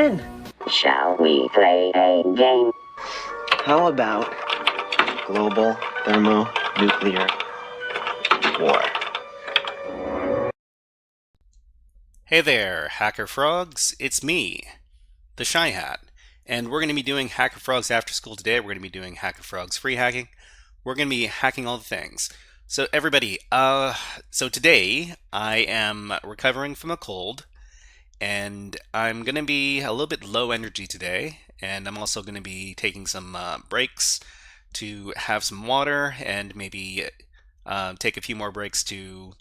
Shall we play a game? How about global thermonuclear war? Hey there, HackerFrogs. It's me, the Shy Hat, and we're going to be doing HackerFrogs AfterSchool today. We're going to be doing HackerFrogs free hacking. We're going to be hacking all the things. So everybody, so today I am recovering from a cold, and I'm going to be a little bit low energy today, and I'm also going to be taking some breaks to have some water and maybe take a few more breaks to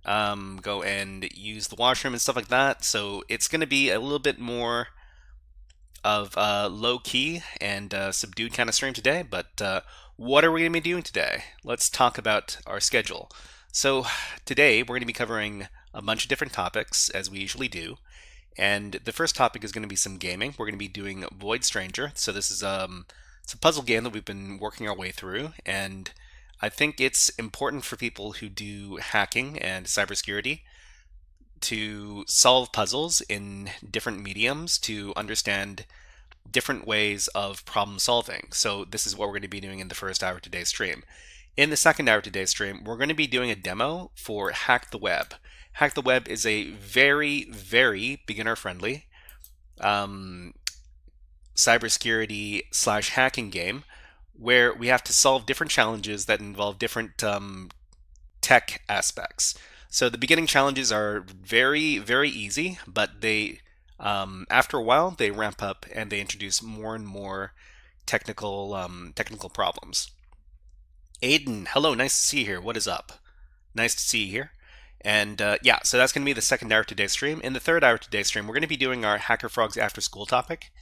go and use the washroom and stuff like that. So it's going to be a little bit more of a low-key and subdued kind of stream today, but what are we going to be doing today? Let's talk about our schedule. So today we're going to be covering a bunch of different topics, as we usually do, and the first topic is going to be some gaming. We're going to be doing Void Stranger. So this is it's a puzzle game that we've been working our way through, and I think it's important for people who do hacking and cybersecurity to solve puzzles in different mediums to understand different ways of problem solving. So this is what we're going to be doing in the first hour of today's stream. In the second hour of today's stream, we're going to be doing a demo for Hack the Web. Hack the Web is a very, very beginner-friendly cybersecurity / hacking game where we have to solve different challenges that involve different tech aspects. So the beginning challenges are very, very easy, but they, after a while, they ramp up and they introduce more and more technical problems. Aiden, hello, nice to see you here. What is up? Nice to see you here. And yeah, so that's going to be the second hour of today's stream. In the third hour of today's stream, we're going to be doing our HackerFrogs AfterSchool topic.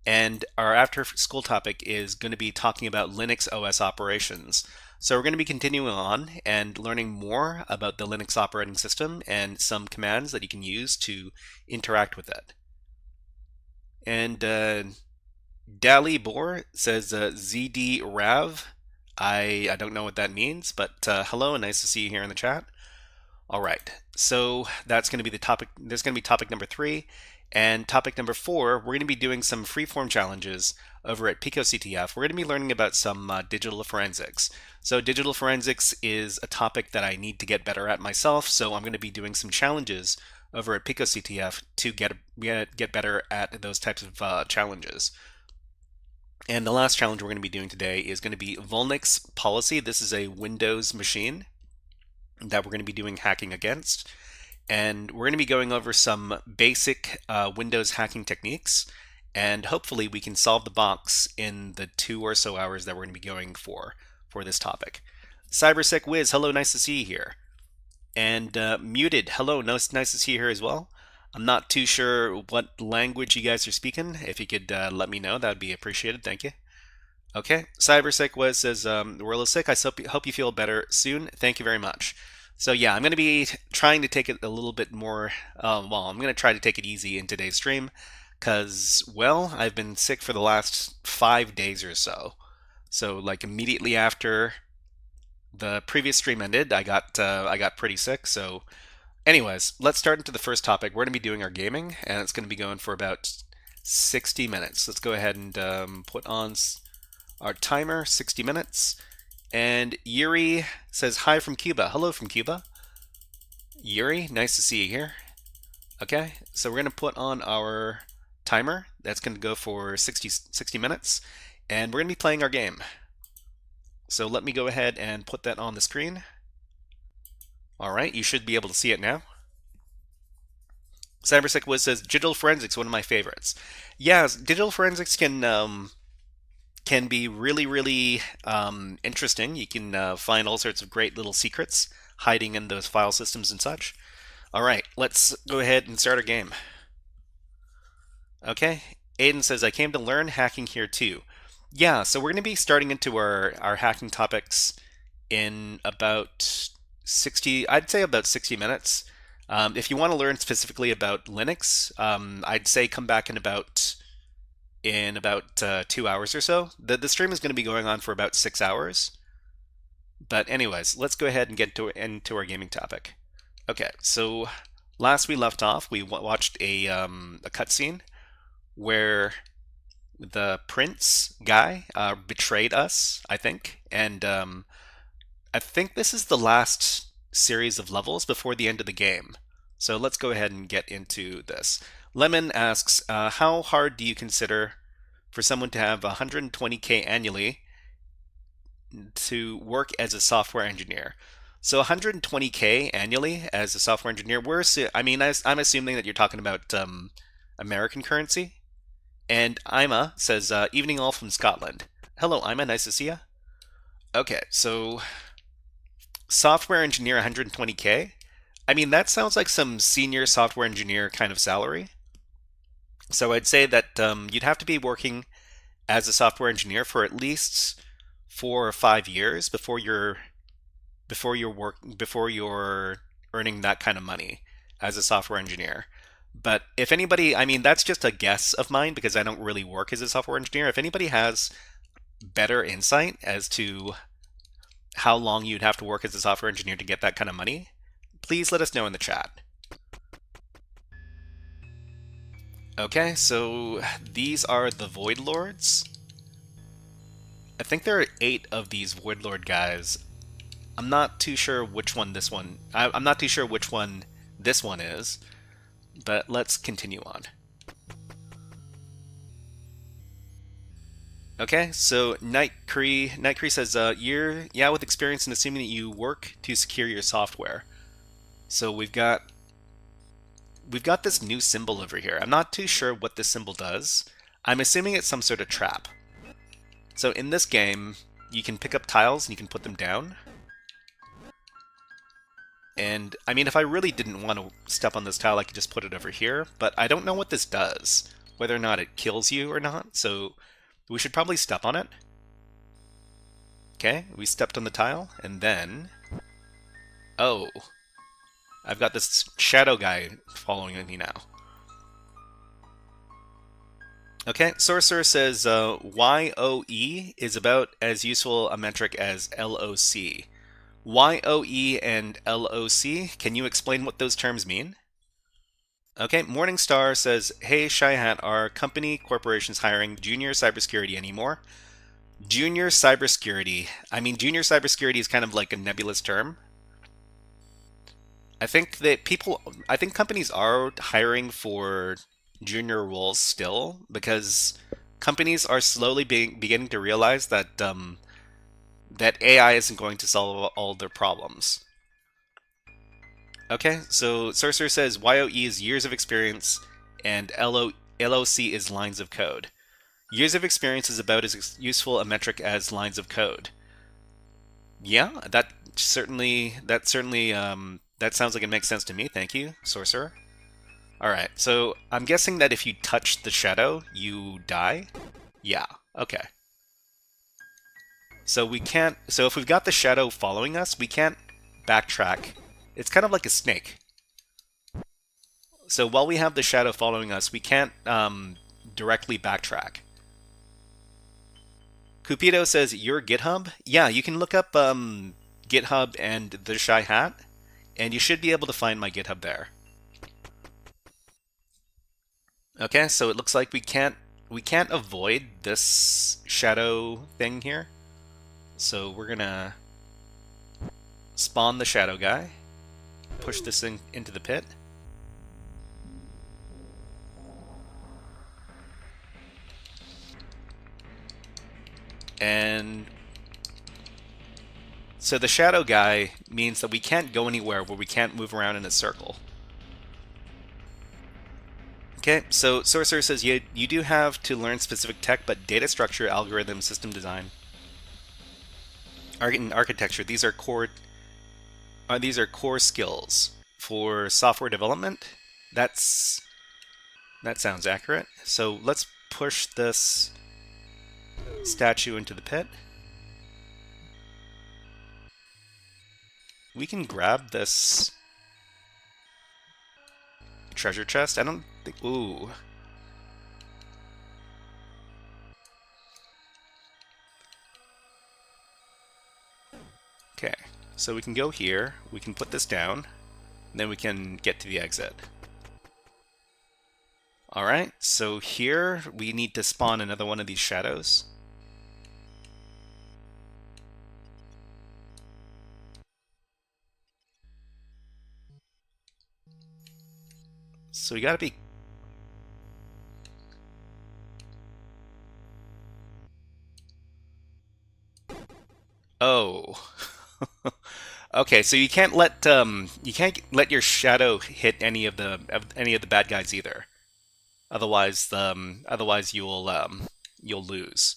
And our after-school topic is going to be talking about Linux OS operations. So we're going to be continuing on and learning more about the Linux operating system and some commands that you can use to interact with it. And Dalibor says ZD-Rav. I don't know what that means, but hello and nice to see you here in the chat. All right, so that's going to be the topic. There's going to be topic number 3. And topic number 4, we're going to be doing some freeform challenges over at PicoCTF. We're going to be learning about some digital forensics. So digital forensics is a topic that I need to get better at myself, so I'm going to be doing some challenges over at PicoCTF to get better at those types of challenges. And the last challenge we're going to be doing today is going to be Vulnyx Policy. This is a Windows machine that we're going to be doing hacking against. And we're going to be going over some basic Windows hacking techniques, and hopefully we can solve the box in the 2 or so hours that we're going to be going for this topic. CyberSec Wiz, hello, nice to see you here. And Muted, hello, nice to see you here as well. I'm not too sure what language you guys are speaking. If you could let me know, that would be appreciated. Thank you. Okay, CyberSec Wiz says, we're a little sick. I hope you feel better soon. Thank you very much. So yeah, I'm going to be trying to take it a little bit more, I'm going to try to take it easy in today's stream because, well, I've been sick for the last 5 days or so. So like immediately after the previous stream ended, I got pretty sick. So anyways, let's start into the first topic. We're going to be doing our gaming, and it's going to be going for about 60 minutes. Let's go ahead and put on our timer, 60 minutes. And Yuri says, hi from Cuba. Hello from Cuba. Yuri, nice to see you here. Okay, so we're going to put on our timer. That's going to go for 60 minutes. And we're going to be playing our game. So let me go ahead and put that on the screen. All right, you should be able to see it now. CyberSec Wiz says, digital forensics, one of my favorites. Yeah, digital forensics can be really, really interesting. You can find all sorts of great little secrets hiding in those file systems and such. All right, let's go ahead and start our game. Okay, Aiden says, I came to learn hacking here too. Yeah, so we're going to be starting into our hacking topics in about 60, I'd say about 60 minutes. If you want to learn specifically about Linux, I'd say come back in about 2 hours or so. The stream is going to be going on for about 6 hours. But anyways, let's go ahead and get into our gaming topic. Okay, so last we left off, we watched a cutscene where the prince guy betrayed us, I think, and I think this is the last series of levels before the end of the game. So let's go ahead and get into this. Lemon asks, how hard do you consider for someone to have 120K annually to work as a software engineer? So 120K annually as a software engineer, I'm assuming that you're talking about American currency. And Ima says, evening all from Scotland. Hello, Ima, nice to see you. Okay, so software engineer 120K. I mean, that sounds like some senior software engineer kind of salary. So I'd say that you'd have to be working as a software engineer for at least 4 or 5 years before you're earning that kind of money as a software engineer. But if anybody, I mean, that's just a guess of mine because I don't really work as a software engineer. If anybody has better insight as to how long you'd have to work as a software engineer to get that kind of money, please let us know in the chat. Okay, so these are the Void Lords. I think there are 8 of these Void Lord guys. I'm not too sure which one this one. I'm not too sure which one this one is, but let's continue on. Okay, so Nightcree says, yeah, with experience in assuming that you work to secure your software. So we've got this new symbol over here. I'm not too sure what this symbol does. I'm assuming it's some sort of trap. So in this game, you can pick up tiles and you can put them down. And I mean, if I really didn't want to step on this tile, I could just put it over here, but I don't know what this does, whether or not it kills you or not, so we should probably step on it. Okay, we stepped on the tile, and then... Oh. I've got this shadow guy following me now. Okay, Sorcerer says YOE is about as useful a metric as LOC. YOE and LOC, can you explain what those terms mean? Okay, Morningstar says, hey Shy Hat, are company corporations hiring junior cybersecurity anymore? Junior cybersecurity. I mean, junior cybersecurity is kind of like a nebulous term. I think companies are hiring for junior roles still because companies are slowly beginning to realize that that AI isn't going to solve all their problems. Okay, so Sorcerer says YOE is years of experience and LOC is lines of code. Years of experience is about as useful a metric as lines of code. Yeah, that certainly that sounds like it makes sense to me. Thank you, Sorcerer. Alright, so I'm guessing that if you touch the shadow, you die? Yeah, okay. So if we've got the shadow following us, we can't backtrack. It's kind of like a snake. So while we have the shadow following us, we can't directly backtrack. Cupido says, your GitHub? Yeah, you can look up GitHub and the Shy Hat, and you should be able to find my GitHub there. Okay, so it looks like we can't avoid this shadow thing here. So we're gonna spawn the shadow guy, push this thing into the pit. And so the shadow guy means that we can't go anywhere where we can't move around in a circle. Okay, so Sorcerer says you do have to learn specific tech, but data structure, algorithm, system design, architecture, these are core skills for software development. That sounds accurate. So let's push this statue into the pit. We can grab this treasure chest. I don't think... Ooh. Okay, so we can go here, we can put this down, and then we can get to the exit. All right, so here we need to spawn another one of these shadows. So we gotta be... Oh. Okay, so you can't let your shadow hit any of the bad guys either. Otherwise you'll lose.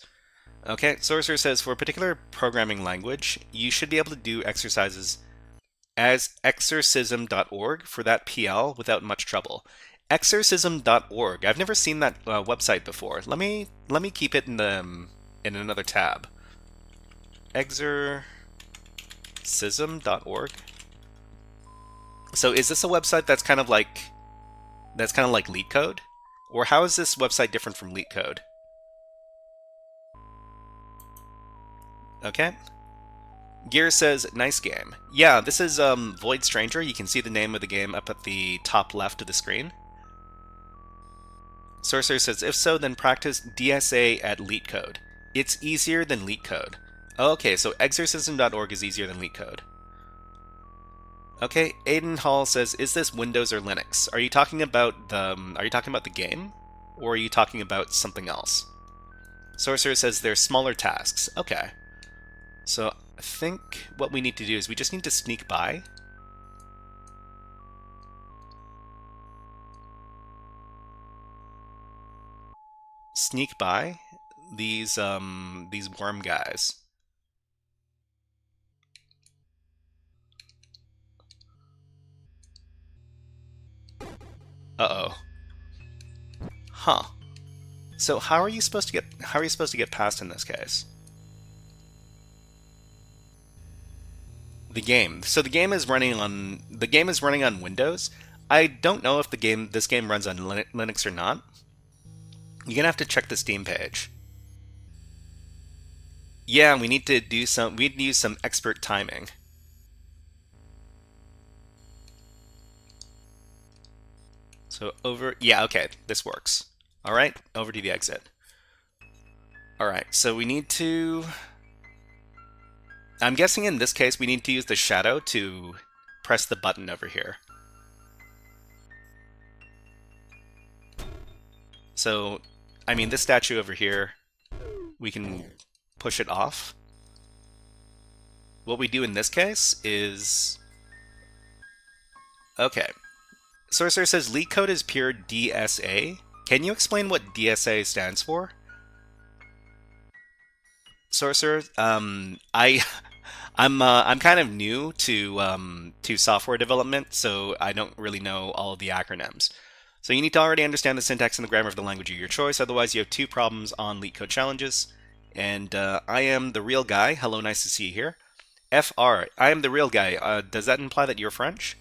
Okay, Sorcerer says for a particular programming language, you should be able to do exercises as exorcism.org for that PL without much trouble. Exorcism.org. I've never seen that website before. Let me keep it in another tab. Exorcism.org. So is this a website that's kind of like LeetCode? Or how is this website different from LeetCode? Okay. Gear says, nice game. Yeah, this is Void Stranger. You can see the name of the game up at the top left of the screen. Sorcerer says, if so, then practice DSA at LeetCode. It's easier than LeetCode. Oh, okay, so exorcism.org is easier than LeetCode. Okay, Aiden Hall says, is this Windows or Linux? Are you talking about the game? Or are you talking about something else? Sorcerer says they're smaller tasks. Okay. So I think what we need to do is we just need to sneak by. Sneak by these worm guys. Uh-oh. Huh. So how are you supposed to get past in this case? The game. So the game is running on Windows. I don't know if this game runs on Linux or not. You're gonna have to check the Steam page. Yeah, we need to use some expert timing. So yeah, okay, this works. All right, over to the exit. All right, so we need to... I'm guessing in this case we need to use the shadow to press the button over here. So, I mean, this statue over here, we can push it off. What we do in this case is... Okay. Sorcerer says LeetCode is pure DSA. Can you explain what DSA stands for? Sorcerer, I'm kind of new to software development, so I don't really know all of the acronyms. So you need to already understand the syntax and the grammar of the language of your choice, otherwise you have 2 problems on LeetCode challenges. And I am the real guy. Hello, nice to see you here. FR, I am the real guy. Does that imply that you're French?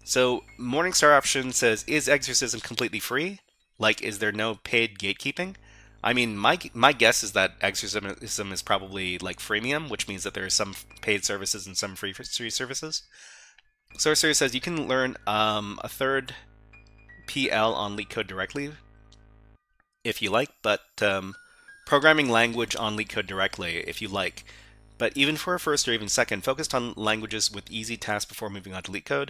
So Morningstar option says, is Exorcism completely free? Like, is there no paid gatekeeping? I mean, my guess is that Exorcism is probably like freemium, which means that there are some paid services and some free services. Sorcerer says you can learn a third PL on LeetCode directly, if you like, but programming language on LeetCode directly, if you like. But even for a first or even second, focused on languages with easy tasks before moving on to LeetCode.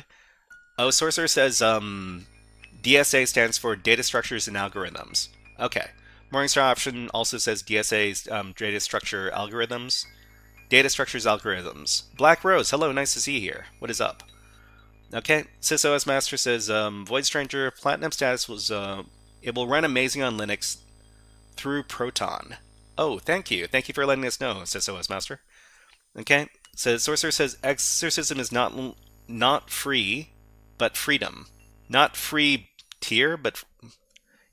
Oh, Sorcerer says DSA stands for Data Structures and Algorithms. Okay. Morningstar option also says DSA Data Structure Algorithms. Data Structures Algorithms. Black Rose, hello, nice to see you here. What is up? Okay. SysOS Master says Void Stranger Platinum status was it will run amazing on Linux through Proton. Oh, thank you. Thank you for letting us know, SysOS Master. Okay. Says Sorcerer says Exorcism is not free, but freedom. Not free tier, but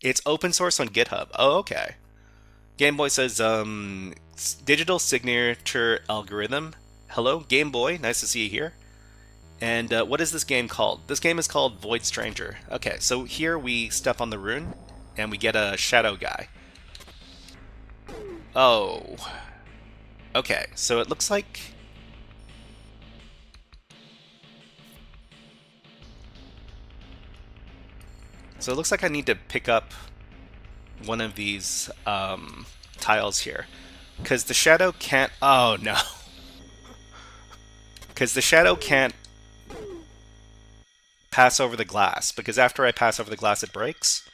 it's open source on GitHub. Oh, okay. Game Boy says digital signature algorithm. Hello, Game Boy. Nice to see you here. And what is this game called? This game is called Void Stranger. Okay, so here we step on the rune, and we get a shadow guy. Oh. Okay, so it looks like... So it looks like I need to pick up one of these tiles here. Because the shadow can't... Oh, no. Because the shadow can't pass over the glass. Because after I pass over the glass, it breaks.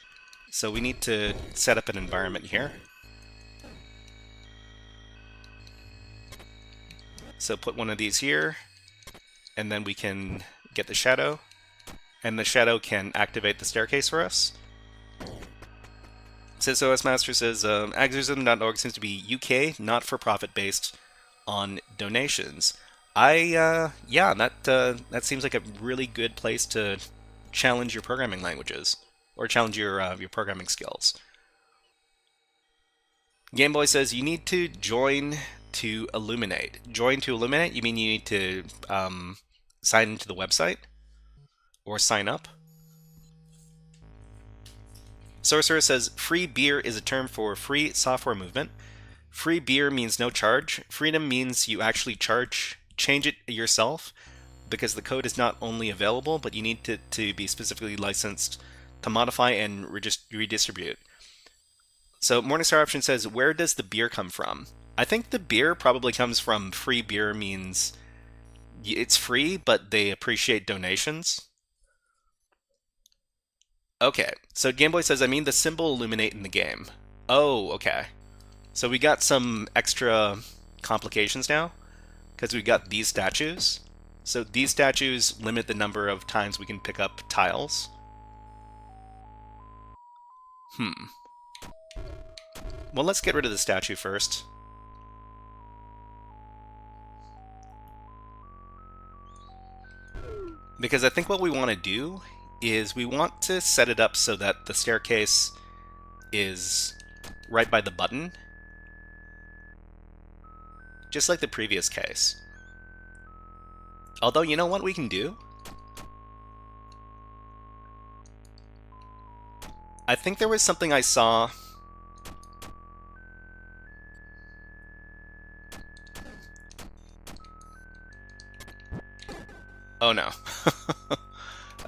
So we need to set up an environment here. So put one of these here. And then we can get the shadow. And the shadow can activate the staircase for us. SysOS Master says, Exorcism.org seems to be UK, not-for-profit based on donations. Yeah, that seems like a really good place to challenge your programming languages, or challenge your programming skills. Gameboy says, you need to join to illuminate. Join to illuminate? You mean you need to sign into the website? Or sign up? Sorcerer says, free beer is a term for free software movement. Free beer means no charge. Freedom means you actually change it yourself, because the code is not only available, but you need to be specifically licensed to modify and redistribute. So Morningstar Option says, where does the beer come from? I think the beer probably comes from free beer means it's free, but they appreciate donations. Okay, so Gameboy says, I mean the symbol illuminate in the game. Oh, okay. So we got some extra complications now, because we got these statues. So these statues limit the number of times we can pick up tiles. Well, let's get rid of the statue first. Because I think what we want to do is we want to set it up so that the staircase is right by the button, just like the previous case. Although, you know what we can do? I think there was something I saw... Oh no.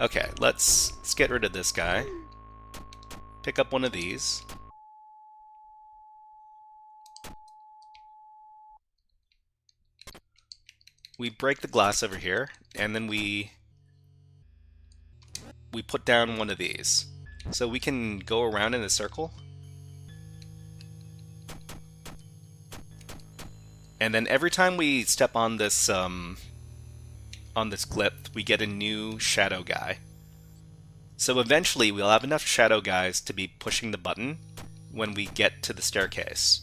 Okay, let's get rid of this guy. Pick up one of these. We break the glass over here, and then we put down one of these. So we can go around in a circle. And then every time we step on this glyph, we get a new shadow guy. So eventually we'll have enough shadow guys to be pushing the button when we get to the staircase.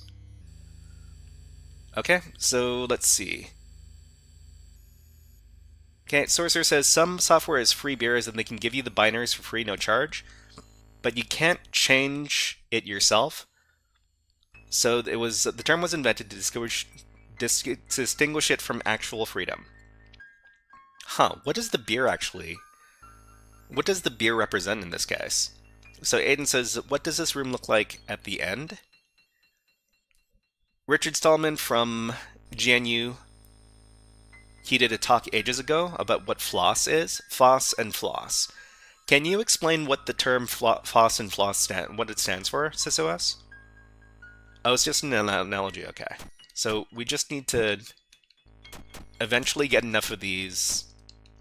Okay, so let's see. Okay, Sorcerer says some software is free beers and they can give you the binaries for free, no charge, but you can't change it yourself. So the term was invented to distinguish it from actual freedom. Huh, what does the beer represent in this case? So Aiden says, what does this room look like at the end? Richard Stallman from GNU, he did a talk ages ago about what floss is. Foss and floss. Can you explain what the term foss and floss what it stands for, SysOS? Oh, it's just an analogy, okay. So we just need to eventually get enough of these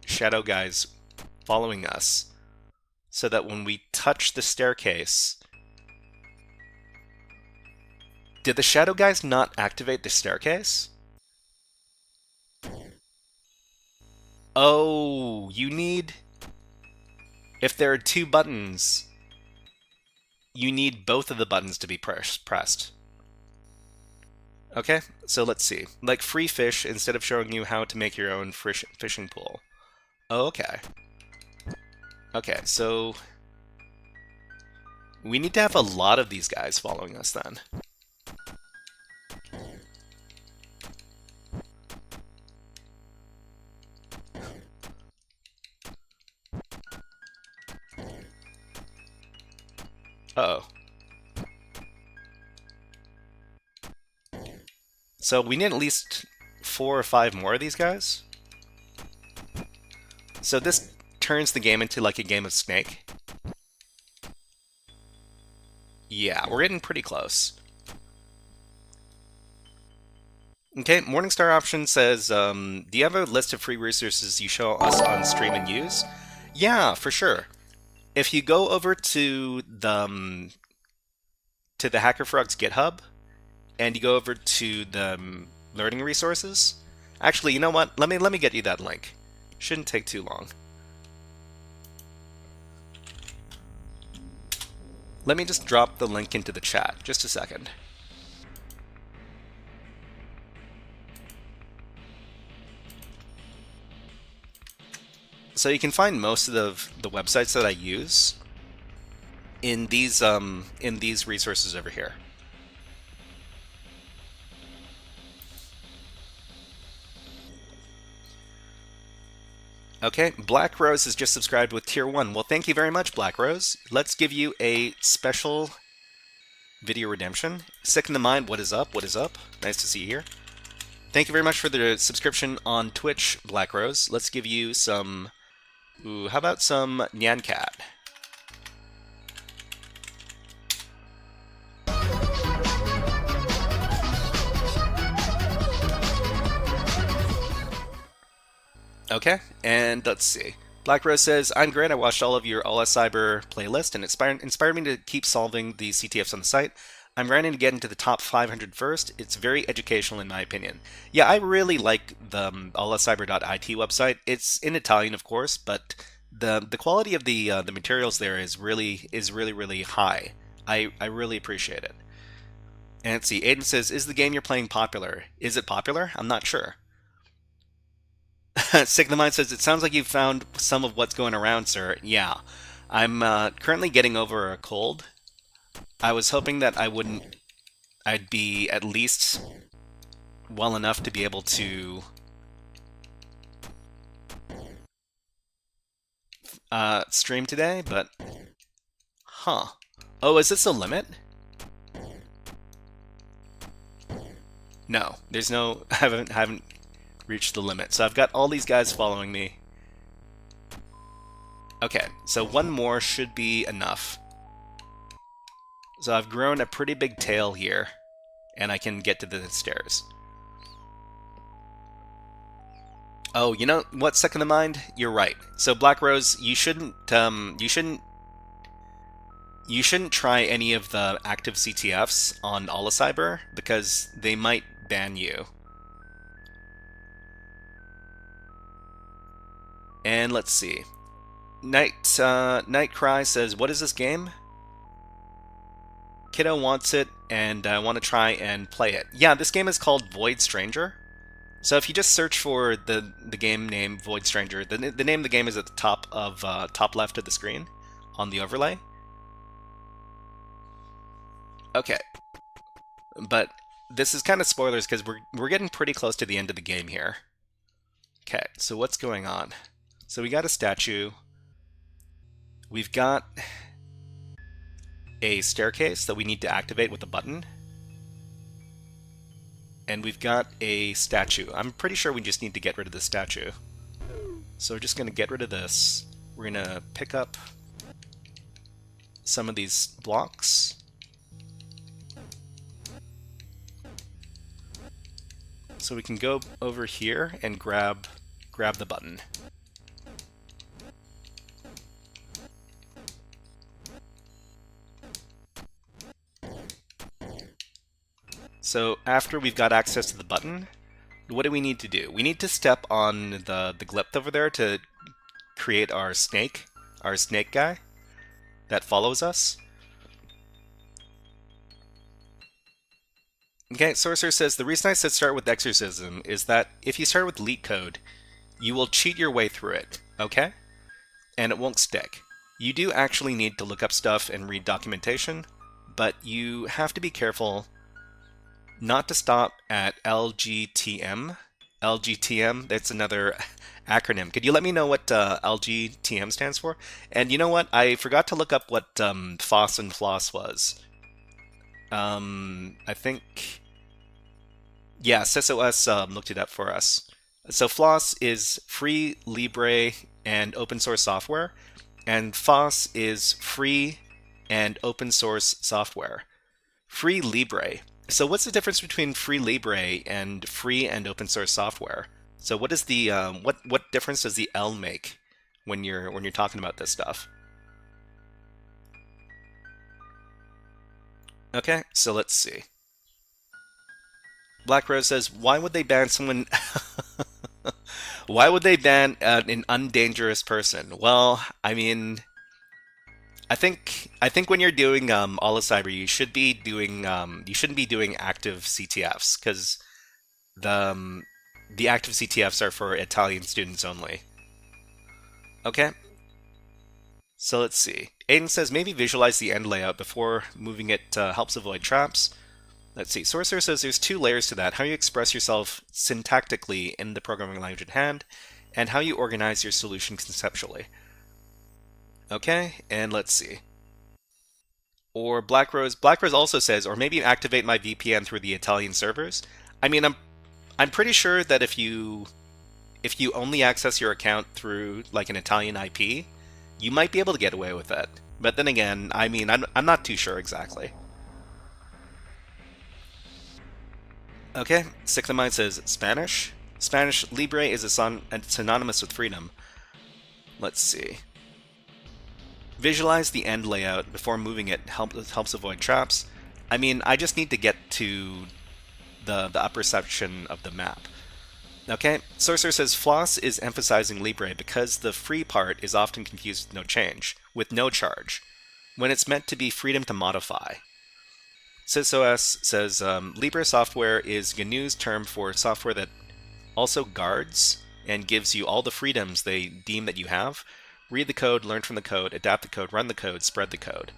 shadow guys following us so that when we touch the staircase... Did the shadow guys not activate the staircase? Oh, you need... If there are two buttons, you need both of the buttons to be pressed. Okay, so let's see. Like free fish, instead of showing you how to make your own fishing pool. Oh, okay. Okay, so... we need to have a lot of these guys following us then. Uh-oh. So we need at least 4 or 5 more of these guys. So this turns the game into like a game of Snake. Yeah, we're getting pretty close. Okay, Morningstar option says, do you have a list of free resources you show us on stream and use? Yeah, for sure. If you go over to the HackerFrogs GitHub and you go over to the learning resources, actually, you know what? Let me get you that link. Shouldn't take too long. Let me just drop the link into the chat. Just a second. So you can find most of the websites that I use in these resources over here. Okay, Black Rose has just subscribed with Tier 1. Well, thank you very much, Black Rose. Let's give you a special video redemption. Sick in the Mind, what is up? What is up? Nice to see you here. Thank you very much for the subscription on Twitch, Black Rose. Let's give you some... Ooh, how about some Nyan Cat? Okay, and let's see. Black Rose says, I'm great. I watched all of your All Cyber playlist and inspired me to keep solving the CTFs on the site. I'm grinding to get into the top 500 first. It's very educational in my opinion. Yeah, I really like the allacyber.it website. It's in Italian, of course, but the quality of the materials there is really high. I really appreciate it. And let's see, Aiden says, is the game you're playing popular? Is it popular? I'm not sure. Sick the Mind says, it sounds like you've found some of what's going around, sir. Yeah, I'm currently getting over a cold. I was hoping that I'd be at least well enough to be able to stream today, but huh. Oh, is this a limit? No, there's no, I haven't reached the limit. So I've got all these guys following me. Okay, so one more should be enough. So I've grown a pretty big tail here, and I can get to the stairs. Oh, you know what, Second of Mind? You're right. So Black Rose, you shouldn't try any of the active CTFs on Allacyber because they might ban you. And let's see. Night Cry says, what is this game? Kiddo wants it, and I want to try and play it. Yeah, this game is called Void Stranger. So if you just search for the game name Void Stranger, the name of the game is at the top left of the screen on the overlay. Okay, but this is kind of spoilers because we're getting pretty close to the end of the game here. Okay, so what's going on? So we got a statue. We've got a staircase that we need to activate with a button. And we've got a statue. I'm pretty sure we just need to get rid of the statue. So we're just going to get rid of this. We're going to pick up some of these blocks. So we can go over here and grab the button. So after we've got access to the button, what do we need to do? We need to step on the glyph over there to create our snake guy that follows us. Okay, Sorcerer says, the reason I said start with Exorcism is that if you start with Leak Code, you will cheat your way through it, okay? And it won't stick. You do actually need to look up stuff and read documentation, but you have to be careful not to stop at LGTM. LGTM, that's another acronym. Could you let me know what LGTM stands for? And you know what? I forgot to look up what FOSS and FLOSS was. I think... Yeah, SysOS looked it up for us. So FLOSS is free, libre, and open source software. And FOSS is free, and open source software. Free Libre. So what's the difference between free Libre and free and open source software? So what is the what difference does the L make when you're talking about this stuff? Okay, so let's see. Black Rose says, why would they ban someone? Why would they ban an undangerous person? Well, I mean, I think when you're doing all of cyber, you should be doing you shouldn't be doing active CTFs because the active CTFs are for Italian students only. Okay, so let's see. Aiden says maybe visualize the end layout before moving it helps avoid traps. Let's see. Sorcerer says there's two layers to that: how you express yourself syntactically in the programming language at hand, and how you organize your solution conceptually. Okay, and let's see. Or Black Rose. Black Rose also says, or maybe activate my VPN through the Italian servers. I mean, I'm pretty sure that if you only access your account through like an Italian IP, you might be able to get away with that. But then again, I mean, I'm not too sure exactly. Okay, Sixth of Mind says Spanish. Spanish Libre is synonymous with freedom. Let's see. Visualize the end layout before moving it helps avoid traps. I mean, I just need to get to the upper section of the map. Okay, Sorcerer says Floss is emphasizing Libre because the free part is often confused with no charge, when it's meant to be freedom to modify. SysOS says Libre software is GNU's term for software that also guards and gives you all the freedoms they deem that you have. Read the code, learn from the code, adapt the code, run the code, spread the code.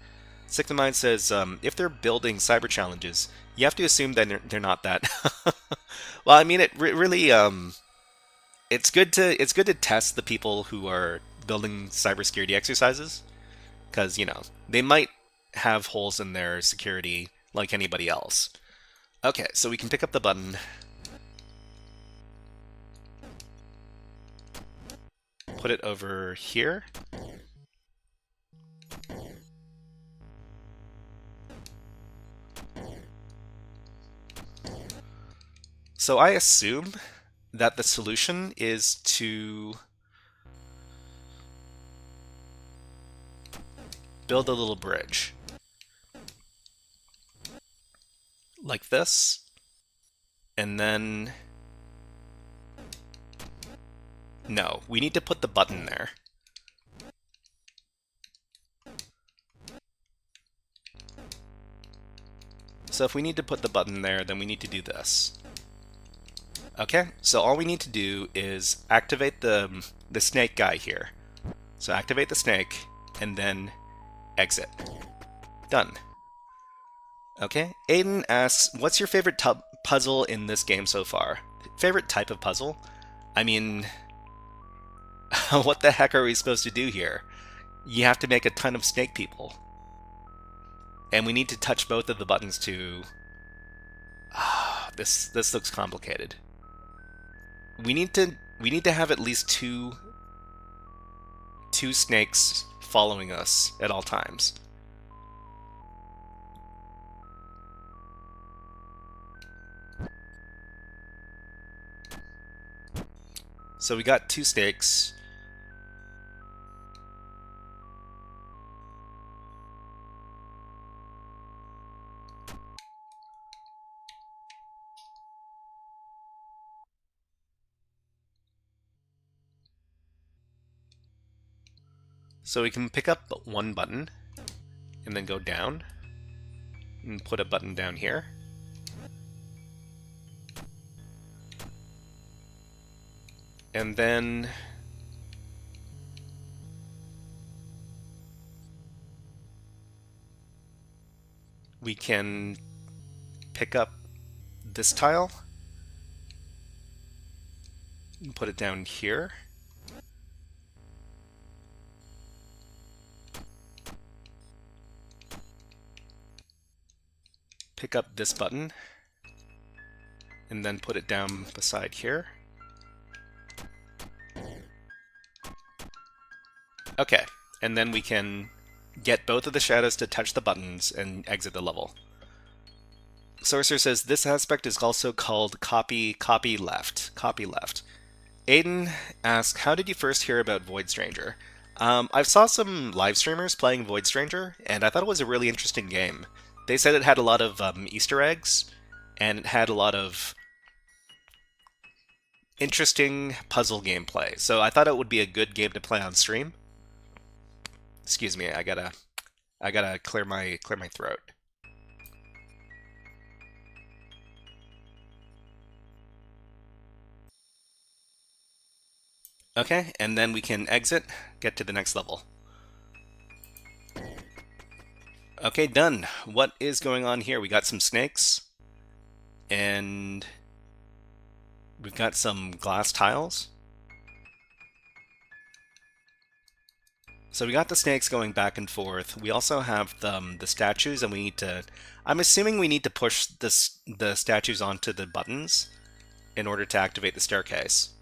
Sixth of Mind says if they're building cyber challenges, you have to assume that they're not that. Well, I mean, it really it's good to test the people who are building cybersecurity exercises because they might have holes in their security like anybody else. Okay, so we can pick up the button, put it over here. So I assume that the solution is to build a little bridge like this, and then no, we need to put the button there. So if we need to put the button there, then we need to do this. Okay, so all we need to do is activate the snake guy here. So activate the snake, and then exit. Done. Okay, Aiden asks, what's your favorite puzzle in this game so far? Favorite type of puzzle? I mean, what the heck are we supposed to do here? You have to make a ton of snake people. And we need to touch both of the buttons to... this looks complicated. We need to have at least two snakes following us at all times. So we got two snakes. So we can pick up one button and then go down and put a button down here. And then we can pick up this tile and put it down here. Pick up this button and then put it down beside here. Okay, and then we can get both of the shadows to touch the buttons, and exit the level. Sorcerer says this aspect is also called copy left. Copy left. Aiden asks, how did you first hear about Void Stranger? I saw some live streamers playing Void Stranger, and I thought it was a really interesting game. They said it had a lot of Easter eggs, and it had a lot of interesting puzzle gameplay. So I thought it would be a good game to play on stream. Excuse me, I gotta clear my throat. Okay, and then we can exit, get to the next level. Okay, done. What is going on here? We got some snakes, and we've got some glass tiles. So we got the snakes going back and forth. We also have the statues, and we need to... I'm assuming we need to push the statues onto the buttons in order to activate the staircase.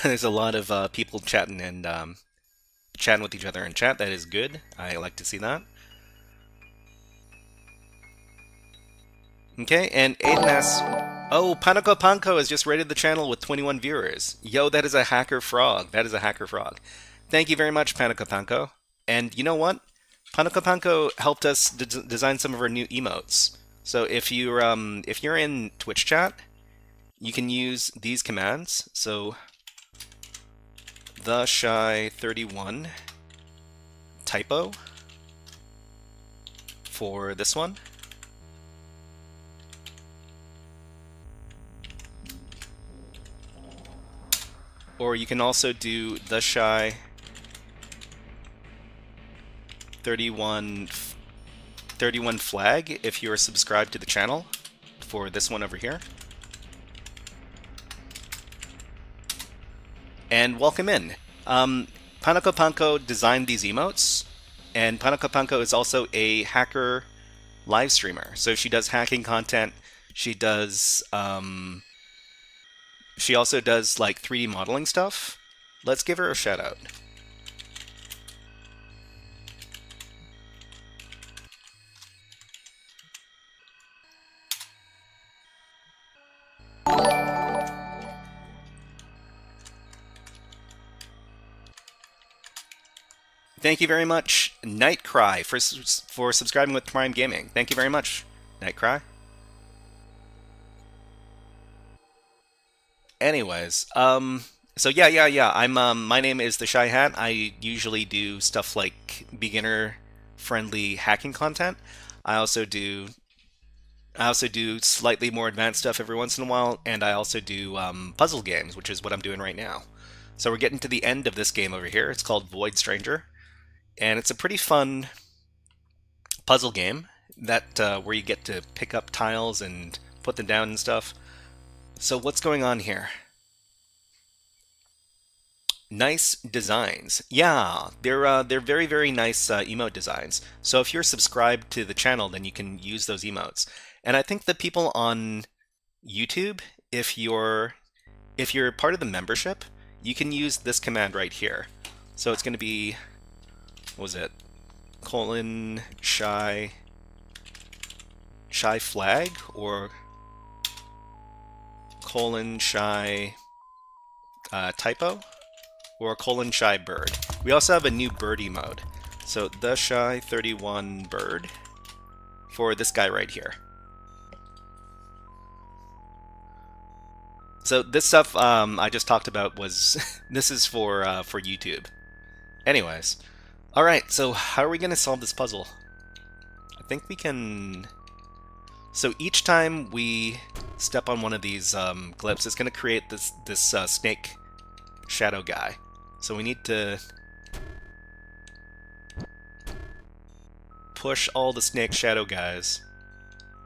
There's a lot of people chatting and chatting with each other in chat. That is good. I like to see that. Okay, and Aiden asks, oh, PicoCTF has just rated the channel with 21 viewers. Yo, that is a hacker frog. That is a hacker frog. Thank you very much, PicoCTF. And you know what? PicoCTF helped us design some of our new emotes. So if you're in Twitch chat, you can use these commands. So the shy 31 typo for this one. Or you can also do the shy 31 flag if you're subscribed to the channel for this one over here. And welcome in. PicoCTF designed these emotes, and PicoCTF is also a hacker live streamer. So she does hacking content. She does she also does like 3D modeling stuff. Let's give her a shout out. Thank you very much, Nightcry, for subscribing with Prime Gaming. Thank you very much, Nightcry. Anyways, so yeah. I'm my name is the Shy Hat. I usually do stuff like beginner-friendly hacking content. I also do slightly more advanced stuff every once in a while, and I also do puzzle games, which is what I'm doing right now. So we're getting to the end of this game over here. It's called Void Stranger. And it's a pretty fun puzzle game that where you get to pick up tiles and put them down and stuff. So what's going on here? Nice designs. Yeah, they're very, very nice emote designs. So if you're subscribed to the channel, then you can use those emotes. And I think the people on YouTube, if you're part of the membership, you can use this command right here. So it's going to be, what was it? :shy flag, or :shy typo, or :shy bird. We also have a new birdie mode. So the shy 31 bird for this guy right here. So this stuff I just talked about was this is for YouTube. Anyways. Alright, so how are we going to solve this puzzle? I think we can... So each time we step on one of these glyphs, it's going to create this snake shadow guy. So we need to push all the snake shadow guys.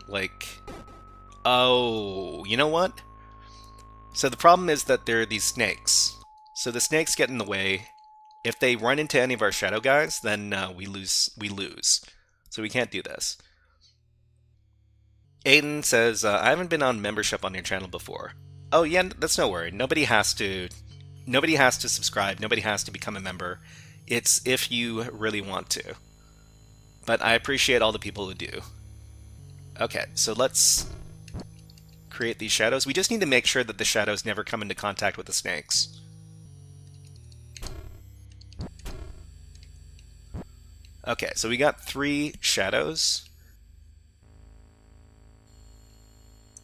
Like... Oh, you know what? So the problem is that there are these snakes. So the snakes get in the way. If they run into any of our shadow guys, then we lose. So we can't do this. Aiden says, I haven't been on membership on your channel before. Oh yeah, that's no worry. Nobody has to subscribe. Nobody has to become a member. It's if you really want to. But I appreciate all the people who do. Okay, so let's create these shadows. We just need to make sure that the shadows never come into contact with the snakes. Okay, so we got 3 shadows.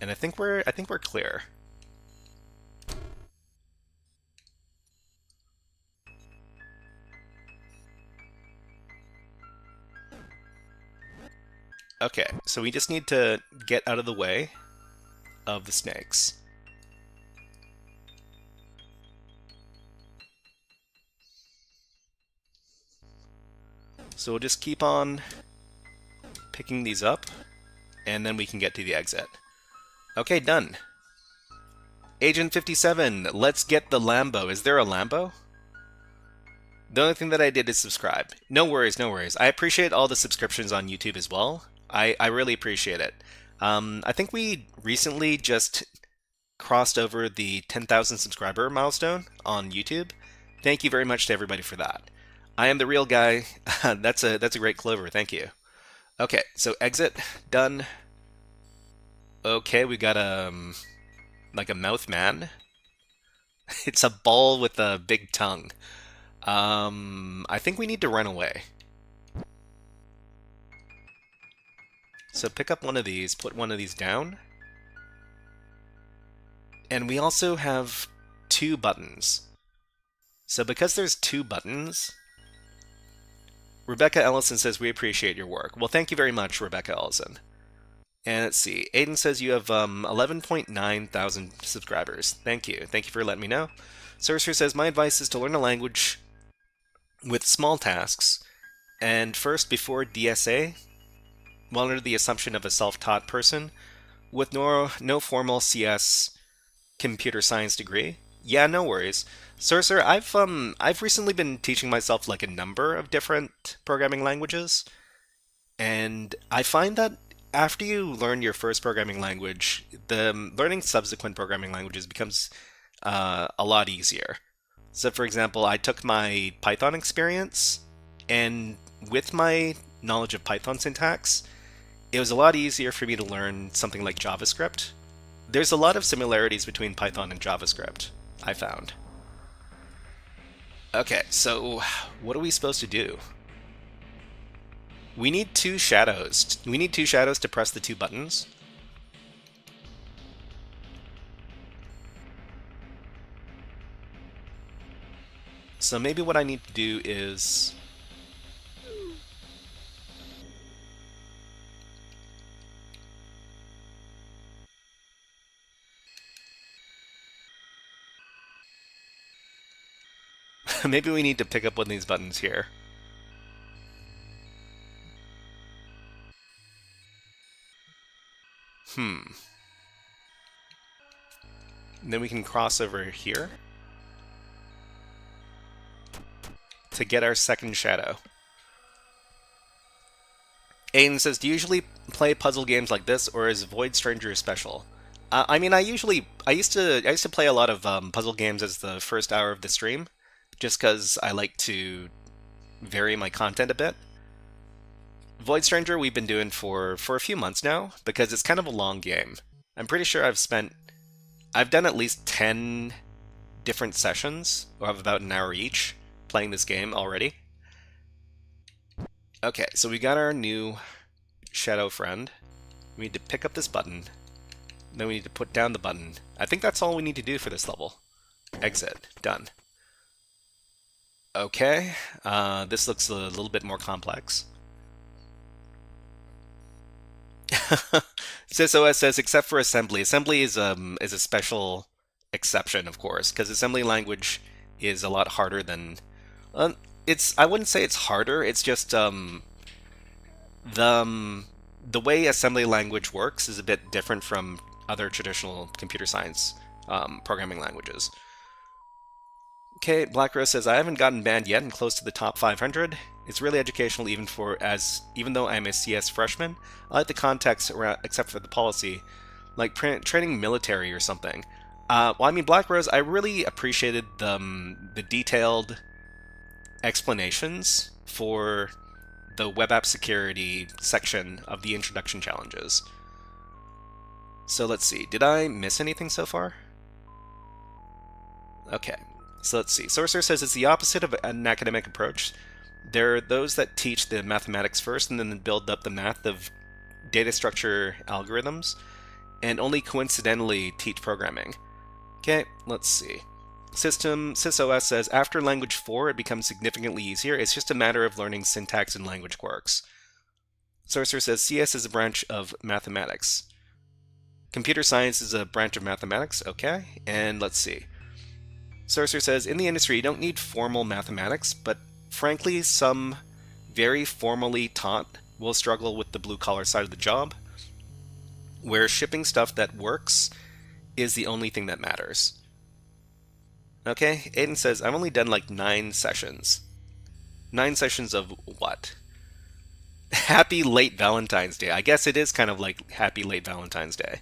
And I think we're clear. Okay, so we just need to get out of the way of the snakes. So we'll just keep on picking these up, and then we can get to the exit. Okay, done. Agent 57, let's get the Lambo. Is there a Lambo? The only thing that I did is subscribe. No worries, no worries. I appreciate all the subscriptions on YouTube as well. I really appreciate it. I think we recently just crossed over the 10,000 subscriber milestone on YouTube. Thank you very much to everybody for that. I am the real guy. That's a great clover. Thank you. Okay, so exit done. Okay, we got like a mouth man. It's a ball with a big tongue. I think we need to run away. So pick up one of these, put one of these down. And we also have 2 buttons. So because there's 2 buttons, Rebecca Ellison says, we appreciate your work. Well, thank you very much, Rebecca Ellison. And let's see, Aiden says you have 11.9 thousand subscribers. Thank you. Thank you for letting me know. Sorcerer says, my advice is to learn a language with small tasks, and first, before DSA, well, under the assumption of a self-taught person with no formal CS computer science degree. Yeah, no worries. Sorcerer, I've recently been teaching myself like a number of different programming languages, and I find that after you learn your first programming language, the learning subsequent programming languages becomes a lot easier. So, for example, I took my Python experience, and with my knowledge of Python syntax, it was a lot easier for me to learn something like JavaScript. There's a lot of similarities between Python and JavaScript, I found. Okay, so what are we supposed to do? We need 2 shadows. We need 2 shadows to press the 2 buttons. So maybe what I need to do is... maybe we need to pick up one of these buttons here. And then we can cross over here to get our second shadow. Aiden says, do you usually play puzzle games like this, or is Void Stranger special? I mean, I used to play a lot of puzzle games as the first hour of the stream, just because I like to vary my content a bit. Void Stranger we've been doing for a few months now, because it's kind of a long game. I'm pretty sure I've done at least 10 different sessions, of about an hour each, playing this game already. Okay, so we got our new shadow friend. We need to pick up this button. Then we need to put down the button. I think that's all we need to do for this level. Exit. Done. Okay, this looks a little bit more complex. SysOS says, except for assembly. Assembly is a special exception, of course, because assembly language is a lot harder than... I wouldn't say it's harder, it's just the way assembly language works is a bit different from other traditional computer science programming languages. Okay, Black Rose says, I haven't gotten banned yet and close to the top 500. It's really educational even though I'm a CS freshman. I like the context around, except for the policy, like training military or something. Well, I mean, Black Rose, I really appreciated the detailed explanations for the web app security section of the introduction challenges. So let's see, did I miss anything so far? Okay, so let's see. Sorcerer says it's the opposite of an academic approach. There are those that teach the mathematics first and then build up the math of data structure algorithms, and only coincidentally teach programming. Okay, let's see. SysOS says, after language 4, it becomes significantly easier. It's just a matter of learning syntax and language quirks. Sorcerer says, CS is a branch of mathematics. Computer science is a branch of mathematics. Okay, and let's see. Sorcerer says, in the industry, you don't need formal mathematics, but frankly, some very formally taught will struggle with the blue-collar side of the job, where shipping stuff that works is the only thing that matters. Okay, Aiden says, I've only done like 9 sessions. 9 sessions of what? Happy late Valentine's Day. I guess it is kind of like happy late Valentine's Day.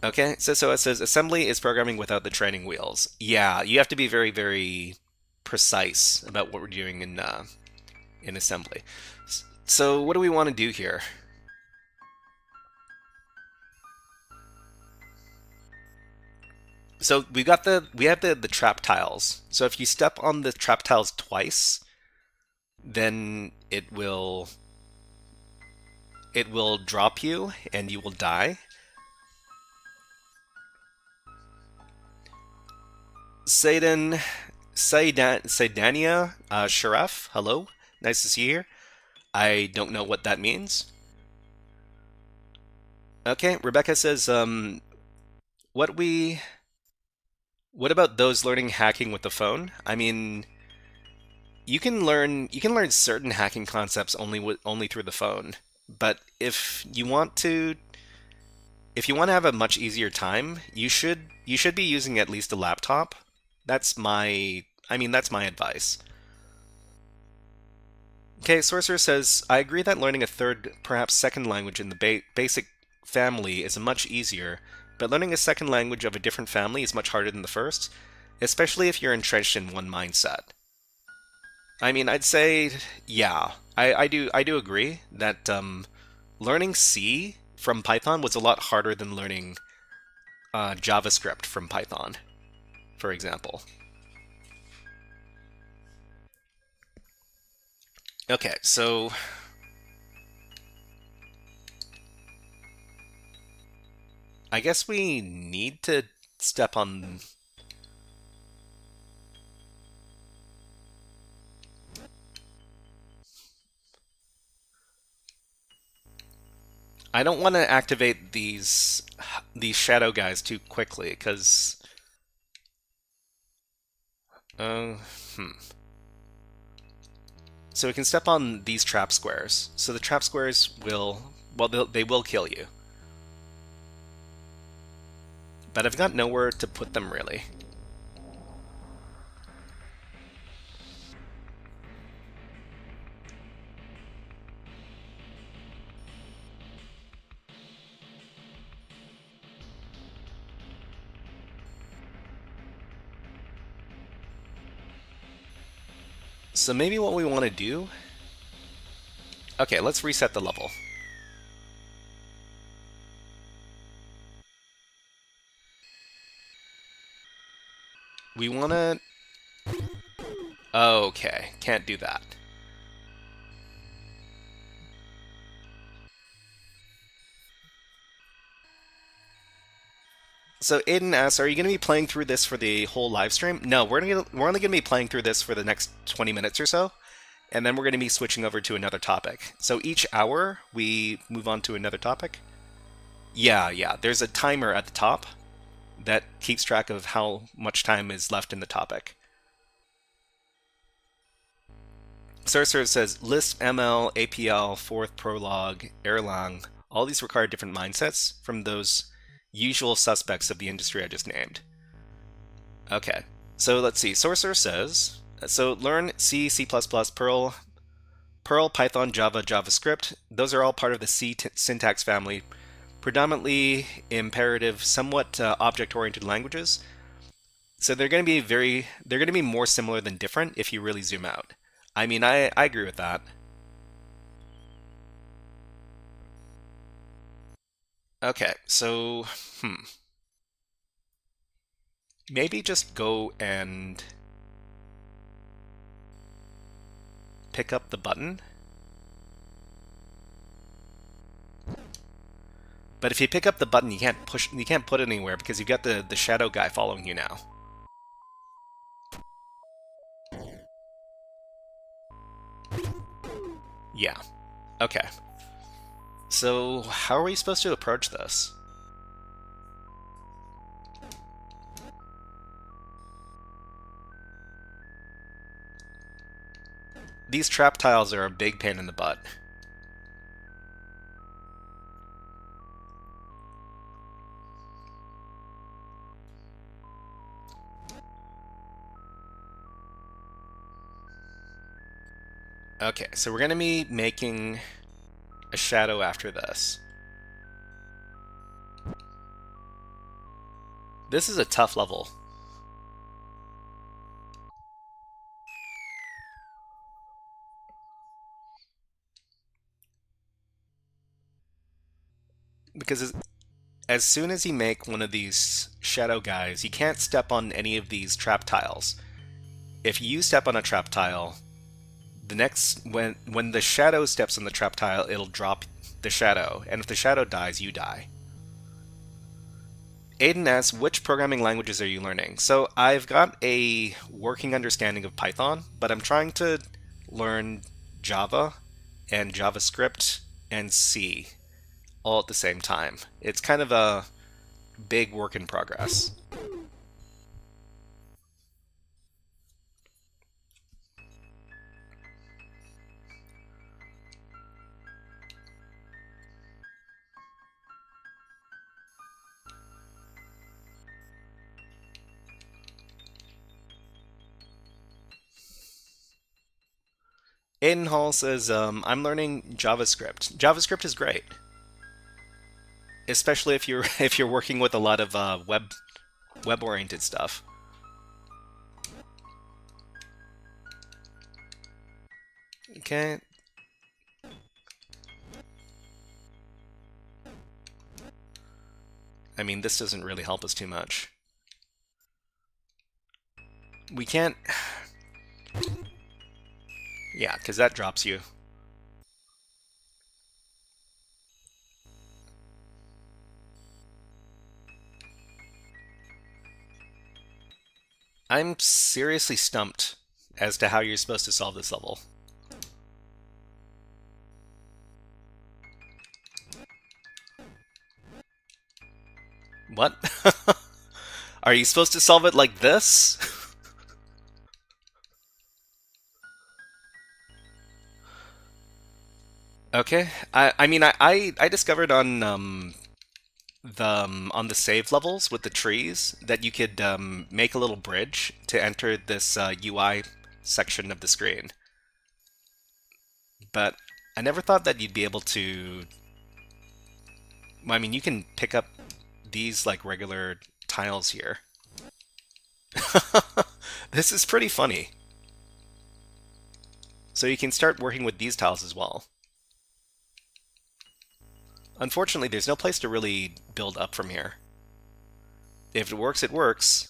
Okay, so it says, assembly is programming without the training wheels. Yeah, you have to be very, very precise about what we're doing in assembly. So what do we want to do here? So we have the trap tiles. So if you step on the trap tiles twice, then it will drop you and you will die. Saidania Sharaf, hello, nice to see you here. I don't know what that means. Okay, Rebecca says, what about those learning hacking with the phone? I mean, you can learn certain hacking concepts only through the phone. But if you want to have a much easier time, you should be using at least a laptop. That's my advice. Okay, Sorcerer says, I agree that learning a third, perhaps second language in the basic family is much easier, but learning a second language of a different family is much harder than the first, especially if you're entrenched in one mindset. I mean, I'd say, yeah, I do agree that learning C from Python was a lot harder than learning JavaScript from Python, for example. Okay, so I guess we need to step on... I don't want to activate these shadow guys too quickly, because... So we can step on these trap squares. So the trap squares will... well, they will kill you. But I've got nowhere to put them, really. So maybe what we want to do... Okay, let's reset the level. We want to... Okay, can't do that. So Aiden asks, are you going to be playing through this for the whole live stream? No, we're only going to be playing through this for the next 20 minutes or so, and then we're going to be switching over to another topic. So each hour, we move on to another topic. Yeah, there's a timer at the top that keeps track of how much time is left in the topic. Sorcerer says, Lisp, ML, APL, Forth, Prolog, Erlang, all these require different mindsets from those usual suspects of the industry I just named. Okay. So let's see. Sorcerer says, so learn C, C++, Perl, Python, Java, JavaScript. Those are all part of the C syntax family. Predominantly imperative, somewhat object-oriented languages. So they're going to be more similar than different if you really zoom out. I mean, I agree with that. Okay, so, maybe just go and pick up the button. But if you pick up the button, you can't put it anywhere because you've got the shadow guy following you now. Yeah. Okay. So how are we supposed to approach this? These trap tiles are a big pain in the butt. Okay, so we're going to be making a shadow after this. This is a tough level. Because as soon as you make one of these shadow guys, you can't step on any of these trap tiles. If you step on a trap tile, the next when the shadow steps on the trap tile, it'll drop the shadow, and if the shadow dies, you die. Aiden asks, which programming languages are you learning? So I've got a working understanding of Python, but I'm trying to learn Java and JavaScript and C all at the same time. It's kind of a big work in progress. Aiden Hall says, I'm learning JavaScript. JavaScript is great, especially if you're if you're working with a lot of web-oriented stuff. Okay. I mean, this doesn't really help us too much. We can't... Yeah, because that drops you. I'm seriously stumped as to how you're supposed to solve this level. What? Are you supposed to solve it like this? Okay. I mean, I discovered on the save levels with the trees that you could make a little bridge to enter this UI section of the screen. But I never thought that you'd be able to... Well, I mean, you can pick up these like regular tiles here. This is pretty funny. So you can start working with these tiles as well. Unfortunately, there's no place to really build up from here. If it works, it works.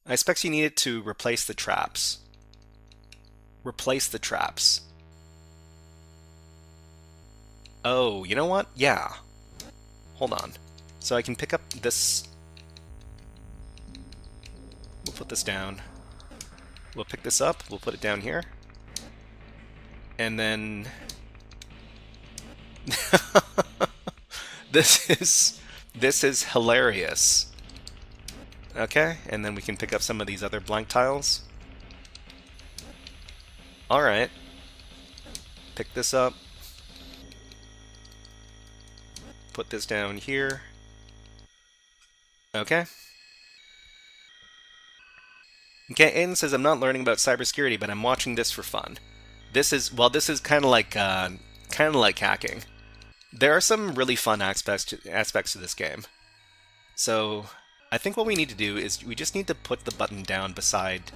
I expect you need it to replace the traps. Replace the traps. Oh, you know what? Yeah. Hold on. So I can pick up this... We'll put this down. We'll pick this up. We'll put it down here. And then... This is hilarious. Okay, and then we can pick up some of these other blank tiles. Alright. Pick this up. Put this down here. Okay. Okay, Aiden says I'm not learning about cybersecurity, but I'm watching this for fun. This is kind of like hacking. There are some really fun aspects to this game. So I think what we need to do is we just need to put the button down beside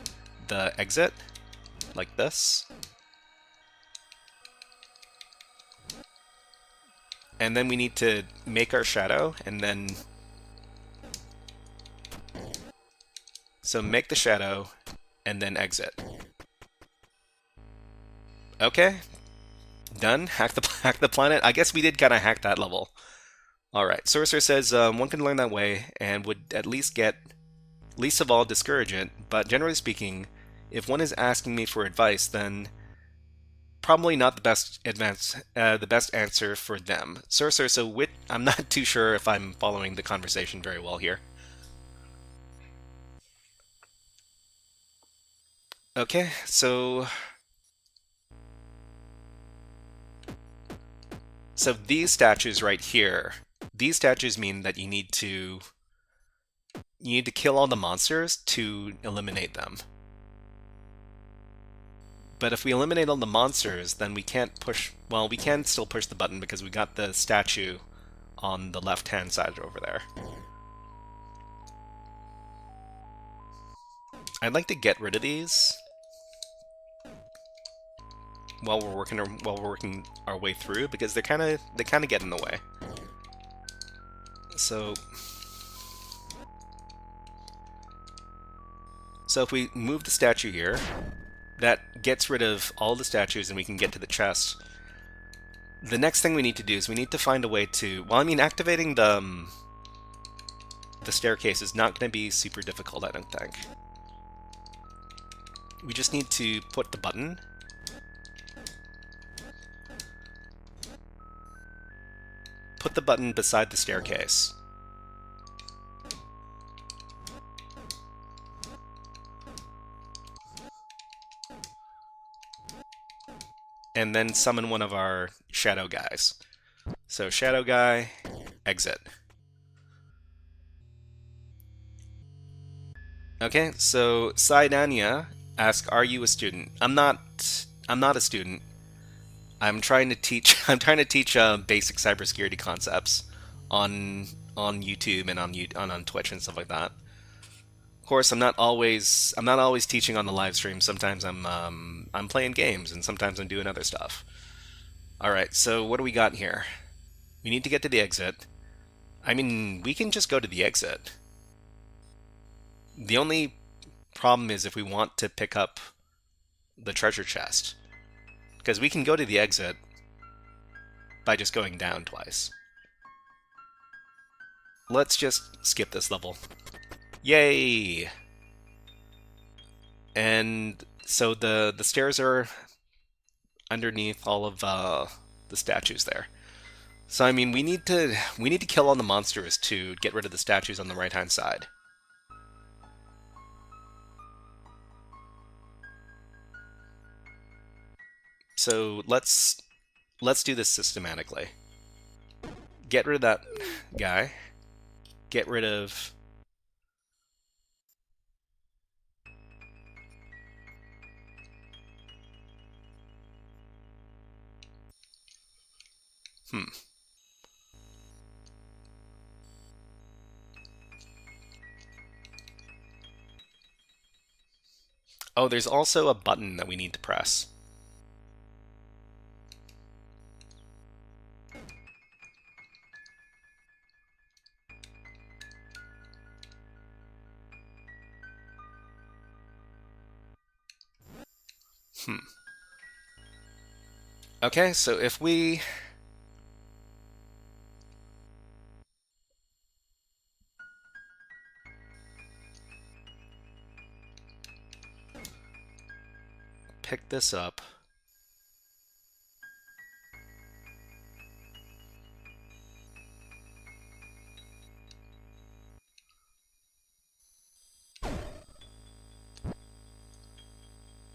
the exit, like this. And then we need to make our shadow, and then... So make the shadow, and then exit. Okay, done. Hack the planet. I guess we did kind of hack that level. All right. Sorcerer says one can learn that way and would at least get, least of all, discourage it. But generally speaking, if one is asking me for advice, then probably not the best answer for them. Sorcerer. So I'm not too sure if I'm following the conversation very well here. Okay. So these statues right here, these statues mean that you need to kill all the monsters to eliminate them. But if we eliminate all the monsters, then we can't push... Well, we can still push the button because we got the statue on the left-hand side over there. I'd like to get rid of these while we're working our way through, because they kind of get in the way. So if we move the statue here, that gets rid of all the statues and we can get to the chest. The next thing we need to do is we need to find a way to... Well, I mean, activating the staircase is not going to be super difficult, I don't think. We just need to put the button. Put the button beside the staircase. And then summon one of our shadow guys. So shadow guy, exit. Okay, so Saidania asks, "Are you a student?" I'm not a student. I'm trying to teach basic cybersecurity concepts on YouTube and on Twitch and stuff like that. Of course, I'm not always teaching on the live stream. Sometimes I'm playing games, and sometimes I'm doing other stuff. All right, so what do we got here? We need to get to the exit. I mean, we can just go to the exit. The only problem is if we want to pick up the treasure chest, because we can go to the exit by just going down twice. Let's just skip this level. Yay! And so the stairs are underneath all of the statues there. So I mean, we need to kill all the monsters to get rid of the statues on the right-hand side. So let's do this systematically. Get rid of that guy. Get rid of... Oh, there's also a button that we need to press. Okay, so if we... pick this up...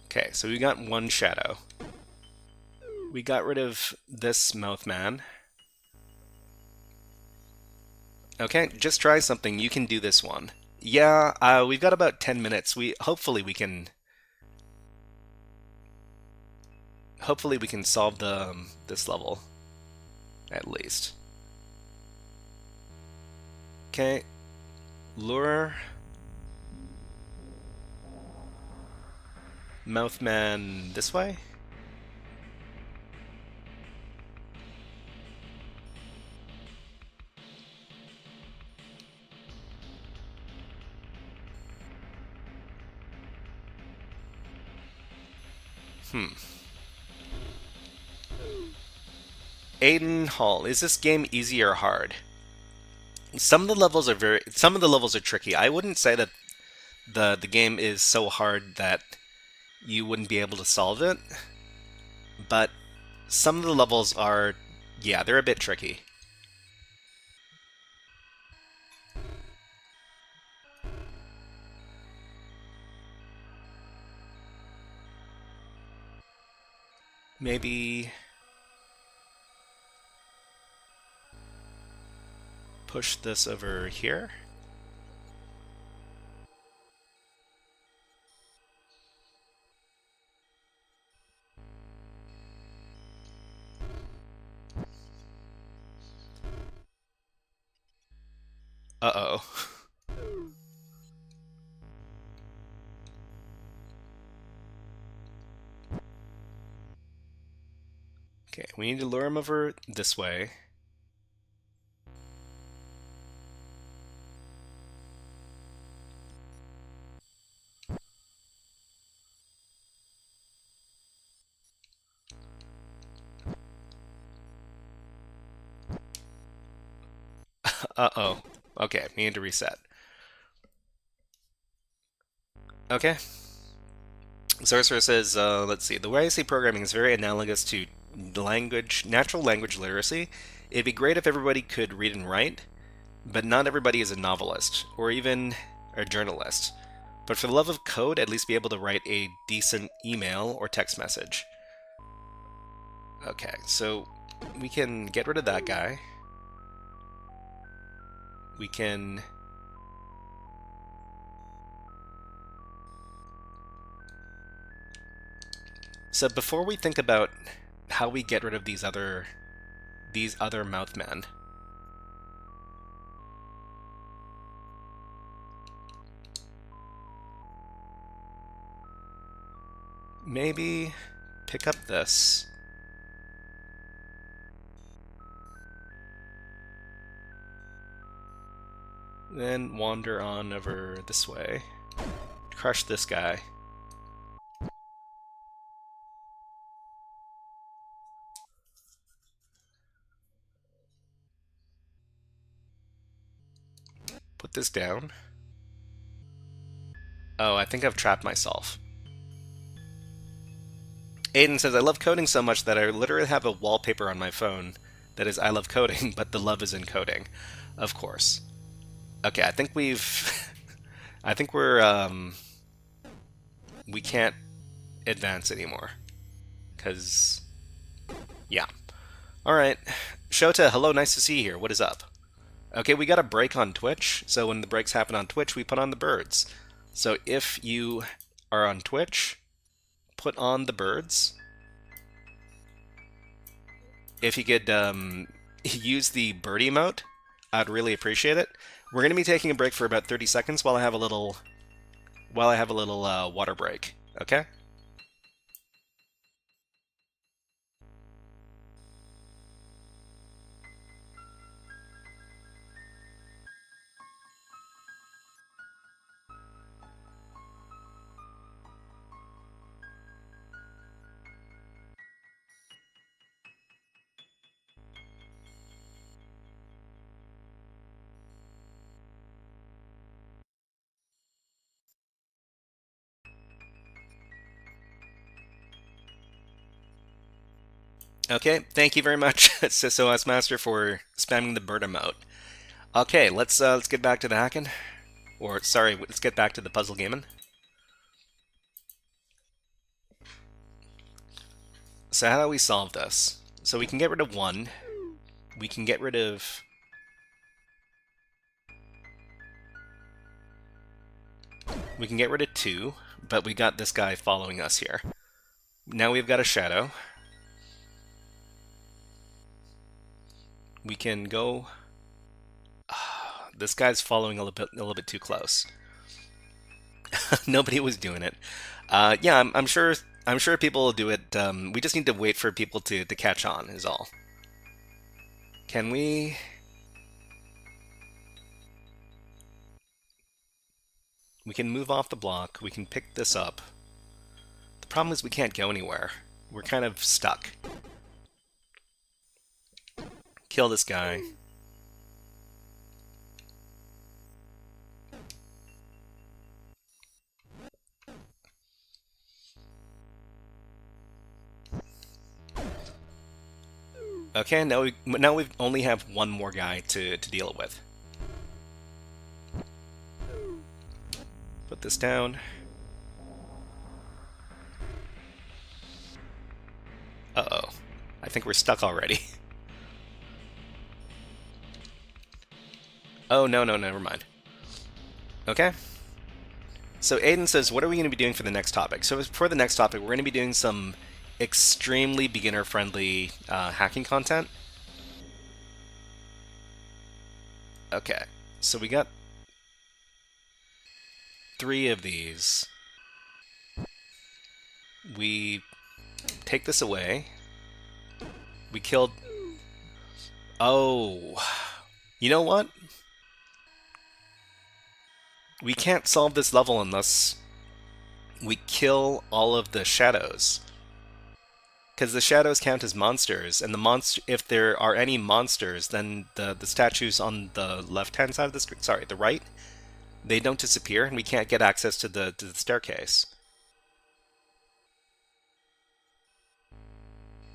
Okay, so we got one shadow. We got rid of this Mouthman. Okay, just try something. You can do this one. Yeah, we've got about 10 minutes. Hopefully we can solve the this level at least. Okay, lure Mouthman this way. Hmm. Aiden Hall, is this game easy or hard? Some of the levels are tricky. I wouldn't say that the game is so hard that you wouldn't be able to solve it, but some of the levels are, yeah, they're a bit tricky. Maybe push this over here. Uh-oh. Okay, we need to lure him over this way. Uh-oh. Okay, we need to reset. Okay. Sorcerer says, let's see. The way I see programming is very analogous to natural language literacy. It'd be great if everybody could read and write, but not everybody is a novelist or even a journalist. But for the love of code, at least be able to write a decent email or text message. Okay, so we can get rid of that guy. We can... So before we think about how we get rid of these other mouthmen, maybe pick up this. Then wander on over this way. Crush this guy. Put this down. Oh, I think I've trapped myself. Aiden says, I love coding so much that I literally have a wallpaper on my phone that is I love coding, but the love is in coding. Of course. Okay, I think I think we can't advance anymore. Because, yeah. Alright. Shota, hello, nice to see you here. What is up? Okay, we got a break on Twitch, so when the breaks happen on Twitch, we put on the birds. So if you are on Twitch, put on the birds. If you could use the bird emote, I'd really appreciate it. We're going to be taking a break for about 30 seconds while I have a little water break. Okay? Okay, thank you very much, SysOS Master, for spamming the bird emote. Okay, let's get back to the hacking. Or, sorry, let's get back to the puzzle gaming. So how do we solve this? So we can get rid of one. We can get rid of... We can get rid of 2, but we got this guy following us here. Now we've got a shadow. We can go... this guy's following a little bit too close. Nobody was doing it. Yeah, I'm sure people will do it. We just need to wait for people to catch on, is all. Can we... We can move off the block. We can pick this up. The problem is we can't go anywhere. We're kind of stuck. Kill this guy. Okay, now we only have one more guy to deal with. Put this down. Uh-oh. I think we're stuck already. Oh, no, never mind. Okay. So Aiden says, what are we going to be doing for the next topic? So for the next topic, we're going to be doing some extremely beginner-friendly hacking content. Okay, so we got 3 of these. We take this away. We killed... Oh, you know what? We can't solve this level unless we kill all of the shadows. Because the shadows count as monsters, and if there are any monsters, then the statues on the left-hand side of the screen, sorry, the right, they don't disappear, and we can't get access to the staircase.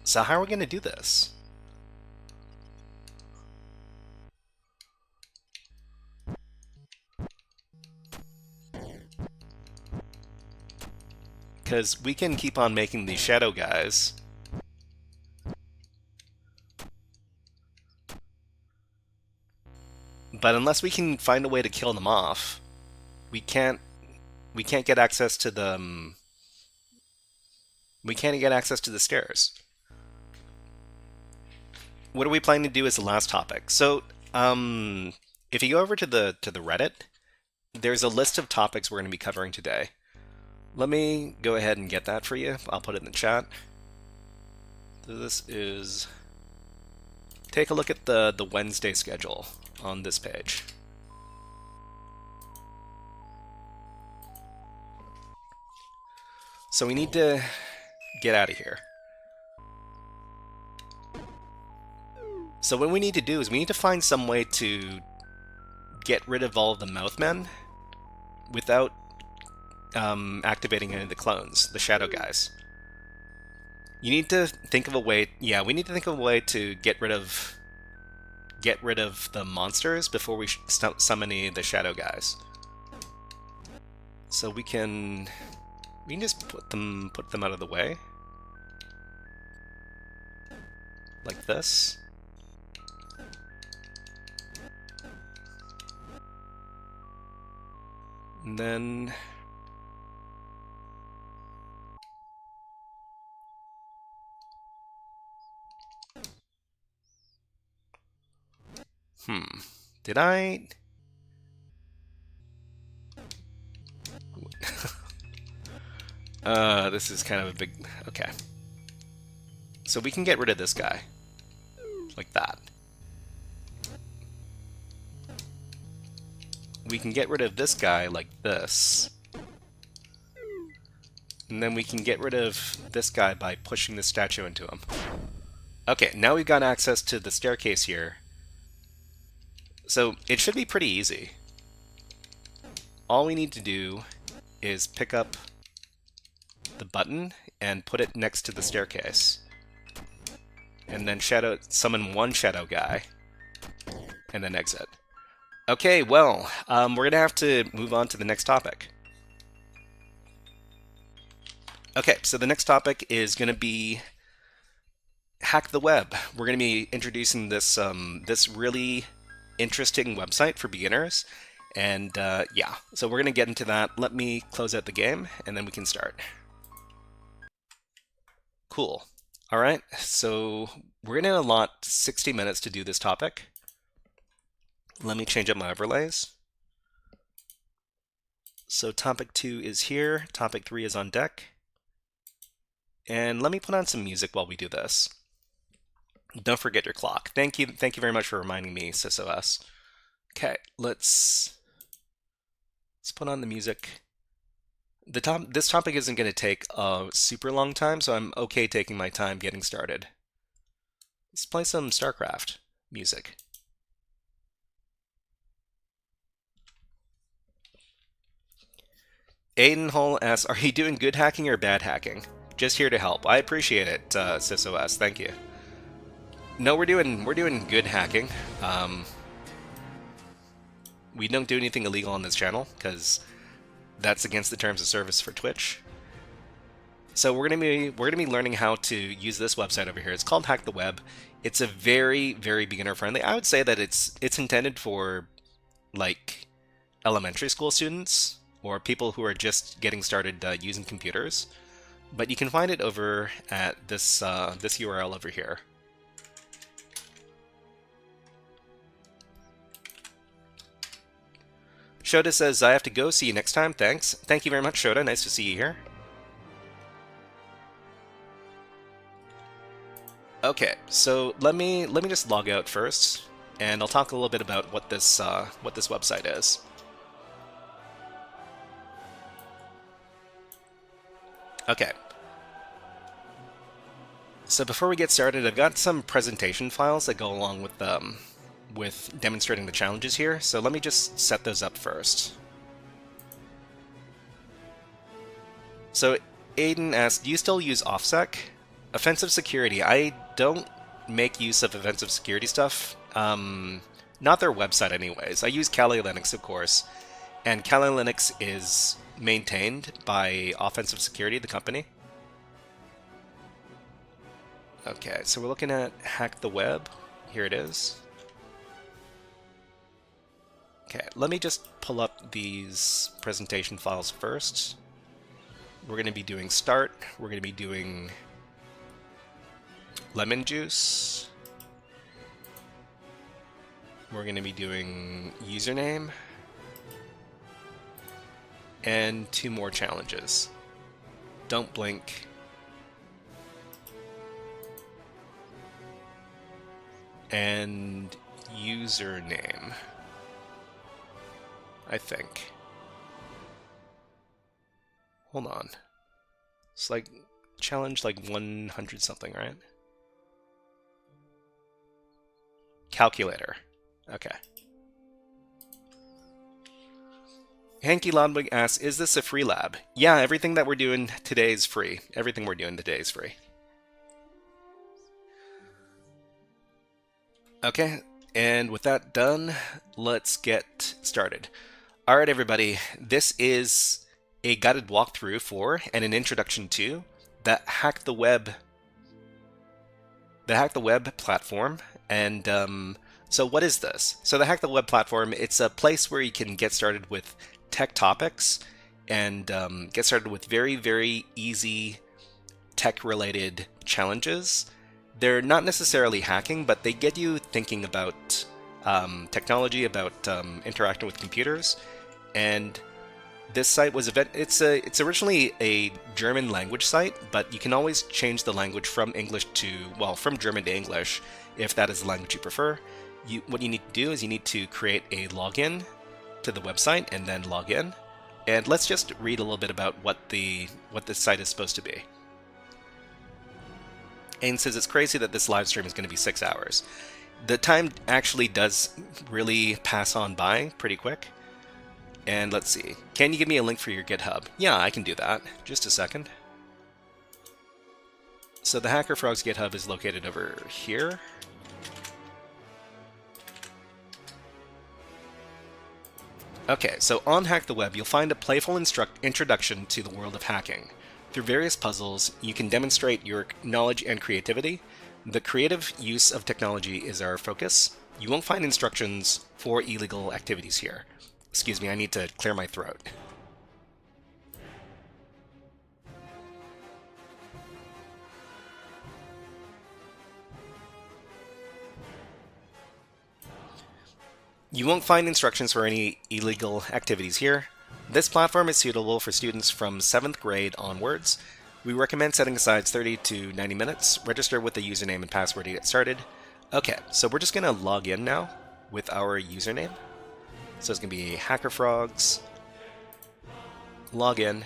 So how are we going to do this? Because we can keep on making these shadow guys. But unless we can find a way to kill them off, we can't get access to the we can't get access to the stairs. What are we planning to do as the last topic? So, if you go over to the Reddit, there's a list of topics we're going to be covering today. Let me go ahead and get that for you. I'll put it in the chat. So this is... Take a look at the Wednesday schedule on this page. So we need to get out of here. So what we need to do is we need to find some way to get rid of all of the Mouthmen without activating any of the clones, the shadow guys. You need to think of a way... Yeah, we need to think of a way to get rid of the monsters before we summon any of the shadow guys. So we can just put them out of the way. Like this. And then... Did I... this is kind of a big... Okay. So we can get rid of this guy. Like that. We can get rid of this guy like this. And then we can get rid of this guy by pushing the statue into him. Okay, now we've got access to the staircase here. So it should be pretty easy. All we need to do is pick up the button and put it next to the staircase. And then summon one shadow guy. And then exit. Okay, well, we're going to have to move on to the next topic. Okay, so the next topic is going to be Hack the Web. We're going to be introducing this this really interesting website for beginners. And yeah, so we're going to get into that. Let me close out the game, and then we can start. Cool. All right, so we're going to allot 60 minutes to do this topic. Let me change up my overlays. So topic 2 is here, topic 3 is on deck. And let me put on some music while we do this. Don't forget your clock. Thank you very much for reminding me, SysOS. Okay, let's put on the music. This topic isn't going to take a super long time, so I'm okay taking my time getting started. Let's play some StarCraft music. Aiden Hull asks, are you doing good hacking or bad hacking? Just here to help. I appreciate it, SysOS. Thank you. No, we're doing good hacking. We don't do anything illegal on this channel because that's against the terms of service for Twitch. So we're gonna be learning how to use this website over here. It's called Hack the Web. It's a very beginner friendly. I would say that it's intended for like elementary school students or people who are just getting started using computers. But you can find it over at this this URL over here. Shoda says, I have to go. See you next time. Thanks. Thank you very much, Shoda. Nice to see you here. Okay, so let me just log out first, and I'll talk a little bit about what this website is. Okay. So before we get started, I've got some presentation files that go along with demonstrating the challenges here, so let me just set those up first. So Aiden asked, do you still use OffSec? Offensive security. I don't make use of offensive security stuff. Not their website anyways. I use Kali Linux, of course, and Kali Linux is maintained by Offensive Security, the company. Okay, so we're looking at Hack the Web. Here it is. Okay, let me just pull up these presentation files first. We're going to be doing start. We're going to be doing lemon juice. We're going to be doing username. And 2 more challenges. Don't blink. And username, I think. Hold on. It's like challenge like 100 something, right? Calculator. Okay. Hanky Lodwig asks, is this a free lab? Yeah, everything that we're doing today is free. Everything we're doing today is free. Okay, and with that done, let's get started. Alright everybody, this is a guided walkthrough for and an introduction to the Hack the Web platform. And so what is this? So the Hack the Web platform, it's a place where you can get started with tech topics and get started with very easy tech-related challenges. They're not necessarily hacking, but they get you thinking about technology, about interacting with computers. And this site was it's originally a German language site, but you can always change the language from English to, well, from German to English if that is the language you prefer. What you need to do is you need to create a login to the website and then log in. And let's just read a little bit about what this site is supposed to be. And says it's crazy that this live stream is going to be 6 hours. The time actually does really pass on by pretty quick. And let's see. Can you give me a link for your GitHub? Yeah, I can do that. Just a second. So the HackerFrogs GitHub is located over here. Okay, so on Hack the Web, you'll find a playful introduction to the world of hacking. Through various puzzles, you can demonstrate your knowledge and creativity. The creative use of technology is our focus. You won't find instructions for illegal activities here. Excuse me, I need to clear my throat. You won't find instructions for any illegal activities here. This platform is suitable for students from 7th grade onwards. We recommend setting aside 30 to 90 minutes. Register with the username and password to get started. Okay, so we're just going to log in now with our username. So it's going to be HackerFrogs login.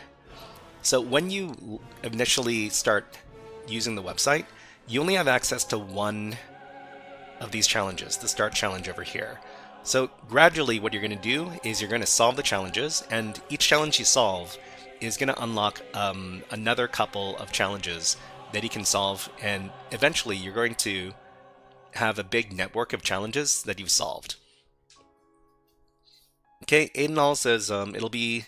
So when you initially start using the website, you only have access to one of these challenges, the start challenge over here. So gradually what you're going to do is you're going to solve the challenges, and each challenge you solve is going to unlock another couple of challenges that you can solve, and eventually you're going to have a big network of challenges that you've solved. Okay, Aiden Hall says it'll be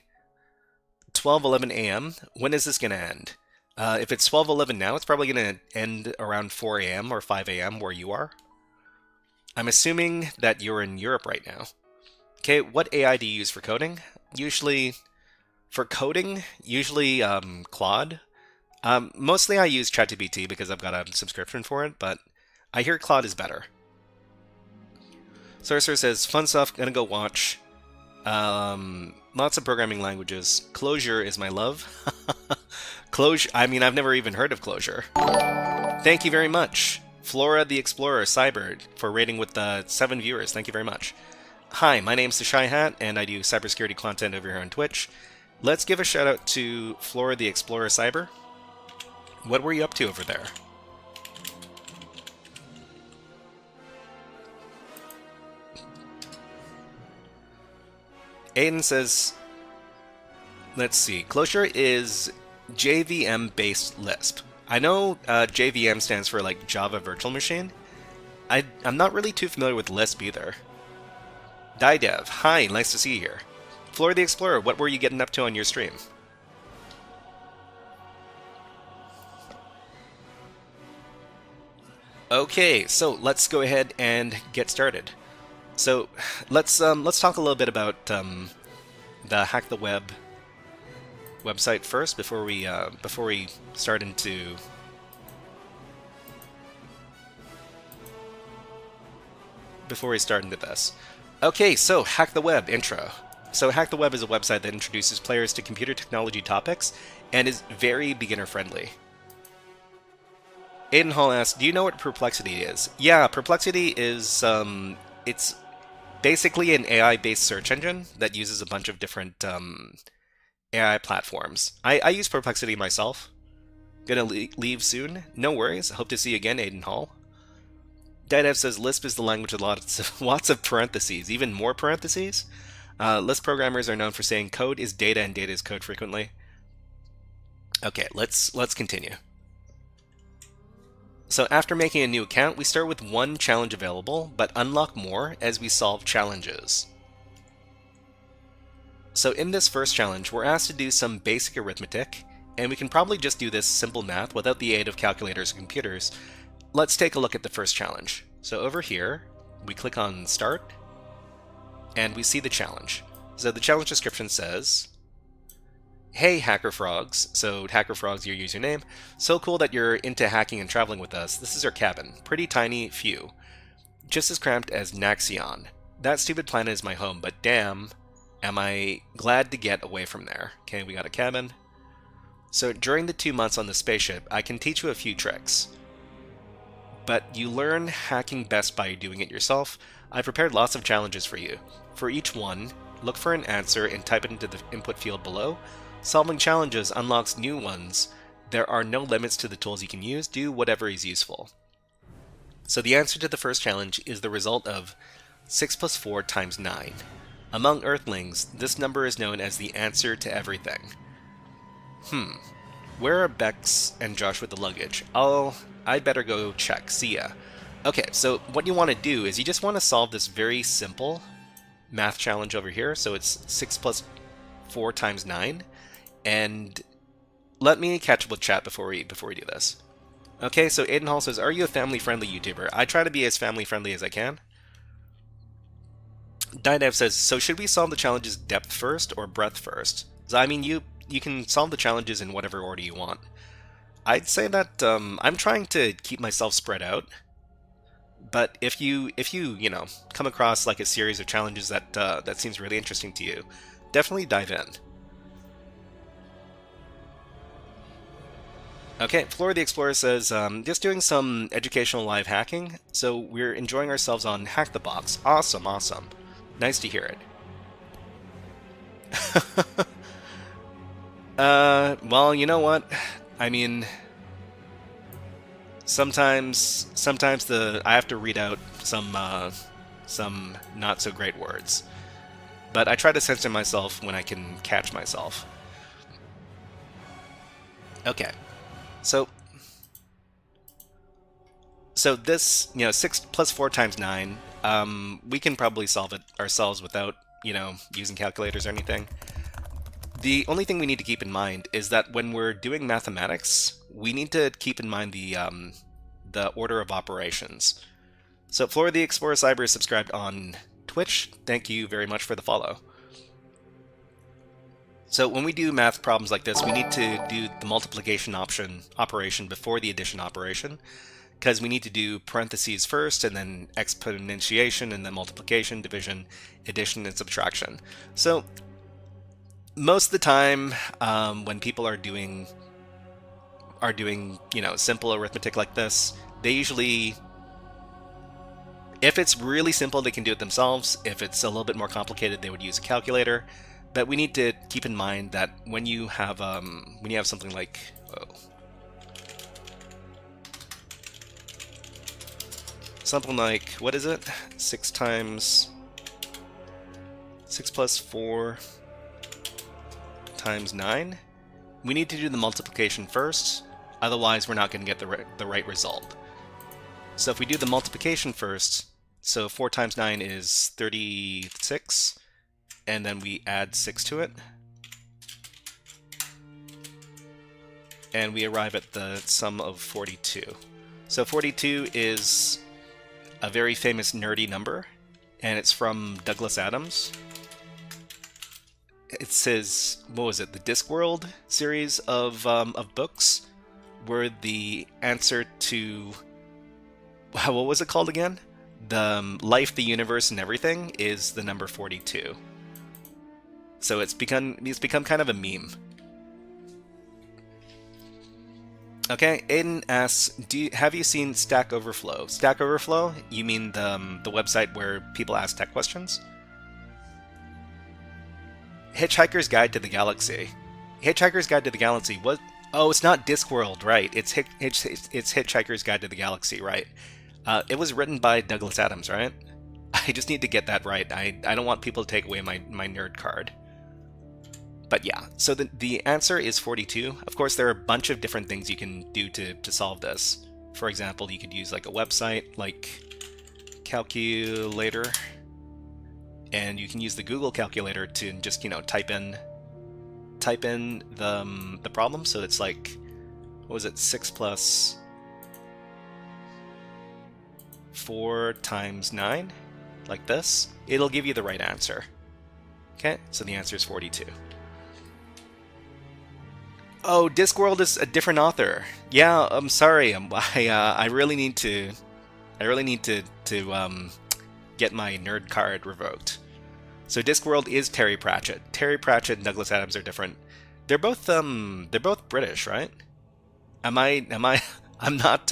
12:11 a.m. When is this going to end? If it's 12:11 now, it's probably going to end around 4 a.m. or 5 a.m. where you are. I'm assuming that you're in Europe right now. Okay, what AI do you use for coding? Usually, for coding, Claude. Mostly I use ChatGPT because I've got a subscription for it, but I hear Claude is better. Sorcerer says, fun stuff, gonna go watch. Lots of programming languages. Clojure is my love. Clojure, I mean, I've never even heard of Clojure. Thank you very much. Flora the Explorer Cyber for rating with 7 viewers. Thank you very much. Hi, my name's the Shy Hat, and I do cybersecurity content over here on Twitch. Let's give a shout out to Flora the Explorer Cyber. What were you up to over there? Aiden says, let's see, Clojure is JVM-based Lisp. I know JVM stands for like Java Virtual Machine. I'm not really too familiar with Lisp either. Didev, hi, nice to see you here. Flora the Explorer, what were you getting up to on your stream? Okay, so let's go ahead and get started. So let's talk a little bit about the Hack the Web website first before we start into this. Okay, so Hack the Web intro. So Hack the Web is a website that introduces players to computer technology topics and is very beginner friendly. Aiden Hall asks, do you know what Perplexity is? Yeah, Perplexity is it's basically an AI-based search engine that uses a bunch of different AI platforms. I use Perplexity myself. Gonna leave soon. No worries. Hope to see you again, Aiden Hall. Didev says Lisp is the language with lots of parentheses, even more parentheses. Lisp programmers are known for saying code is data and data is code frequently. Okay, let's continue. So after making a new account, we start with one challenge available, but unlock more as we solve challenges. So in this first challenge, we're asked to do some basic arithmetic, and we can probably just do this simple math without the aid of calculators or computers. Let's take a look at the first challenge. So over here, we click on Start, and we see the challenge. So the challenge description says, hey HackerFrogs, so HackerFrogs your username, so cool that you're into hacking and traveling with us. This is our cabin. Pretty tiny, few. Just as cramped as Naxion. That stupid planet is my home, but damn, am I glad to get away from there. Okay, we got a cabin. So during the 2 months on the spaceship, I can teach you a few tricks. But you learn hacking best by doing it yourself. I prepared lots of challenges for you. For each one, look for an answer and type it into the input field below. Solving challenges unlocks new ones. There are no limits to the tools you can use. Do whatever is useful. So the answer to the first challenge is the result of 6 plus 4 times 9. Among Earthlings, this number is known as the answer to everything. Where are Bex and Josh with the luggage? I'd better go check. See ya. Okay, so what you want to do is you just want to solve this very simple math challenge over here. So it's 6 plus 4 times 9. And let me catch up with chat before we do this. Okay, so Aiden Hall says, are you a family-friendly YouTuber? I try to be as family-friendly as I can. Didev says, so should we solve the challenges depth first or breadth first? So, I mean, you can solve the challenges in whatever order you want. I'd say that I'm trying to keep myself spread out. But if you come across like a series of challenges that seems really interesting to you, definitely dive in. Okay, Flora the Explorer says, just doing some educational live hacking, so we're enjoying ourselves on Hack the Box. Awesome, awesome. Nice to hear it. Well, you know what? I mean, sometimes I have to read out some not so great words, but I try to censor myself when I can catch myself. Okay, so this 6 plus 4 times 9, we can probably solve it ourselves without using calculators or anything. The only thing we need to keep in mind is that when we're doing mathematics, we need to keep in mind the order of operations. So Flora the Explorer Cyber is subscribed on Twitch. Thank you very much for the follow. So when we do math problems like this, we need to do the multiplication operation before the addition operation, because we need to do parentheses first, and then exponentiation, and then multiplication, division, addition, and subtraction. So most of the time, when people are doing simple arithmetic like this, they usually, if it's really simple, they can do it themselves. If it's a little bit more complicated, they would use a calculator. But we need to keep in mind that when you have something like what is it? 6 plus 4 times 9. We need to do the multiplication first, otherwise we're not going to get the right result. So if we do the multiplication first, so 4 times 9 is 36, and then we add 6 to it, and we arrive at the sum of 42. So 42 is a very famous nerdy number, and it's from Douglas Adams. It's his, what was it, the Discworld series of books, where the answer to, what was it called again? The life, the universe, and everything is the number 42. So it's become kind of a meme. Okay, Aiden asks, have you seen Stack Overflow? Stack Overflow? You mean the website where people ask tech questions? Hitchhiker's Guide to the Galaxy. Hitchhiker's Guide to the Galaxy. What? Oh, it's not Discworld, right? It's Hitchhiker's Guide to the Galaxy, right? It was written by Douglas Adams, right? I just need to get that right. I don't want people to take away my nerd card. But yeah, so the answer is 42. Of course, there are a bunch of different things you can do to solve this. For example, you could use like a website like Calculator, and you can use the Google calculator to just type in the problem. So it's like, what was it, 6 plus 4 times 9, like this. It'll give you the right answer. Okay, so the answer is 42. Oh, Discworld is a different author. Yeah, I'm sorry. I really need to get my nerd card revoked. So Discworld is Terry Pratchett. Terry Pratchett and Douglas Adams are different. They're both British, right? I'm not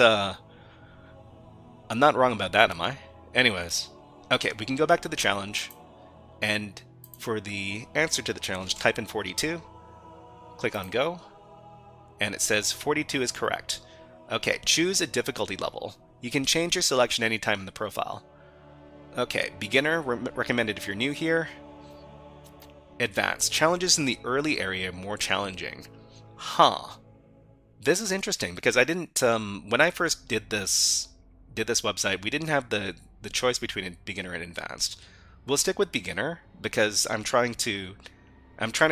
wrong about that, am I? Anyways, okay, we can go back to the challenge, and for the answer to the challenge, type in 42, click on go, and it says 42 is correct. Okay, choose a difficulty level. You can change your selection anytime in the profile. Okay, beginner, recommended if you're new here. Advanced, challenges in the early area more challenging. Huh. This is interesting because I didn't, when I first did this website, we didn't have the choice between beginner and advanced. We'll stick with beginner because I'm trying to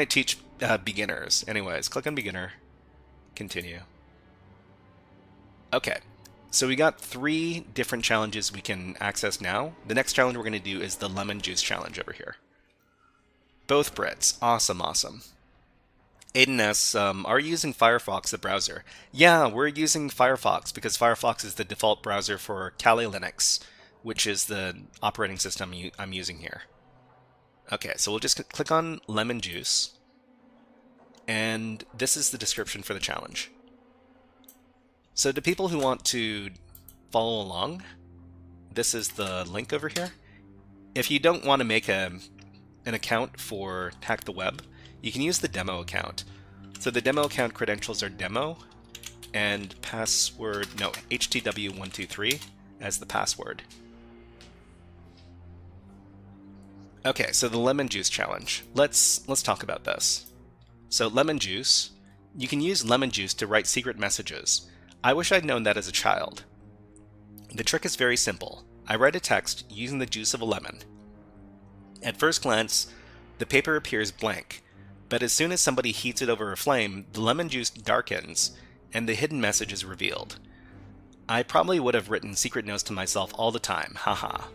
teach beginners. Anyways, click on beginner, continue. Okay, So we got 3 different challenges we can access now. The next challenge we're going to do is the lemon juice challenge over here. Both Brits. Awesome, awesome. Aiden asks, are you using Firefox, the browser? Yeah, we're using Firefox because Firefox is the default browser for Kali Linux, which is the operating system I'm using here. Okay, so we'll just click on lemon juice, and this is the description for the challenge. So to people who want to follow along, this is the link over here. If you don't want to make an account for Hack the Web, you can use the demo account. So the demo account credentials are demo and password, no, HTW123 as the password. Okay, so the lemon juice challenge. Let's talk about this. So lemon juice, you can use lemon juice to write secret messages. I wish I'd known that as a child. The trick is very simple. I write a text using the juice of a lemon. At first glance, the paper appears blank, but as soon as somebody heats it over a flame, the lemon juice darkens, and the hidden message is revealed. I probably would have written secret notes to myself all the time, haha.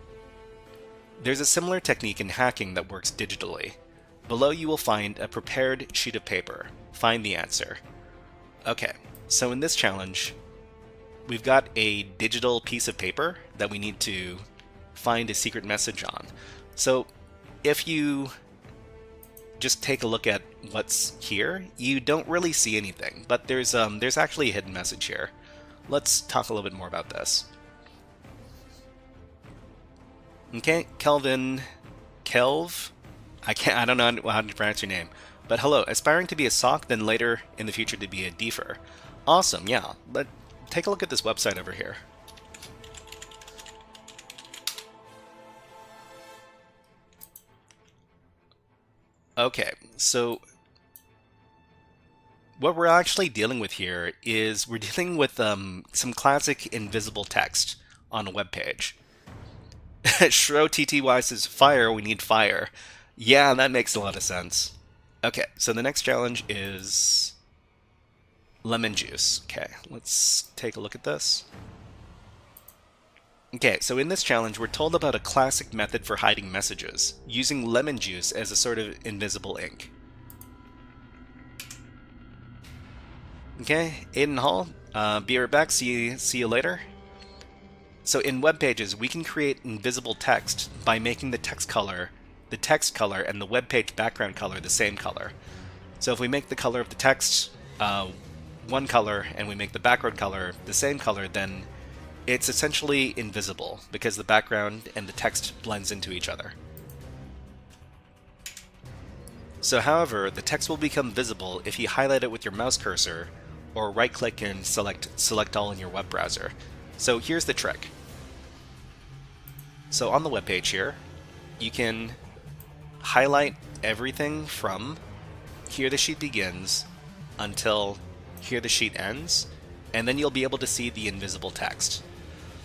There's a similar technique in hacking that works digitally. Below you will find a prepared sheet of paper. Find the answer. Okay, so in this challenge, we've got a digital piece of paper that we need to find a secret message on. So if you just take a look at what's here, you don't really see anything, but there's actually a hidden message here. Let's talk a little bit more about this. Okay, Kelv, I don't know how to pronounce your name, but hello, aspiring to be a SOC, then later in the future to be a defer. Awesome, yeah. Take a look at this website over here. Okay, so what we're actually dealing with here is we're dealing with some classic invisible text on a web page. Shro TTY says, fire, we need fire. Yeah, that makes a lot of sense. Okay, so the next challenge is lemon juice. Okay, let's take a look at this. Okay, so in this challenge, we're told about a classic method for hiding messages, using lemon juice as a sort of invisible ink. Okay, Aiden Hall, be right back, see you later. So in web pages, we can create invisible text by making the text color and the web page background color the same color. So if we make the color of the text one color and we make the background color the same color, then it's essentially invisible because the background and the text blends into each other. So however, the text will become visible if you highlight it with your mouse cursor or right-click and select all in your web browser. So here's the trick. So on the web page here, you can highlight everything from here the sheet begins until here the sheet ends, and then you'll be able to see the invisible text.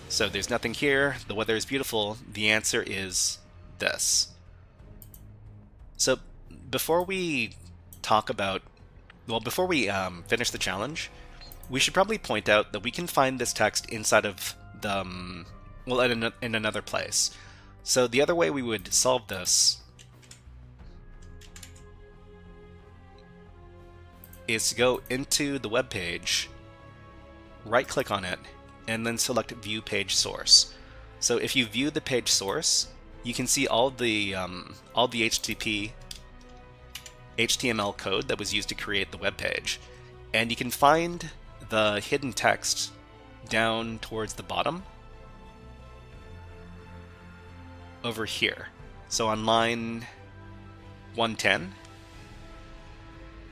So there's nothing here, the weather is beautiful, the answer is this. So before we finish the challenge, we should probably point out that we can find this text inside of the, in another place. So the other way we would solve this is to go into the web page, right-click on it, and then select View Page Source. So if you view the page source, you can see all the HTML code that was used to create the web page, and you can find the hidden text down towards the bottom over here. So on line 110.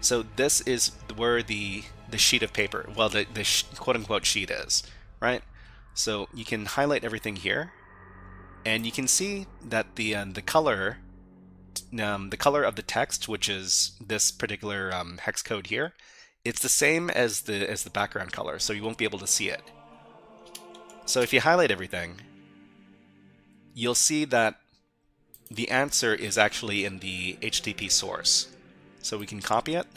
So this is where the sheet of paper, well, the quote-unquote sheet is, right? So you can highlight everything here, and you can see that the color of the text, which is this particular hex code here, it's the same as the background color, so you won't be able to see it. So if you highlight everything, you'll see that the answer is actually in the HTTP source. So we can copy it,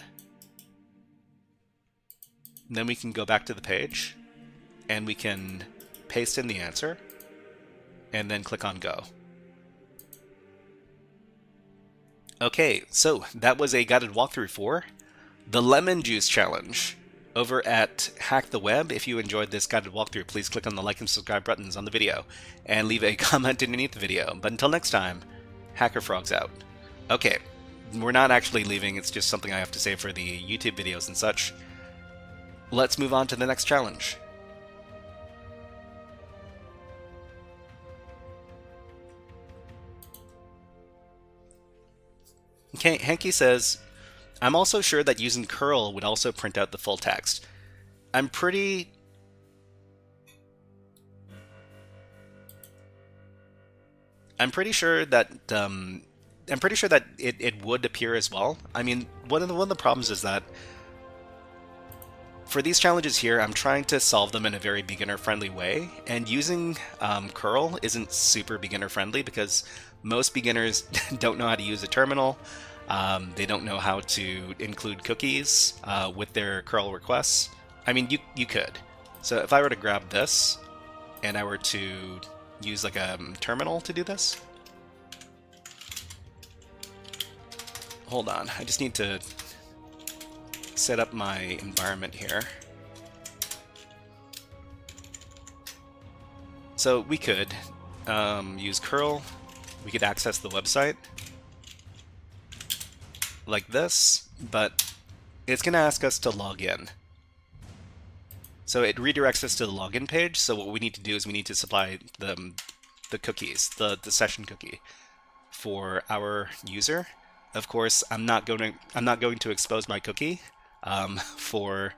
and then we can go back to the page, and we can paste in the answer, and then click on Go. Okay, so that was a guided walkthrough for the Lemon Juice Challenge over at Hack the Web. If you enjoyed this guided walkthrough, please click on the like and subscribe buttons on the video and leave a comment underneath the video. But until next time, HackerFrogs out. Okay, we're not actually leaving, it's just something I have to say for the YouTube videos and such. Let's move on to the next challenge. Okay, Henke says, I'm also sure that using curl would also print out the full text. I'm pretty sure that it would appear as well. I mean, one of the problems is that for these challenges here, I'm trying to solve them in a very beginner-friendly way, and using curl isn't super beginner-friendly because most beginners don't know how to use a terminal. They don't know how to include cookies with their curl requests. I mean, you could. So if I were to grab this, and I were to use like a terminal to do this. Hold on, I just need to set up my environment here. So we could use curl. We could access the website like this, but it's going to ask us to log in. So it redirects us to the login page. So what we need to do is we need to supply the cookies, the session cookie for our user. Of course, I'm not going to expose my cookie for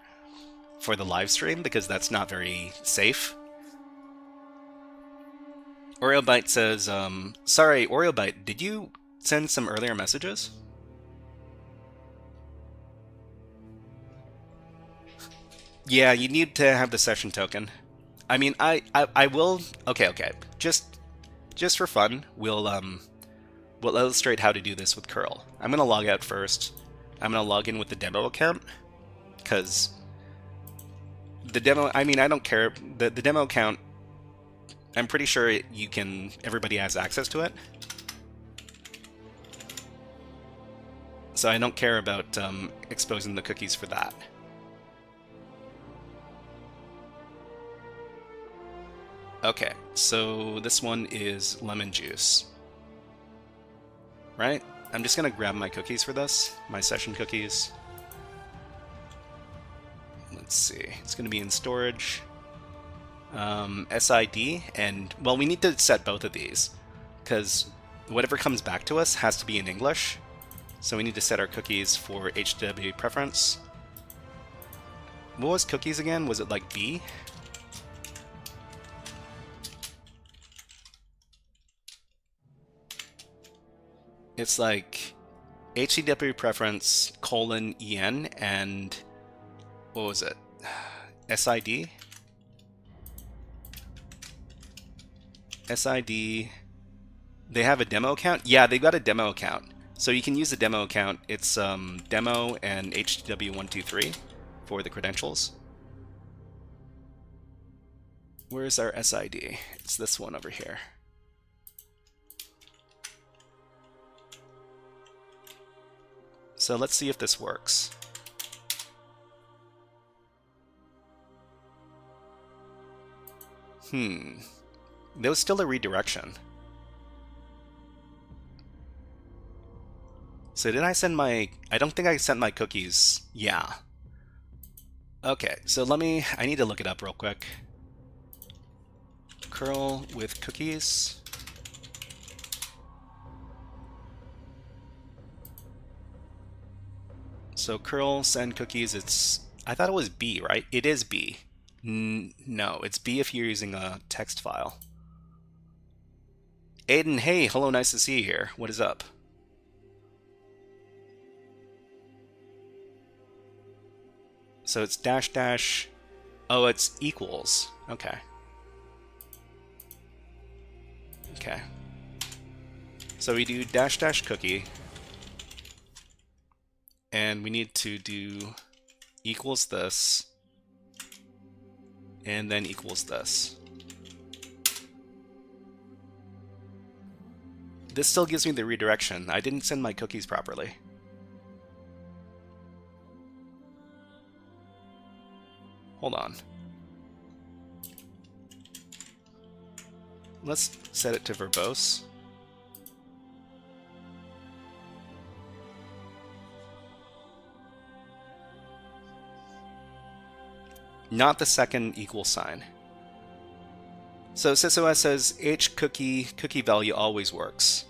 the live stream because that's not very safe. OreoBite says, sorry, OreoBite, did you send some earlier messages? Yeah, you need to have the session token. I mean, I will. Okay. Just for fun, we'll illustrate how to do this with curl. I'm gonna log out first. I'm gonna log in with the demo account because the demo. I mean, I don't care. The demo account. I'm pretty sure everybody has access to it. So I don't care about exposing the cookies for that. Okay, so this one is lemon juice. Right? I'm just gonna grab my cookies for this, my session cookies. Let's see, it's gonna be in storage. SID, and well, we need to set both of these because whatever comes back to us has to be in English. So we need to set our cookies for HTTP preference. What was cookies again? Was it like B? It's like HTTP preference :EN and what was it? SID? SID. They have a demo account? Yeah, they've got a demo account. So you can use the demo account. It's demo and HTTP123 for the credentials. Where's our SID? It's this one over here. So let's see if this works. There was still a redirection. So did I send my... I don't think I sent my cookies. Yeah. Okay, so I need to look it up real quick. Curl with cookies. So curl send cookies, I thought it was B, right? It is B. No, it's B if you're using a text file. Aiden, hey, hello, nice to see you here. What is up? So it's dash dash. Oh, it's equals. Okay. Okay. So we do dash dash cookie. And we need to do equals this. And then equals this. this still gives me the redirection. I didn't send my cookies properly. Hold on. Let's set it to verbose. Not the second equal sign. So SysOS says cookie value always works.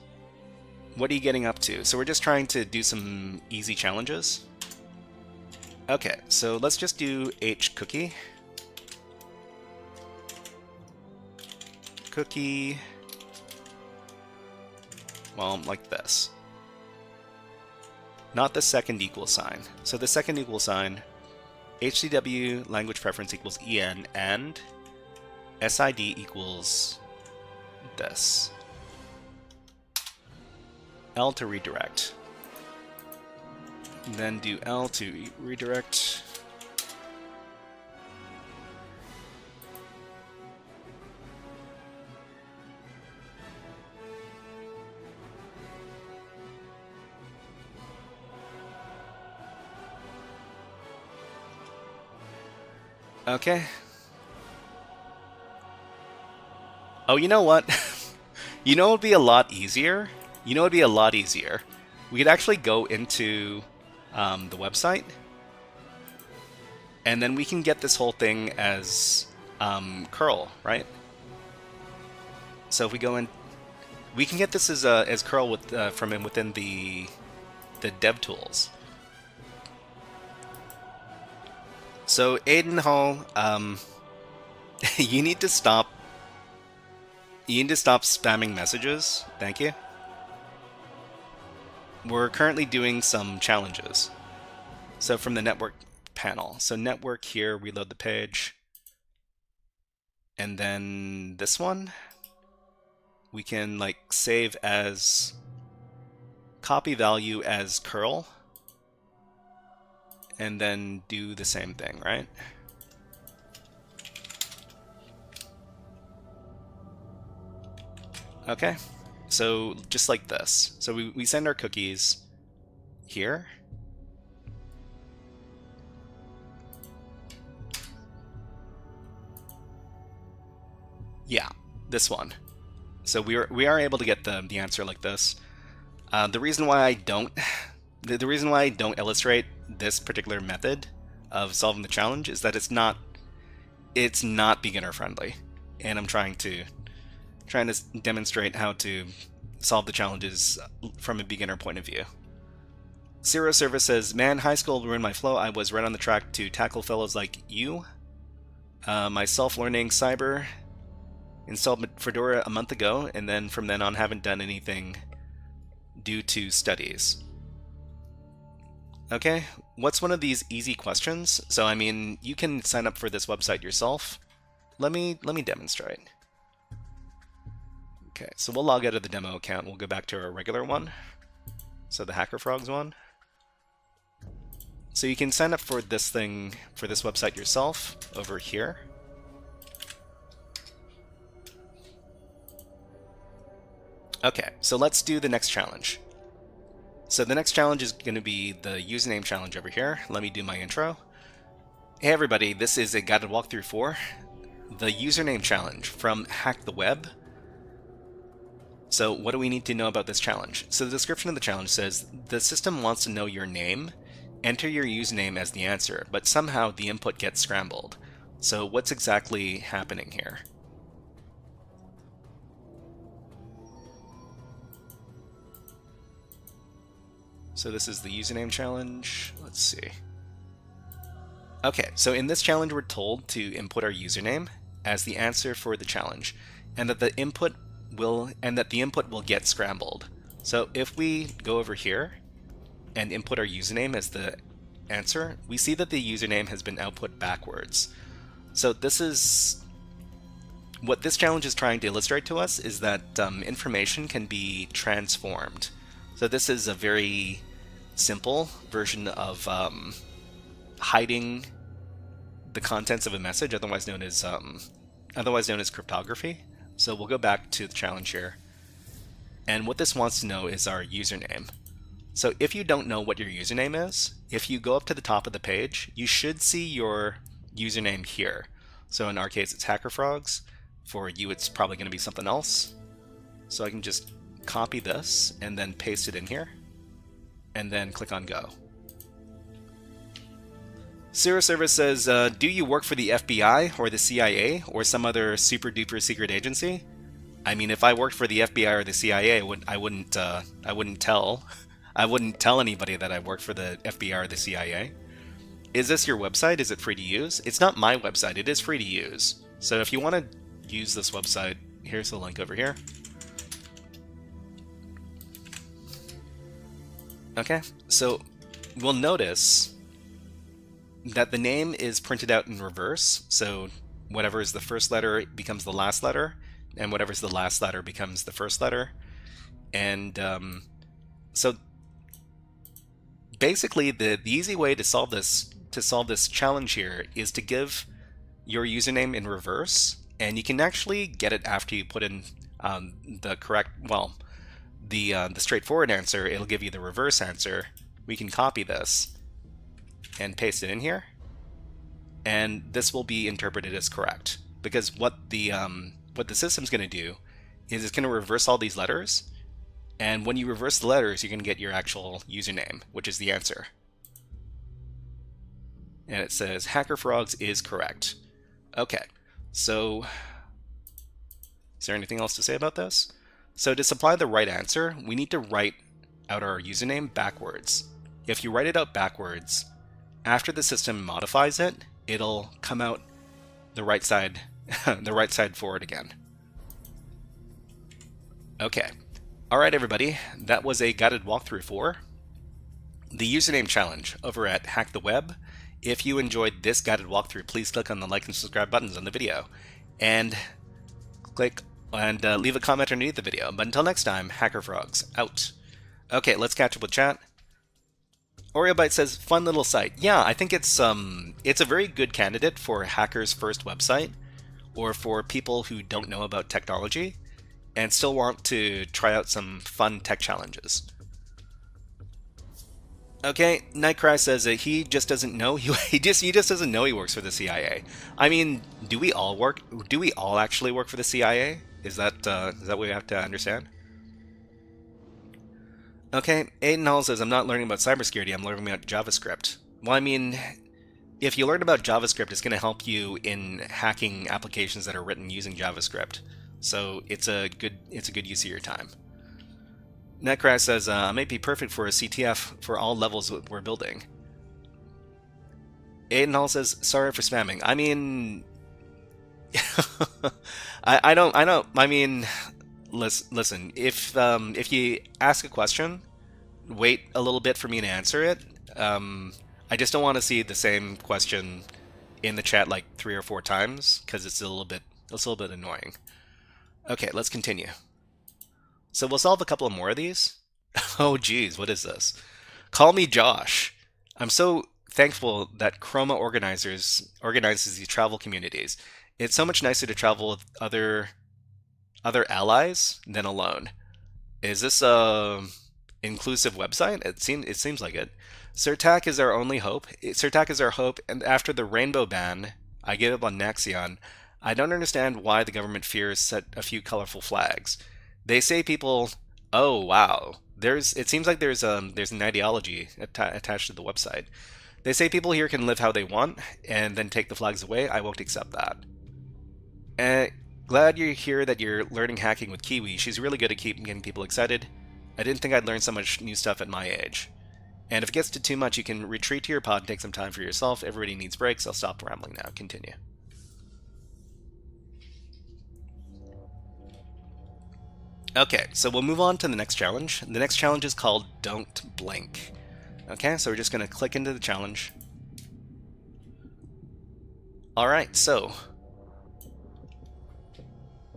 What are you getting up to? So we're just trying to do some easy challenges. Okay, so let's just do cookie. Cookie. Well, like this. Not the second equal sign. So the second equal sign, HCW language preference equals EN and SID equals this. L to redirect. And then do L to redirect. Okay. Oh, you know what? You know what would be a lot easier? You know what would be a lot easier? We could actually go into the website, and then we can get this whole thing as curl, right? So if we go in, we can get this as curl with from within the dev tools. So Aiden Hall, you need to stop. You need to stop spamming messages. Thank you. We're currently doing some challenges. So from the network panel. So network here, reload the page. And then this one, we can like save as copy value as curl. And then do the same thing, right? Okay, so just like this. So we send our cookies here. Yeah, this one. So we are able to get the answer like this. The reason why I don't illustrate this particular method of solving the challenge is that it's not beginner friendly, and I'm trying to demonstrate how to solve the challenges from a beginner point of view. Zero Service says, man, high school ruined my flow. I was right on the track to tackle fellows like you. My self-learning cyber installed Fedora a month ago, and then from then on haven't done anything due to studies. Okay, what's one of these easy questions? So I mean, you can sign up for this website yourself. Let me demonstrate. Okay, so we'll log out of the demo account. We'll go back to our regular one. So the HackerFrogs one. So you can sign up for this thing, for this website yourself over here. Okay, so let's do the next challenge. So the next challenge is going to be the username challenge over here. Let me do my intro. Hey everybody, this is a guided walkthrough for the username challenge from Hack the Web. So what do we need to know about this challenge? So the description of the challenge says, the system wants to know your name, enter your username as the answer, but somehow the input gets scrambled. So what's exactly happening here? So this is the username challenge. Let's see. Okay, so in this challenge we're told to input our username as the answer for the challenge, and that the input will get scrambled. So if we go over here and input our username as the answer, we see that the username has been output backwards. So this is what this challenge is trying to illustrate to us, is that information can be transformed. So this is a very simple version of hiding the contents of a message, otherwise known as cryptography. So we'll go back to the challenge here. And what this wants to know is our username. So if you don't know what your username is, if you go up to the top of the page, you should see your username here. So in our case, it's HackerFrogs. For you, it's probably going to be something else. So I can just copy this and then paste it in here, and then click on Go. Zero Service says, do you work for the FBI or the CIA or some other super duper secret agency? I mean, if I worked for the FBI or the CIA, I wouldn't tell anybody that I worked for the FBI or the CIA. Is this your website? Is it free to use? It's not my website. It is free to use. So if you want to use this website, here's the link over here. Okay, so we'll notice that the name is printed out in reverse. So whatever is the first letter becomes the last letter, and whatever is the last letter becomes the first letter. And so basically, the easy way to solve this challenge here is to give your username in reverse, and you can actually get it after you put in the correct, well, the straightforward answer. It'll give you the reverse answer. We can copy this and paste it in here, and this will be interpreted as correct, because what the system's going to do is it's going to reverse all these letters, and when you reverse the letters, you're going to get your actual username, which is the answer. And it says HackerFrogs is correct. Okay, so is there anything else to say about this? So to supply the right answer, we need to write out our username backwards. If you write it out backwards, after the system modifies it, it'll come out the right side, the right side forward again. Okay. All right, everybody. That was a guided walkthrough for the username challenge over at Hack the Web. If you enjoyed this guided walkthrough, please click on the like and subscribe buttons on the video, and leave a comment underneath the video. But until next time, HackerFrogs out. Okay, let's catch up with chat. OreoBite says, fun little site. Yeah, I think it's a very good candidate for a hacker's first website, or for people who don't know about technology and still want to try out some fun tech challenges. Okay, Nightcry says that he just doesn't know he just doesn't know he works for the CIA. I mean, do we all actually work for the CIA? Is that what we have to understand? Okay, Aiden Hall says, I'm not learning about cybersecurity, I'm learning about JavaScript. Well, I mean, if you learn about JavaScript, it's going to help you in hacking applications that are written using JavaScript. So it's a good use of your time. Netcrash says, I may be perfect for a CTF for all levels we're building. Aiden Hall says, sorry for spamming. I mean, I mean, listen, if you ask a question, wait a little bit for me to answer it. I just don't want to see the same question in the chat like 3 or 4 times, because it's a little bit annoying. Okay, let's continue. So we'll solve a couple more of these. Oh geez, what is this? Call me Josh. I'm so thankful that Chroma organizes these travel communities. It's so much nicer to travel with other allies than alone. Is this a inclusive website? It seems like it. Surtac is our only hope. Surtac is our hope, and after the rainbow ban, I gave up on Naxion. I don't understand why the government fears set a few colorful flags. They say people, oh wow, it seems like there's an ideology attached to the website. They say people here can live how they want and then take the flags away. I won't accept that. Glad you're here, that you're learning hacking with Kiwi. She's really good at getting people excited. I didn't think I'd learn so much new stuff at my age. And if it gets to too much, you can retreat to your pod and take some time for yourself. Everybody needs breaks. I'll stop rambling now. Continue. Okay, so we'll move on to the next challenge. The next challenge is called Don't Blink. Okay, so we're just going to click into the challenge. Alright, so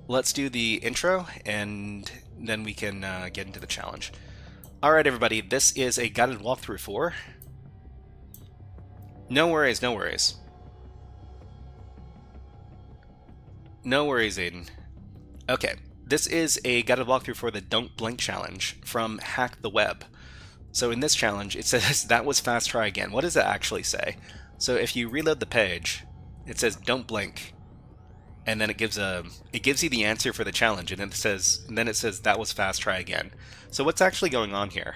let's do the intro, and then we can get into the challenge. Alright everybody, this is a guided walkthrough for... No worries, no worries. No worries, Aiden. Okay. This is a guided walkthrough for the Don't Blink challenge from Hack the Web. So in this challenge, it says, that was fast, try again. What does it actually say? So if you reload the page, it says don't blink, and then it gives you the answer for the challenge, and then it says that was fast, try again. So what's actually going on here?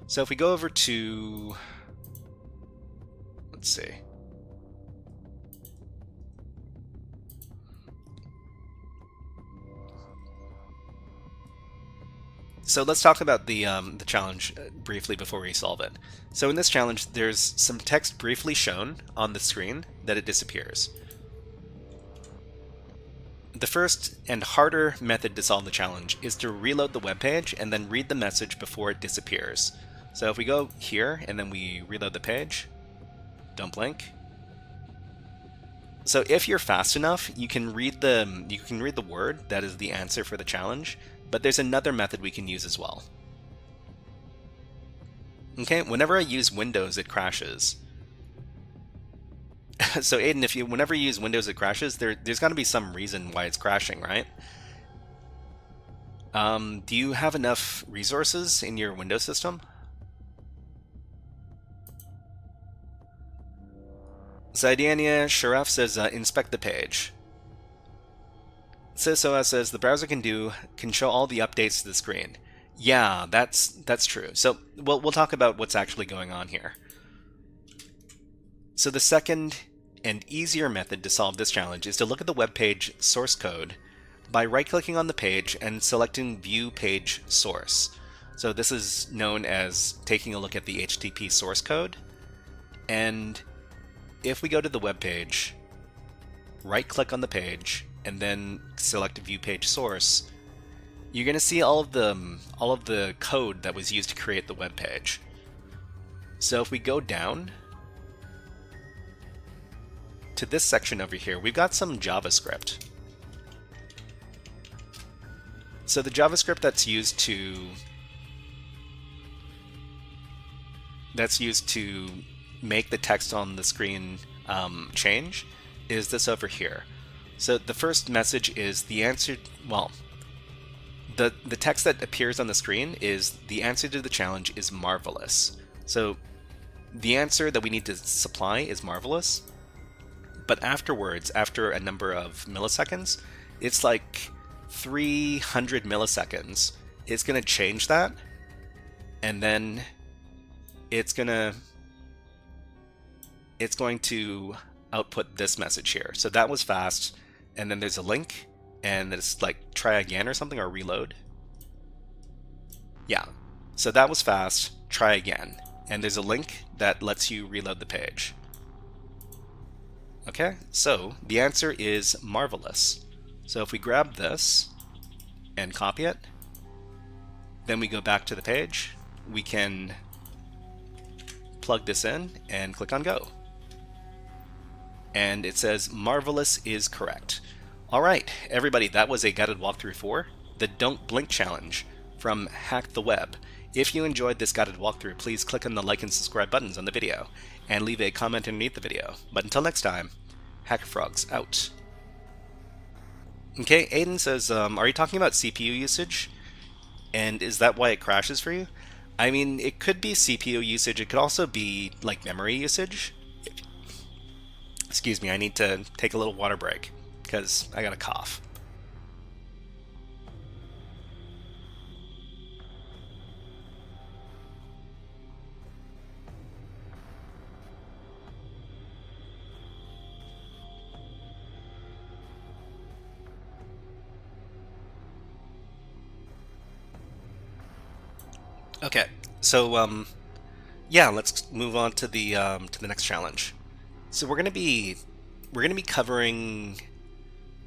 So if we go over to, let's see. So let's talk about the challenge briefly before we solve it. So in this challenge, there's some text briefly shown on the screen that it disappears. The first and harder method to solve the challenge is to reload the web page and then read the message before it disappears. So if we go here and then we reload the page, don't blink. So if you're fast enough, you can read the word that is the answer for the challenge, but there's another method we can use as well. Okay, whenever I use Windows, it crashes. So Aiden, whenever you use Windows, it crashes, there's got to be some reason why it's crashing, right? Do you have enough resources in your Windows system? Zidania Sharaf says, inspect the page. SysOS says the browser can show all the updates to the screen. Yeah, that's true. So we'll talk about what's actually going on here. So the second and easier method to solve this challenge is to look at the web page source code by right-clicking on the page and selecting View Page Source. So this is known as taking a look at the HTTP source code. And if we go to the web page, right-click on the page, and then select View Page Source, you're going to see all of the code that was used to create the web page. So if we go down to this section over here, we've got some JavaScript. So the JavaScript that's used to make the text on the screen change is this over here. So the first message is the answer, well, the text that appears on the screen is the answer to the challenge is marvelous. So the answer that we need to supply is marvelous, but afterwards, after a number of milliseconds, it's like 300 milliseconds, it's going to change that, and then it's going to output this message here. So that was fast, and then there's a link, and it's like try again or something, or reload. Yeah, so that was fast, try again. And there's a link that lets you reload the page. Okay, so the answer is marvelous. So if we grab this and copy it, then we go back to the page, we can plug this in and click on go. And it says marvelous is correct. All right, everybody, that was a guided walkthrough for the Don't Blink challenge from Hack the Web. If you enjoyed this guided walkthrough, please click on the like and subscribe buttons on the video and leave a comment underneath the video. But until next time, HackerFrogs out. Okay, Aiden says, are you talking about CPU usage? And is that why it crashes for you? I mean, it could be CPU usage. It could also be like memory usage. Excuse me, I need to take a little water break because I got a cough. Okay, so yeah, let's move on to the next challenge. So we're gonna be covering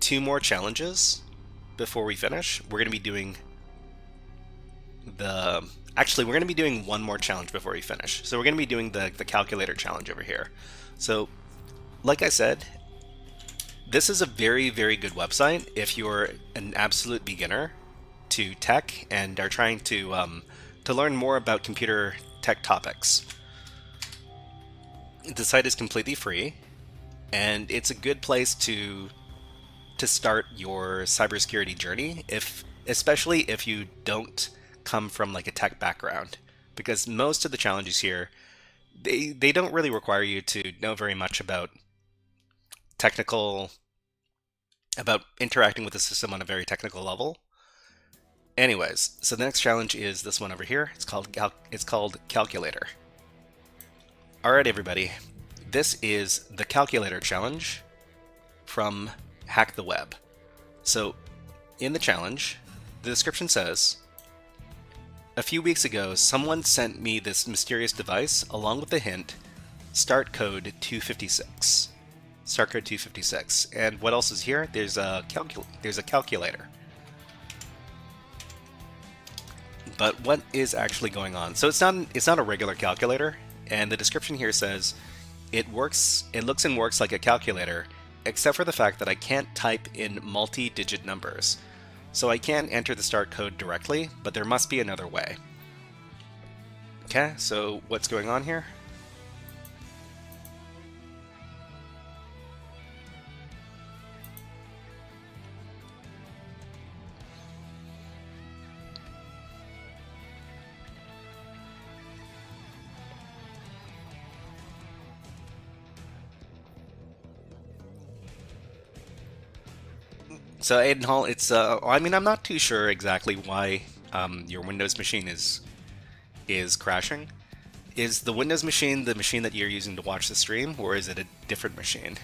2 more challenges before we finish. We're gonna be doing we're gonna be doing 1 more challenge before we finish. So we're gonna be doing the calculator challenge over here. So, like I said, this is a very, very good website if you're an absolute beginner to tech and are trying to learn more about computer tech topics. The site is completely free, and it's a good place to start your cybersecurity journey if especially if you don't come from like a tech background, because most of the challenges here, they don't really require you to know very much about technical, about interacting with the system on a very technical level. Anyways, so the next challenge is this one over here. It's called Calculator. All right, everybody. This is the Calculator challenge from Hack the Web. So, in the challenge, the description says, a few weeks ago, someone sent me this mysterious device along with the hint, start code 256. Start code 256. And what else is here? There's a calculator. But what is actually going on? So it's not a regular calculator, and the description here says it looks and works like a calculator, except for the fact that I can't type in multi-digit numbers. So I can enter the start code directly, but there must be another way. Okay, so what's going on here? So Aiden Hall, it's I mean, I'm not too sure exactly why your Windows machine is crashing. Is the Windows machine the machine that you're using to watch the stream, or is it a different machine?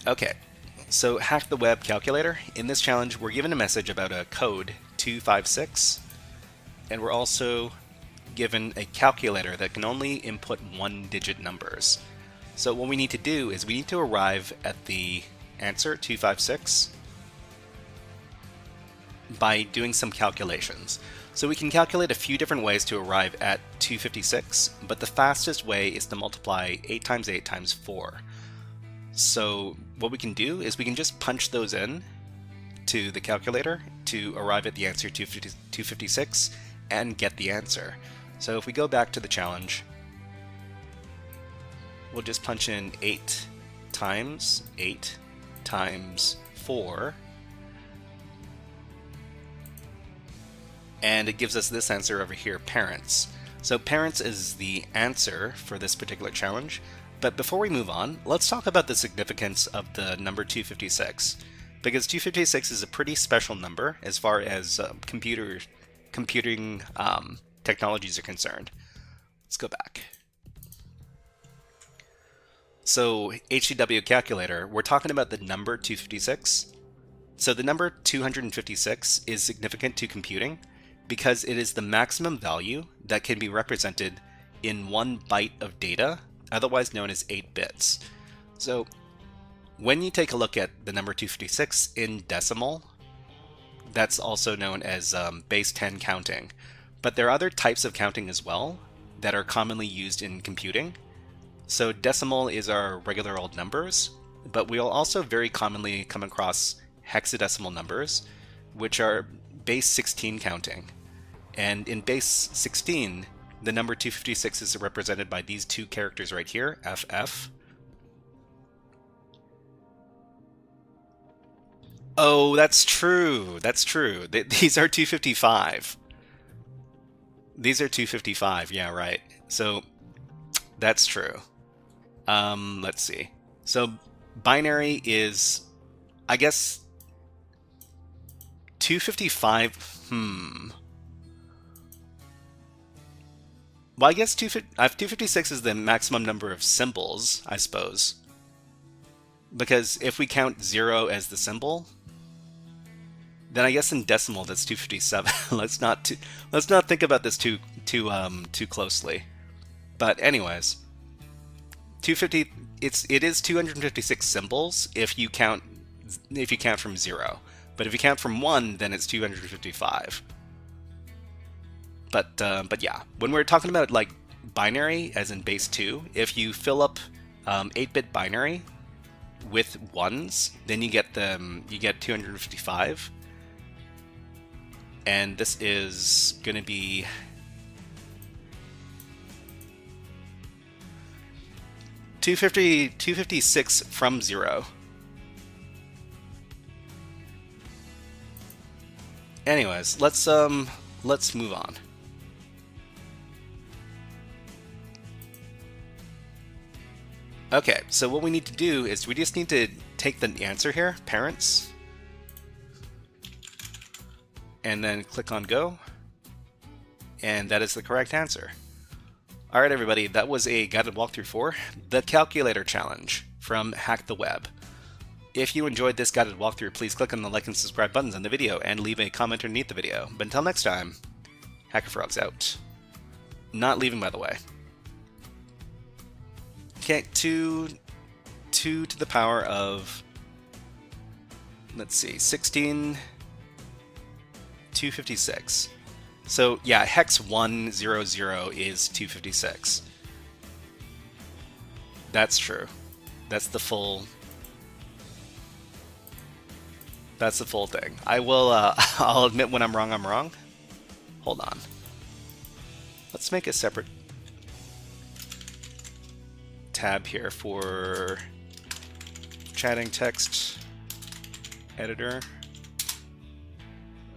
Okay, so Hack the Web Calculator. In this challenge, we're given a message about a code 256, and we're also given a calculator that can only input one-digit numbers. So what we need to do is we need to arrive at the answer 256 by doing some calculations. So we can calculate a few different ways to arrive at 256, but the fastest way is to multiply 8 times 8 times 4. So what we can do is we can just punch those in to the calculator to arrive at the answer 256 and get the answer. So if we go back to the challenge, we'll just punch in 8 times 8 times 4, and it gives us this answer over here, parents. So parents is the answer for this particular challenge, but before we move on, let's talk about the significance of the number 256, because 256 is a pretty special number as far as computing technologies are concerned. Let's go back. So HCW calculator, we're talking about the number 256. So the number 256 is significant to computing because it is the maximum value that can be represented in 1 byte of data, otherwise known as 8 bits. So when you take a look at the number 256 in decimal, that's also known as base 10 counting. But there are other types of counting as well that are commonly used in computing. So decimal is our regular old numbers, but we'll also very commonly come across hexadecimal numbers, which are base 16 counting. And in base 16, the number 256 is represented by these two characters right here, FF. Oh, that's true. That's true. These are 255. These are 255. Yeah, right. So that's true. Let's see. So binary is, I guess, 255. Well, I guess 256 is the maximum number of symbols, I suppose. Because if we count 0 as the symbol, then I guess in decimal that's 257. let's not think about this too closely. But anyways, 250 it is 256 symbols if you count from 0. But if you count from 1, then it's 255. But yeah, when we're talking about like binary, as in base 2, if you fill up 8-bit binary with 1s, then you get 255. And this is going to be 256 from 0. Anyways, let's move on. Okay, so what we need to do is we just need to take the answer here, parents, and then click on go, and that is the correct answer. All right, everybody, that was a guided walkthrough for the calculator challenge from Hack the Web. If you enjoyed this guided walkthrough, please click on the like and subscribe buttons on the video and leave a comment underneath the video. But until next time, HackerFrogs out. Not leaving, by the way. Okay, 2 to the power of, let's see, 16, 256. So yeah, hex 100 is 256. That's true. That's the full thing. I will I'll admit when I'm wrong, I'm wrong. Hold on. Let's make a separate tab here for chatting text editor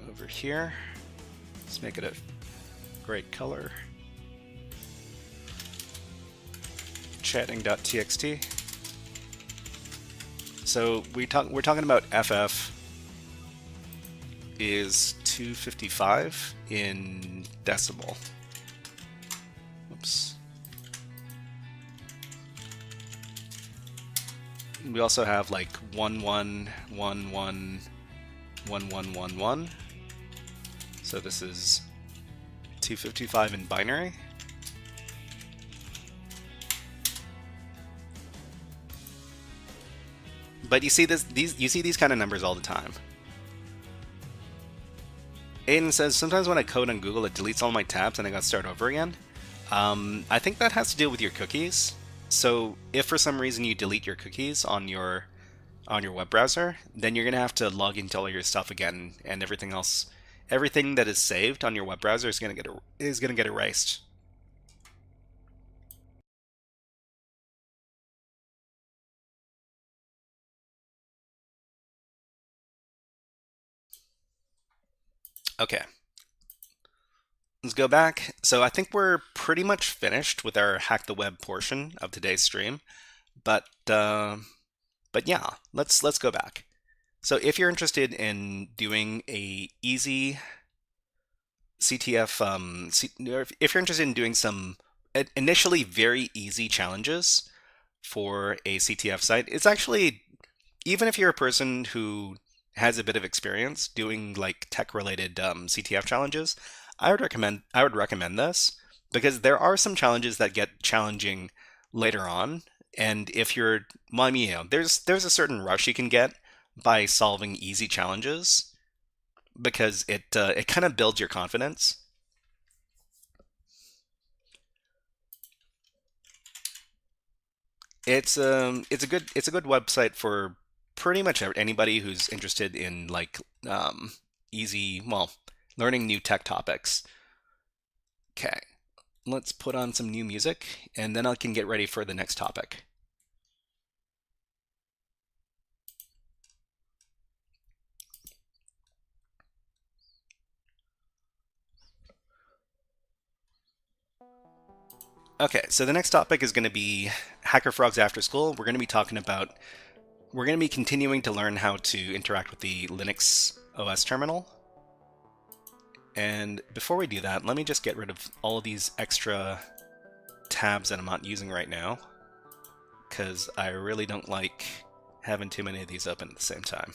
over here. Let's make it a great color. Chatting.txt. So we're talking about FF is 255 in decimal. Oops. We also have like 11111111. So this is 255 in binary. But you see these kind of numbers all the time. Aiden says, sometimes when I code on Google, it deletes all my tabs and I got to start over again. I think that has to do with your cookies. So if for some reason you delete your cookies on your web browser, then you're gonna have to log into all your stuff again, and everything that is saved on your web browser is gonna get erased. Okay. Let's go back. So I think we're pretty much finished with our Hack the Web portion of today's stream, but yeah, let's go back. So if you're interested in doing a easy CTF, if you're interested in doing some initially very easy challenges for a CTF site, it's actually, even if you're a person who has a bit of experience doing like tech-related CTF challenges, I would recommend this, because there are some challenges that get challenging later on, and if you're, well, I mean, there's a certain rush you can get by solving easy challenges, because it kind of builds your confidence. It's a good website for pretty much anybody who's interested in like learning new tech topics. Okay, let's put on some new music, and then I can get ready for the next topic. Okay, so the next topic is going to be HackerFrogs AfterSchool. We're going to be continuing to learn how to interact with the Linux OS terminal. And before we do that, let me just get rid of all of these extra tabs that I'm not using right now, because I really don't like having too many of these open at the same time.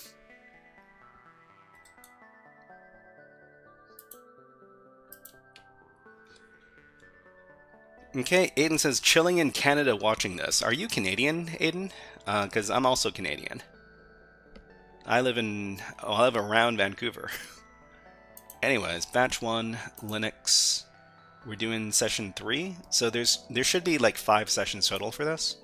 Okay, Aiden says, chilling in Canada watching this. Are you Canadian, Aiden? Because I'm also Canadian. I live around Vancouver. Anyways, batch 1, Linux. We're doing session 3, so there should be like 5 sessions total for this.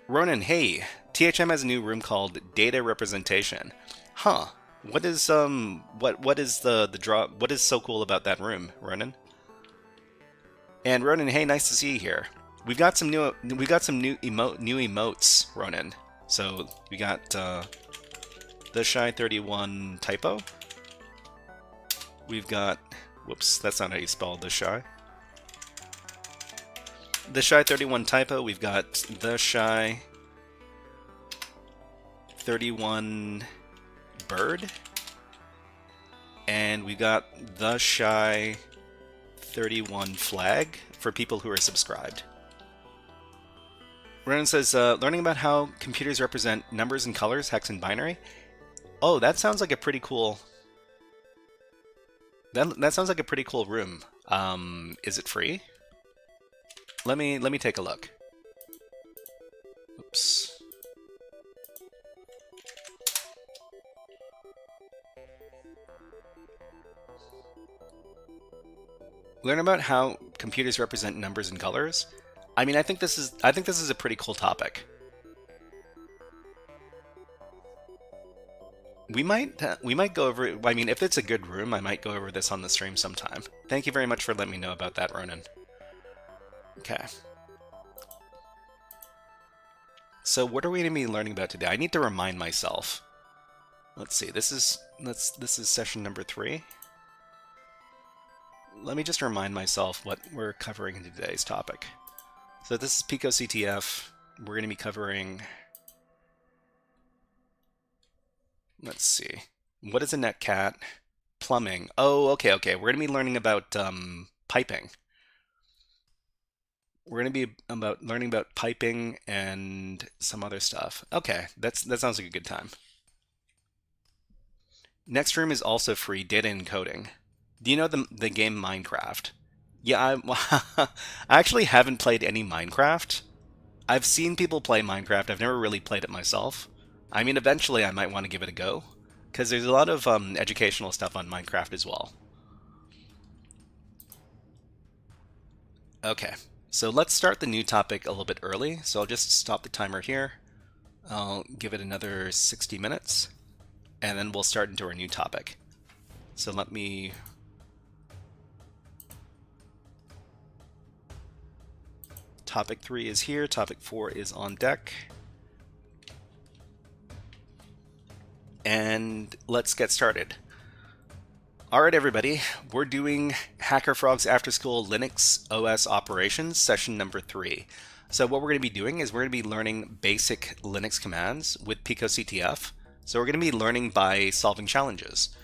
Ronan, hey, THM has a new room called Data Representation. Huh. What is what is what is so cool about that room, Ronan? And Ronan, hey, nice to see you here. We've got some new emotes, Ronan. So we got the Shy 31 typo. we've got, whoops, that's not how you spell the shy. The shy 31 typo, we've got the shy 31 bird, and we've got the shy 31 flag for people who are subscribed. Ronan says, learning about how computers represent numbers and colors, hex and binary. Oh, that sounds like a pretty cool... That sounds like a pretty cool room. Is it free? Let me take a look. Oops. Learn about how computers represent numbers and colors. I mean, I think this is a pretty cool topic. We might go over it. I mean, if it's a good room, I might go over this on the stream sometime. Thank you very much for letting me know about that, Ronan. Okay. So what are we going to be learning about today? I need to remind myself. Let's see. This is session number 3. Let me just remind myself what we're covering in today's topic. So this is PicoCTF. We're going to be covering... Let's see. What is a netcat? Plumbing. Oh, okay. We're going to be learning about piping. We're going to be learning about piping and some other stuff. Okay, that sounds like a good time. Next room is also free, data encoding. Do you know the game Minecraft? Yeah, I actually haven't played any Minecraft. I've seen people play Minecraft. I've never really played it myself. I mean, eventually I might want to give it a go, because there's a lot of educational stuff on Minecraft as well. Okay, so let's start the new topic a little bit early. So I'll just stop the timer here. I'll give it another 60 minutes, and then we'll start into our new topic. So let me... Topic 3 is here, topic 4 is on deck. And let's get started. Alright everybody, we're doing HackerFrogs AfterSchool Linux OS Operations, session number 3. So what we're going to be doing is we're going to be learning basic Linux commands with PicoCTF. So we're going to be learning by solving challenges.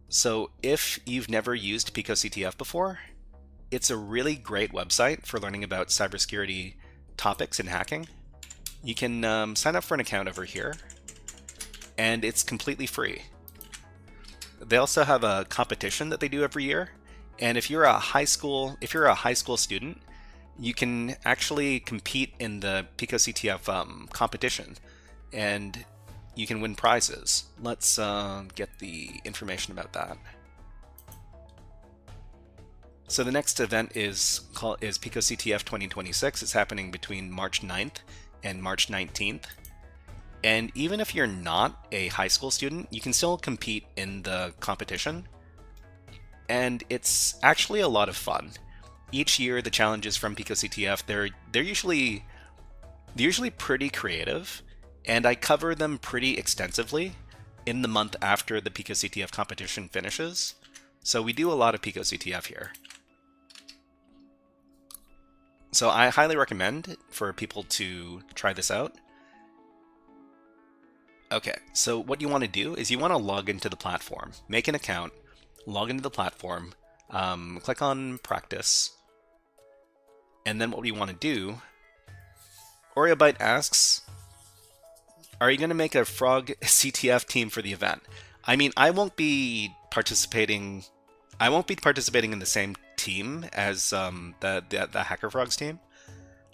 So if you've never used PicoCTF before, it's a really great website for learning about cybersecurity topics and hacking. You can sign up for an account over here, and it's completely free. They also have a competition that they do every year, and if you're a high school student, you can actually compete in the PicoCTF competition, and you can win prizes. Let's get the information about that. So the next event is PicoCTF 2026. It's happening between March 9th and March 19th. And even if you're not a high school student, you can still compete in the competition. And it's actually a lot of fun. Each year, the challenges from PicoCTF, they're usually pretty creative, and I cover them pretty extensively in the month after the PicoCTF competition finishes. So we do a lot of PicoCTF here. So I highly recommend for people to try this out. Okay, so what you want to do is you want to log into the platform. Make an account, log into the platform, click on Practice, and then what you want to do, Oreobyte asks, are you going to make a Frog CTF team for the event? I mean, I won't be participating in the same team as the HackerFrogs team.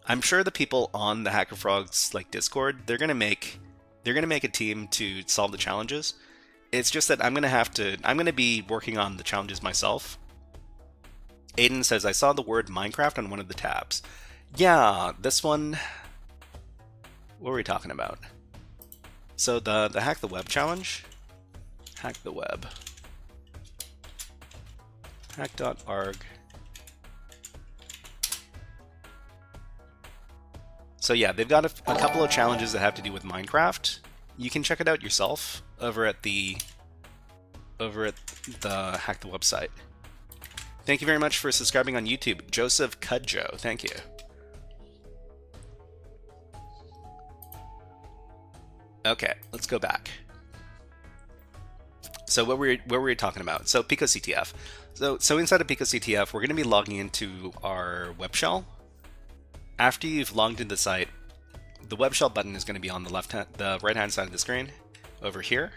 I'm sure the people on the HackerFrogs Discord, they're gonna make a team to solve the challenges. It's just that I'm gonna be working on the challenges myself. Aiden says, I saw the word Minecraft on one of the tabs. Yeah, this one. What were we talking about? So the Hack the Web challenge. Hack the Web. Hack.arg. So yeah, they've got a couple of challenges that have to do with Minecraft. You can check it out yourself over at the over at the Hack the Website. Thank you very much for subscribing on YouTube. Joseph Cudjoe, thank you. Okay, let's go back. So what were we talking about? So PicoCTF. So inside of PicoCTF, we're going to be logging into our web shell. After you've logged into the site, the web shell button is going to be on the right-hand side of the screen. Over here,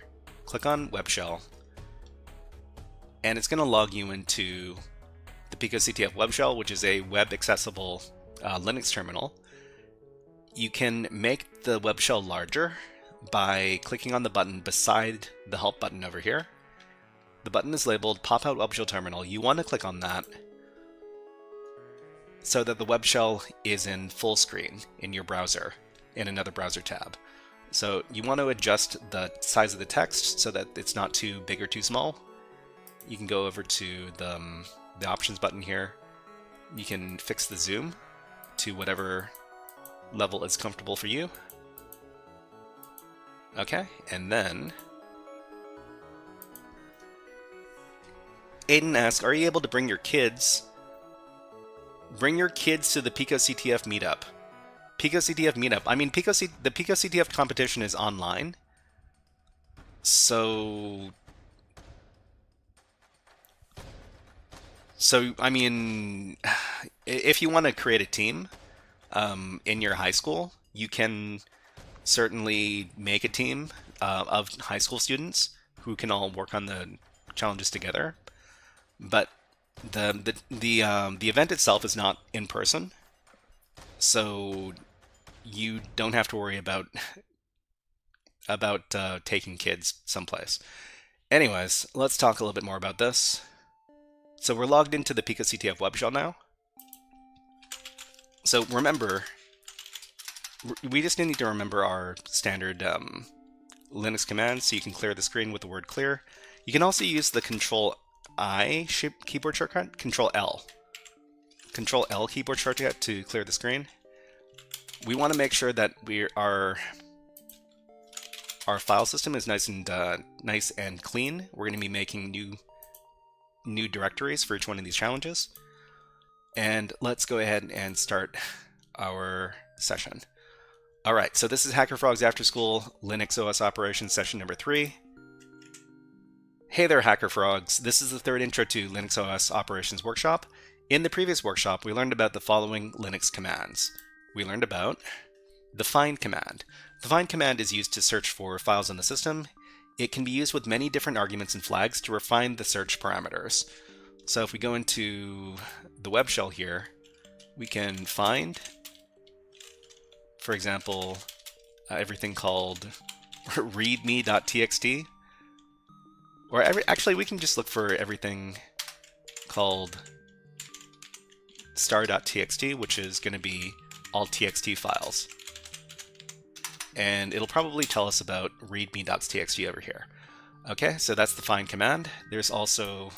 click on web shell, and it's going to log you into the PicoCTF web shell, which is a web-accessible Linux terminal. You can make the web shell larger by clicking on the button beside the help button over here. The button is labeled Pop Out Web Shell Terminal. You want to click on that so that the web shell is in full screen in your browser, in another browser tab. So you want to adjust the size of the text so that it's not too big or too small. You can go over to the options button here. You can fix the zoom to whatever level is comfortable for you. Okay, and then Aiden asks, are you able to bring your kids to the PicoCTF meetup? PicoCTF meetup. I mean, the PicoCTF competition is online. So I mean, if you want to create a team in your high school, you can certainly make a team of high school students who can all work on the challenges together. But the event itself is not in person, so you don't have to worry about taking kids someplace. Anyways, let's talk a little bit more about this. So we're logged into the PicoCTF web shell now. So remember, we just need to remember our standard Linux commands, so you can clear the screen with the word clear. You can also use the Control-I keyboard shortcut, Control-L. Control-L keyboard shortcut to clear the screen. We want to make sure that our file system is nice and clean. We're going to be making new directories for each one of these challenges. And let's go ahead and start our session. All right, so this is HackerFrogs AfterSchool Linux OS Operations session number 3. Hey there, HackerFrogs. This is the third intro to Linux OS Operations workshop. In the previous workshop, we learned about the following Linux commands. We learned about the find command. The find command is used to search for files on the system. It can be used with many different arguments and flags to refine the search parameters. So if we go into the web shell here, we can find, for example, everything called readme.txt. Or actually, we can just look for everything called star.txt, which is going to be all txt files. And it'll probably tell us about readme.txt over here. Okay, so that's the find command. There's also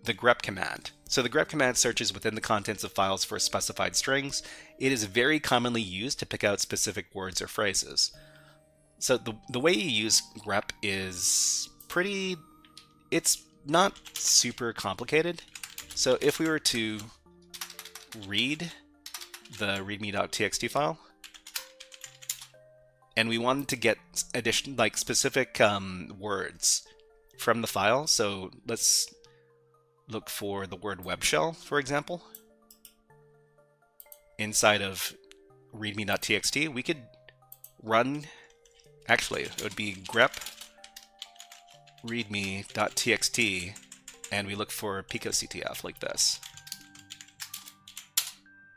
the grep command. So the grep command searches within the contents of files for specified strings. It is very commonly used to pick out specific words or phrases. So the way you use grep is it's not super complicated. So if we were to read the readme.txt file, and we wanted to get specific words from the file, so let's look for the word web shell, for example. Inside of readme.txt, we could run, actually, it would be grep readme.txt, and we look for PicoCTF like this.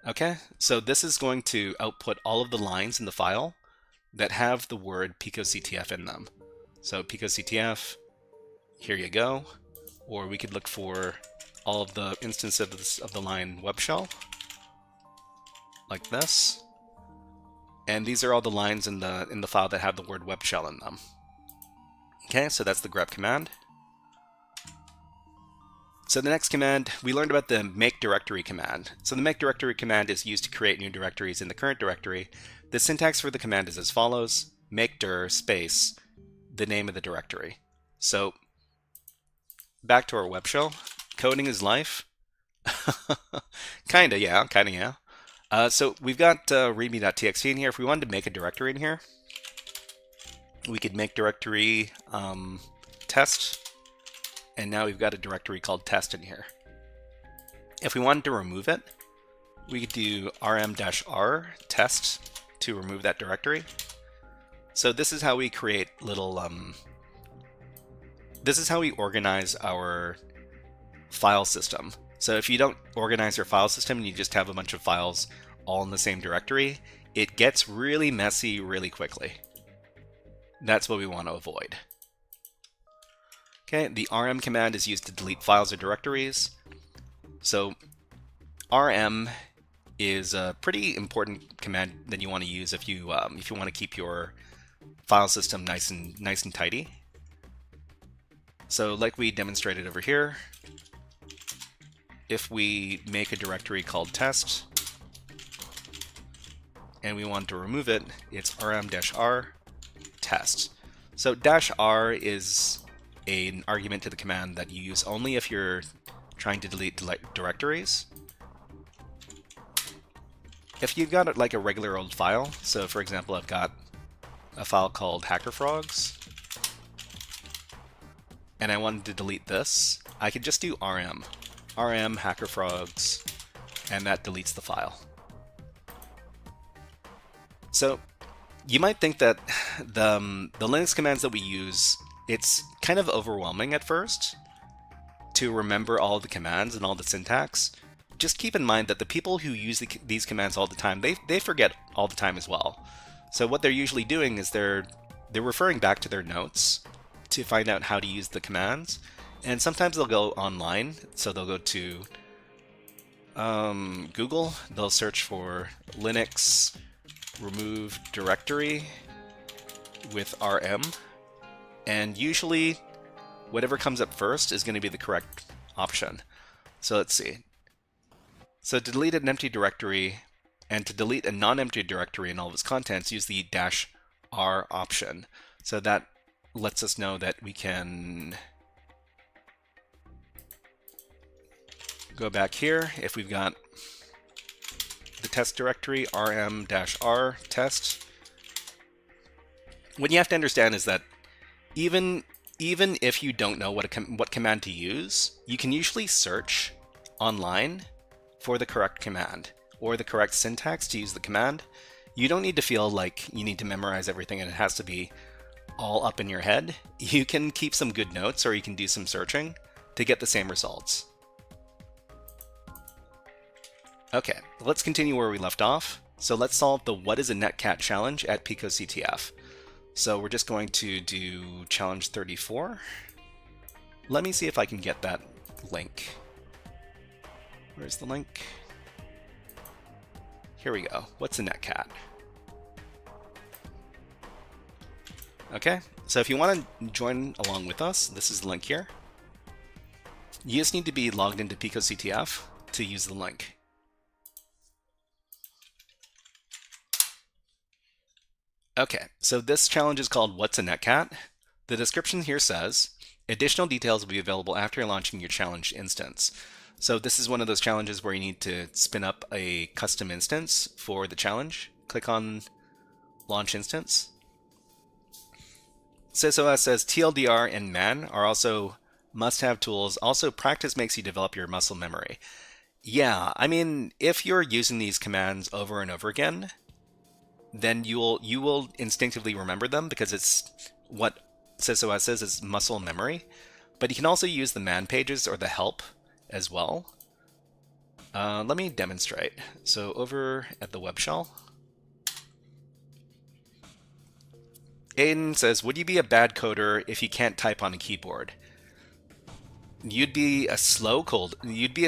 Okay, so this is going to output all of the lines in the file that have the word PicoCTF in them. So PicoCTF, here you go. Or we could look for all of the instances of the line web shell, like this. And these are all the lines in the file that have the word web shell in them. Okay, so that's the grep command. So the next command, we learned about the make directory command. So the make directory command is used to create new directories in the current directory. The syntax for the command is as follows: make dir space the name of the directory. So back to our web shell. Coding is life. Kinda, yeah. So we've got readme.txt in here. If we wanted to make a directory in here, we could make directory test, and now we've got a directory called test in here. If we wanted to remove it, we could do rm-r test to remove that directory. So this is how we create little, this is how we organize our file system. So if you don't organize your file system and you just have a bunch of files all in the same directory, it gets really messy really quickly. That's what we want to avoid. Okay, the rm command is used to delete files or directories. So rm is a pretty important command that you want to use if you want to keep your file system nice and tidy. So like we demonstrated over here, if we make a directory called test and we want to remove it, it's rm-r test. So -r is an argument to the command that you use only if you're trying to delete directories. If you've got like a regular old file, so for example, I've got a file called HackerFrogs, and I wanted to delete this, I could just do rm HackerFrogs, and that deletes the file. So you might think that the Linux commands that we use, it's kind of overwhelming at first to remember all the commands and all the syntax. Just keep in mind that the people who use these commands all the time, they forget all the time as well. So what they're usually doing is they're referring back to their notes to find out how to use the commands. And sometimes they'll go online, so they'll go to Google, they'll search for Linux remove directory with rm, and usually whatever comes up first is going to be the correct option. So let's see. So to delete an empty directory and to delete a non-empty directory and all of its contents, use the -r option. So that lets us know that we can go back here. If we've got the test directory, rm-r test, what you have to understand is that even if you don't know what command to use, you can usually search online for the correct command or the correct syntax to use the command. You don't need to feel like you need to memorize everything and it has to be all up in your head. You can keep some good notes, or you can do some searching to get the same results. Okay, let's continue where we left off. So let's solve the what is a netcat challenge at PicoCTF. So we're just going to do challenge 34. Let me see if I can get that link. Where's the link? Here we go. What's a netcat? Okay, so if you want to join along with us, this is the link here. You just need to be logged into PicoCTF to use the link. Okay, so this challenge is called What's a Netcat? The description here says, additional details will be available after launching your challenge instance. So this is one of those challenges where you need to spin up a custom instance for the challenge. Click on Launch Instance. SysOS says TLDR and man are also must-have tools. Also, practice makes you develop your muscle memory. Yeah, I mean, if you're using these commands over and over again, then you will instinctively remember them because it's what SysOS says is muscle memory. But you can also use the man pages or the help as well. Let me demonstrate. So over at the web shell, Aiden says, would you be a bad coder if you can't type on a keyboard? You'd be a slow coder. You'd be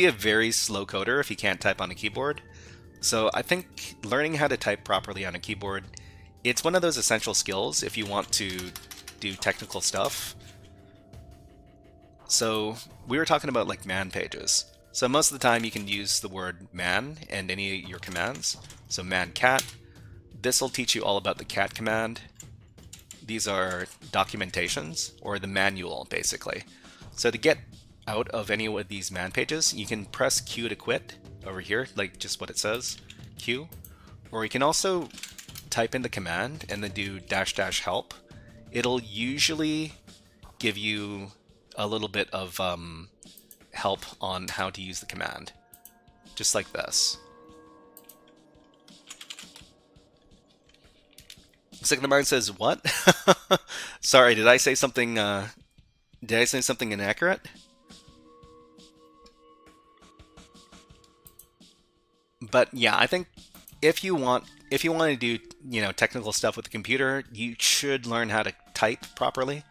a very slow coder if you can't type on a keyboard. So I think learning how to type properly on a keyboard, it's one of those essential skills if you want to do technical stuff. So we were talking about like man pages. So most of the time you can use the word man and any of your commands. So man cat. This will teach you all about the cat command. these are documentations, or the manual, basically. So to get out of any of these man pages, you can press Q to quit over here, like just what it says, Q. Or you can also type in the command and then do -- help. It'll usually give you a little bit of help on how to use the command, just like this. Second of mine says, what? Sorry, did I say something inaccurate? But yeah, I think if you want to do, technical stuff with the computer, you should learn how to type properly.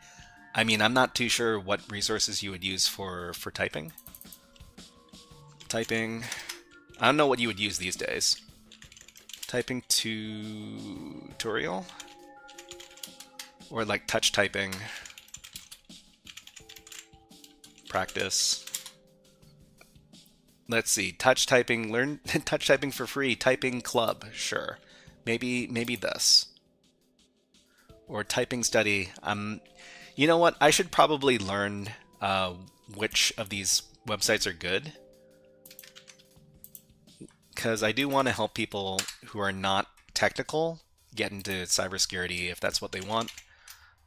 I mean, I'm not too sure what resources you would use for typing. I don't know what you would use these days. Typing tutorial? Or like touch typing. Practice. Let's see, touch typing, learn touch typing for free, typing club, sure. Maybe this. Or typing study. You know what? I should probably learn which of these websites are good, because I do want to help people who are not technical get into cybersecurity if that's what they want.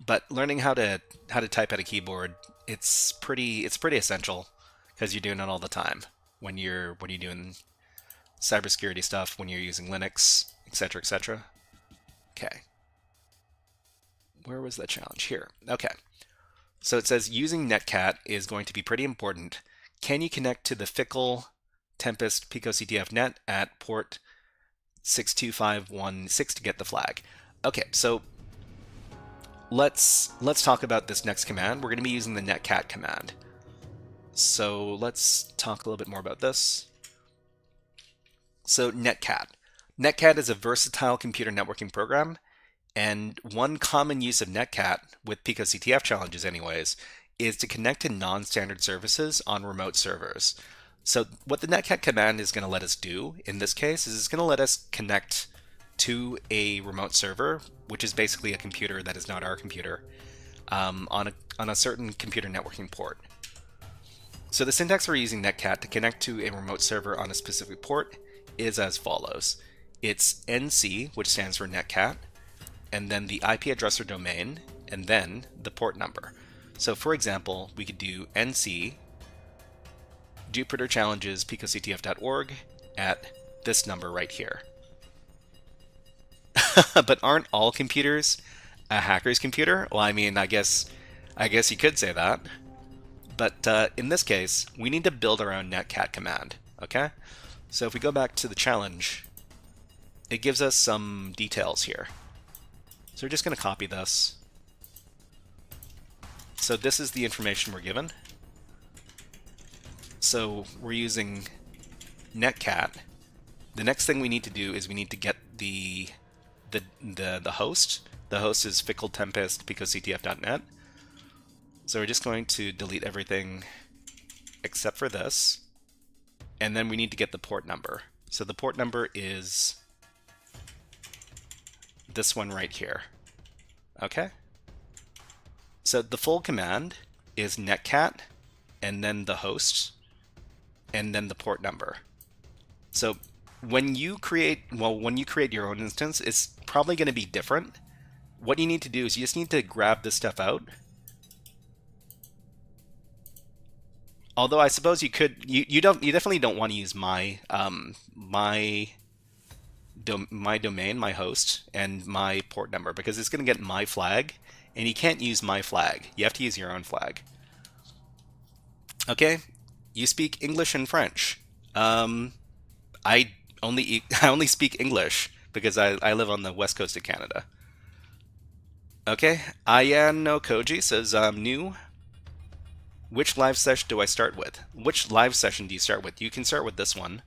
But learning how to type at a keyboard, it's pretty essential, because you're doing it all the time when you're doing cybersecurity stuff, when you're using Linux, etc., etc. Okay. Where was that challenge? Here. Okay. So it says using Netcat is going to be pretty important. Can you connect to the Fickle Tempest PicoCTF net at port 62516 to get the flag? Okay, so let's talk about this next command. We're going to be using the netcat command. So let's talk a little bit more about this. So netcat. Netcat is a versatile computer networking program. And one common use of netcat, with PicoCTF challenges anyways, is to connect to non-standard services on remote servers. So what the netcat command is going to let us do in this case is it's going to let us connect to a remote server, which is basically a computer that is not our computer, on a certain computer networking port. So the syntax for using netcat to connect to a remote server on a specific port is as follows. It's NC, which stands for netcat, and then the IP address or domain, and then the port number. So for example, we could do NC Jupyter Challenges PicoCTF.org at this number right here. But aren't all computers a hacker's computer? Well, I mean, I guess you could say that. But in this case, we need to build our own netcat command, okay? So if we go back to the challenge, it gives us some details here. So we're just going to copy this. So this is the information we're given. So we're using netcat. The next thing we need to do is we need to get the host. The host is Fickle Tempest PicoCTF.net. So we're just going to delete everything except for this. And then we need to get the port number. So the port number is this one right here. Okay? So the full command is netcat, and then the host, and then the port number. So when you create your own instance, it's probably going to be different. What you need to do is you just need to grab this stuff out. Although I suppose you could, you definitely don't want to use my domain, my host, and my port number, because it's going to get my flag, and you can't use my flag. You have to use your own flag. Okay, you speak English and French. I only speak English because I live on the west coast of Canada. Okay, Ayan no Koji says, new. Which live session do I start with? Which live session do you start with? You can start with this one.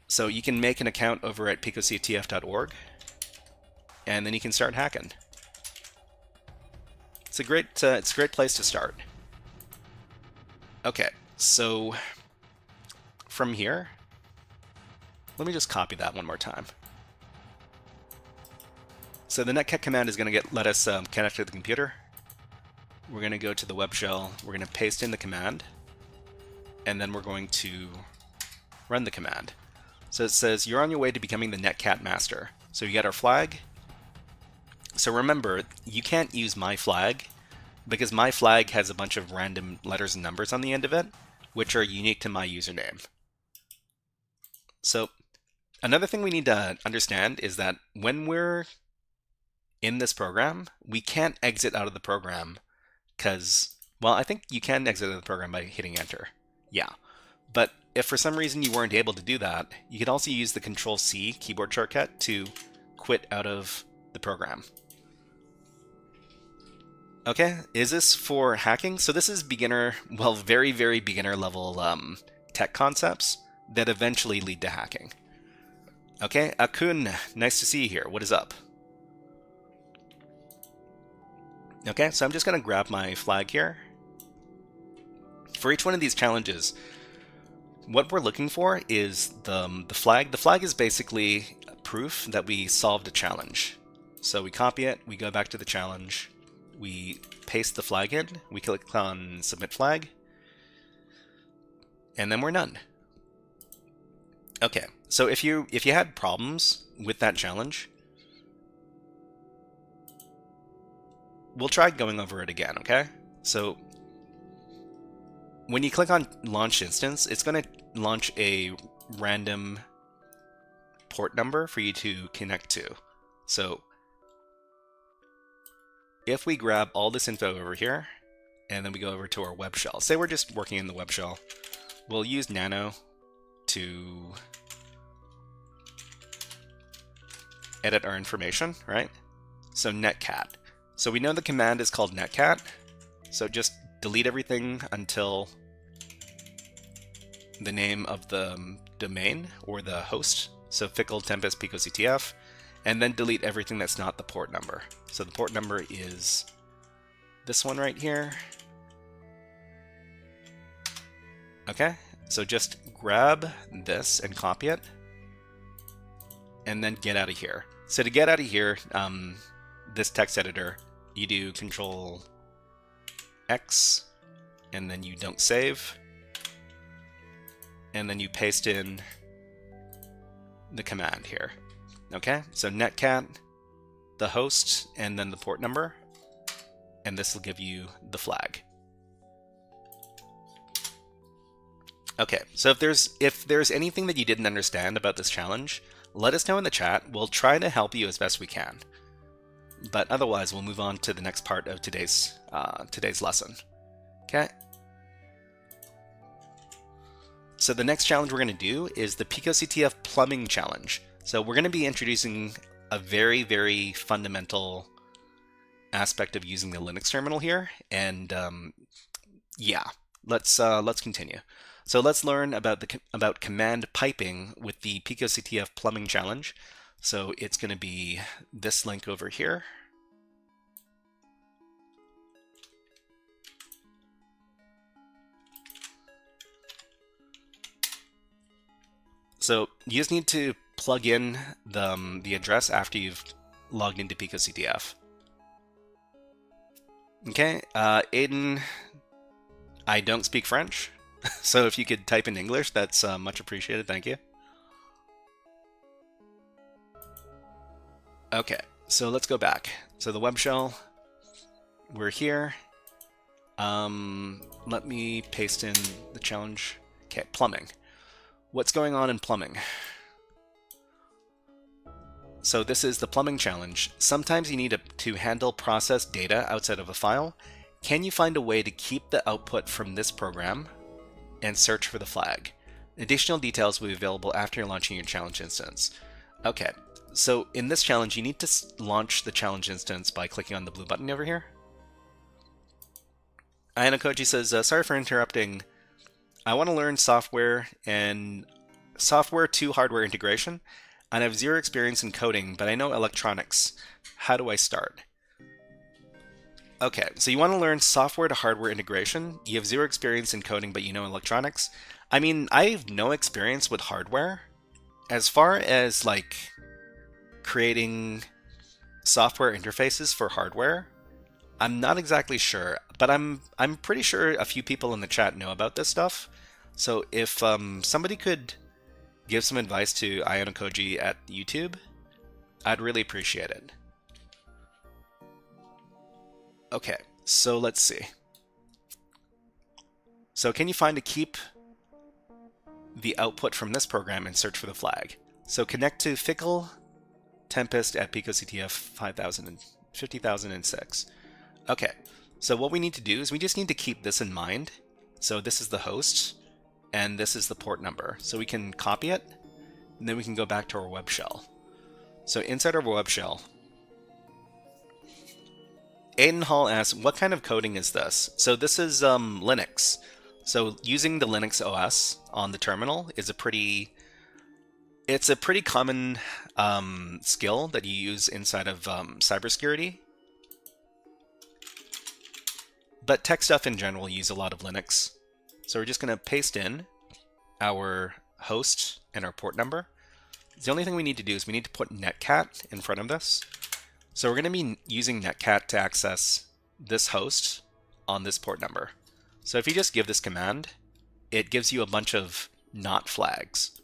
So you can make an account over at PicoCTF.org, and then you can start hacking. It's a great place to start. Okay, so from here, let me just copy that one more time. So the netcat command is going to let us connect to the computer. We're going to go to the web shell. We're going to paste in the command, and then we're going to run the command. So it says you're on your way to becoming the netcat master. So you get our flag. So remember, you can't use my flag because my flag has a bunch of random letters and numbers on the end of it, which are unique to my username. So another thing we need to understand is that when we're in this program, we can't exit out of the program because, well, I think you can exit out of the program by hitting enter. Yeah. But if for some reason you weren't able to do that, you could also use the Control-C keyboard shortcut to quit out of the program. Okay, is this for hacking? So this is beginner, well, very, very beginner level tech concepts that eventually lead to hacking. Okay, Akun, nice to see you here. What is up? Okay, so I'm just going to grab my flag here. For each one of these challenges, what we're looking for is the flag. The flag is basically proof that we solved a challenge. So we copy it, we go back to the challenge, we paste the flag in, we click on Submit Flag, and then we're done. Okay, so if you had problems with that challenge, we'll try going over it again, okay? So when you click on Launch Instance, it's going to launch a random port number for you to connect to. So if we grab all this info over here, and then we go over to our web shell, say we're just working in the web shell, we'll use nano to edit our information, right? So netcat. So we know the command is called netcat, so just delete everything until the name of the domain or the host, so Fickle, Tempest, PicoCTF, and then delete everything that's not the port number. So the port number is this one right here. Okay, so just grab this and copy it, and then get out of here. So to get out of here, this text editor, you do Control X, and then you don't save, and then you paste in the command here. Okay, so netcat, the host, and then the port number, and this will give you the flag. Okay, so if there's anything that you didn't understand about this challenge, let us know in the chat. We'll try to help you as best we can. But otherwise, we'll move on to the next part of today's lesson. Okay. So the next challenge we're going to do is the PicoCTF plumbing challenge. So we're going to be introducing a very, very fundamental aspect of using the Linux terminal here, and yeah, let's continue. So let's learn about command piping with the PicoCTF plumbing challenge. So it's going to be this link over here. So you just need to plug in the address after you've logged into PicoCTF. Okay, Aiden, I don't speak French, so if you could type in English, that's much appreciated. Thank you. Okay, so let's go back. So the web shell, we're here. Let me paste in the challenge. Okay, plumbing. What's going on in plumbing? So this is the plumbing challenge. Sometimes you need to handle process data outside of a file. Can you find a way to keep the output from this program and search for the flag? Additional details will be available after you're launching your challenge instance. Okay, so in this challenge, you need to launch the challenge instance by clicking on the blue button over here. Ayana Koji says, sorry for interrupting. I want to learn software to hardware integration, and I have zero experience in coding, but I know electronics. How do I start? Okay, so you want to learn software to hardware integration. You have zero experience in coding, but you know electronics. I mean, I have no experience with hardware. As far as like creating software interfaces for hardware. I'm not exactly sure, but I'm pretty sure a few people in the chat know about this stuff. So if somebody could give some advice to Ionokoji at YouTube, I'd really appreciate it. Okay, so let's see. So can you find a keep the output from this program and search for the flag? So connect to Fickle Tempest at PicoCTF 50,006. Okay, so what we need to do is we just need to keep this in mind. So this is the host, and this is the port number. So we can copy it, and then we can go back to our web shell. So inside our web shell, Aiden Hall asks, what kind of coding is this? So this is Linux. So using the Linux OS on the terminal is a pretty common skill that you use inside of cybersecurity. But tech stuff in general use a lot of Linux. So we're just going to paste in our host and our port number. The only thing we need to do is we need to put netcat in front of this. So we're going to be using netcat to access this host on this port number. So if you just give this command, it gives you a bunch of not flags.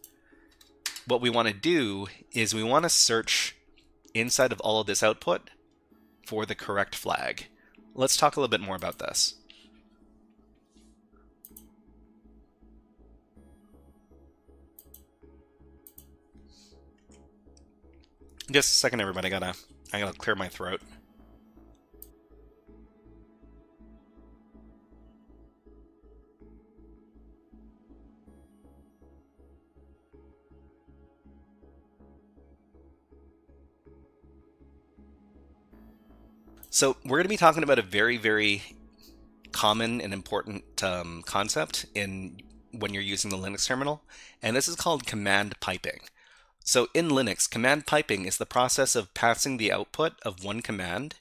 What we want to do is we want to search inside of all of this output for the correct flag. Let's talk a little bit more about this. Just a second, everybody. I gotta clear my throat. So we're going to be talking about a very, very common and important concept when you're using the Linux terminal, and this is called command piping. So in Linux, command piping is the process of passing the output of one command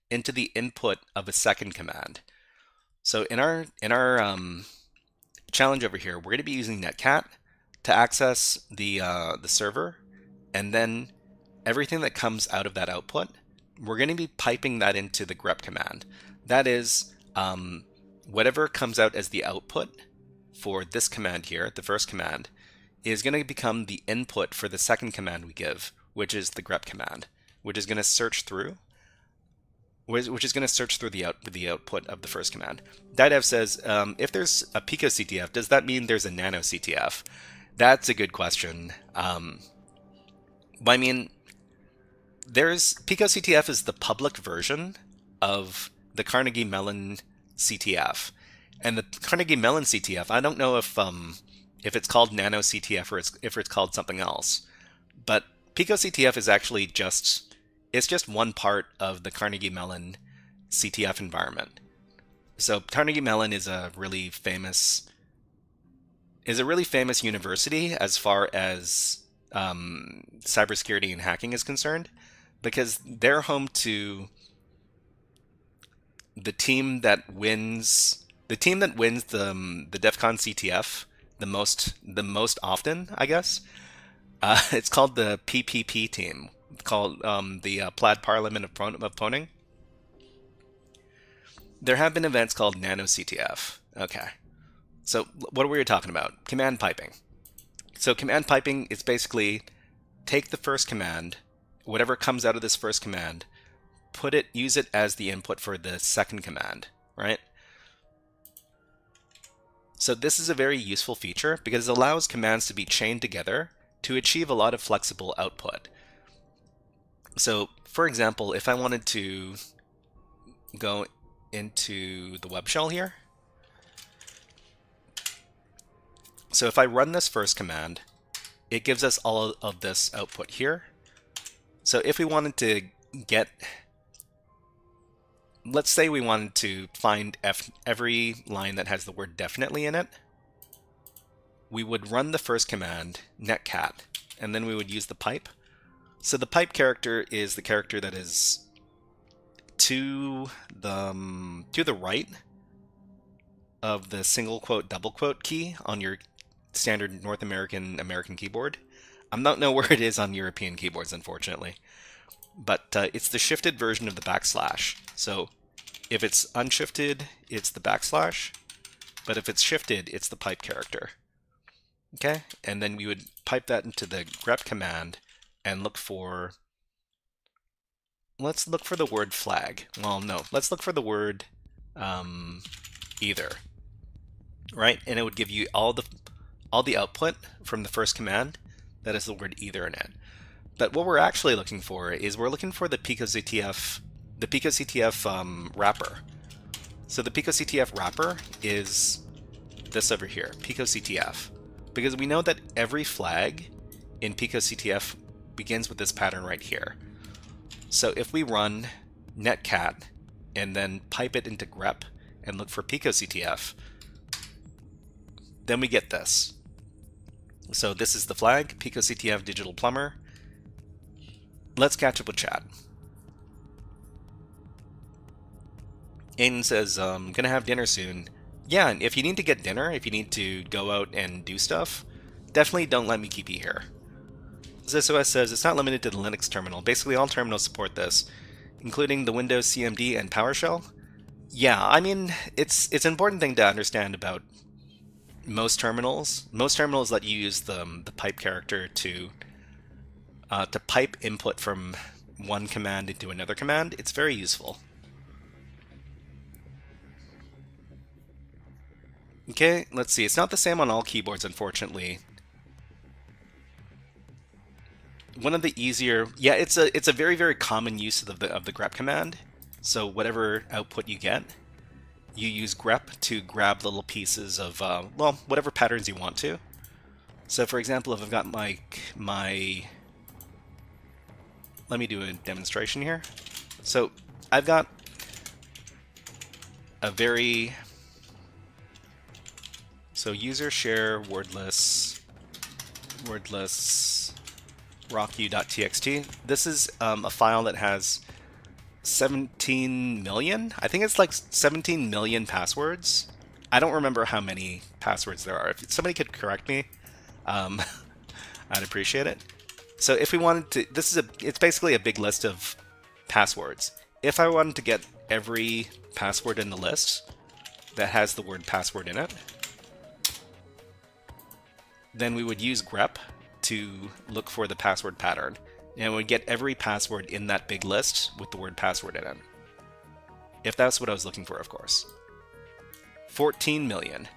into the input of a second command. So in our challenge over here, we're going to be using netcat to access the server, and then everything that comes out of that output, we're going to be piping that into the grep command. That is, whatever comes out as the output for this command here, the first command, is going to become the input for the second command we give, which is the grep command, which is going to search through the output of the first command. Didev says, if there's a PicoCTF, does that mean there's a NanoCTF? That's a good question. I mean, PicoCTF is the public version of the Carnegie Mellon CTF, and the Carnegie Mellon CTF, I don't know if it's called NanoCTF or if it's called something else, but PicoCTF is actually just one part of the Carnegie Mellon CTF environment. So Carnegie Mellon is a really famous university as far as cybersecurity and hacking is concerned, because they're home to the team that wins the DEF CON CTF the most often, I guess. It's called the PPP team, called the Plaid Parliament of Poning. There have been events called NanoCTF. Okay, so what were we talking about? Command piping. So command piping is basically take the first command, whatever comes out of this first command, use it as the input for the second command, right? So this is a very useful feature because it allows commands to be chained together to achieve a lot of flexible output. So for example, if I wanted to go into the web shell here, so if I run this first command, it gives us all of this output here. So if we wanted to let's say we wanted to find every line that has the word definitely in it, we would run the first command, netcat, and then we would use the pipe. So the pipe character is the character that is to the right of the single quote, double quote key on your standard American keyboard. I don't know where it is on European keyboards, unfortunately. but it's the shifted version of the backslash. So if it's unshifted, it's the backslash, but if it's shifted, it's the pipe character. Okay, and then we would pipe that into the grep command and look for, let's look for the word flag. Well, no, let's look for the word either, right? And it would give you all the output from the first command that is the word either in it. But what we're actually looking for is we're looking for the PicoCTF wrapper. So the PicoCTF wrapper is this over here, PicoCTF, because we know that every flag in PicoCTF begins with this pattern right here. So if we run netcat and then pipe it into grep and look for PicoCTF, then we get this. So this is the flag, PicoCTF Digital Plumber. Let's catch up with chat. Aiden says, gonna have dinner soon. Yeah, and if you need to get dinner, if you need to go out and do stuff, definitely don't let me keep you here. ZSOS says, it's not limited to the Linux terminal. Basically all terminals support this, including the Windows CMD and PowerShell. Yeah, I mean, it's an important thing to understand about most terminals. Most terminals let you use the pipe character to pipe input from one command into another command. It's very useful. Okay, let's see. It's not the same on all keyboards, unfortunately. One of the easier, yeah, it's a very, very common use of the grep command. So whatever output you get, you use grep to grab little pieces of well, whatever patterns you want to. So for example, if I've got my let me do a demonstration here. So I've got a very, so user share wordless rocku.txt. This is a file that has 17 million. I think it's like 17 million passwords. I don't remember how many passwords there are. If somebody could correct me, I'd appreciate it. So if we wanted to, it's basically a big list of passwords. If I wanted to get every password in the list that has the word password in it, then we would use grep to look for the password pattern. And we'd get every password in that big list with the word password in it. If that's what I was looking for, of course. 14 million.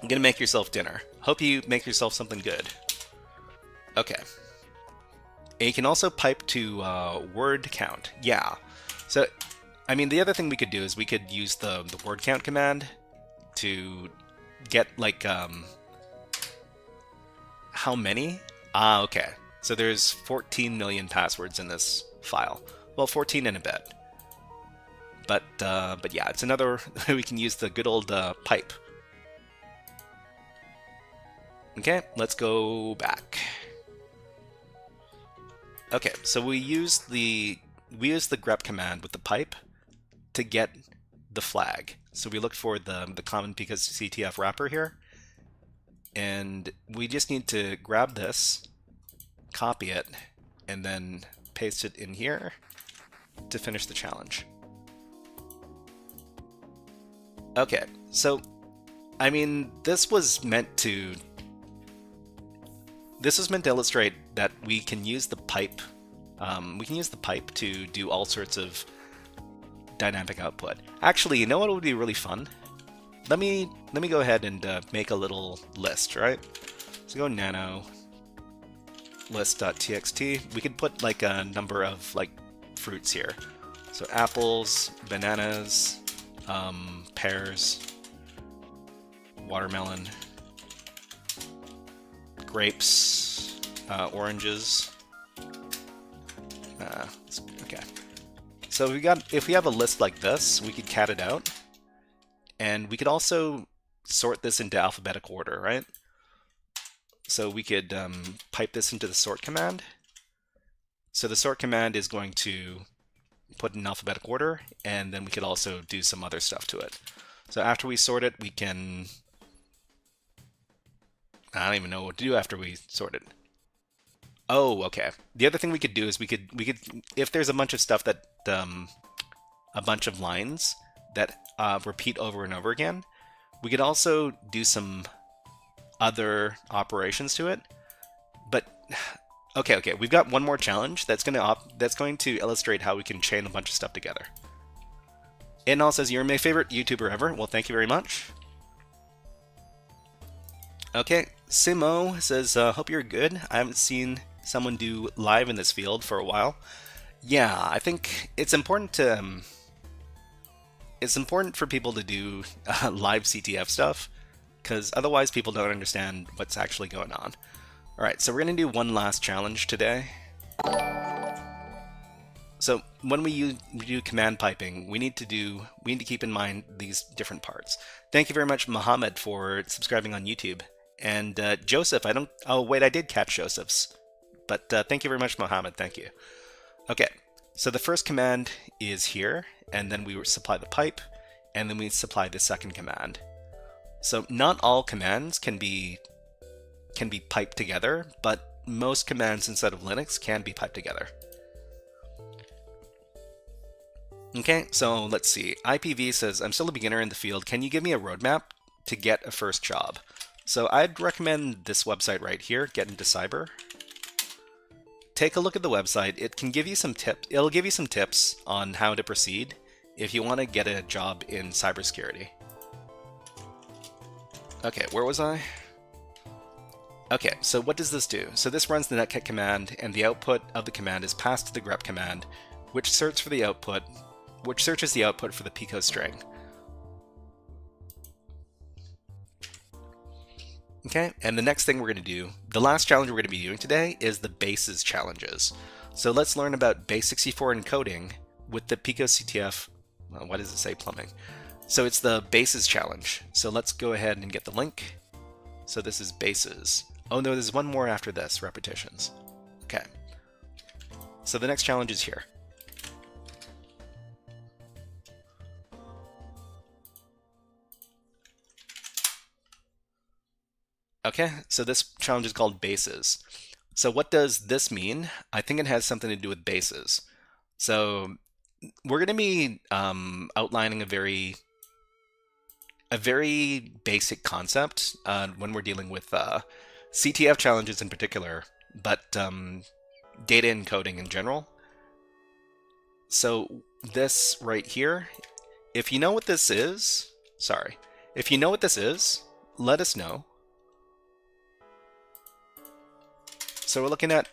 I'm gonna make yourself dinner. Hope you make yourself something good. Okay. And you can also pipe to word count. Yeah. So, I mean, the other thing we could do is we could use the word count command to get, like, how many? Ah, okay. So there's 14 million passwords in this file. Well, 14 and a bit. But yeah, it's another we can use the good old pipe. Okay, let's go back. Okay, so we use the grep command with the pipe to get the flag. So we look for the common PicoCTF wrapper here, and we just need to grab this, copy it, and then paste it in here to finish the challenge. Okay, so I mean, this was meant to illustrate that we can use the pipe. We can use the pipe to do all sorts of dynamic output. Actually, you know what would be really fun? Let me go ahead and make a little list, right? So go nano list.txt. We could put like a number of like fruits here. So apples, bananas, pears, watermelon, grapes, oranges. Okay. So if we have a list like this, we could cat it out, and we could also sort this into alphabetical order, right? So we could pipe this into the sort command. So the sort command is going to put in alphabetical order, and then we could also do some other stuff to it. So after we sort it, we can, I don't even know what to do after we sort it. Oh, okay. The other thing we could do is we could if there's a bunch of stuff that a bunch of lines that repeat over and over again, we could also do some other operations to it. But okay, we've got one more challenge that's going to illustrate how we can chain a bunch of stuff together. Inall says, "You're my favorite YouTuber ever." Well, thank you very much. Okay, Simo says, "Hope you're good. I haven't seen someone do live in this field for a while." Yeah, I think it's important to it's important for people to do live CTF stuff, because otherwise people don't understand what's actually going on. All right, so we're going to do one last challenge today. So when we do command piping, we need to keep in mind these different parts. Thank you very much, Mohammed, for subscribing on YouTube. And Joseph, oh wait, I did catch Joseph's. But thank you very much, Mohammed, thank you. Okay, so the first command is here, and then we supply the pipe, and then we supply the second command. So not all commands can be piped together, but most commands inside of Linux can be piped together. Okay, so let's see. IPV says, "I'm still a beginner in the field. Can you give me a roadmap to get a first job?" So I'd recommend this website right here, Get Into Cyber. Take a look at the website. It can give you some tips. It'll give you some tips on how to proceed if you want to get a job in cybersecurity. Okay, where was I? Okay, so what does this do? So this runs the netcat command, and the output of the command is passed to the grep command, which searches the output for the pico string. Okay, and the next thing we're going to do, the last challenge we're going to be doing today, is the bases challenges. So let's learn about base64 encoding with the PicoCTF, what does it say, plumbing? So it's the bases challenge. So let's go ahead and get the link. So this is bases. Oh no, there's one more after this, repetitions. Okay. So the next challenge is here. Okay, so this challenge is called bases. So what does this mean? I think it has something to do with bases. So we're going to be outlining a very basic concept when we're dealing with CTF challenges in particular, but data encoding in general. So this right here, if you know what this is, let us know. So we're looking at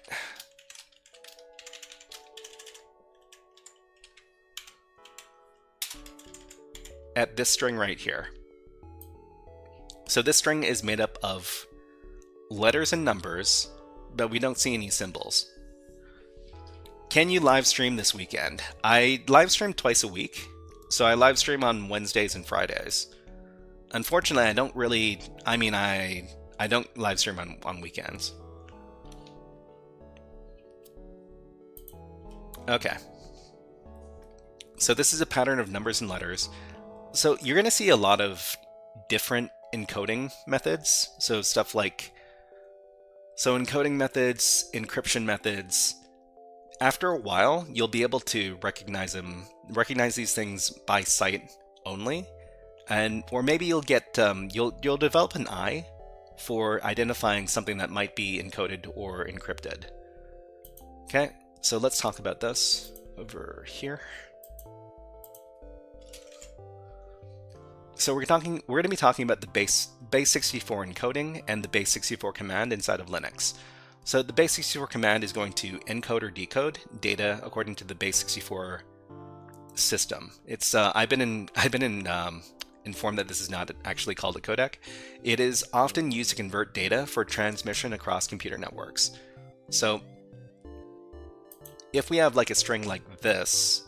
this string right here. So this string is made up of letters and numbers, but we don't see any symbols. Can you live stream this weekend? I live stream twice a week, so I live stream on Wednesdays and Fridays. Unfortunately, I don't live stream on weekends. Okay. So this is a pattern of numbers and letters. So you're going to see a lot of different encoding methods. So stuff like, encoding methods, encryption methods. After a while, you'll be able to recognize these things by sight only, or maybe you'll get you'll develop an eye for identifying something that might be encoded or encrypted. Okay, so let's talk about this over here. So we're going to be talking about the base64 encoding and the base64 command inside of Linux. So the base64 command is going to encode or decode data according to the base64 system. It's I've been informed that this is not actually called a codec. It is often used to convert data for transmission across computer networks. So if we have like a string like this,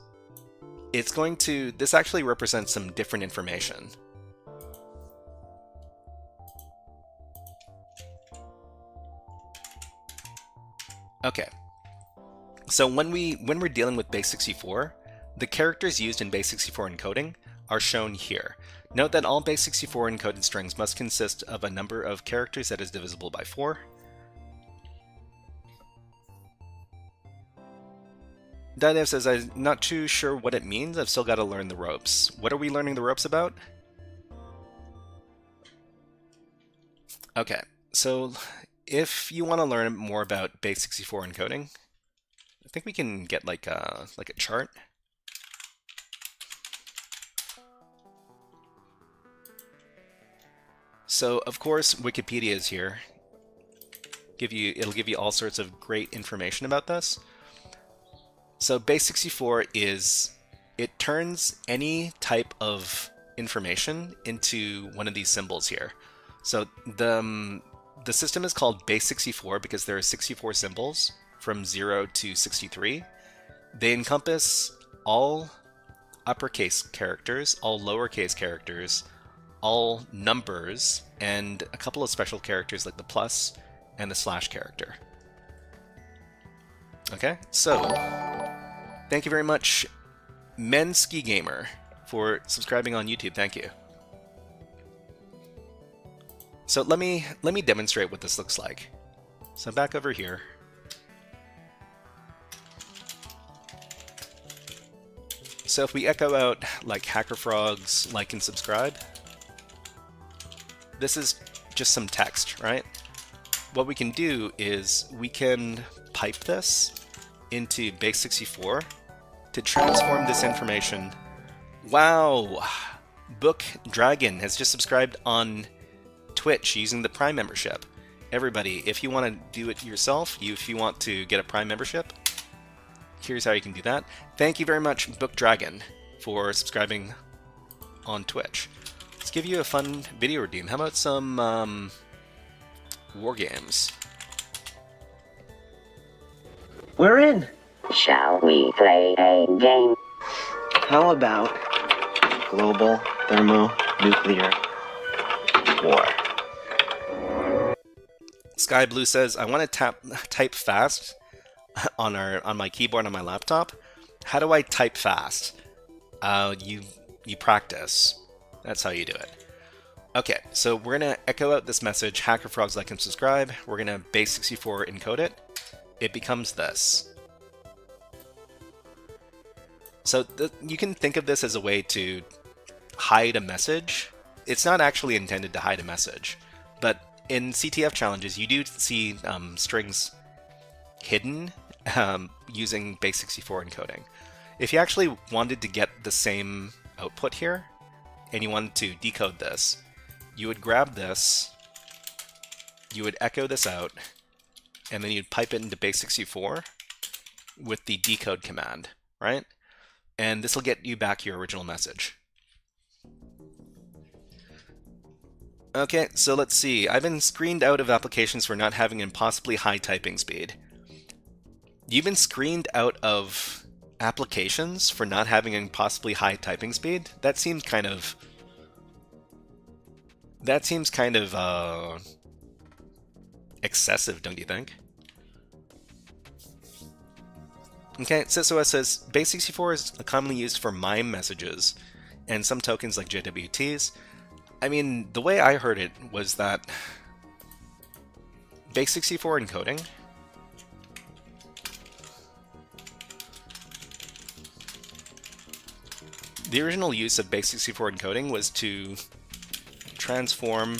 this actually represents some different information. Okay, so when we're dealing with base64, the characters used in base64 encoding are shown here. Note that all base64 encoded strings must consist of a number of characters that is divisible by 4. Didev says, I'm not too sure what it means. I've still got to learn the ropes. What are we learning the ropes about? Okay, so if you want to learn more about base64 encoding, I think we can get like a chart. So of course Wikipedia is here. It'll give you all sorts of great information about this. So base64 it turns any type of information into one of these symbols here. So the system is called base64 because there are 64 symbols from 0 to 63. They encompass all uppercase characters, all lowercase characters, all numbers, and a couple of special characters like the plus and the slash character. Okay, so thank you very much, Menski Gamer, for subscribing on YouTube. Thank you. So let me demonstrate what this looks like. So back over here. So if we echo out like HackerFrogs like and subscribe, this is just some text, right? What we can do is we can pipe this into base64 to transform this information. Wow! Book Dragon has just subscribed on Twitch using the Prime membership. Everybody, if you want to do it yourself, if you want to get a Prime membership, here's how you can do that. Thank you very much, Book Dragon, for subscribing on Twitch. Let's give you a fun video redeem. How about some war games? We're in. Shall we play a game? How about global thermonuclear war? Sky Blue says, I want to type fast on my keyboard on my laptop. How do I type fast? You practice. That's how you do it. Okay, so we're gonna echo out this message, HackerFrogs like and subscribe. We're gonna base64 encode it. It becomes this. So you can think of this as a way to hide a message. It's not actually intended to hide a message, but in CTF challenges, you do see strings hidden using base64 encoding. If you actually wanted to get the same output here, and you wanted to decode this, you would grab this, you would echo this out, and then you'd pipe it into base64 with the decode command, right? And this will get you back your original message. Okay, so let's see. I've been screened out of applications for not having impossibly high typing speed. You've been screened out of applications for not having impossibly high typing speed? That seems kind of excessive, don't you think? Okay, SysOS says base64 is commonly used for MIME messages and some tokens like JWTs. I mean, the way I heard it was that base64 encoding the original use of base64 encoding was to transform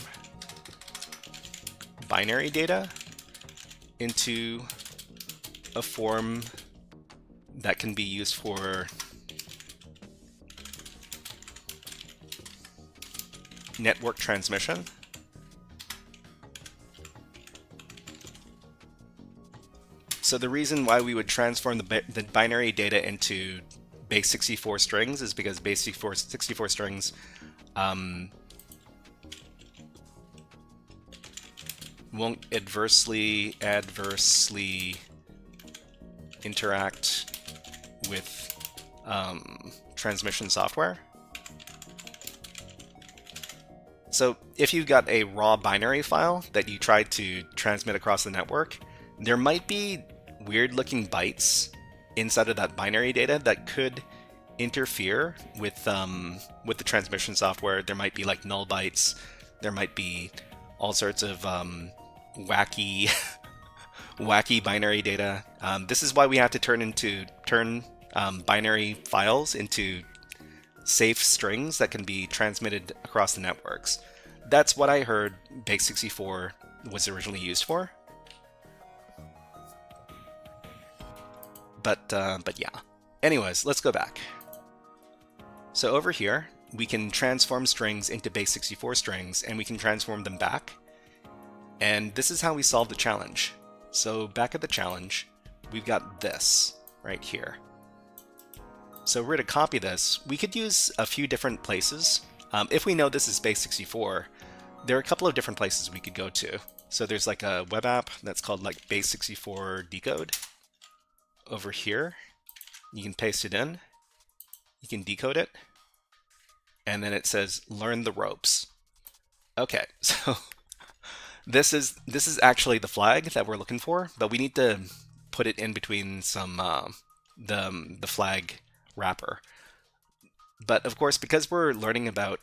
binary data into a form that can be used for network transmission. So the reason why we would transform the binary data into base64 strings is because base64 strings won't adversely interact with transmission software. So if you've got a raw binary file that you tried to transmit across the network, there might be weird looking bytes inside of that binary data that could interfere with the transmission software. There might be like null bytes. There might be all sorts of wacky wacky binary data. This is why we have to turn binary files into safe strings that can be transmitted across the networks. That's what I heard base64 was originally used for. But yeah. Anyways, let's go back. So over here, we can transform strings into base64 strings, and we can transform them back. And this is how we solve the challenge. So back at the challenge, we've got this right here. So we're going to copy this. We could use a few different places. If we know this is base64, there are a couple of different places we could go to. So there's like a web app that's called like base64 decode. Over here, you can paste it in. You can decode it. And then it says learn the ropes. Okay, so this is actually the flag that we're looking for, but we need to put it in between some the flag wrapper. But of course, because we're learning about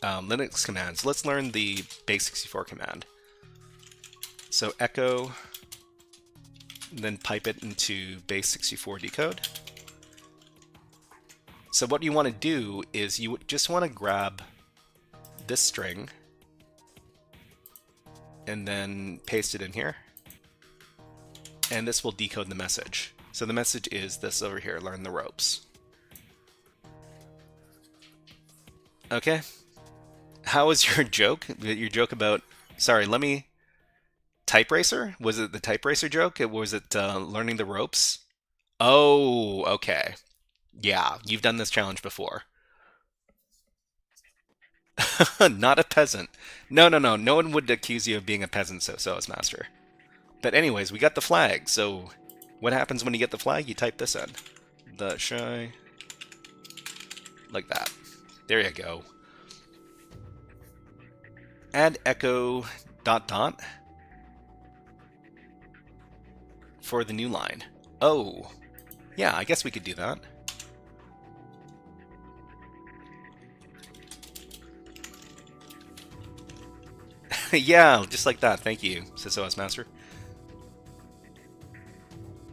Linux commands, let's learn the base64 command. So echo, then pipe it into base64 decode. So what you want to do is you just want to grab this string and then paste it in here. And this will decode the message. So the message is this over here, learn the ropes. Okay. How was your joke? Your joke about, sorry, let me, type racer? Was it the type racer joke? Was it learning the ropes? Oh, okay. Yeah, you've done this challenge before. Not a peasant. No. No one would accuse you of being a peasant, SOS Master. But anyways, we got the flag. So what happens when you get the flag? You type this in. The shy. Like that. There you go. Add echo ... for the new line. Oh. Yeah, I guess we could do that. Yeah, just like that. Thank you, SOS Master.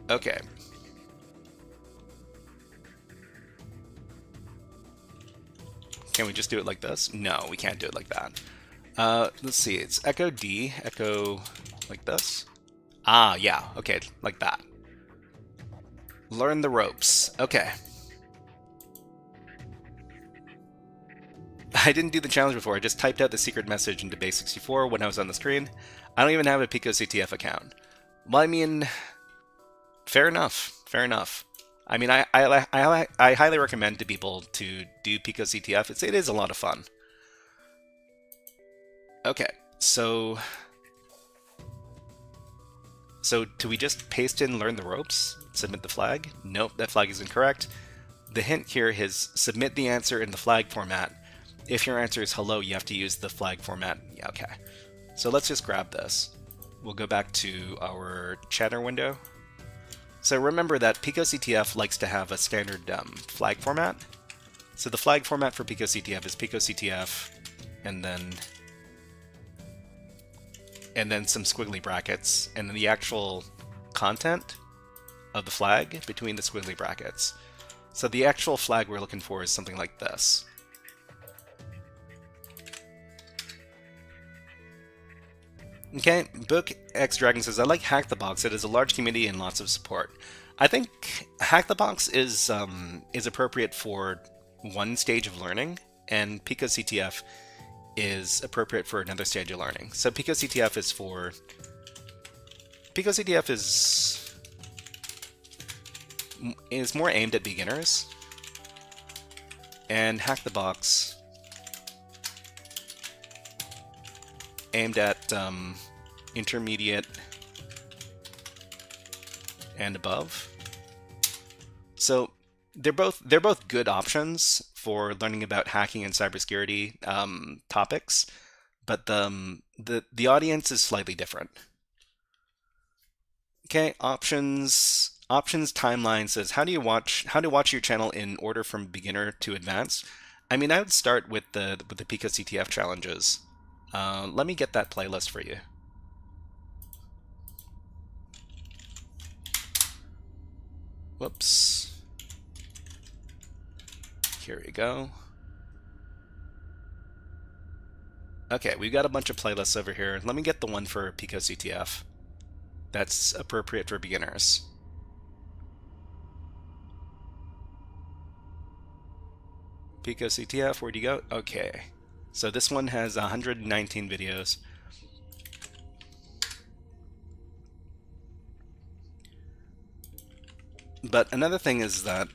Okay. Can we just do it like this? No, we can't do it like that. Let's see. It's echo D, echo like this. Ah, yeah. Okay, like that. Learn the ropes. Okay. I didn't do the challenge before. I just typed out the secret message into base64 when I was on the screen. I don't even have a PicoCTF account. Well, I mean, fair enough. Fair enough. I mean, I highly recommend to people to do PicoCTF. It is a lot of fun. Okay, so do we just paste in learn the ropes? Submit the flag? Nope, that flag is incorrect. The hint here is submit the answer in the flag format. If your answer is hello, you have to use the flag format. Yeah, okay. So let's just grab this. We'll go back to our chatter window. So remember that PicoCTF likes to have a standard flag format. So the flag format for PicoCTF is PicoCTF, and then some squiggly brackets, and then the actual content of the flag between the squiggly brackets. So the actual flag we're looking for is something like this. Okay, Book X Dragon says, I like Hack the Box. It has a large community and lots of support. I think Hack the Box is appropriate for one stage of learning, and PicoCTF is appropriate for another stage of learning. So PicoCTF is more aimed at beginners, and Hack the Box aimed at intermediate and above. So they're both good options for learning about hacking and cybersecurity topics, but the audience is slightly different. Okay, options timeline says how to watch your channel in order from beginner to advanced. I mean, I would start with the PicoCTF challenges. Let me get that playlist for you. Whoops. Here we go. Okay, we've got a bunch of playlists over here. Let me get the one for PicoCTF that's appropriate for beginners. PicoCTF, where'd you go? Okay, so this one has 119 videos. But another thing is that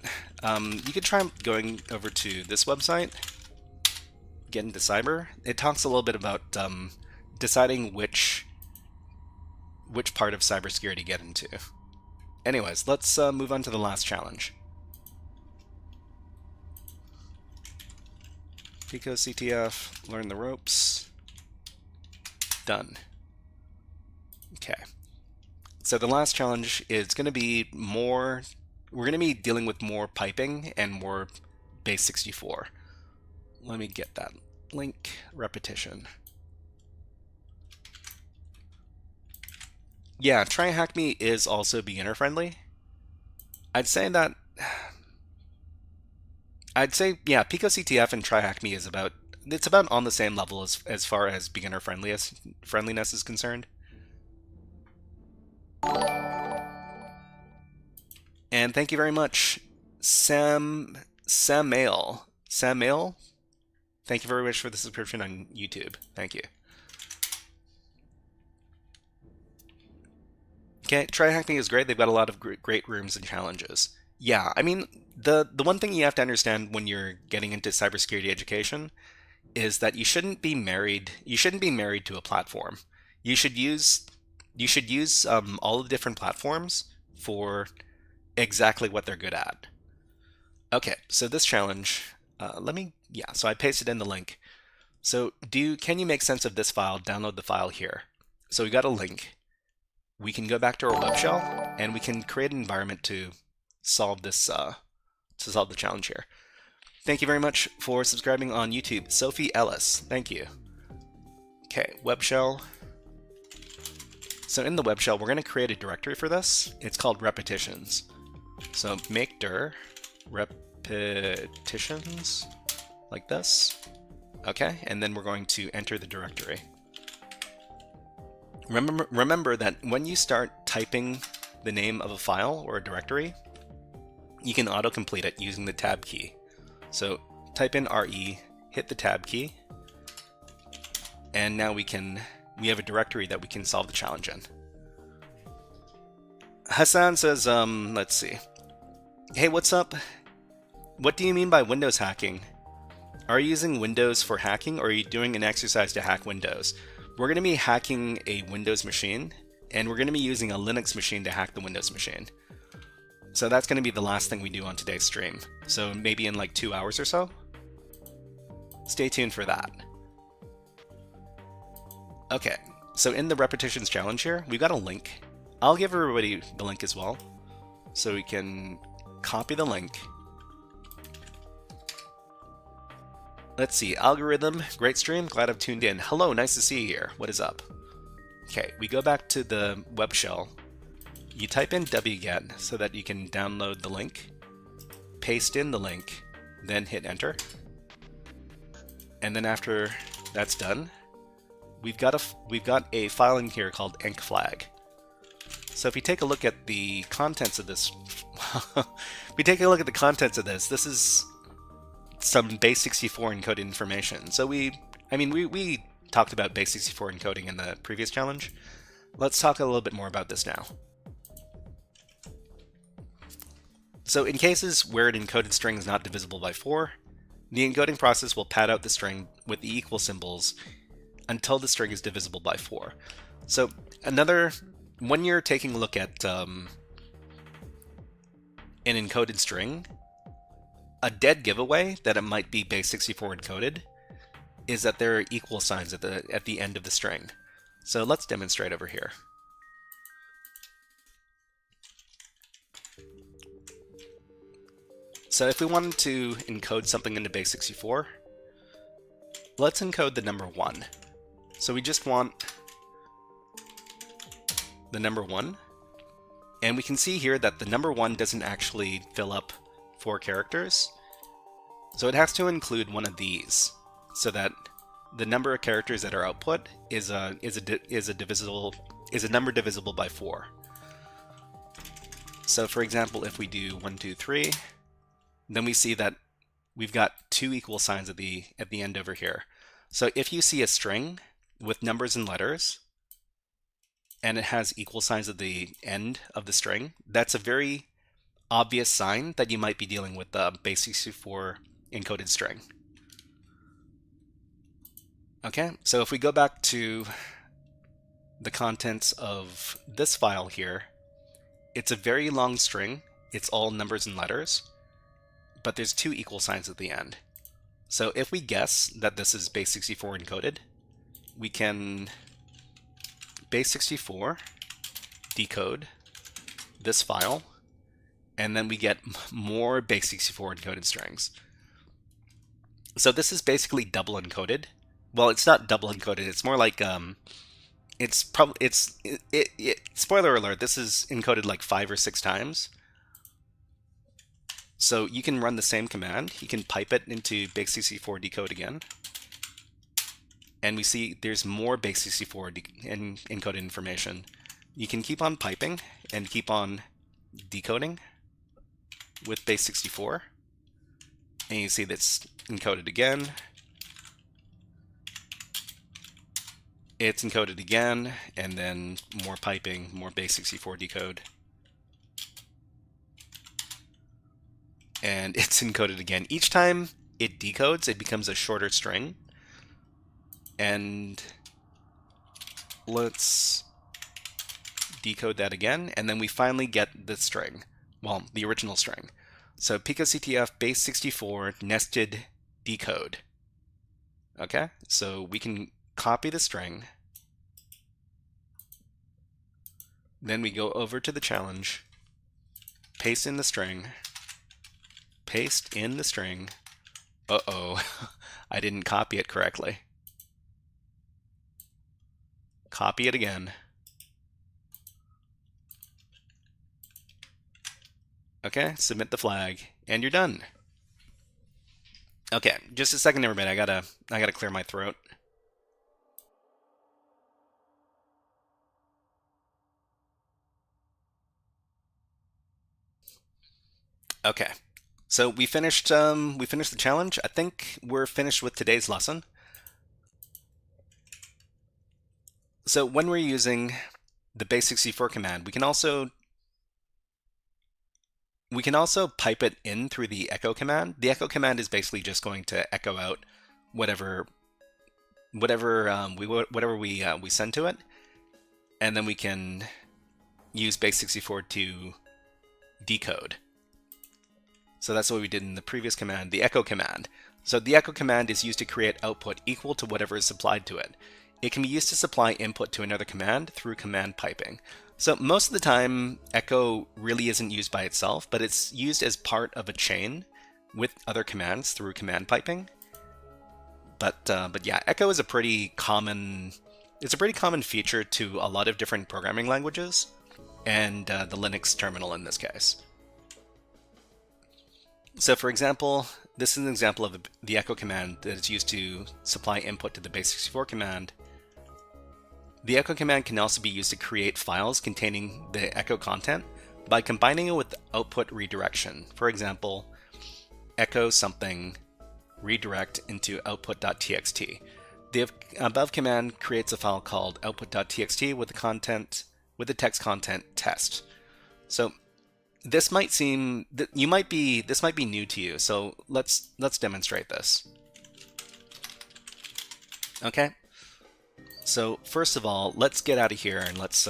you could try going over to this website, Get Into Cyber. It talks a little bit about deciding which part of cybersecurity to get into. Anyways, let's move on to the last challenge. PicoCTF, learn the ropes. Done. Okay. So the last challenge is going to be more, we're going to be dealing with more piping and more base 64. Let me get that link, repetition. Yeah, Try Hack Me is also beginner friendly. I'd say, yeah, PicoCTF and Try Hack Me is about, it's about on the same level as far as beginner friendliness is concerned. And thank you very much, Samail. Thank you very much for the subscription on YouTube. Thank you. Okay, Try Hack Me is great. They've got a lot of great rooms and challenges. Yeah, I mean, the one thing you have to understand when you're getting into cybersecurity education is that you shouldn't be married to a platform. You should use all the different platforms for exactly what they're good at. Okay, so this challenge, so I pasted in the link. So can you make sense of this file? Download the file here. So we got a link. We can go back to our web shell and we can create an environment to solve this, to solve the challenge here. Thank you very much for subscribing on YouTube. Sophie Ellis, thank you. Okay, web shell. So in the web shell, we're going to create a directory for this. It's called repetitions. So make dir repetitions like this. Okay, and then we're going to enter the directory. Remember that when you start typing the name of a file or a directory, you can autocomplete it using the tab key. So type in RE, hit the tab key, and now we have a directory that we can solve the challenge in. Hassan says, let's see. Hey, what's up? What do you mean by Windows hacking? Are you using Windows for hacking, or are you doing an exercise to hack Windows? We're going to be hacking a Windows machine, and we're going to be using a Linux machine to hack the Windows machine. So that's going to be the last thing we do on today's stream. So maybe in like 2 hours or so. Stay tuned for that. Okay, so in the repetitions challenge here, we've got a link. I'll give everybody the link as well, so we can copy the link. Let's see, algorithm, great stream, glad I've tuned in. Hello, nice to see you here. What is up? Okay, we go back to the web shell. You type in wget so that you can download the link, paste in the link, then hit enter. And then after that's done, we've got a file in here called encflag. So if you take a look at the contents of this, this is some base 64 encoded information. So we talked about base 64 encoding in the previous challenge. Let's talk a little bit more about this now. So in cases where an encoded string is not divisible by 4, the encoding process will pad out the string with the equal symbols until the string is divisible by 4. So when you're taking a look at an encoded string, a dead giveaway that it might be base 64 encoded is that there are equal signs at the end of the string. So let's demonstrate over here. So if we wanted to encode something into base 64, let's encode the number 1. So we just want the number 1. And we can see here that the number 1 doesn't actually fill up 4 characters. So it has to include one of these so that the number of characters that are output is a number divisible by 4. So for example, if we do 1, 2, 3, then we see that we've got 2 equal signs at the end over here. So if you see a string with numbers and letters, and it has equal signs at the end of the string, that's a very obvious sign that you might be dealing with the base64 encoded string. Okay, so if we go back to the contents of this file here, it's a very long string. It's all numbers and letters, but there's 2 equal signs at the end. So if we guess that this is base64 encoded, we can base64 decode this file, and then we get more base64 encoded strings. So this is basically double encoded. Well, it's not double encoded. It's more like spoiler alert, this is encoded like 5 or 6 times. So you can run the same command. You can pipe it into base64 decode again. And we see there's more base64 encoded information. You can keep on piping and keep on decoding with base64. And you see that's encoded again. It's encoded again, and then more piping, more base64 decode. And it's encoded again. Each time it decodes, it becomes a shorter string. And let's decode that again, and then we finally get the string. Well, the original string. So PicoCTF base64 nested decode. Okay, so we can copy the string. Then we go over to the challenge, paste in the string, paste in the string. Uh-oh, I didn't copy it correctly. Copy it again. Okay, submit the flag, and you're done. Okay, just a second, everybody. I gotta clear my throat. Okay, so we finished the challenge. I think we're finished with today's lesson. So when we're using the base64 command, we can also pipe it in through the echo command. The echo command is basically just going to echo out whatever we send to it, and then we can use base64 to decode. So that's what we did in the previous command, the echo command. So the echo command is used to create output equal to whatever is supplied to it. It can be used to supply input to another command through command piping. So most of the time, echo really isn't used by itself, but it's used as part of a chain with other commands through command piping. But yeah, echo is a pretty common feature to a lot of different programming languages, and the Linux terminal in this case. So for example, this is an example of the echo command that is used to supply input to the base64 command. The echo command can also be used to create files containing the echo content by combining it with output redirection. For example, echo something, redirect into output.txt. The above command creates a file called output.txt with the text content test. So this might seem that this might be new to you. So let's demonstrate this. Okay. So first of all, let's get out of here and let's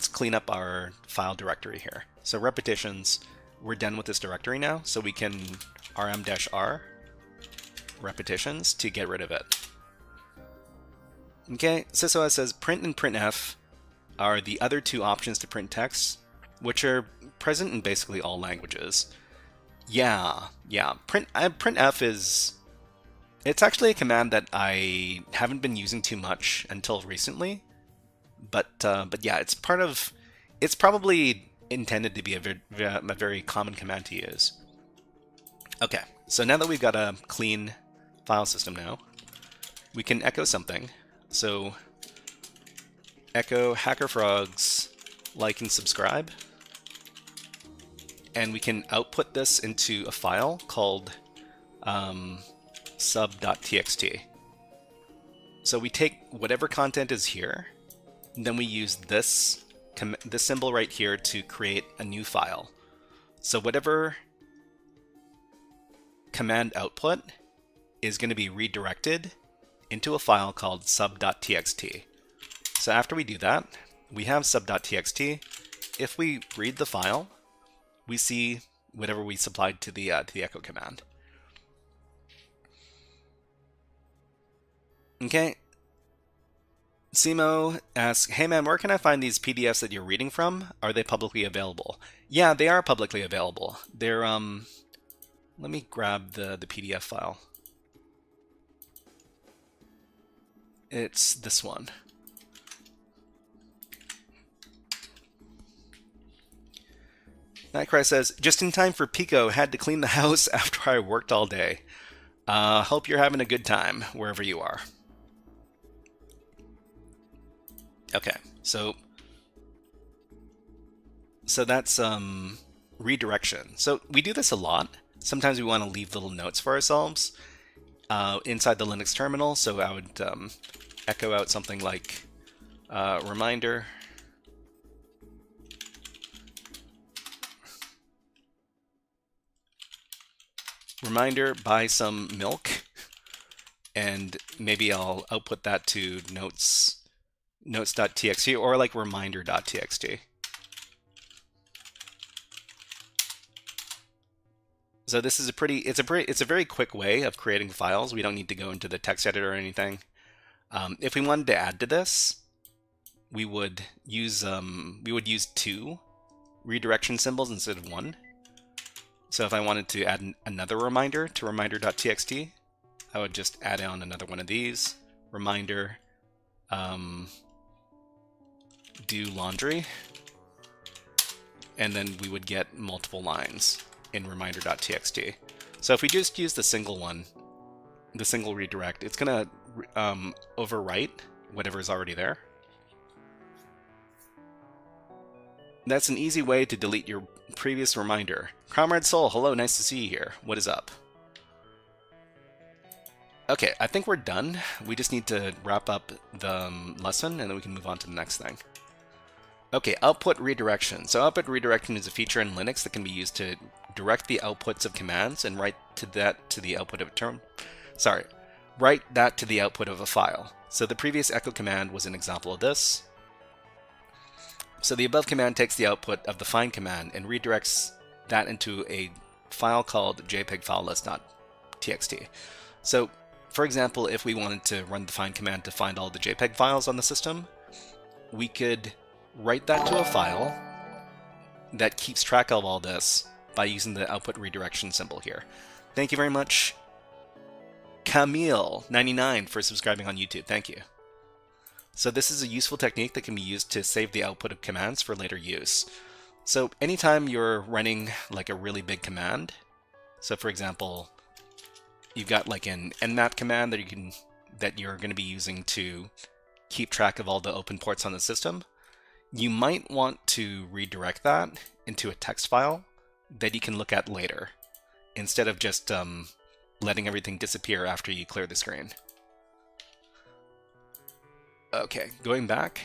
clean up our file directory here. So repetitions, we're done with this directory now, so we can rm-r repetitions to get rid of it. Okay, SysOS says print and printf are the other two options to print text, which are present in basically all languages. Yeah. Printf is It's actually a command that I haven't been using too much until recently, but yeah, it's part of. It's probably intended to be a very common command to use. Okay, so now that we've got a clean file system now, we can echo something. So echo HackerFrogs like and subscribe, and we can output this into a file called sub.txt. So we take whatever content is here, and then we use this symbol right here to create a new file. So whatever command output is going to be redirected into a file called sub.txt. So after we do that, we have sub.txt. If we read the file, we see whatever we supplied to the echo command. Okay. Simo asks, hey man, where can I find these PDFs that you're reading from? Are they publicly available? Yeah, they are publicly available. They're, let me grab the PDF file. It's this one. Nightcry says, just in time for Pico, had to clean the house after I worked all day. Hope you're having a good time wherever you are. Okay, so that's redirection. So we do this a lot. Sometimes we want to leave little notes for ourselves inside the Linux terminal. So I would echo out something like reminder. Reminder, buy some milk, and maybe I'll output that to notes.txt or like reminder.txt. So this is it's a very quick way of creating files. We don't need to go into the text editor or anything. If we wanted to add to this, we would use 2 redirection symbols instead of 1. So if I wanted to add another reminder to reminder.txt, I would just add on another one of these. Reminder, do laundry, and then we would get multiple lines in reminder.txt. So if we just use the single one, the single redirect, it's going to overwrite whatever is already there. That's an easy way to delete your previous reminder. Comrade Soul, hello, nice to see you here. What is up? Okay, I think we're done. We just need to wrap up the lesson, and then we can move on to the next thing. Okay, output redirection. So output redirection is a feature in Linux that can be used to direct the outputs of commands and write that to the output of a file. So the previous echo command was an example of this. So the above command takes the output of the find command and redirects that into a file called jpeg-filelist.txt. So, for example, if we wanted to run the find command to find all the JPEG files on the system, we could write that to a file that keeps track of all this by using the output redirection symbol here. Thank you very much, Camille99, for subscribing on YouTube. Thank you. So this is a useful technique that can be used to save the output of commands for later use. So anytime you're running like a really big command, so for example, you've got like an nmap command that you're going to be using to keep track of all the open ports on the system, you might want to redirect that into a text file that you can look at later, instead of just letting everything disappear after you clear the screen. Okay, going back.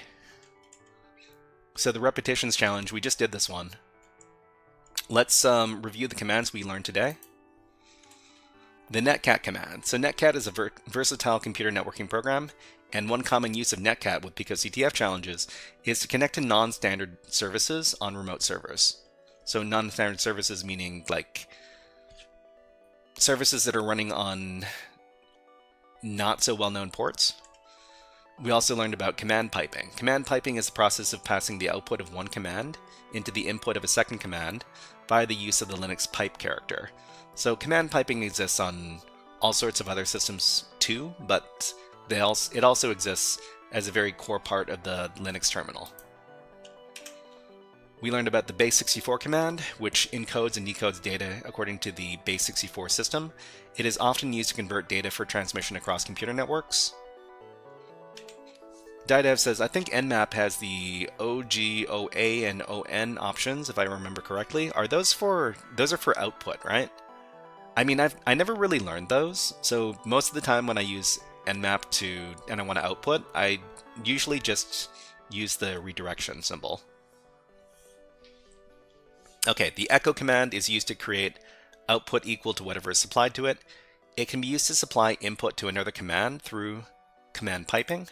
So the repetitions challenge, we just did this one. Let's review the commands we learned today. The netcat command. So netcat is a versatile computer networking program, and one common use of netcat with PicoCTF challenges is to connect to non-standard services on remote servers. So non-standard services meaning like services that are running on not so well-known ports. We also learned about command piping. Command piping is the process of passing the output of one command into the input of a second command via the use of the Linux pipe character. So command piping exists on all sorts of other systems too, but it also exists as a very core part of the Linux terminal. We learned about the base64 command, which encodes and decodes data according to the base64 system. It is often used to convert data for transmission across computer networks. Didev says, I think Nmap has the OG, OA, and ON options, if I remember correctly. Those are for output, right? I mean, I never really learned those, so most of the time when I use Nmap and I want to output, I usually just use the redirection symbol. Okay, the echo command is used to create output equal to whatever is supplied to it. It can be used to supply input to another command through command piping.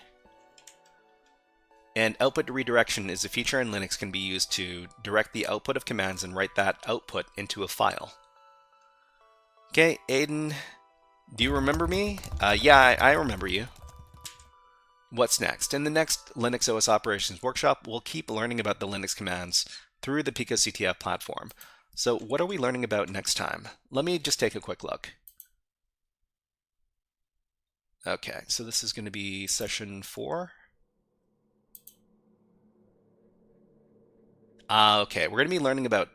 And output redirection is a feature in Linux can be used to direct the output of commands and write that output into a file. Okay, Aiden, do you remember me? Yeah, I remember you. What's next? In the next Linux OS Operations workshop, we'll keep learning about the Linux commands through the PicoCTF platform. So what are we learning about next time? Let me just take a quick look. Okay, so this is going to be session 4. Okay, we're going to be learning about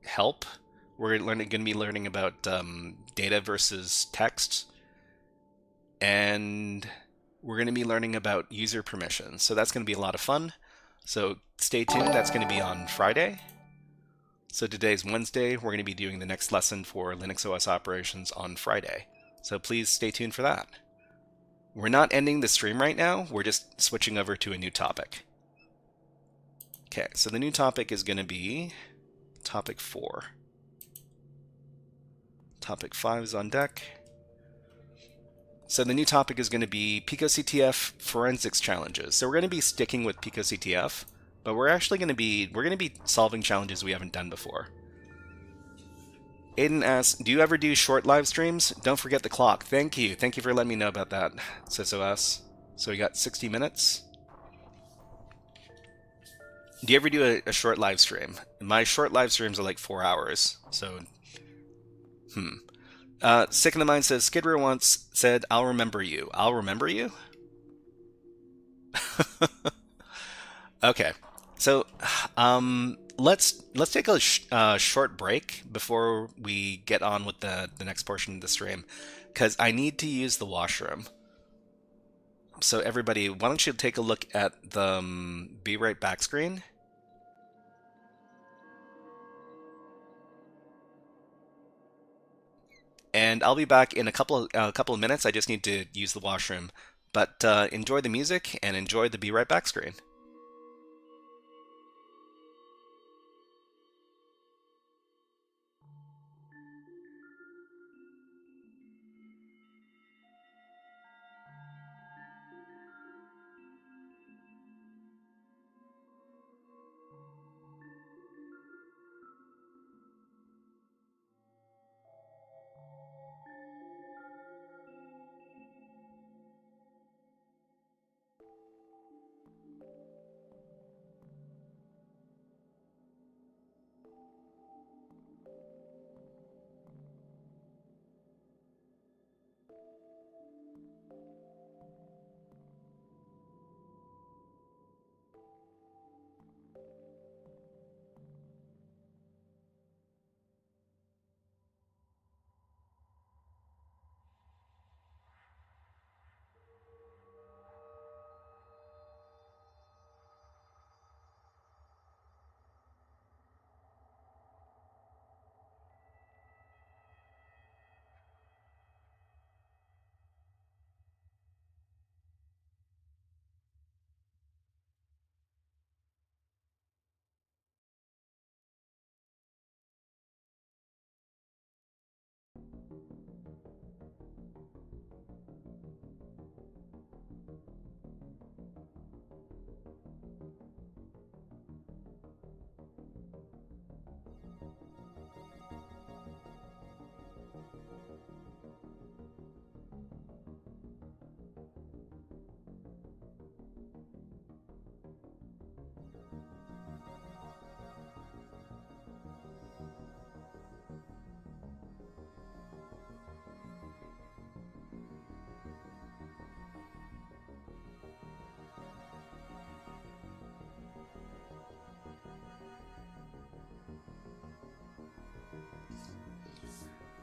help. We're going to be learning about data versus text. And we're going to be learning about user permissions. So that's going to be a lot of fun. So stay tuned. That's going to be on Friday. So today's Wednesday. We're going to be doing the next lesson for Linux OS operations on Friday. So please stay tuned for that. We're not ending the stream right now. We're just switching over to a new topic. Okay, so the new topic is going to be topic 4. Topic 5 is on deck. So the new topic is going to be PicoCTF Forensics challenges. So we're going to be sticking with PicoCTF, but we're going to be solving challenges we haven't done before. Aiden asks, do you ever do short live streams? Don't forget the clock. Thank you. Thank you for letting me know about that, SysOS. So we got 60 minutes. Do you ever do a short live stream? My short live streams are like 4 hours. So, Sick in the Mind says, Skidrow once said, I'll remember you. I'll remember you? Okay. So, let's take a short break before we get on with the next portion of the stream, because I need to use the washroom. So everybody, why don't you take a look at the Be Right Back screen? And I'll be back in a couple of minutes. I just need to use the washroom. But enjoy the music and enjoy the Be Right Back screen.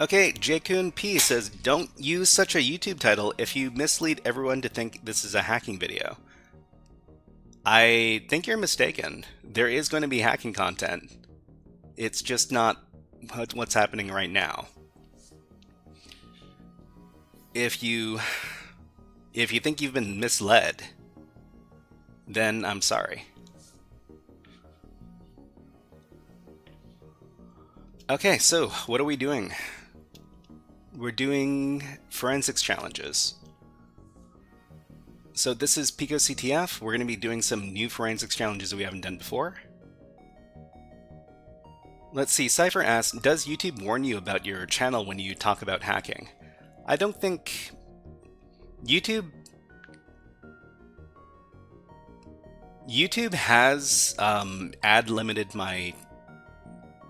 Okay, Jkun P says, don't use such a YouTube title if you mislead everyone to think this is a hacking video. I think you're mistaken. There is going to be hacking content. It's just not what's happening right now. If you think you've been misled, then I'm sorry. Okay, so what are we doing? We're doing forensics challenges. So this is PicoCTF. We're going to be doing some new forensics challenges that we haven't done before. Let's see, Cypher asks, does YouTube warn you about your channel when you talk about hacking? I don't think YouTube has ad limited my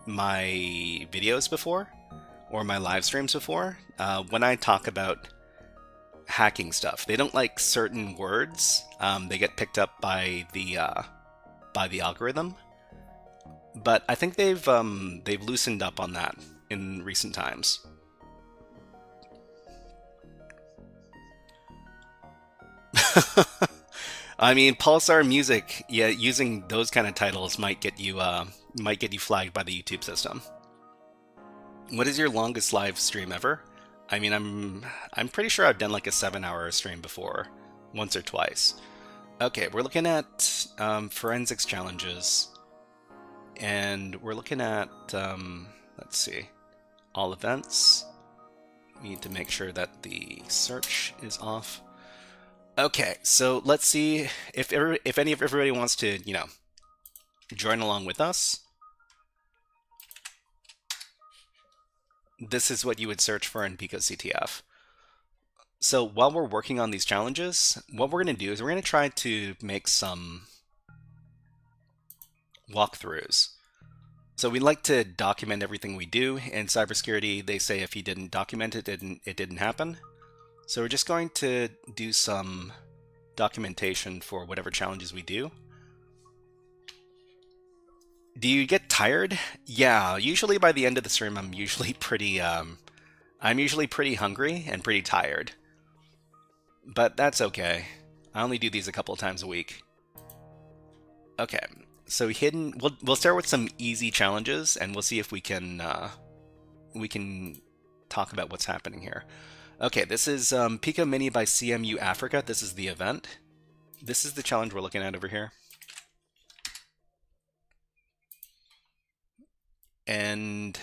videos before, or my live streams before, when I talk about hacking stuff. They don't like certain words. They get picked up by the algorithm. But I think they've loosened up on that in recent times. I mean, Pulsar Music, yeah, using those kind of titles might get you flagged by the YouTube system. What is your longest live stream ever? I mean, I'm pretty sure I've done like a 7-hour stream before, once or twice. Okay, we're looking at forensics challenges, and we're looking at let's see, all events. We need to make sure that the search is off. Okay, so let's see if everybody wants to, you know, join along with us. This is what you would search for in PicoCTF. So while we're working on these challenges, what we're going to do is we're going to try to make some walkthroughs. So we like to document everything we do. In cybersecurity, they say if you didn't document it, it didn't happen. So we're just going to do some documentation for whatever challenges we do. Do you get tired? Yeah, usually by the end of the stream, I'm usually pretty hungry and pretty tired. But that's okay. I only do these a couple of times a week. Okay, so hidden. We'll start with some easy challenges, and we'll see if we can talk about what's happening here. Okay, this is Pico Mini by CMU Africa. This is the event. This is the challenge we're looking at over here. And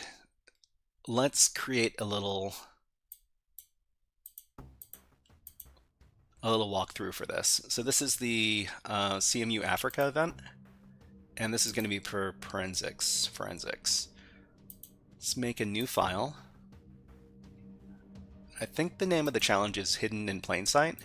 let's create a little walkthrough for this. So this is the CMU Africa event, and this is going to be for forensics. Let's make a new file. I think the name of the challenge is Hidden in Plain Sight.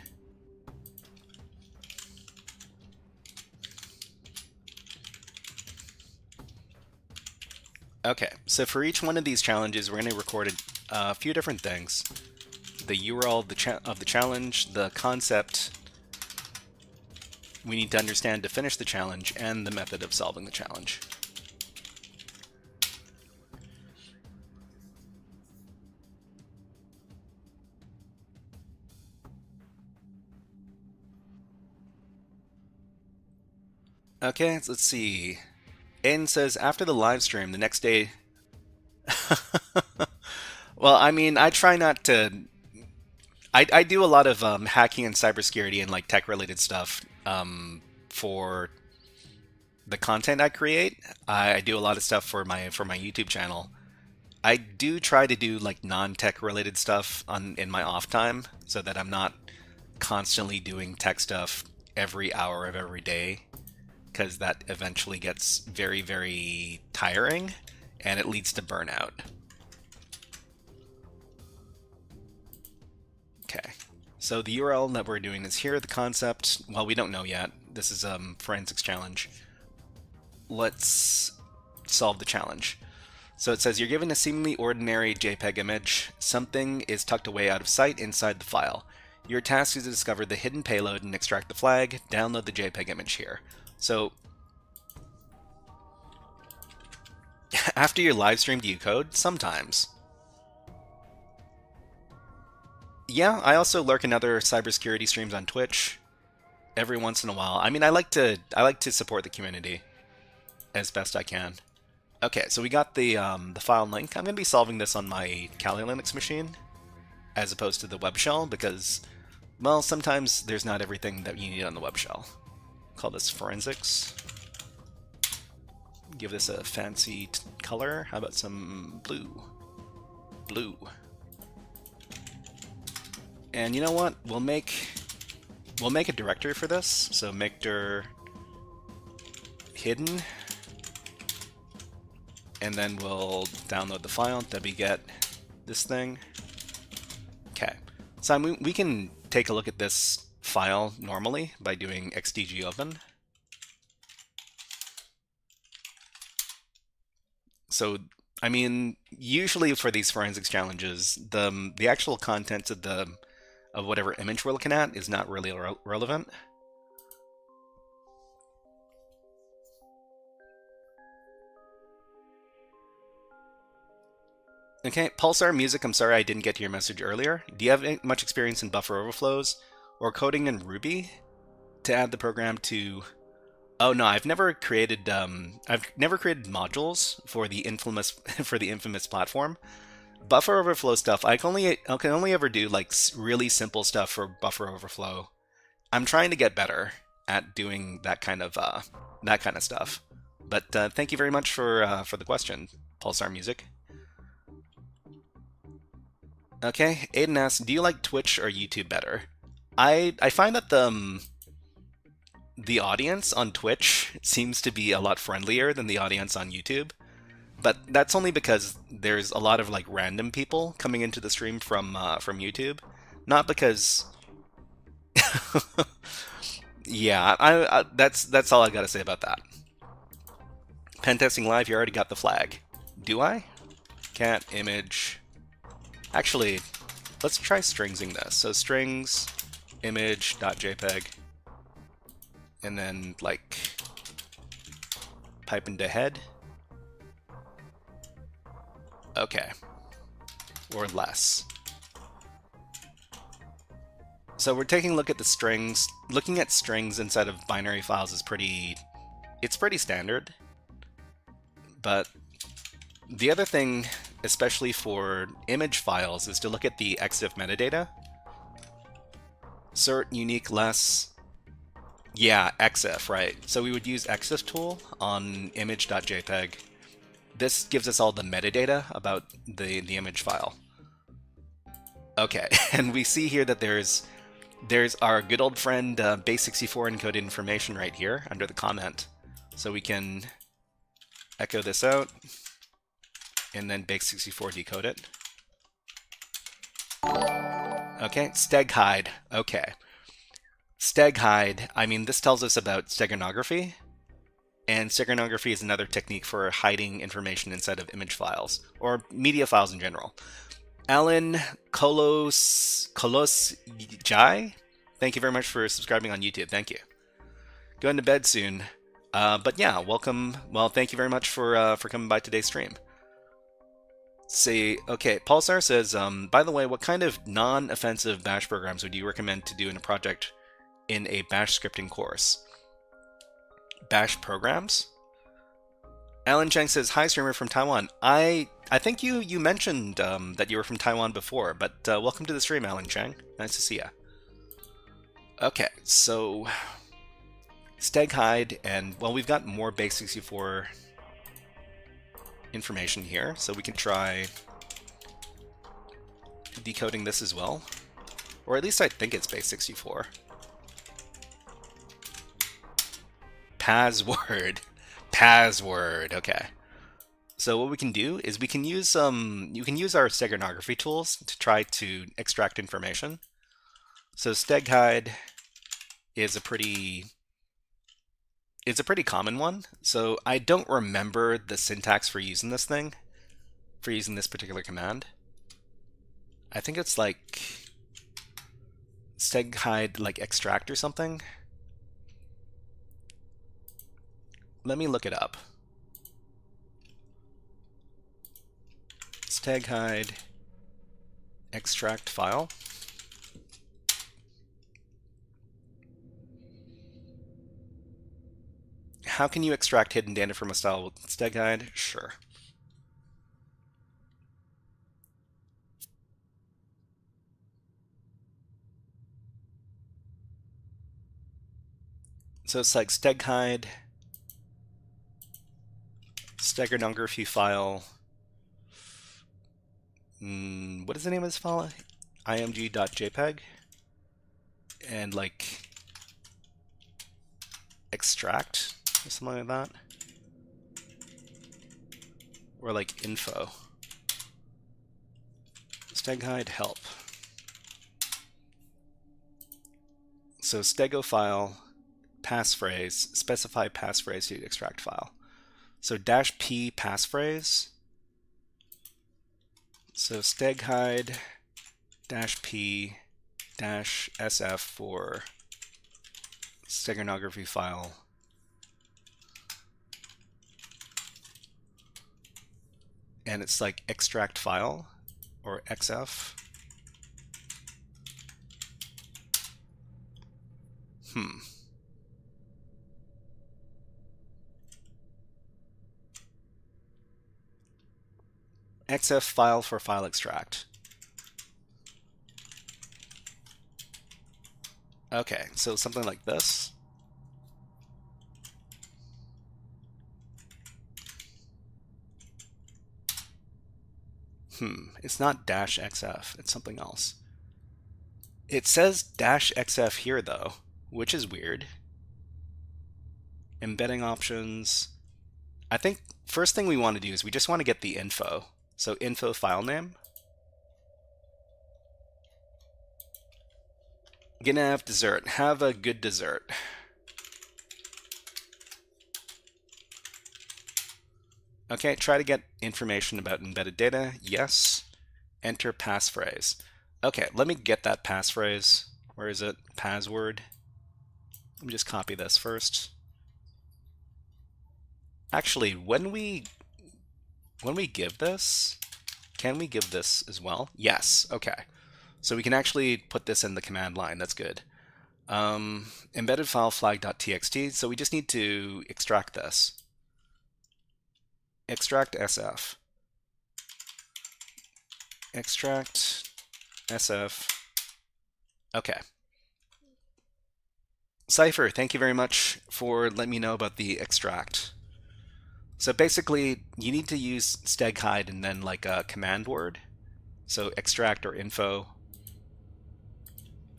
Okay, so for each one of these challenges, we're going to record a few different things. The URL of the challenge, the concept we need to understand to finish the challenge, and the method of solving the challenge. Okay, let's see. Aiden says, after the live stream, the next day... Well, I mean, I try not to... I do a lot of hacking and cybersecurity and like tech-related stuff for the content I create. I do a lot of stuff for my YouTube channel. I do try to do like non-tech related stuff in my off time, so that I'm not constantly doing tech stuff every hour of every day, because that eventually gets very, very tiring and it leads to burnout. Okay, so the URL that we're doing is here. The concept, well, we don't know yet. This is a forensics challenge. Let's solve the challenge. So it says you're given a seemingly ordinary JPEG image. Something is tucked away out of sight inside the file. Your task is to discover the hidden payload and extract the flag. Download the JPEG image here. So after your live stream, do you code? Sometimes. Yeah, I also lurk in other cybersecurity streams on Twitch every once in a while. I mean, I like to support the community as best I can. Okay, so we got the file link. I'm going to be solving this on my Kali Linux machine as opposed to the web shell because, well, sometimes there's not everything that you need on the web shell. Call this forensics. Give this a fancy color. How about some blue? Blue. And you know what? We'll make a directory for this. So make dir hidden, and then we'll download the file wget this thing. Okay, so we can take a look at this file normally by doing xdg open. So, I mean, usually for these forensics challenges, the actual contents of whatever image we're looking at is not really relevant. Okay, Pulsar Music, I'm sorry I didn't get to your message earlier. Do you have much experience in buffer overflows or coding in Ruby to add the program to... Oh no, I've never created modules for the infamous platform. Buffer overflow stuff, I can only ever do like really simple stuff for buffer overflow. I'm trying to get better at doing that kind of stuff. But thank you very much for the question, Pulsar Music. Okay, Aiden asks, do you like Twitch or YouTube better? I find that the audience on Twitch seems to be a lot friendlier than the audience on YouTube. But that's only because there's a lot of like random people coming into the stream from YouTube, not because. Yeah, that's all I gotta say about that. Pen testing live, you already got the flag. Do I? Cat image. Actually, let's try stringsing this. So strings image.jpg, and then like pipe into head. Okay, or less. So we're taking a look at the strings. Looking at strings inside of binary files is pretty standard. But the other thing, especially for image files, is to look at the EXIF metadata. Cert, unique, less. Yeah, EXIF, right. So we would use EXIF tool on image.jpg. This gives us all the metadata about the image file. Okay, and we see here that there's our good old friend base64 encoded information right here under the comment. So we can echo this out and then base64 decode it. Okay, steg hide. Okay. Steg hide, I mean, this tells us about steganography. And steganography is another technique for hiding information inside of image files, or media files in general. Alan Kolosjai, thank you very much for subscribing on YouTube. Thank you. Going to bed soon. But yeah, welcome. Well, thank you very much for coming by today's stream. Okay, Pulsar says, by the way, what kind of non-offensive bash programs would you recommend to do in a project in a bash scripting course? Bash programs? Alan Chang says, hi, streamer from Taiwan. I think you mentioned that you were from Taiwan before, but welcome to the stream, Alan Chang. Nice to see ya. Okay, so steg hide, and well, we've got more base64 information here, so we can try decoding this as well. Or at least I think it's base64. Password, okay. So what we can do is we can use you can use our steganography tools to try to extract information. So steg hide is a pretty common one. So I don't remember the syntax for using this particular command. I think it's like steg hide like extract or something. Let me look it up. Steg hide extract file. how can you extract hidden data from a style with steg hide? Sure. So it's like steg hide, steganography file. What is the name of this file? img.jpg. And like extract or something like that. Or like info. Steg hide help. So stego file, passphrase, specify passphrase to extract file. So -p passphrase. So steg hide -p -sf for steganography file. And it's like extract file or xf. xf file for file extract. Okay, so something like this. It's not -xf, it's something else. It says -xf here though, which is weird. Embedding options. I think first thing we want to do is we just want to get the info. So info file name. Gonna have dessert. Have a good dessert. Okay, try to get information about embedded data. Yes. Enter passphrase. Okay, let me get that passphrase. Where is it? Password. Let me just copy this first. Actually, when we give this, can we give this as well? Yes. Okay. So we can actually put this in the command line. That's good. Embedded file flag.txt. So we just need to extract this. Extract SF. Extract SF. Okay. Cypher, thank you very much for letting me know about the extract. So basically, you need to use steg hide and then like a command word. So extract or info.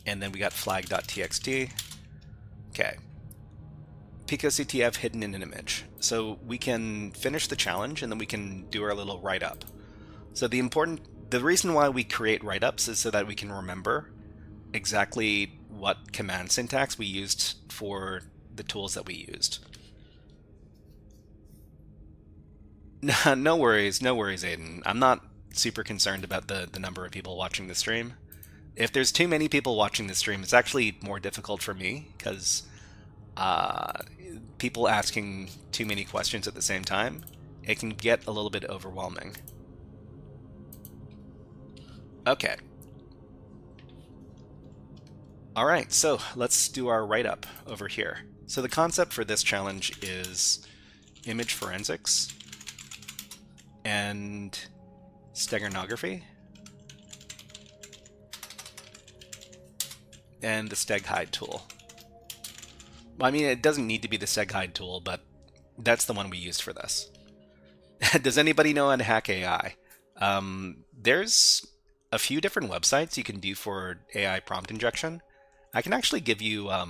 And then we got flag.txt. Okay. PicoCTF hidden in an image. So we can finish the challenge and then we can do our little write-up. So the reason why we create write-ups is so that we can remember exactly what command syntax we used for the tools that we used. No worries, Aiden. I'm not super concerned about the number of people watching the stream. If there's too many people watching the stream, it's actually more difficult for me because people asking too many questions at the same time, it can get a little bit overwhelming. Okay. All right, so let's do our write-up over here. So the concept for this challenge is image forensics and steganography and the steg hide tool. Well, I mean, it doesn't need to be the steg hide tool, but that's the one we used for this. Does anybody know how to hack AI? There's a few different websites you can do for AI prompt injection. I can actually give you a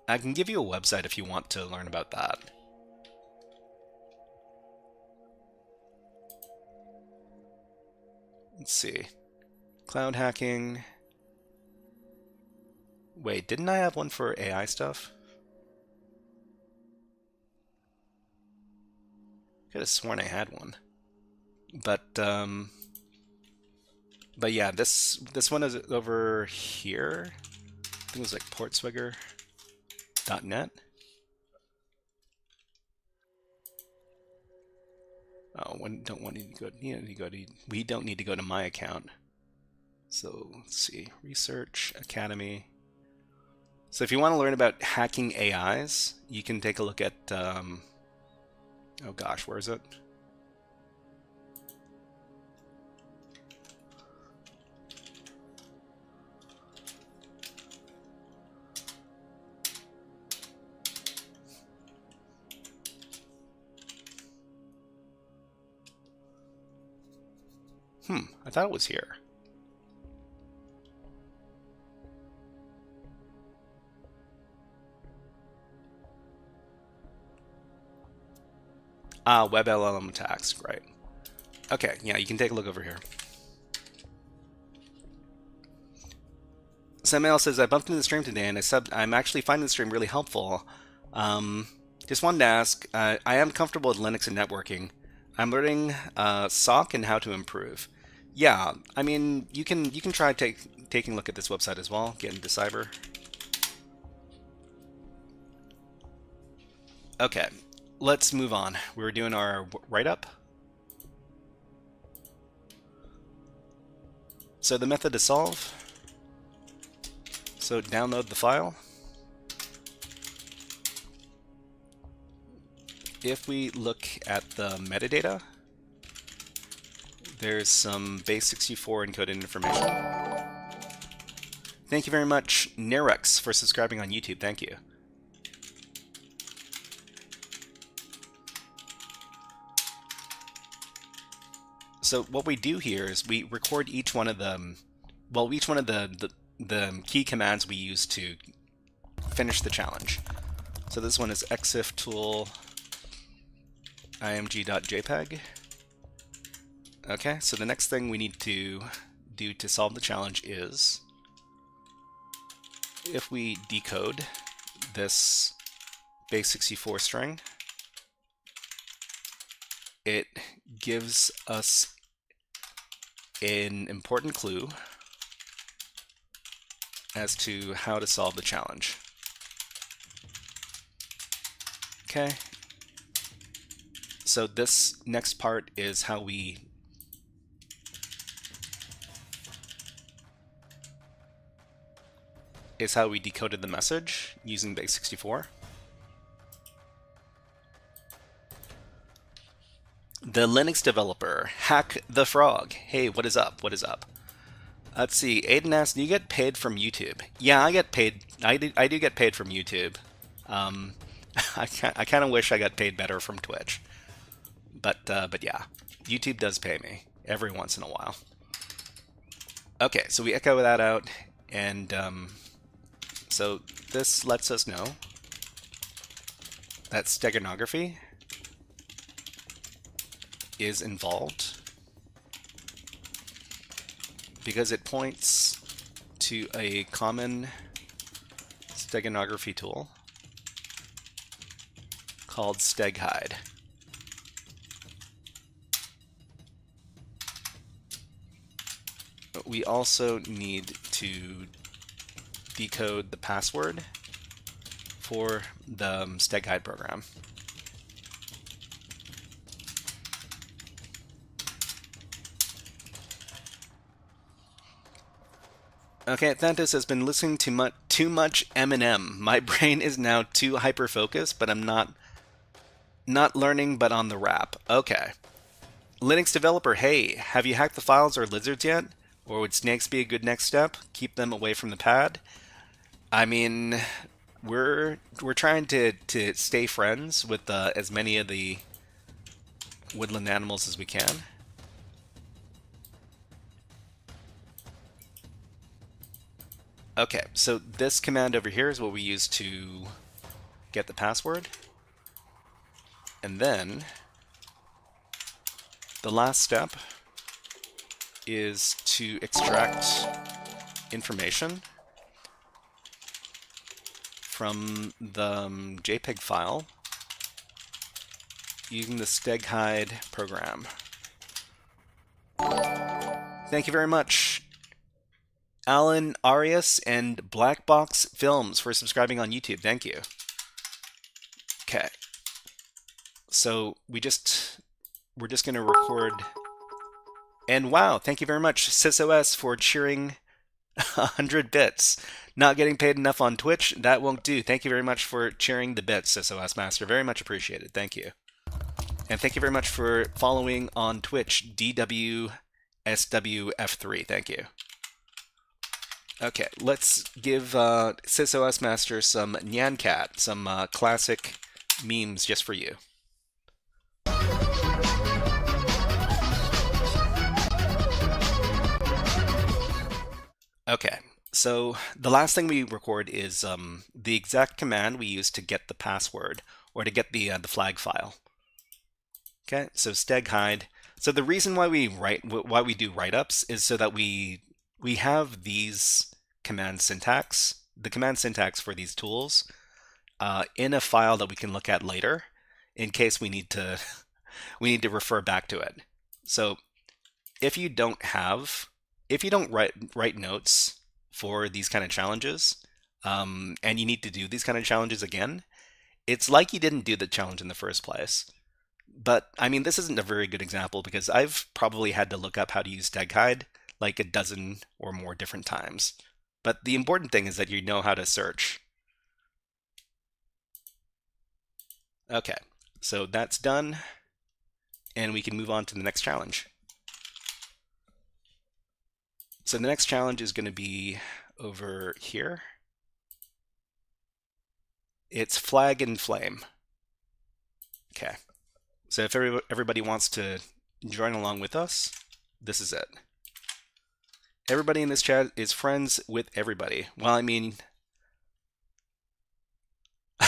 website if you want to learn about that. Let's see. Cloud hacking. Wait, didn't I have one for AI stuff? Could have sworn I had one. But yeah, this one is over here. I think it was like portswigger.net. Oh, we don't need to go to my account. So let's see, Research Academy. So if you want to learn about hacking AIs, you can take a look at, oh gosh, where is it? I thought it was here. Web LLM attacks, right. Okay, yeah, you can take a look over here. Somebody else says, I bumped into the stream today and I'm actually finding the stream really helpful. Just wanted to ask, I am comfortable with Linux and networking. I'm learning SOC and how to improve. Yeah, I mean, you can try taking a look at this website as well, get into cyber. Okay, let's move on. We were doing our write-up. So the method to solve. So download the file. If we look at the metadata, there's some base64 encoded information. Thank you very much, Nerex, for subscribing on YouTube. Thank you. So what we do here is we record each one of them, well, each one of the key commands we use to finish the challenge. So this one is exif tool img.jpg. Okay, so the next thing we need to do to solve the challenge is, if we decode this base64 string, it gives us an important clue as to how to solve the challenge. Okay, so this next part is how we decoded the message using base64. The Linux developer, HackerFrogs. Hey, what is up? What is up? Let's see. Aiden asked, do you get paid from YouTube? Yeah, I get paid. I do get paid from YouTube. I kind of wish I got paid better from Twitch. But yeah, YouTube does pay me every once in a while. Okay, so we echo that out, and so this lets us know that steganography is involved because it points to a common steganography tool called steghide. But we also need to decode the password for the steghide program. Okay, Thantis has been listening to too much Eminem. My brain is now too hyper-focused, but I'm not learning, but on the rap. Okay. Linux developer, hey, have you hacked the files or lizards yet? Or would snakes be a good next step? Keep them away from the pad? I mean, we're trying to stay friends with as many of the woodland animals as we can. Okay, so this command over here is what we use to get the password. And then the last step is to extract information from the JPEG file using the steghide program. Thank you very much, Alan Arias and Black Box Films, for subscribing on YouTube. Thank you. Okay. So we're just going to record. And wow, thank you very much, SysOS, for cheering 100 bits. Not getting paid enough on Twitch? That won't do. Thank you very much for cheering the bits, SOS Master. Very much appreciated. Thank you. And thank you very much for following on Twitch, DWSWF3. Thank you. Okay, let's give SysOS Master some Nyan Cat, some classic memes just for you. Okay, so the last thing we record is the exact command we use to get the password or to get the flag file. Okay, so steg hide. So the reason why we do write-ups is so that we have these command syntax, the command syntax for these tools, in a file that we can look at later, in case we need to refer back to it. So if you don't write notes for these kind of challenges, and you need to do these kind of challenges again, it's like you didn't do the challenge in the first place. But I mean, this isn't a very good example because I've probably had to look up how to use steg hide like a dozen or more different times. But the important thing is that you know how to search. Okay, so that's done, and we can move on to the next challenge. So the next challenge is going to be over here. It's flag and flame. Okay. So if everybody wants to join along with us, this is it. Everybody in this chat is friends with everybody. Well, I mean,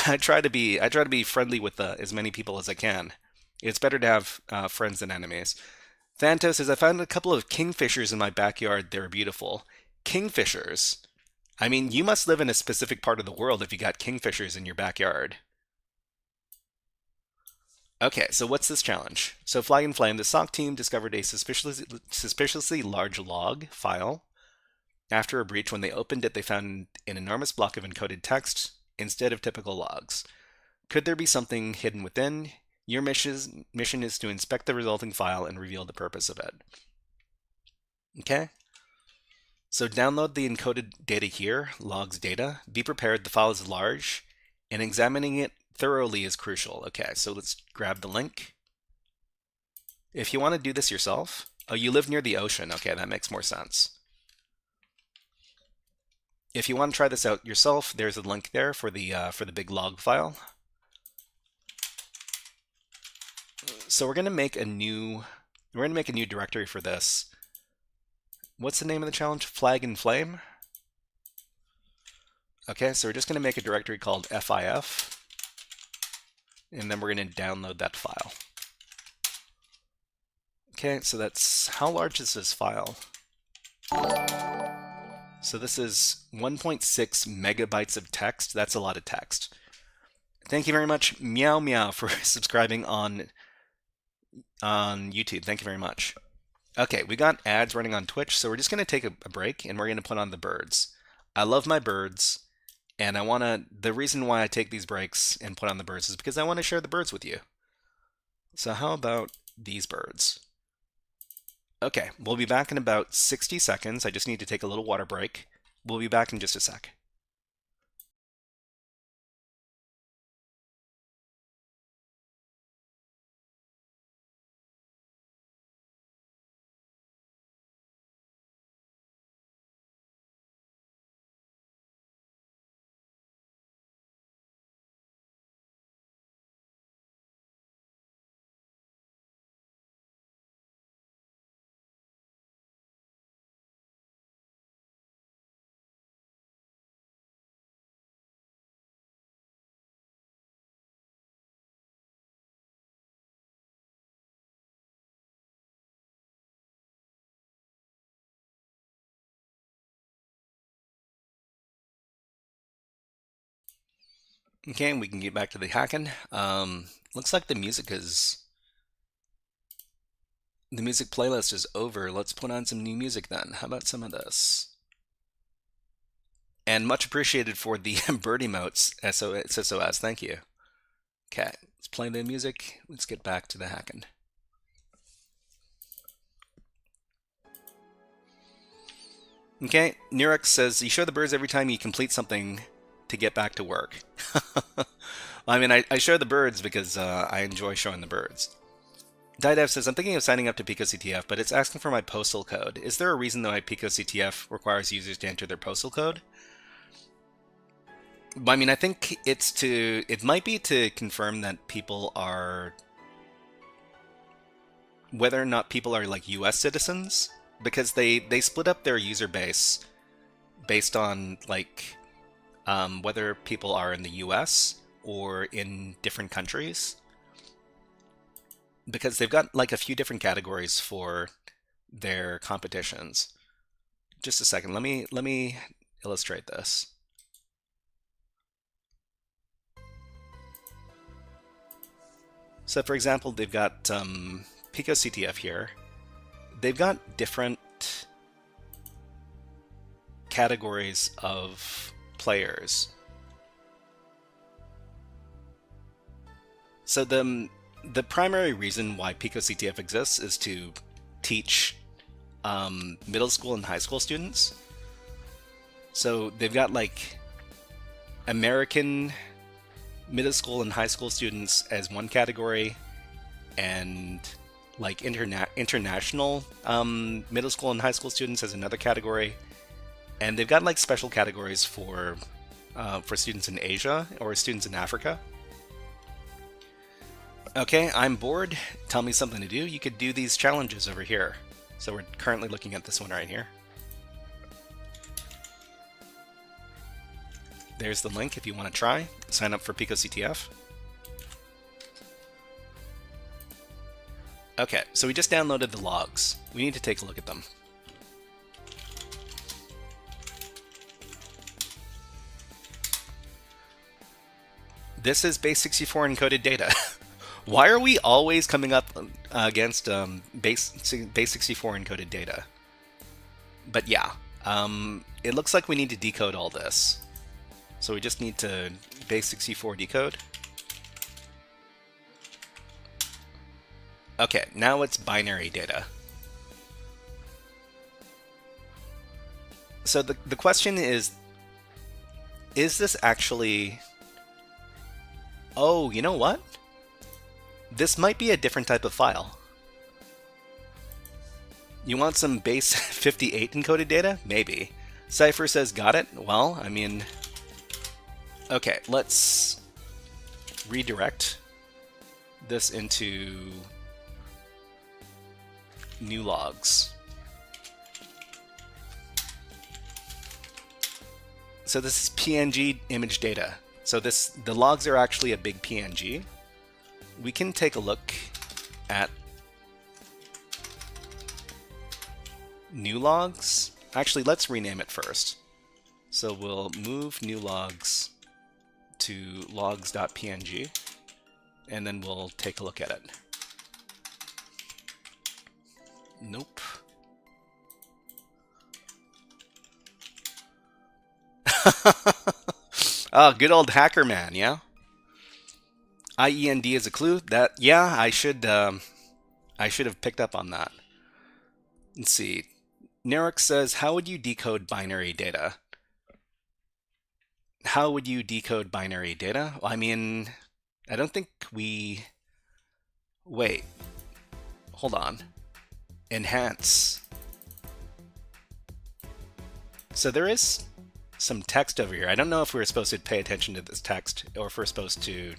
I try to be friendly with as many people as I can. It's better to have friends than enemies. Thantos says, I found a couple of kingfishers in my backyard. They're beautiful. Kingfishers? I mean, you must live in a specific part of the world if you got kingfishers in your backyard. Okay, so what's this challenge? So Flag and Flame, the SOC team discovered a suspiciously large log file. After a breach, when they opened it, they found an enormous block of encoded text instead of typical logs. Could there be something hidden within? Your mission is to inspect the resulting file and reveal the purpose of it. Okay? So download the encoded data here, logs data. Be prepared, the file is large, and examining it thoroughly is crucial. Okay, so let's grab the link. If you want to do this yourself, oh, you live near the ocean. Okay, that makes more sense. If you want to try this out yourself, there's a link there for the big log file. So we're going to make a new directory for this. What's the name of the challenge? Flag and Flame? Okay, so we're just going to make a directory called FIF, and then we're going to download that file. Okay, so that's, how large is this file? So this is 1.6 megabytes of text. That's a lot of text. Thank you very much, Meow Meow, for subscribing on YouTube. Thank you very much. Okay, we got ads running on Twitch, so we're just going to take a break, and we're going to put on the birds. I love my birds, and the reason why I take these breaks and put on the birds is because I want to share the birds with you. So how about these birds? Okay, we'll be back in about 60 seconds. I just need to take a little water break. We'll be back in just a sec. Okay, we can get back to the hacking. Looks like the music playlist is over. Let's put on some new music then. How about some of this? And much appreciated for the bird emotes, SOS. Thank you. Okay, let's play the music. Let's get back to the hacking. Okay, Nurek says, you show the birds every time you complete something to get back to work. I mean, I show the birds because I enjoy showing the birds. Didev says, I'm thinking of signing up to PicoCTF, but it's asking for my postal code. Is there a reason why PicoCTF requires users to enter their postal code? I mean, I think it might be to confirm that people are, whether or not people are like US citizens, because they split up their user base based on like whether people are in the US or in different countries. Because they've got like a few different categories for their competitions. Just a second, let me illustrate this. So for example, they've got PicoCTF here. They've got different categories of players. So the primary reason why PicoCTF exists is to teach middle school and high school students. So they've got like American middle school and high school students as one category, and like international middle school and high school students as another category. And they've got like special categories for students in Asia or students in Africa. Okay, I'm bored. Tell me something to do. You could do these challenges over here. So we're currently looking at this one right here. There's the link if you want to try. Sign up for PicoCTF. Okay, so we just downloaded the logs. We need to take a look at them. This is base64 encoded data. Why are we always coming up against base64 encoded data? But yeah, it looks like we need to decode all this. So we just need to base64 decode. Okay, now it's binary data. So the question is this actually... Oh, you know what? This might be a different type of file. You want some base 58 encoded data? Maybe. Cypher says, got it. Well, I mean... Okay, let's redirect this into new logs. So this is PNG image data. So the logs are actually a big PNG. We can take a look at new logs. Actually, let's rename it first. So we'll move new logs to logs.png, and then we'll take a look at it. Nope. Oh, good old hacker man, yeah? IEND is a clue. That, yeah, I should have picked up on that. Let's see. Narek says, how would you decode binary data? How would you decode binary data? Well, I mean, I don't think we... Wait. Hold on. Enhance. So there is some text over here. I don't know if we're supposed to pay attention to this text or if we're supposed to...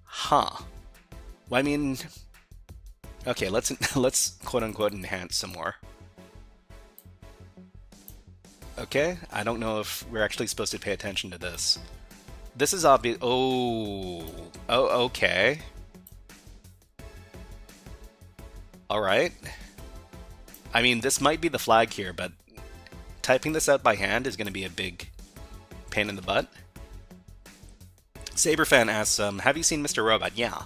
Huh. Well, I mean... Okay, let's quote-unquote enhance some more. Okay, I don't know if we're actually supposed to pay attention to this. This is obvious. Oh, okay. All right. I mean, this might be the flag here, but typing this out by hand is going to be a big pain in the butt. Saberfan asks, have you seen Mr. Robot? Yeah.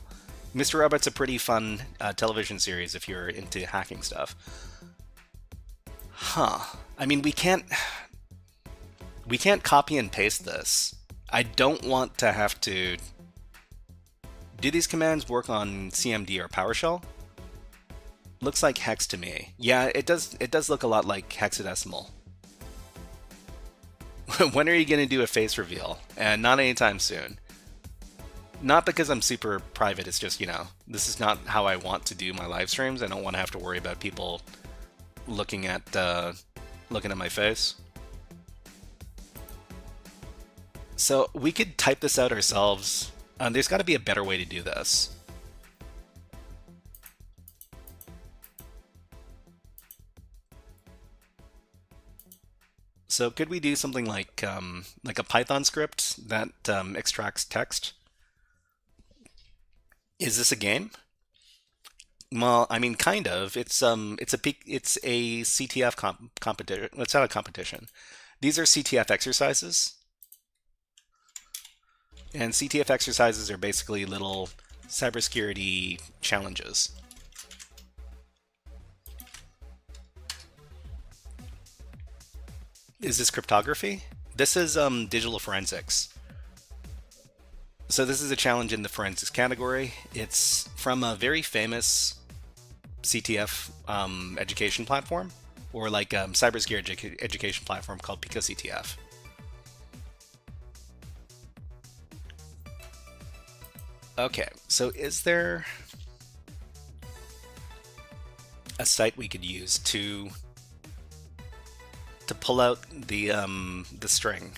Mr. Robot's a pretty fun television series if you're into hacking stuff. Huh. I mean, we can't copy and paste this. I don't want to have to... Do these commands work on CMD or PowerShell? Looks like hex to me. Yeah, it does look a lot like hexadecimal. When are you going to do a face reveal? And not anytime soon. Not because I'm super private, it's just, you know, this is not how I want to do my live streams. I don't want to have to worry about people looking at my face. So we could type this out ourselves. There's got to be a better way to do this. So could we do something like a Python script that extracts text? Is this a game? Well, I mean, kind of. It's a CTF competition. It's not a competition. These are CTF exercises, and CTF exercises are basically little cybersecurity challenges. Is this cryptography? This is digital forensics. So this is a challenge in the forensics category. It's from a very famous CTF education platform, or like cybersecurity education platform called PicoCTF. Okay, so is there a site we could use to pull out the string?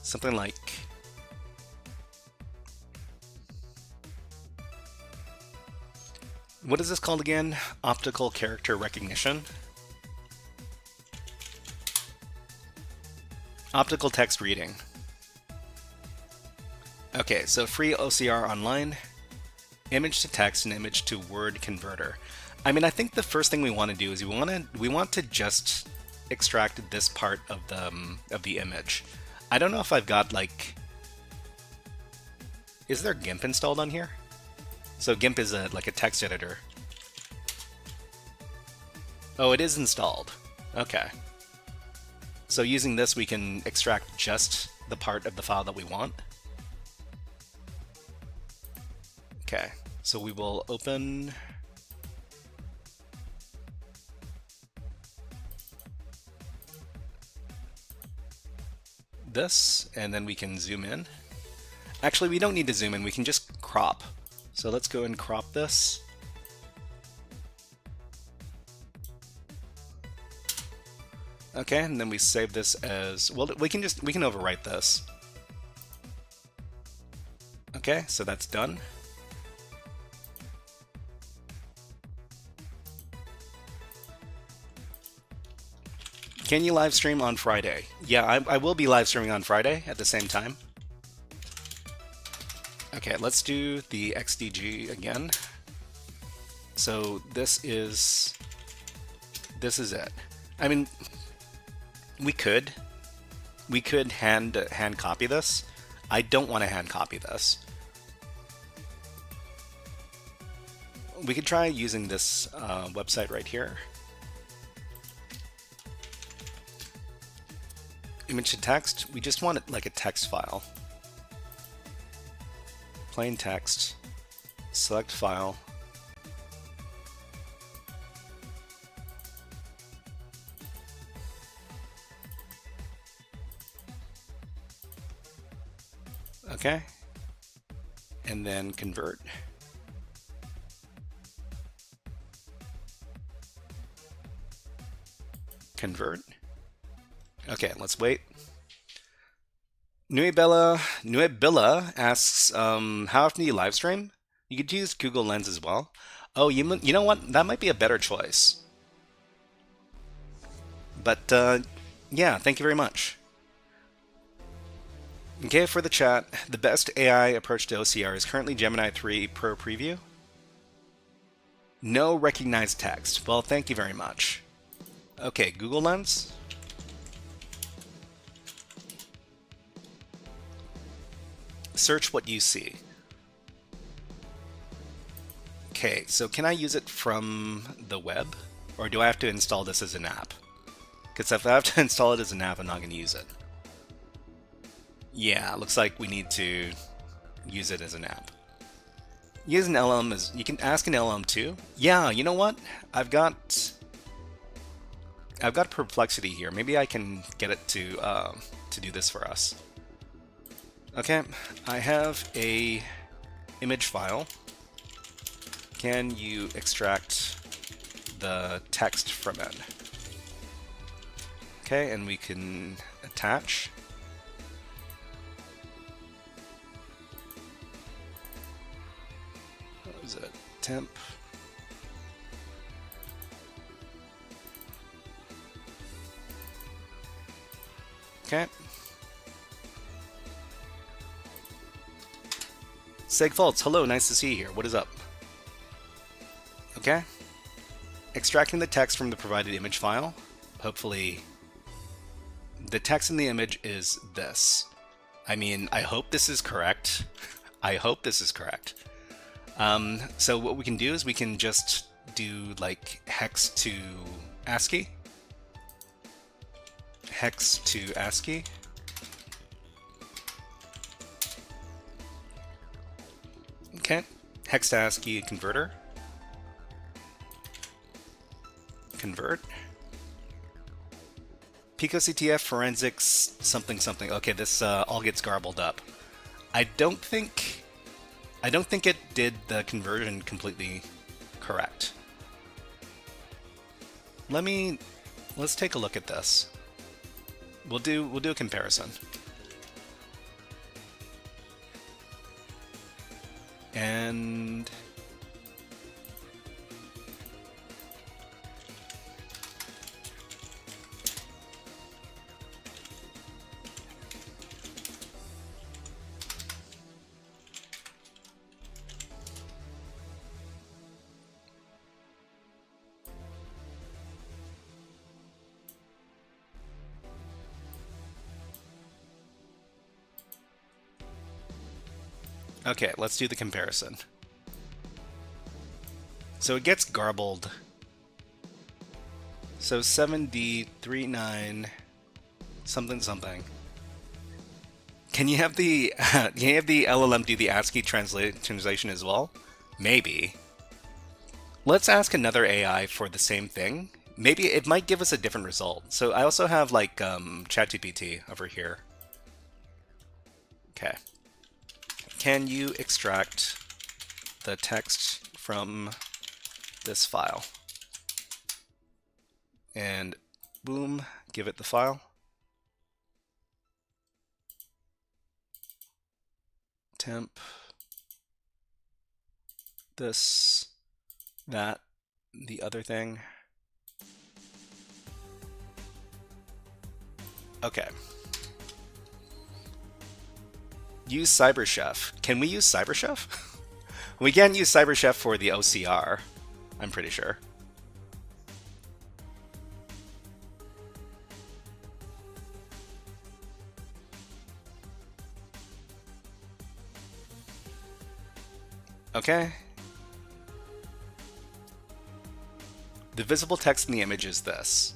Something like what is this called again? Optical character recognition? Optical text reading. Okay, so free OCR online, image to text and image to word converter. I mean, I think the first thing we want to do is we want to just extract this part of the image. I don't know if I've got like, is there GIMP installed on here? So GIMP is like a text editor. Oh, it is installed. Okay. So using this, we can extract just the part of the file that we want. Okay, so we will open this, and then we can zoom in. Actually, we don't need to zoom in, we can just crop. So let's go and crop this. Okay, and then we save this as, well, we can overwrite this. Okay, so that's done. Can you live stream on Friday? Yeah, I will be live streaming on Friday at the same time. Okay, let's do the XDG again. So this is it. I mean, we could hand copy this. I don't want to hand copy this. We could try using this website right here. Image to text, we just want it like a text file. Plain text, select file. Okay, and then convert. Convert. Okay, let's wait. Nuebilla asks, how often do you live stream? You could use Google Lens as well. Oh, you know what? That might be a better choice. But yeah, thank you very much. Okay, for the chat, the best AI approach to OCR is currently Gemini 3 Pro Preview. No recognized text. Well, thank you very much. Okay, Google Lens. Search what you see. Okay, so can I use it from the web? Or do I have to install this as an app? Because if I have to install it as an app, I'm not going to use it. Yeah, looks like we need to use it as an app. use an LLM as you can ask an LLM too. Yeah, you know what? I've got Perplexity here. Maybe I can get it to do this for us. Okay, I have a image file. Can you extract the text from it? Okay, and we can attach. What was it? Temp. Okay. Segfaults, hello, nice to see you here. What is up? Okay. Extracting the text from the provided image file. Hopefully, the text in the image is this. I mean, I hope this is correct. I hope this is correct. So what we can do is we can just do like hex to ASCII. Hex to ASCII. Okay. Hex to ASCII converter. Convert. PicoCTF Forensics something something. Okay, this all gets garbled up. I don't think it did the conversion completely correct. Let's take a look at this. We'll do a comparison. And okay, let's do the comparison. So it gets garbled. So 7D39 something something. Can you have the LLM do the ASCII translation as well? Maybe. Let's ask another AI for the same thing. Maybe it might give us a different result. So I also have like ChatGPT over here. Okay. Can you extract the text from this file? And boom, give it the file. Temp. This, that, the other thing. Okay. Use CyberChef. Can we use CyberChef? We can't use CyberChef for the OCR, I'm pretty sure. Okay. The visible text in the image is this.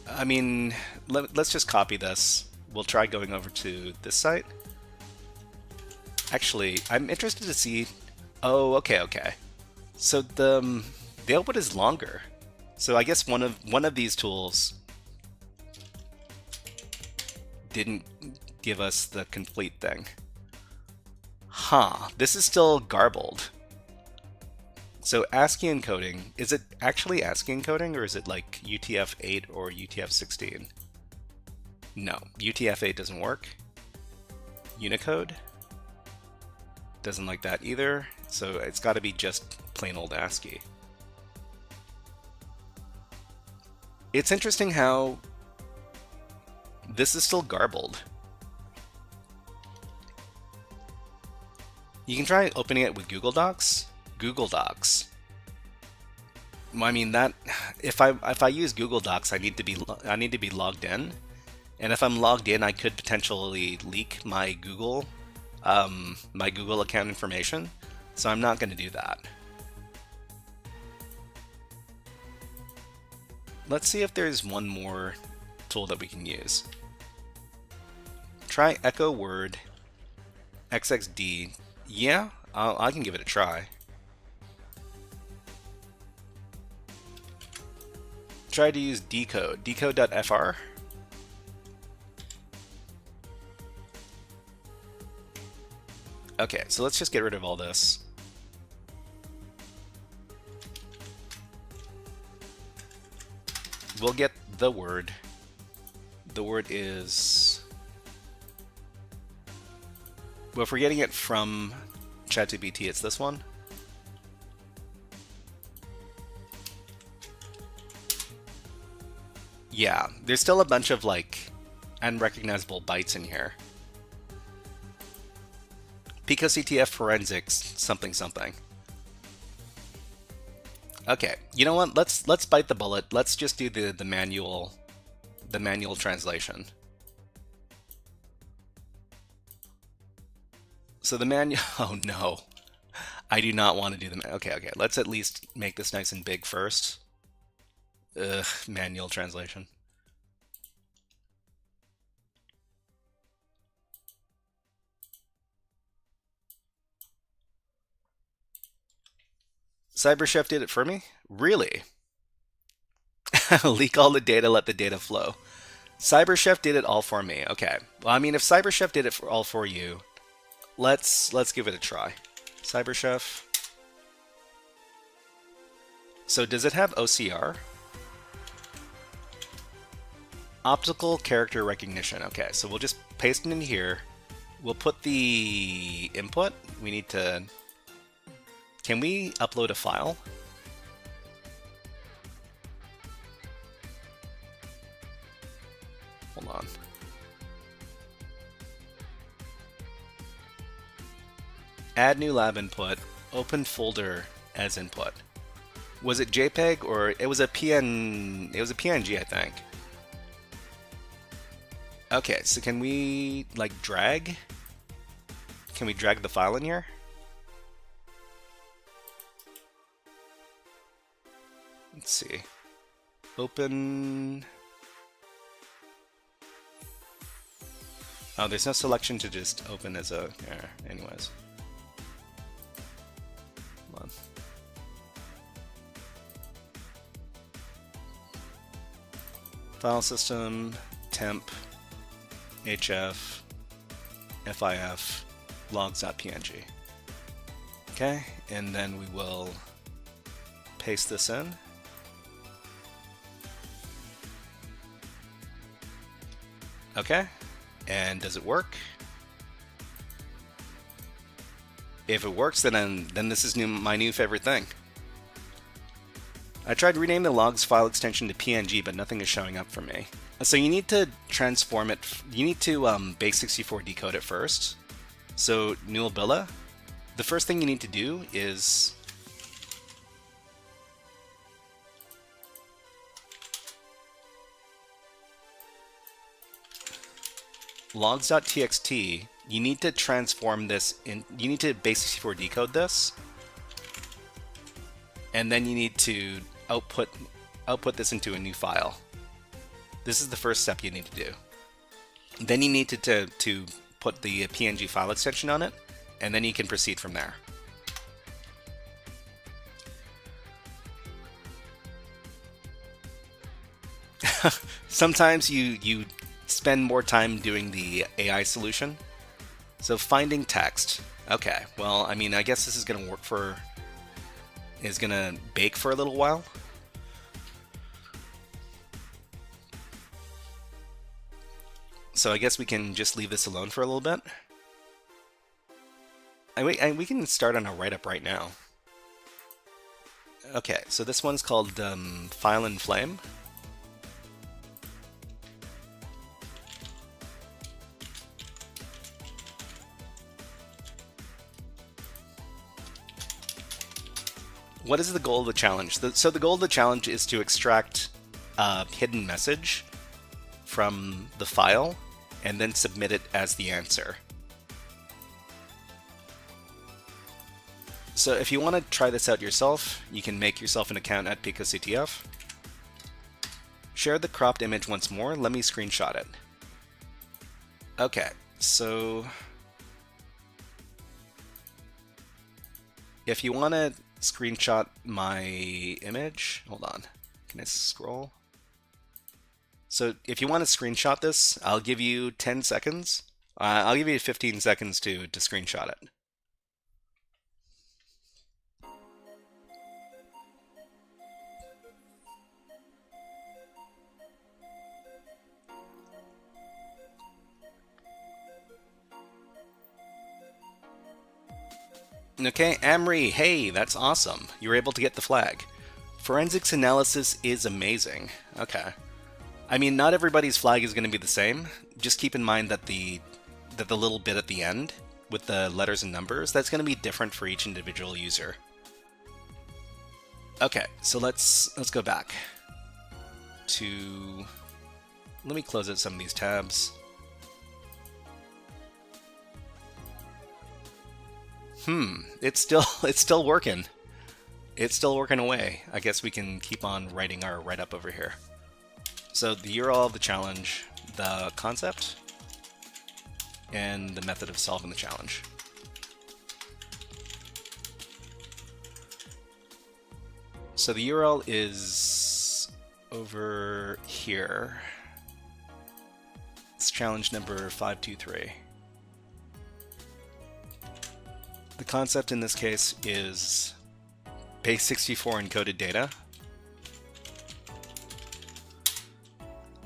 I mean, let's just copy this. We'll try going over to this site. Actually, I'm interested to see... Oh, okay. So the output is longer. So I guess one of these tools didn't give us the complete thing. Huh, this is still garbled. So ASCII encoding, is it actually ASCII encoding or is it like UTF-8 or UTF-16? No, UTF-8 doesn't work. Unicode doesn't like that either, so it's got to be just plain old ASCII. It's interesting how this is still garbled. You can try opening it with Google Docs. Google Docs. I mean, that if I use Google Docs, I need to be logged in, and if I'm logged in, I could potentially leak my Google account information. So I'm not going to do that. Let's see if there's one more tool that we can use. Try Echo Word XXD. Yeah, I can give it a try. Try to use decode. Decode.fr. Okay, so let's just get rid of all this. We'll get the word. The word is... Well, if we're getting it from ChatGPT, it's this one. Yeah, there's still a bunch of like unrecognizable bytes in here. PicoCTF Forensics something something. Okay, you know what? Let's bite the bullet. Let's just do the manual translation. So the manual. Oh no, I do not want to do the. Okay. Let's at least make this nice and big first. Ugh, manual translation. CyberChef did it for me? Really? Leak all the data, let the data flow. CyberChef did it all for me. Okay. Well, I mean, if CyberChef did it all for you, let's give it a try. CyberChef. So does it have OCR? Optical character recognition. Okay, so we'll just paste it in here. We'll put the input. We need to... Can we upload a file? Hold on. Add new lab input. Open folder as input. Was it JPEG or it was a PN? It was a PNG, I think. Okay, so can we like drag? Can we drag the file in here? Let's see. Open. Oh, there's no selection to just open as a. Yeah, anyways. Come on. File system, temp, HF, FIF, logs.png. Okay, and then we will paste this in. Okay, and does it work? If it works, then this is my new favorite thing. I tried renaming the logs file extension to PNG, but nothing is showing up for me. So you need to transform it. You need to base64 decode it first. So Nullbilla, the first thing you need to do is logs.txt. You need to transform this in. You need to base64 decode this, and then you need to output this into a new file. This is the first step you need to do. Then you need to put the PNG file extension on it, and then you can proceed from there. Sometimes you spend more time doing the AI solution. So finding text. Okay, well, I mean, I guess this is going to work for... is going to bake for a little while. So I guess we can just leave this alone for a little bit. We can start on a write-up right now. Okay, so this one's called File in Flame. What is the goal of the challenge? So the goal of the challenge is to extract a hidden message from the file and then submit it as the answer. So if you want to try this out yourself, you can make yourself an account at PicoCTF. Share the cropped image once more. Let me screenshot it. Okay, so if you want to screenshot my image, hold on, can I scroll? So if you want to screenshot this, I'll give you 10 seconds. I'll give you 15 seconds to screenshot it. Okay, Amri, hey, that's awesome. You were able to get the flag. Forensics analysis is amazing. Okay. I mean, not everybody's flag is going to be the same. Just keep in mind that the little bit at the end with the letters and numbers, that's going to be different for each individual user. Okay, so let's go back to, let me close out some of these tabs. It's still working. It's still working away. I guess we can keep on writing our write-up over here. So the URL of the challenge, the concept, and the method of solving the challenge. So the URL is over here. It's challenge number 523. The concept in this case is base64 encoded data.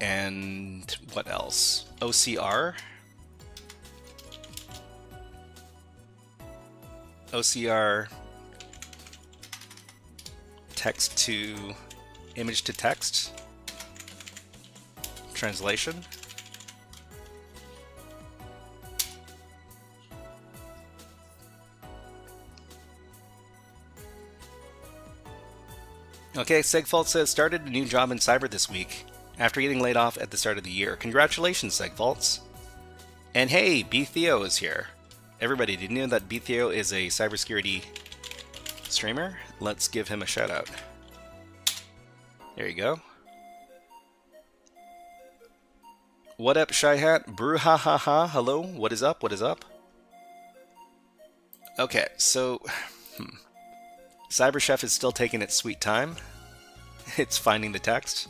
And what else? OCR. OCR text to image to text translation. Okay, Segfault says, started a new job in cyber this week after getting laid off at the start of the year. Congratulations, Segfaults. And hey, B Theo is here. Everybody, did you know that B Theo is a cybersecurity streamer? Let's give him a shout out. There you go. What up, Shy Hat? Brouhaha, hello, what is up, what is up? Okay, so, CyberChef is still taking its sweet time. It's finding the text.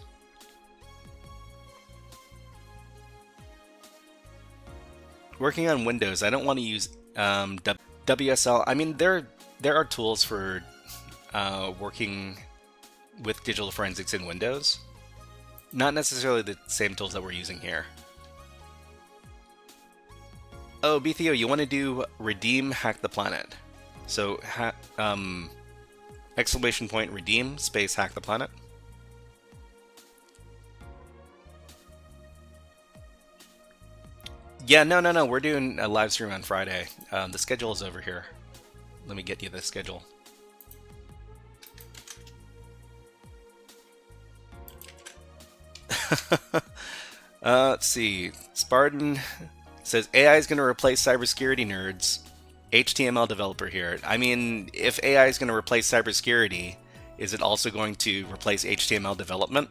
Working on Windows, I don't want to use WSL. I mean, there are tools for working with digital forensics in Windows. Not necessarily the same tools that we're using here. Oh, BTO, you want to do redeem hack the planet. So, exclamation point redeem space hack the planet. Yeah, no. We're doing a live stream on Friday. The schedule is over here. Let me get you the schedule. Let's see. Spartan says AI is going to replace cybersecurity nerds. HTML developer here. I mean, if AI is going to replace cybersecurity, is it also going to replace HTML development?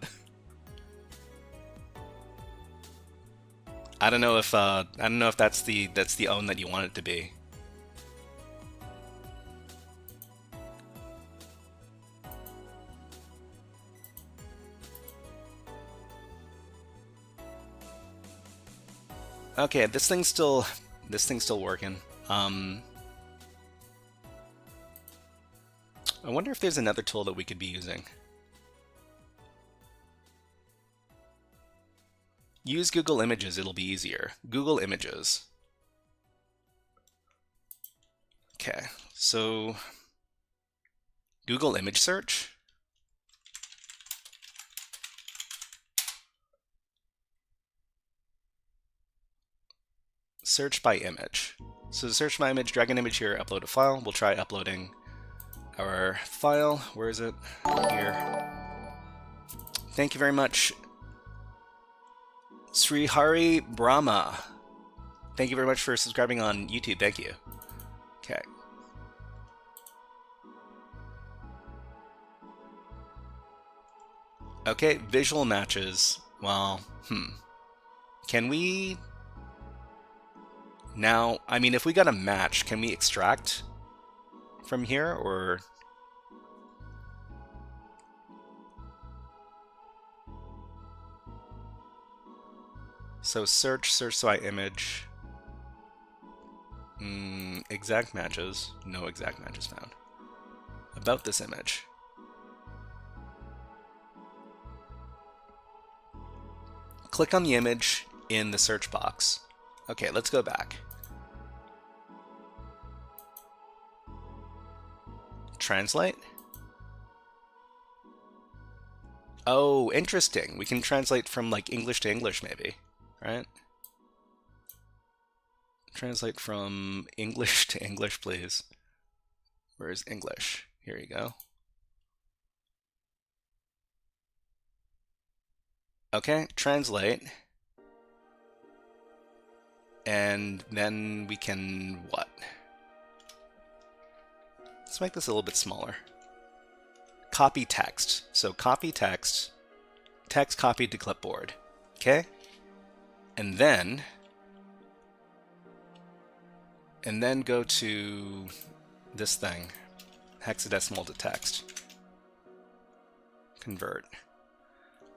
I don't know if that's the own that you want it to be. Okay, this thing's still working. I wonder if there's another tool that we could be using. Use Google Images, it'll be easier. Google Images. Okay, so Google Image Search. Search by image. So search by image, drag an image here, upload a file. We'll try uploading our file. Where is it? Here. Thank you very much, Srihari Brahma. Thank you very much for subscribing on YouTube. Thank you. Okay. Okay, visual matches. Well, Can we... Now, I mean, if we got a match, can we extract? from here, or? So search by image. Exact matches. No exact matches found. About this image. Click on the image in the search box. Okay, let's go back. Translate. Oh, interesting. We can translate from like English to English maybe, right? Translate from English to English, please. Where's English? Here you go. Okay, translate. And then we can what? Let's make this a little bit smaller. Copy text. So copy text, text copied to clipboard. Okay? And then go to this thing, hexadecimal to text. Convert.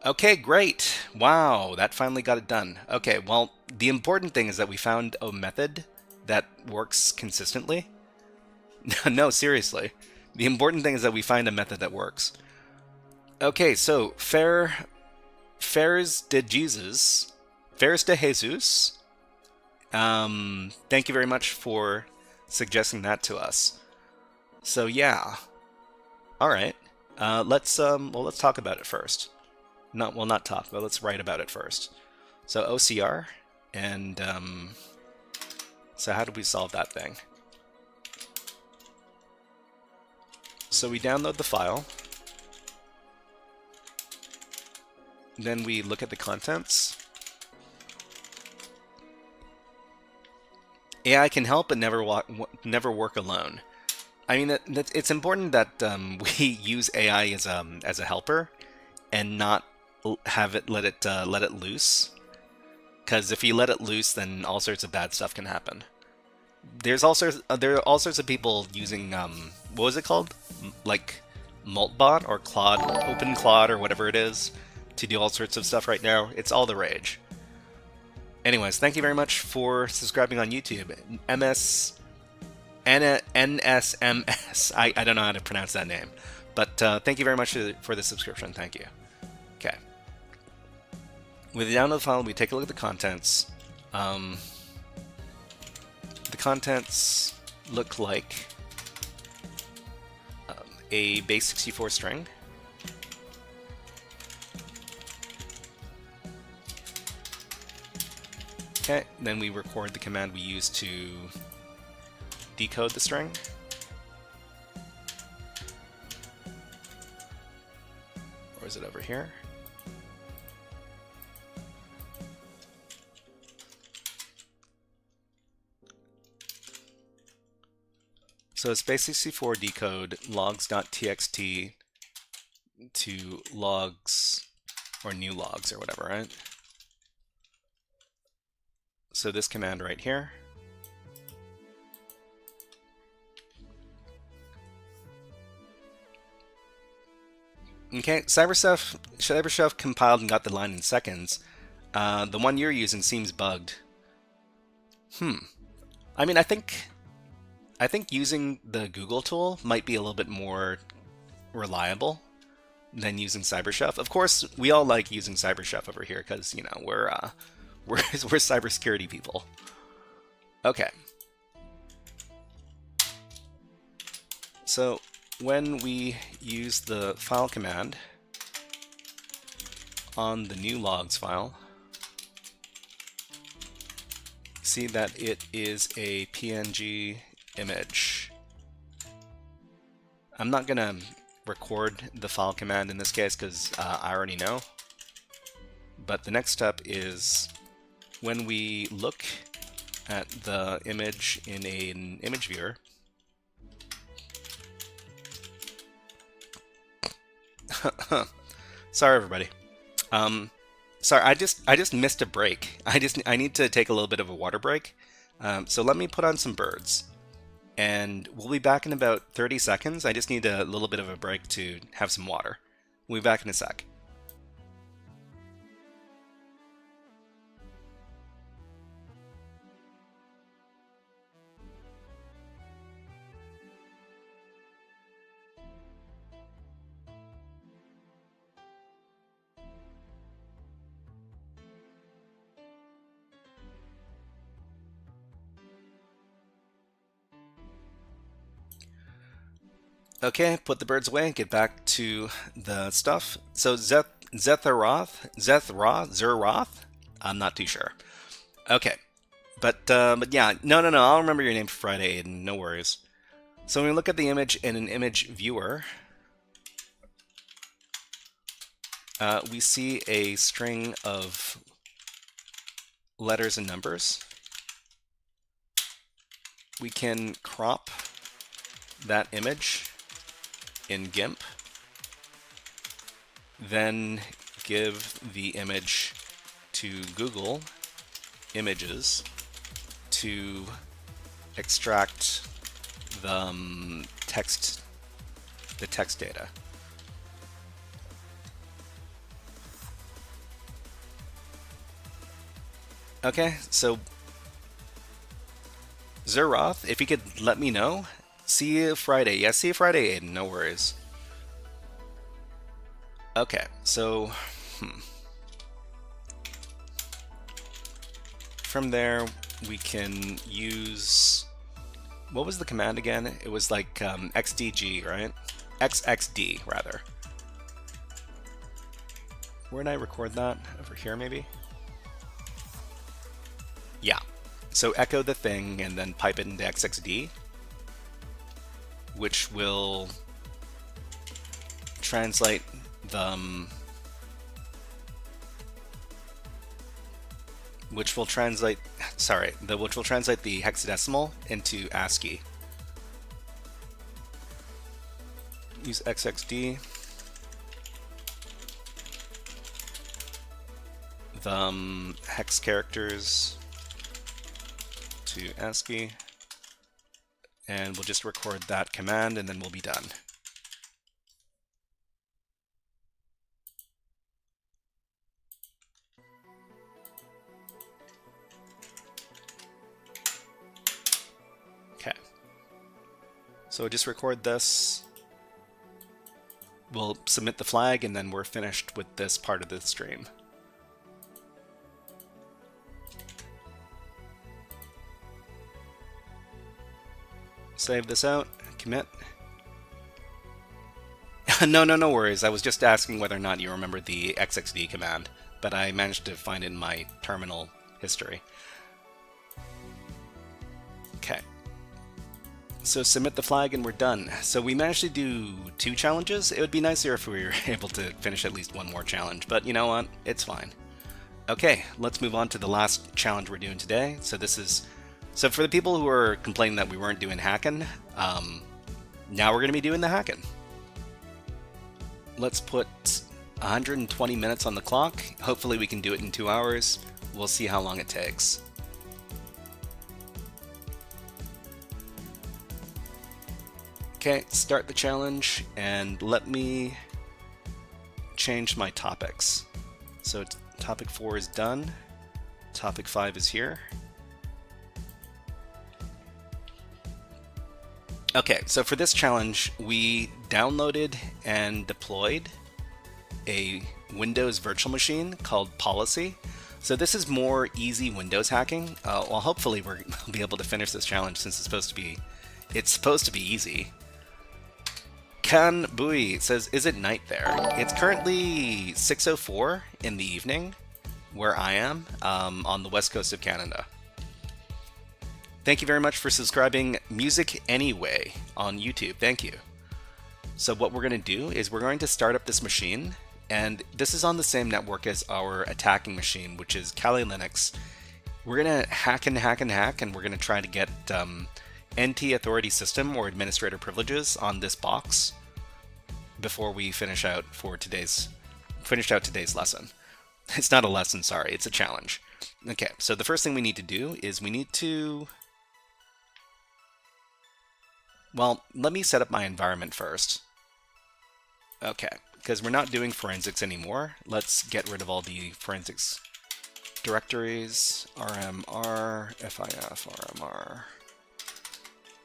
Okay, great. Wow, that finally got it done. Okay, well, the important thing is that we found a method that works consistently. No, seriously. The important thing is that we find a method that works. Okay, so Fares de Jesus. Thank you very much for suggesting that to us. So yeah. All right. Let's talk about it first. Not talk, but let's write about it first. So OCR, and so how do we solve that thing? So we download the file, then we look at the contents. AI can help, but never work alone. I mean, it's important that we use AI as a helper, and not let it loose. Because if you let it loose, then all sorts of bad stuff can happen. There are all sorts of people using what was it called, like Maltbot or Claude, OpenClaw or whatever it is, to do all sorts of stuff right now. It's all the rage. Anyways, thank you very much for subscribing on YouTube. NSMS. I don't know how to pronounce that name, but thank you very much for the subscription. Thank you. Okay. With the download file, we take a look at the contents. The contents look like a base64 string. Okay, then we record the command we use to decode the string. Or is it over here? So it's base64 decode logs.txt to logs or new logs or whatever, right? So this command right here. Okay, CyberChef compiled and got the line in seconds. The one you're using seems bugged. I mean, I think using the Google tool might be a little bit more reliable than using CyberChef. Of course, we all like using CyberChef over here because, you know, we're cybersecurity people. Okay. So when we use the file command on the new logs file, see that it is a PNG image. I'm not gonna record the file command in this case because I already know. But the next step is when we look at the image in an image viewer, sorry everybody. Sorry, I just missed a break. I need to take a little bit of a water break. So let me put on some birds. and we'll be back in about 30 seconds. I just need a little bit of a break to have some water. We'll be back in a sec. Okay, put the birds away, get back to the stuff. So Zeroth? I'm not too sure. Okay, but yeah, no, I'll remember your name for Friday, Aiden, no worries. So when we look at the image in an image viewer, we see a string of letters and numbers. We can crop that image in GIMP, then give the image to Google Images to extract the text data. Okay, so Zeroth, if you could let me know. See you Friday. Yeah, see you Friday, Aiden. No worries. Okay, so from there we can use, what was the command again? It was like xdg, right? xxd rather. Where did I record that? Over here maybe? Yeah. So echo the thing and then pipe it into xxd, which will translate the which will translate the hexadecimal into ASCII. Use xxd. The hex characters to ASCII. And we'll just record that command and then we'll be done. Okay. So just record this. We'll submit the flag and then we're finished with this part of the stream. Save this out, commit. No worries. I was just asking whether or not you remember the xxd command, but I managed to find it in my terminal history. Okay. So submit the flag and we're done. So we managed to do 2 challenges. It would be nicer if we were able to finish at least 1 more challenge, but you know what? It's fine. Okay, let's move on to the last challenge we're doing today. So for the people who are complaining that we weren't doing hacking, now we're going to be doing the hacking. Let's put 120 minutes on the clock. Hopefully we can do it in 2 hours. We'll see how long it takes. Okay, start the challenge and let me change my topics. So topic 4 is done. Topic 5 is here. Okay, so for this challenge, we downloaded and deployed a Windows virtual machine called Policy. So this is more easy Windows hacking. Well, hopefully we'll be able to finish this challenge since it's supposed to be easy. Kan Bui says, is it night there? It's currently 6:04 in the evening where I am on the west coast of Canada. Thank you very much for subscribing Music Anyway on YouTube. Thank you. So what we're going to do is we're going to start up this machine, and this is on the same network as our attacking machine, which is Kali Linux. We're going to hack, and we're going to try to get NT authority system or administrator privileges on this box before we finish out today's lesson. It's not a lesson, sorry, it's a challenge. Okay, so the first thing we need to do is we need to Well, let me set up my environment first. Okay, because we're not doing forensics anymore. Let's get rid of all the forensics directories. RMR, FIF, RMR,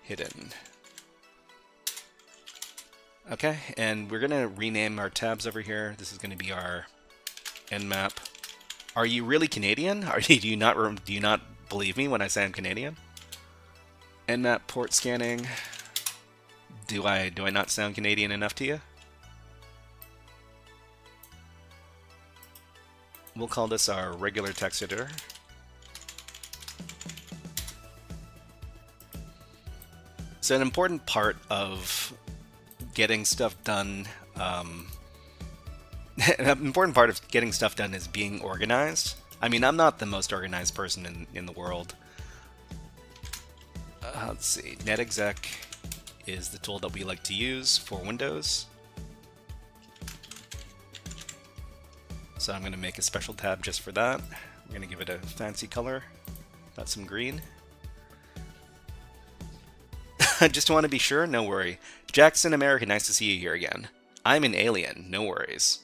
hidden. Okay, and we're going to rename our tabs over here. This is going to be our nmap. Are you really Canadian? Do you not believe me when I say I'm Canadian? Nmap port scanning. Do I not sound Canadian enough to you? We'll call this our regular text editor. So an important part of getting stuff done, an important part of getting stuff done is being organized. I mean, I'm not the most organized person in the world. Let's see, netexec is the tool that we like to use for Windows. So I'm going to make a special tab just for that. We're going to give it a fancy color. That's some green. Just want to be sure? No worry. Jackson America, nice to see you here again. I'm an alien, no worries.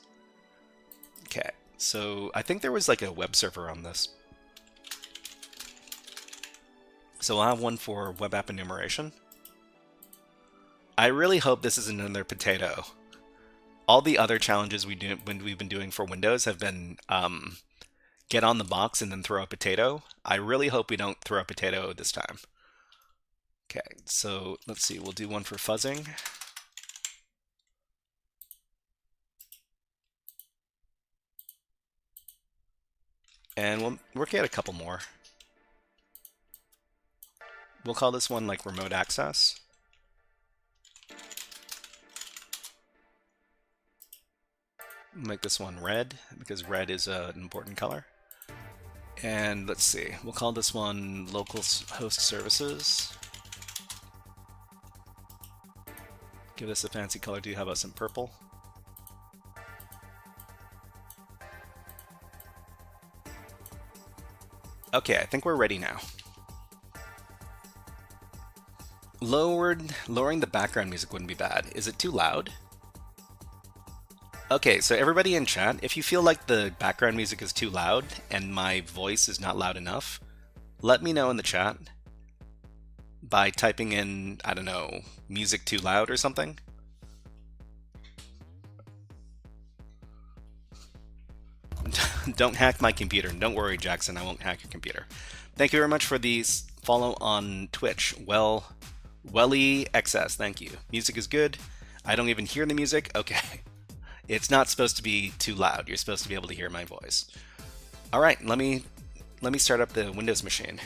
Okay, so I think there was like a web server on this. So I'll have one for web app enumeration. I really hope this isn't another potato. All the other challenges we've been doing for Windows have been get on the box and then throw a potato. I really hope we don't throw a potato this time. Okay, so let's see, we'll do one for fuzzing. And we'll work out a couple more. We'll call this one like remote access. Make this one red, because red is an important color. And let's see, we'll call this one local host services. Give this a fancy color too. How about some purple? Okay, I think we're ready now. Lowering the background music wouldn't be bad. Is it too loud? Okay, so everybody in chat, if you feel like the background music is too loud and my voice is not loud enough, let me know in the chat by typing in, I don't know, music too loud or something. Don't hack my computer. Don't worry, Jackson, I won't hack your computer. Thank you very much for the follow on Twitch. Welly XS, thank you. Music is good. I don't even hear the music. Okay. It's not supposed to be too loud. You're supposed to be able to hear my voice. All right, let me start up the Windows machine.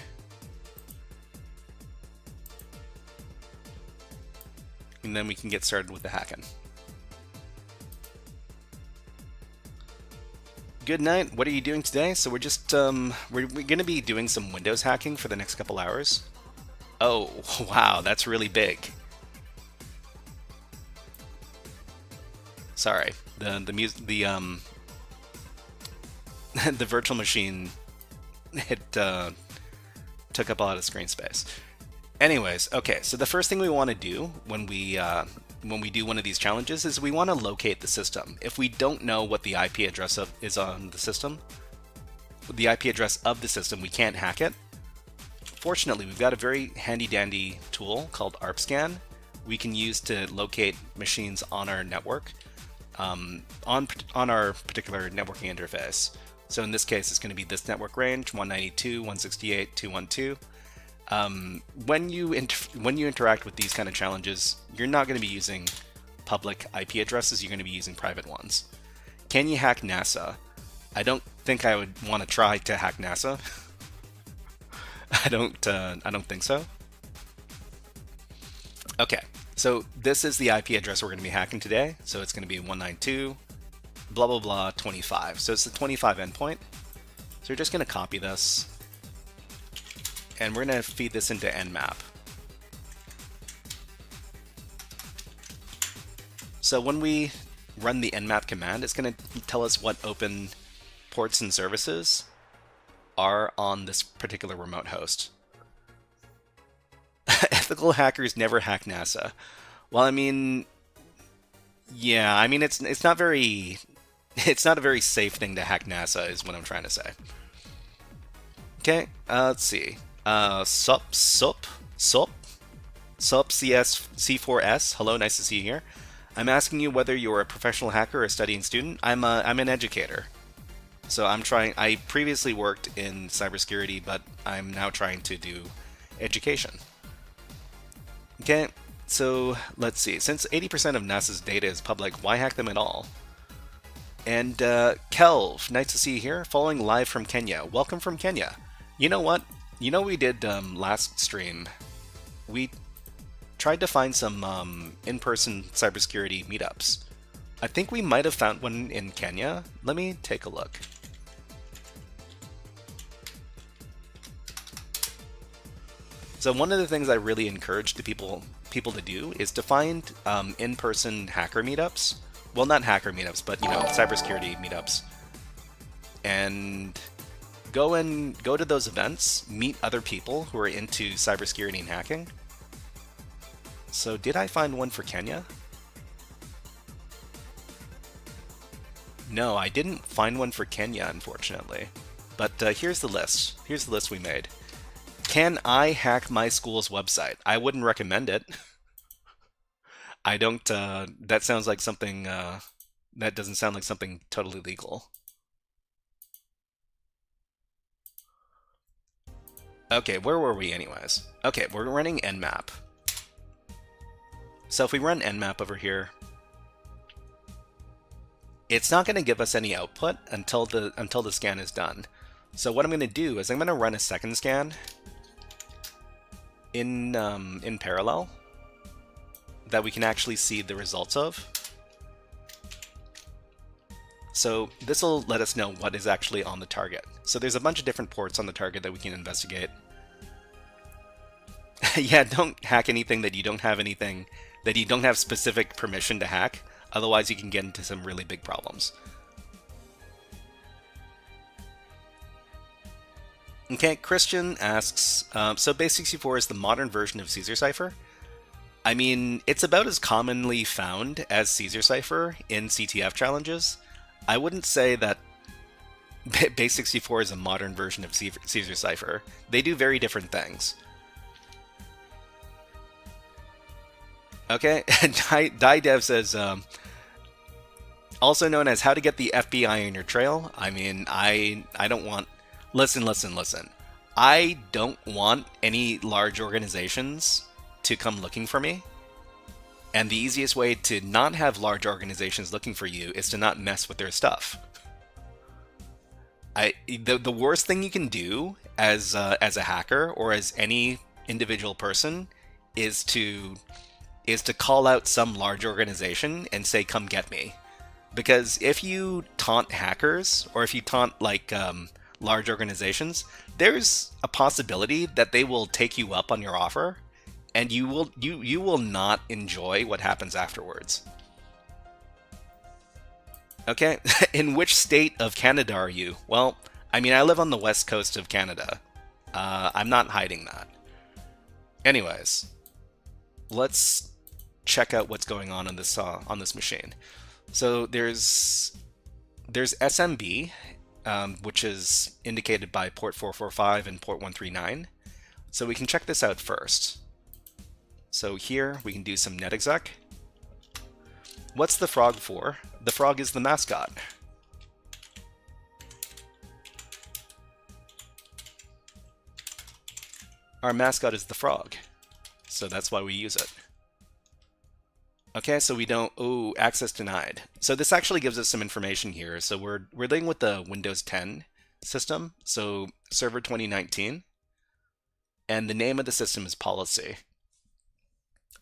And then we can get started with the hacking. Good night. What are you doing today? So we're just we're going to be doing some Windows hacking for the next couple hours. Oh, wow, that's really big. Sorry. The virtual machine took up a lot of screen space. Anyways, okay, so the first thing we want to do when we do one of these challenges is we want to locate the system. If we don't know what the IP address is on the system, the IP address of the system, we can't hack it. Fortunately, we've got a very handy-dandy tool called ARPScan we can use to locate machines on our network, on our particular networking interface. So in this case, it's going to be this network range, 192.168.212. When you interact with these kind of challenges, you're not going to be using public IP addresses. You're going to be using private ones. Can you hack NASA? I don't think I would want to try to hack NASA. I don't think so. Okay, so this is the IP address we're going to be hacking today. So it's going to be 192, blah blah blah 25. So it's the 25 endpoint. So we're just going to copy this. And we're going to feed this into nmap. So when we run the nmap command, it's going to tell us what open ports and services are on this particular remote host. Ethical hackers never hack NASA. Well, I mean, yeah, I mean it's not very it's not a very safe thing to hack NASA, is what I'm trying to say. Okay, let's see. Sup CS C4S. Hello, nice to see you here. I'm asking you whether you're a professional hacker or a studying student. I'm an educator. So I previously worked in cybersecurity, but I'm now trying to do education. Okay, so let's see. Since 80% of NASA's data is public, why hack them at all? And Kelv, nice to see you here, following live from Kenya. Welcome from Kenya. You know what? You know we did last stream? We tried to find some in-person cybersecurity meetups. I think we might have found one in Kenya. Let me take a look. So one of the things I really encourage the people to do is to find in-person hacker meetups. Well, not hacker meetups, but cybersecurity meetups, and go to those events, meet other people who are into cybersecurity and hacking. So did I find one for Kenya? No, I didn't find one for Kenya, unfortunately. But here's the list. Here's the list we made. Can I hack my school's website? I wouldn't recommend it. I don't, that sounds like something, that doesn't sound like something totally legal. Okay, where were we anyways? Okay, we're running Nmap. So if we run Nmap over here, it's not going to give us any output until the scan is done. So what I'm going to do is I'm going to run a second scan in parallel that we can actually see the results of. So this will let us know what is actually on the target. So there's a bunch of different ports on the target that we can investigate. Yeah, don't hack anything that you don't have specific permission to hack. Otherwise you can get into some really big problems. Okay, Christian asks, so Base64 is the modern version of Caesar Cipher? I mean, it's about as commonly found as Caesar Cipher in CTF challenges. I wouldn't say that Base64 is a modern version of Caesar Cipher. They do very different things. Okay, DieDev says, also known as how to get the FBI on your trail. I mean, I don't want... Listen. I don't want any large organizations to come looking for me. And the easiest way to not have large organizations looking for you is to not mess with their stuff. The worst thing you can do as a hacker or as any individual person is to call out some large organization and say, come get me. Because if you taunt hackers, or if you taunt large organizations, there's a possibility that they will take you up on your offer, and you will not enjoy what happens afterwards. Okay, in which state of Canada are you? Well, I mean, I live on the west coast of Canada. I'm not hiding that. Anyways, let's check out what's going on this machine. So there's SMB, which is indicated by port 445 and port 139. So we can check this out first. So here we can do some netexec. What's the frog for? The frog is the mascot. Our mascot is the frog, so that's why we use it. Okay, so we don't... Oh, access denied. So this actually gives us some information here. So we're dealing with the Windows 10 system, so Server 2019, and the name of the system is Policy.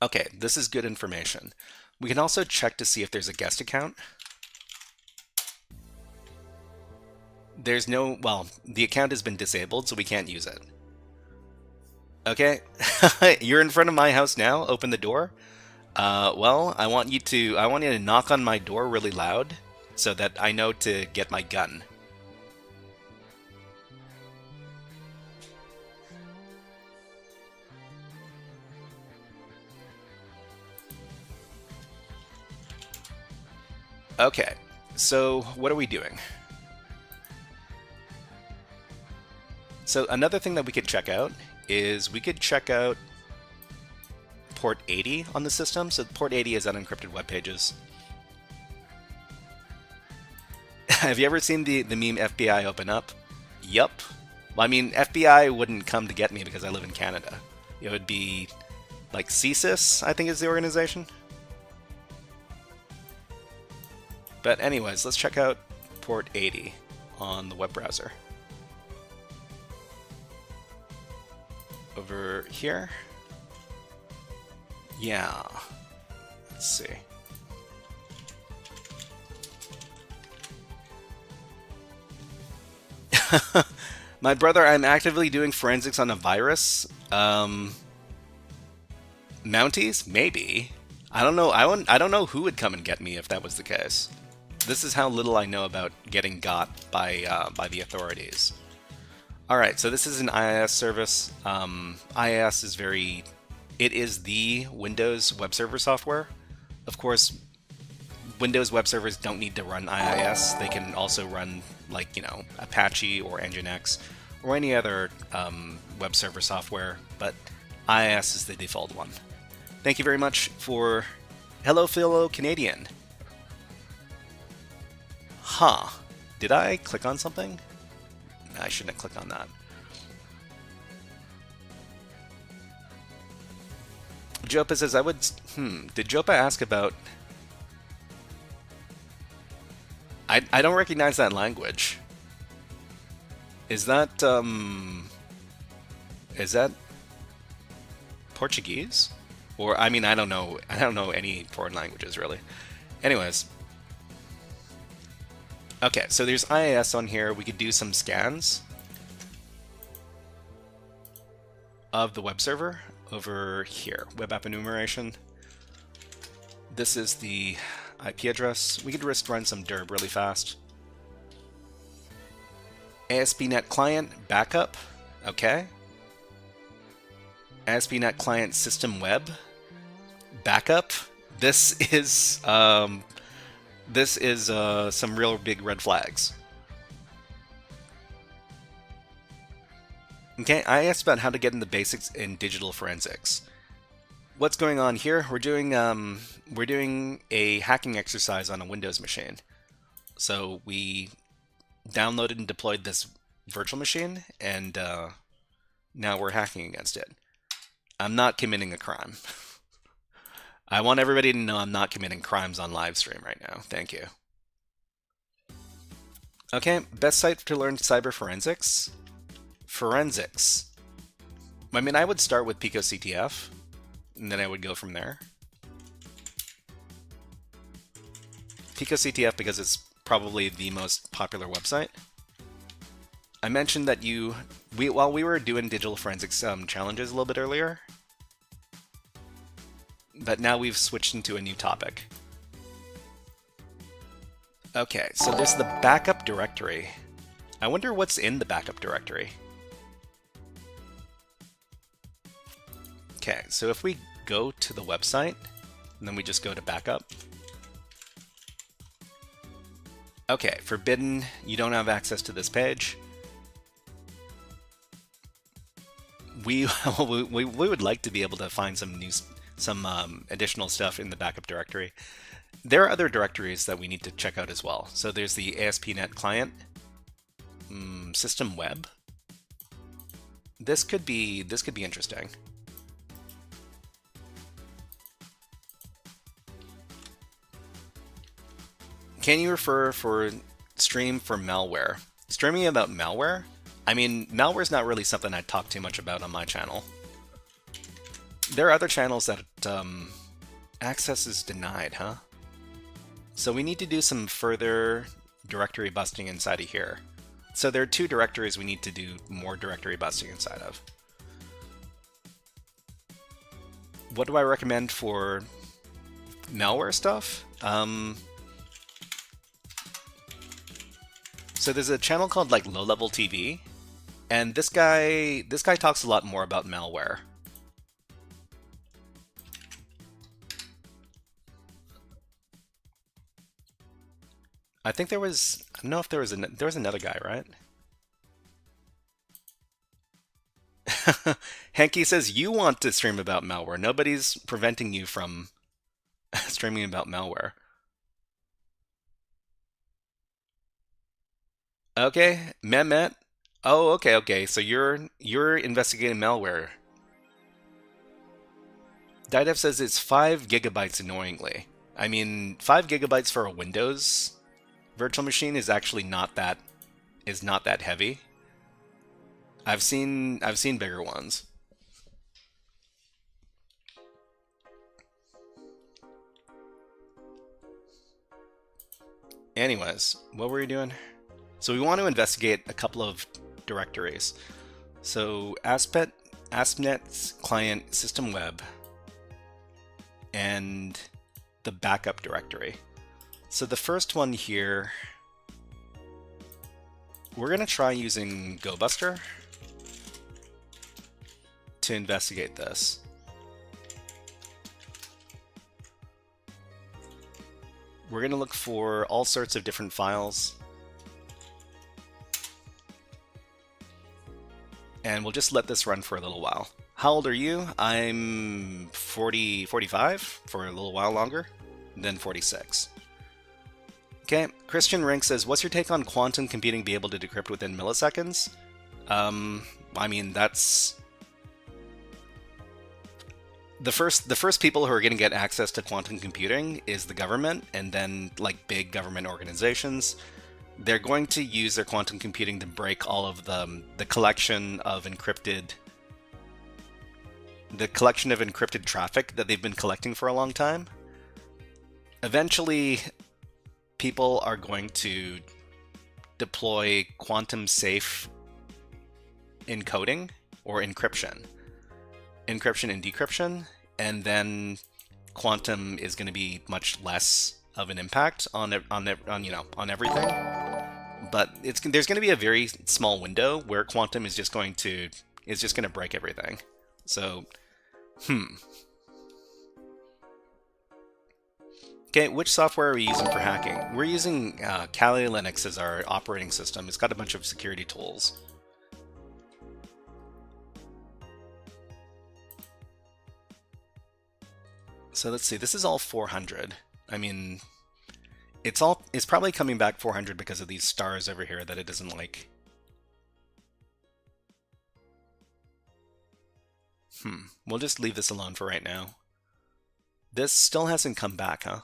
Okay, this is good information. We can also check to see if there's a guest account. There's no... Well, the account has been disabled, so we can't use it. Okay, you're in front of my house now. Open the door. Well, I want you to knock on my door really loud so that I know to get my gun. Okay, so what are we doing? So another thing that we could check out is we could check out port 80 on the system. So port 80 is unencrypted web pages. Have you ever seen the meme FBI open up? Yup. Well, I mean, FBI wouldn't come to get me because I live in Canada. It would be like CSIS, I think is the organization. But anyways, let's check out port 80 on the web browser. Over here. Yeah. Let's see. My brother, I'm actively doing forensics on a virus. Mounties? Maybe. I don't know. I don't know who would come and get me if that was the case. This is how little I know about getting got by the authorities. All right, so this is an IIS service. IIS is it is the Windows web server software. Of course, Windows web servers don't need to run IIS. They can also run, like, you know, Apache or Nginx or any other web server software, but IIS is the default one. Thank you very much for Hello Fellow Canadian. Huh. Did I click on something? I shouldn't have clicked on that. Jopa says, did Jopa ask about... I don't recognize that language. Is that Portuguese? Or, I mean, I don't know any foreign languages, really. Anyways. Okay, so there's IIS on here. We could do some scans of the web server over here. Web app enumeration. This is the IP address. We could just run some derb really fast. ASP.NET Client backup. Okay. ASP.NET Client System Web backup. This is some real big red flags. Okay, I asked about how to get in the basics in digital forensics. What's going on here? We're doing a hacking exercise on a Windows machine. So we downloaded and deployed this virtual machine, and now we're hacking against it. I'm not committing a crime. I want everybody to know I'm not committing crimes on live stream right now. Thank you. Okay, best site to learn cyber forensics? Forensics. I mean, I would start with PicoCTF, and then I would go from there. PicoCTF because it's probably the most popular website. I mentioned that while we were doing digital forensics challenges a little bit earlier, but now we've switched into a new topic. Okay, so there's the backup directory. I wonder what's in the backup directory. Okay, so if we go to the website, and then we just go to backup. Okay, forbidden, you don't have access to this page. We would like to be able to find some additional stuff in the backup directory. There are other directories that we need to check out as well. So there's the ASP.NET Client, System Web. This could be interesting. Can you refer for stream for malware? Streaming about malware? I mean, malware is not really something I talk too much about on my channel. There are other channels that access is denied, huh? So we need to do some further directory busting inside of here. So there are two directories we need to do more directory busting inside of. What do I recommend for malware stuff? So there's a channel called like Low Level TV, and this guy talks a lot more about malware. I think there was, I don't know if there was another guy, right? Henky says you want to stream about malware. Nobody's preventing you from streaming about malware. Okay, Mehmet. Oh, okay. So you're investigating malware. Didev says it's 5 gigabytes annoyingly. I mean, 5 gigabytes for a Windows virtual machine is actually not that heavy. I've seen bigger ones. Anyways, what were you doing? So we want to investigate a couple of directories. So ASP.NET's client system web and the backup directory. So the first one here, we're going to try using GoBuster to investigate this. We're going to look for all sorts of different files. And we'll just let this run for a little while. How old are you? I'm 45 for a little while longer, then 46. Okay, Christian Rink says, what's your take on quantum computing be able to decrypt within milliseconds? I mean, that's... The first people who are going to get access to quantum computing is the government, and then like big government organizations. They're going to use their quantum computing to break all of the collection of encrypted traffic that they've been collecting for a long time. Eventually, people are going to deploy quantum safe encoding or encryption and decryption, and then quantum is going to be much less of an impact on everything. But there's going to be a very small window where quantum is just going to break everything. So, Okay, which software are we using for hacking? We're using Kali Linux as our operating system. It's got a bunch of security tools. So let's see, this is all 400. I mean, it's probably coming back 400 because of these stars over here that it doesn't like. We'll just leave this alone for right now. This still hasn't come back, huh?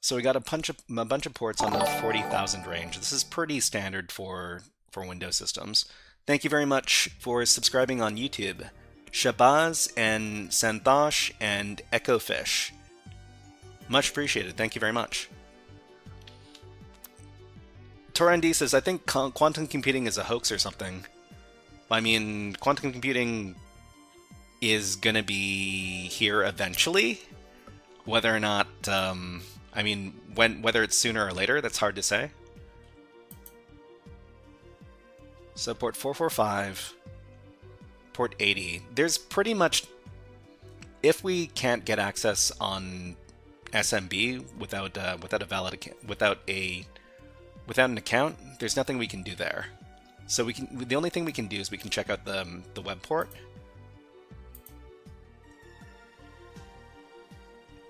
So we got a bunch of ports on the 40,000 range. This is pretty standard for Windows systems. Thank you very much for subscribing on YouTube. Shabazz and Santosh and Echofish. Much appreciated. Thank you very much. Torandi says, I think quantum computing is a hoax or something. I mean, quantum computing is going to be here eventually. Whether or not, I mean, whether it's sooner or later, that's hard to say. So port 445. Port 80. There's pretty much, if we can't get access on SMB without an account, there's nothing we can do there. So the only thing we can do is we can check out the web port.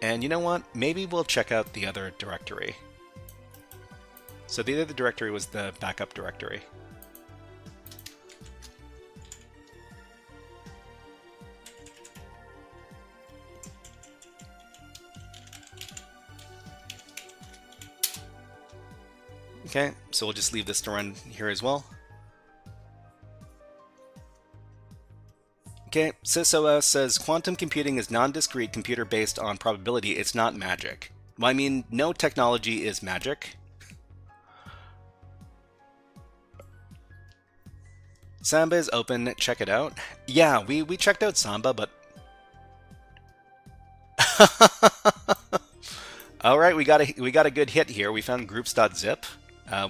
And you know what? Maybe we'll check out the other directory. So the other directory was the backup directory. Okay, so we'll just leave this to run here as well. Okay, SysOS says, quantum computing is non-discrete computer based on probability. It's not magic. Well, I mean, no technology is magic. Samba is open, check it out. Yeah, we checked out Samba, but... Alright, we got a good hit here. We found groups.zip.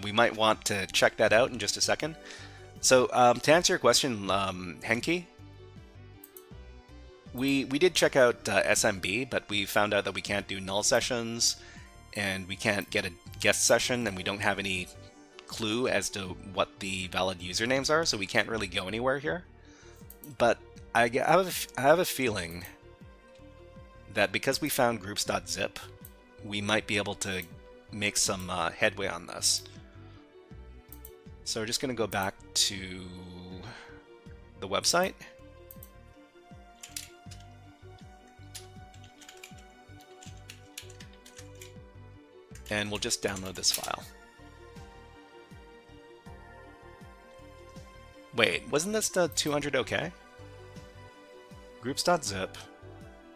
We might want to check that out in just a second. So, to answer your question, Henki, we did check out SMB, but we found out that we can't do null sessions, and we can't get a guest session, and we don't have any clue as to what the valid usernames are, so we can't really go anywhere here. But I have a feeling that because we found groups.zip, we might be able to make some headway on this. So we're just going to go back to the website. And we'll just download this file. Wait, wasn't this the 200 OK? Groups.zip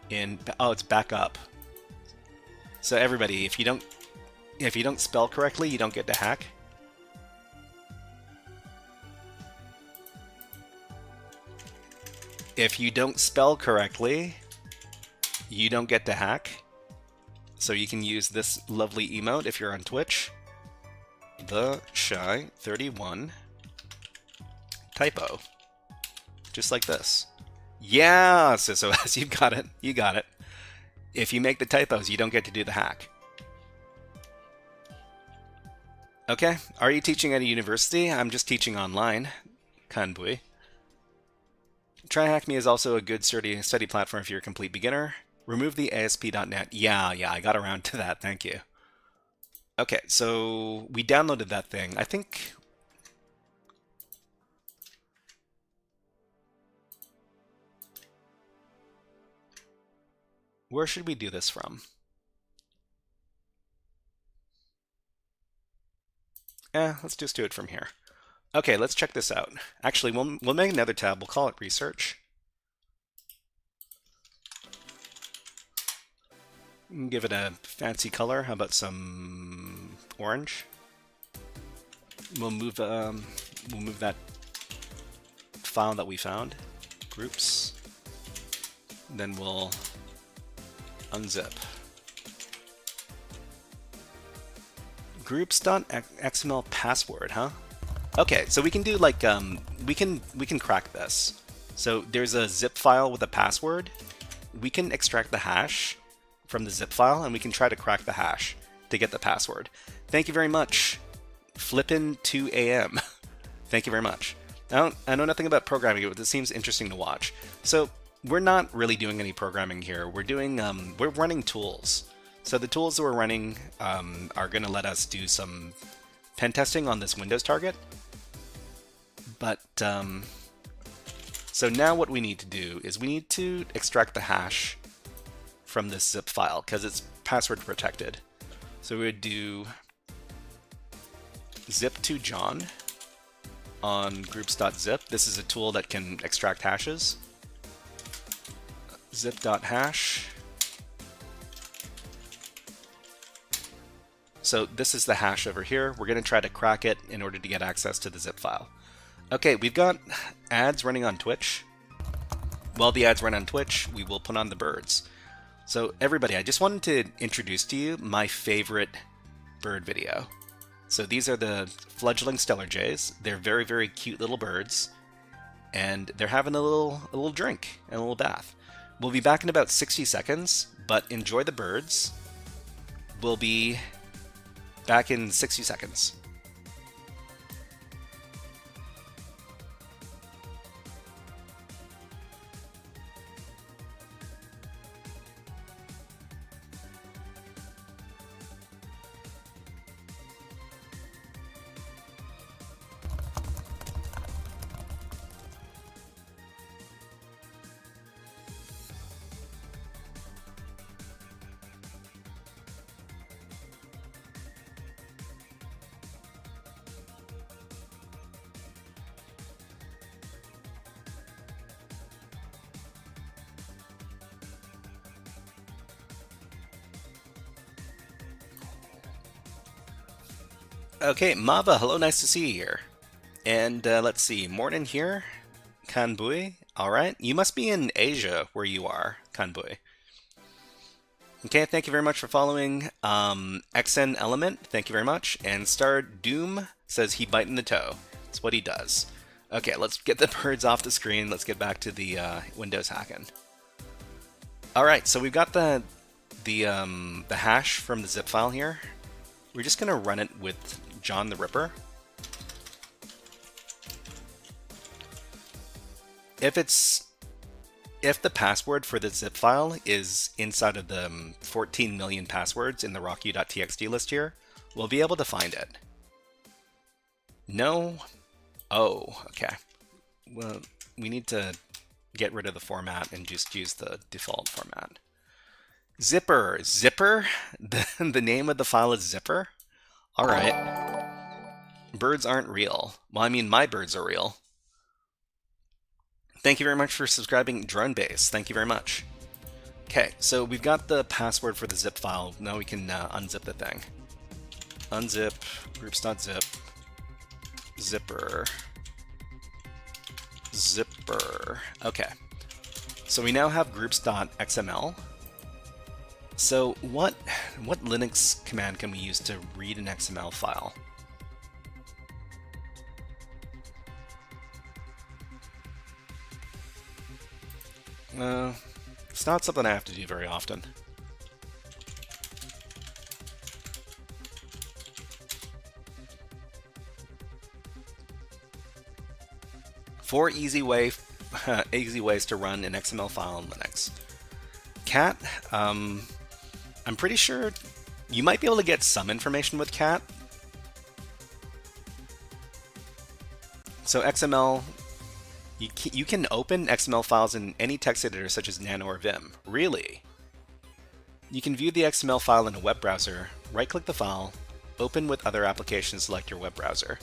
in, oh, it's back up. So everybody, if you don't spell correctly, you don't get to hack. If you don't spell correctly, you don't get to hack. So you can use this lovely emote if you're on Twitch. The Shy 31 typo. Just like this. Yeah, so as you got it. You got it. If you make the typos, you don't get to do the hack. Okay, are you teaching at a university? I'm just teaching online. Kanbui. TryHackMe is also a good study platform if you're a complete beginner. Remove the ASP.NET. Yeah, I got around to that. Thank you. Okay, so we downloaded that thing. I think... Where should we do this from? Let's just do it from here. Okay, let's check this out. Actually, we'll make another tab. We'll call it Research. Give it a fancy color. How about some orange? We'll move that file that we found. Groups. Then we'll unzip. Groups.xml password, huh? Okay, so we can do like we can crack this. So there's a zip file with a password. We can extract the hash from the zip file, and we can try to crack the hash to get the password. Thank you very much, Flippin2am. Thank you very much. I know nothing about programming, but this seems interesting to watch. So we're not really doing any programming here. We're doing we're running tools. So the tools that we're running are going to let us do some pen testing on this Windows target. But so now what we need to do is we need to extract the hash from this zip file because it's password protected. So we would do zip to John on groups.zip. This is a tool that can extract hashes. Zip.hash. So this is the hash over here. We're going to try to crack it in order to get access to the zip file. Okay, we've got ads running on Twitch. While the ads run on Twitch, we will put on the birds. So everybody, I just wanted to introduce to you my favorite bird video. So these are the fledgling stellar jays. They're very, very cute little birds, and they're having a little drink and a little bath. We'll be back in about 60 seconds, but enjoy the birds. We'll be back in 60 seconds. Okay, Mava, hello, nice to see you here. And let's see, Morton here, Kanbui. All right, you must be in Asia where you are, Kanbui. Okay, thank you very much for following. XN Element, thank you very much. And Star Doom says he biting the toe. That's what he does. Okay, let's get the birds off the screen. Let's get back to the Windows hacking. All right, so we've got the the hash from the zip file here, we're just gonna run it with John the Ripper. If the password for the zip file is inside of the 14 million passwords in the rocku.txt list here, we'll be able to find it. No? Oh, okay. Well, we need to get rid of the format and just use the default format. Zipper. Zipper? The name of the file is Zipper? All right. Birds aren't real. Well, I mean, my birds are real. Thank you very much for subscribing, DroneBase. Thank you very much. Okay, so we've got the password for the zip file. Now we can unzip the thing. Unzip, groups.zip, zipper, zipper. Okay, so we now have groups.xml. So what Linux command can we use to read an XML file? It's not something I have to do very often. Four easy ways to run an XML file in Linux. Cat, I'm pretty sure you might be able to get some information with cat. So XML, you can open XML files in any text editor such as Nano or Vim. Really? You can view the XML file in a web browser, right-click the file, open with other applications, select your web browser.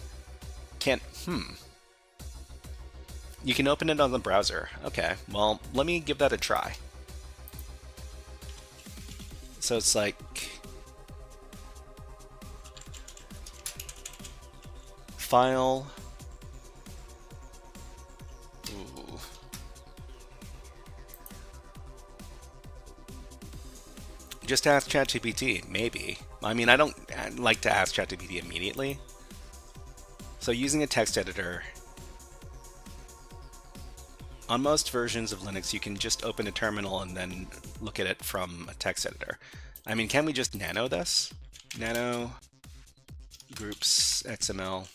You can open it on the browser. Okay, well, let me give that a try. So it's like file. Ooh. Just ask ChatGPT, maybe. I mean, I don't like to ask ChatGPT immediately. So using a text editor, on most versions of Linux, you can just open a terminal and then look at it from a text editor. I mean, can we just nano this? Nano groups XML.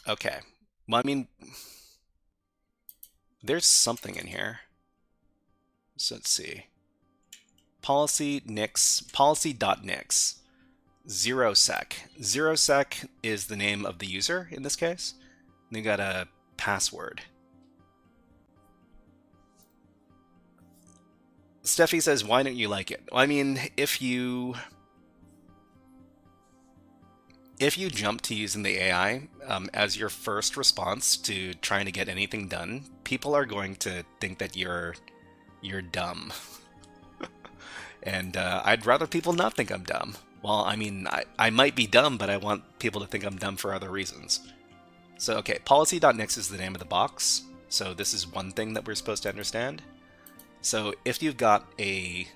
Okay. Well, I mean, there's something in here. So let's see. Policy.nix. 0sec. 0sec is the name of the user in this case. And you got a password. Steffi says, why don't you like it? Well, I mean, if you jump to using the AI as your first response to trying to get anything done, people are going to think that you're dumb. And I'd rather people not think I'm dumb. Well, I mean, I might be dumb, but I want people to think I'm dumb for other reasons. So, okay, policy.nix is the name of the box. So this is one thing that we're supposed to understand. So if you've got a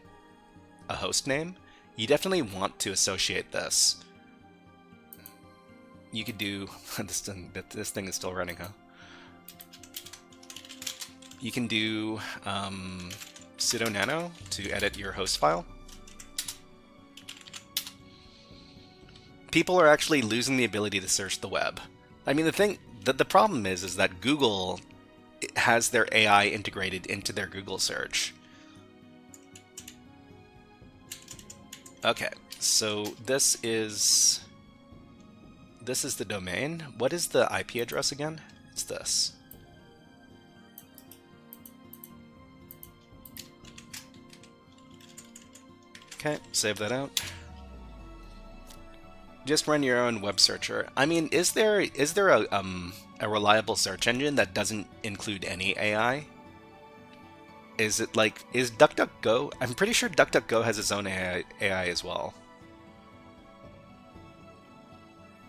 host name, you definitely want to associate this. You could do this thing is still running, huh? You can do sudo nano to edit your host file. People are actually losing the ability to search the web. I mean, the problem is that Google has their AI integrated into their Google search. Okay, so this is the domain. What is the IP address again? It's this. Okay, save that out. Just run your own web searcher. I mean, is there a reliable search engine that doesn't include any AI? Is it like, is DuckDuckGo? I'm pretty sure DuckDuckGo has its own AI as well.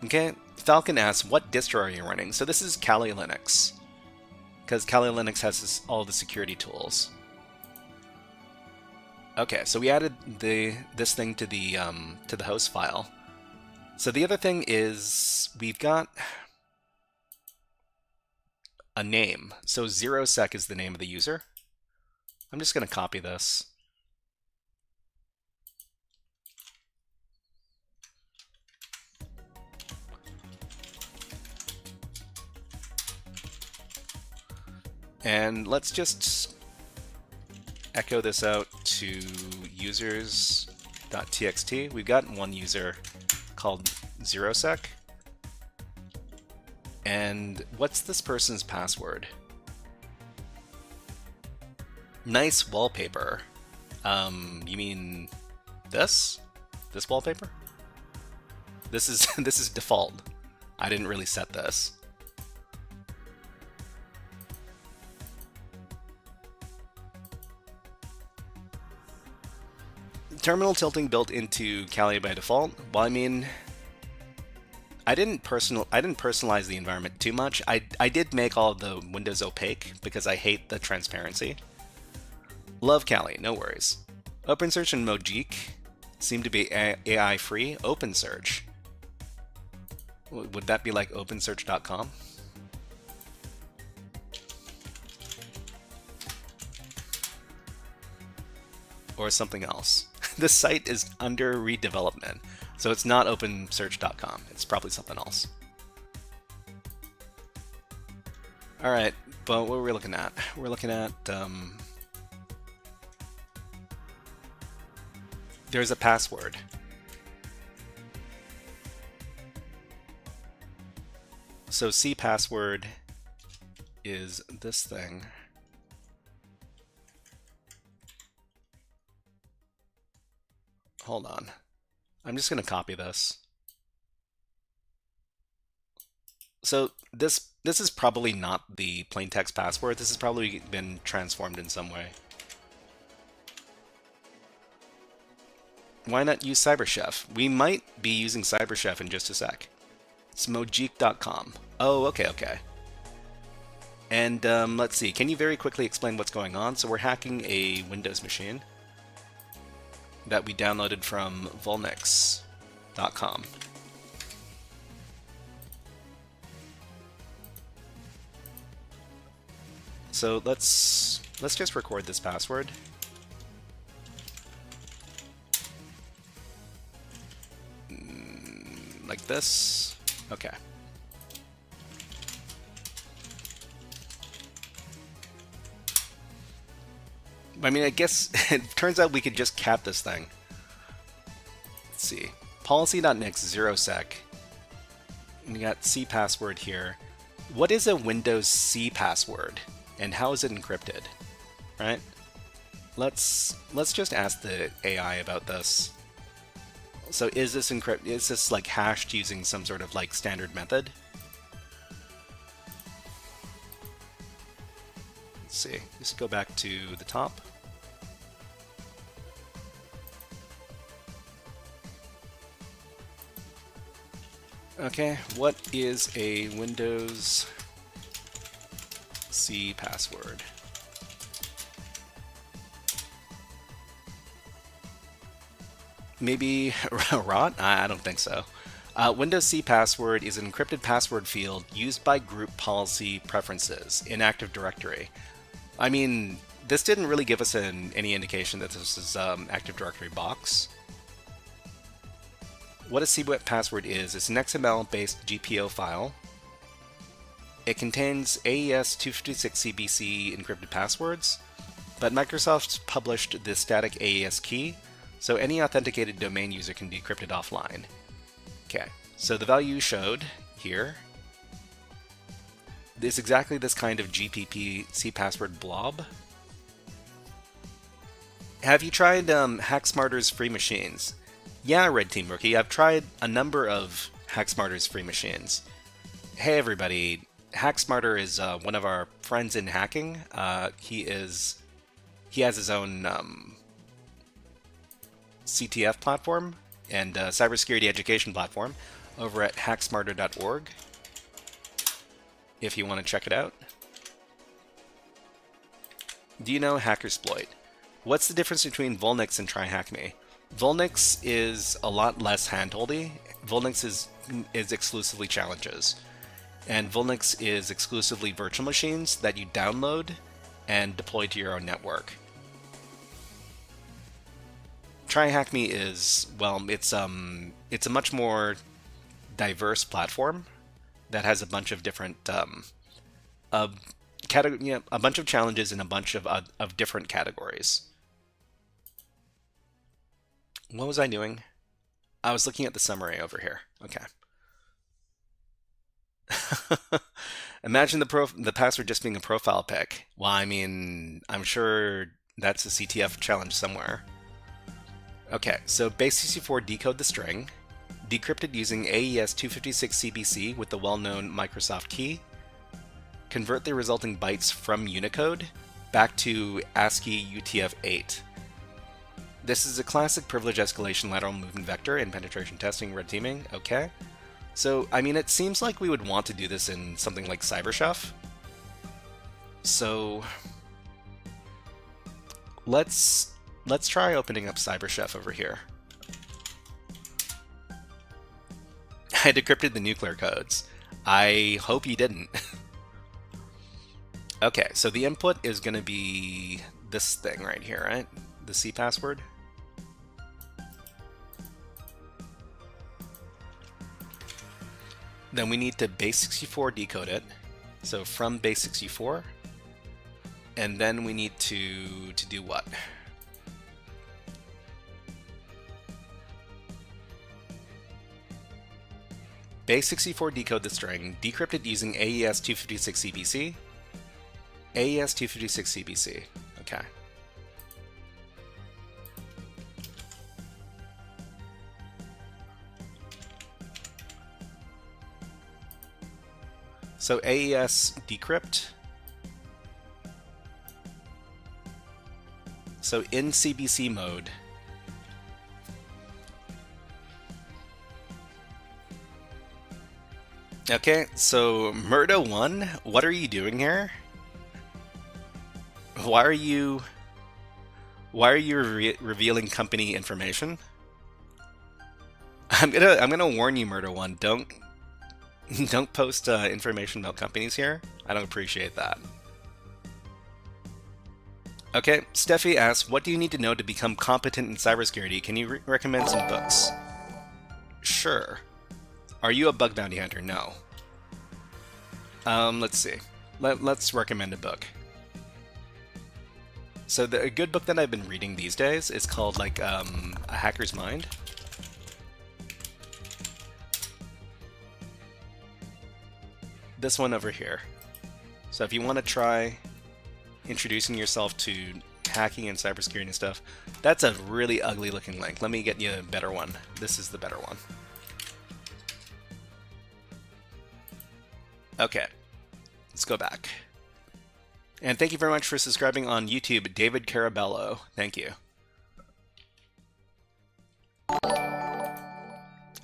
Okay, Falcon asks, what distro are you running? So this is Kali Linux, because Kali Linux has all the security tools. Okay, so we added this thing to the host file. So the other thing is we've got a name. So 0sec is the name of the user. I'm just going to copy this. And let's just echo this out to users.txt. We've got one user called ZeroSec. And what's this person's password? Nice wallpaper. You mean this? This wallpaper? This is this is default. I didn't really set this. Terminal tilting built into Kali by default. Well, I mean, I didn't personalize the environment too much. I did make all of the windows opaque because I hate the transparency. Love Kali, no worries. OpenSearch and Mojik seem to be AI free. OpenSearch. Would that be like opensearch.com? Or something else? This site is under redevelopment, so it's not opensearch.com. It's probably something else. All right, but what are we looking at? We're looking at there's a password. So C password is this thing. Hold on. I'm just going to copy this. So this is probably not the plain text password. This has probably been transformed in some way. Why not use CyberChef? We might be using CyberChef in just a sec. It's mojik.com. Oh, okay. And let's see. Can you very quickly explain what's going on? So we're hacking a Windows machine that we downloaded from Vulnyx.com. So let's just record this password. Like this. Okay. I mean, I guess it turns out we could just cat this thing. Let's see. Policy.next 0sec. We got C password here. What is a Windows C password? And how is it encrypted? Right? Let's just ask the AI about this. So is this encrypted? Is this like hashed using some sort of like standard method? Let's see. Just go back to the top. Okay, what is a Windows C password? Maybe rot? I don't think so. Windows C password is an encrypted password field used by group policy preferences in Active Directory. I mean, this didn't really give us any indication that this is Active Directory box. What a CWIP password is, it's an XML-based GPO file. It contains AES 256CBC encrypted passwords, but Microsoft's published the static AES key, so any authenticated domain user can decrypt it offline. Okay, so the value showed here is exactly this kind of GPP C password blob. Have you tried HackSmarter's free machines? Yeah, Red Team Rookie, I've tried a number of HackSmarter's free machines. Hey everybody, HackSmarter is one of our friends in hacking. He has his own CTF platform and cybersecurity education platform over at hacksmarter.org if you want to check it out. Do you know HackerSploit? What's the difference between Vulnyx and TryHackMe? Vulnyx is a lot less handholdy. Vulnyx is exclusively challenges. And Vulnyx is exclusively virtual machines that you download and deploy to your own network. TryHackMe is, well, it's a much more diverse platform that has a bunch of different a bunch of challenges in a bunch of different categories. What was I doing? I was looking at the summary over here. Okay. Imagine the password just being a profile pic. Well, I mean, I'm sure that's a CTF challenge somewhere. Okay, so base64 decode the string, decrypt it using AES-256-CBC with the well-known Microsoft key, convert the resulting bytes from Unicode back to ASCII UTF-8. This is a classic privilege escalation lateral movement vector in penetration testing, red teaming. Okay. So, I mean, it seems like we would want to do this in something like CyberChef. So, let's try opening up CyberChef over here. I decrypted the nuclear codes. I hope you didn't. Okay, so the input is going to be this thing right here, right? The C password. Then we need to base64 decode it. So from base64. And then we need to do what? Base64 decode the string, decrypt it using AES-256-CBC. AES-256-CBC. Okay. So AES decrypt. So in CBC mode, okay, so Murdo1, what are you doing here? Why are you revealing company information? I'm gonna warn you, Murdo1, don't post information about companies here. I don't appreciate that. Okay, Steffi asks, what do you need to know to become competent in cybersecurity? Can you recommend some books? Sure. Are you a bug bounty hunter? No. Let's see. Let's recommend a book. So a good book that I've been reading these days is called like A Hacker's Mind. This one over here. So if you want to try introducing yourself to hacking and cybersecurity and stuff, that's a really ugly looking link. Let me get you a better one. This is the better one. Okay, let's go back. And thank you very much for subscribing on YouTube, David Carabello. Thank you.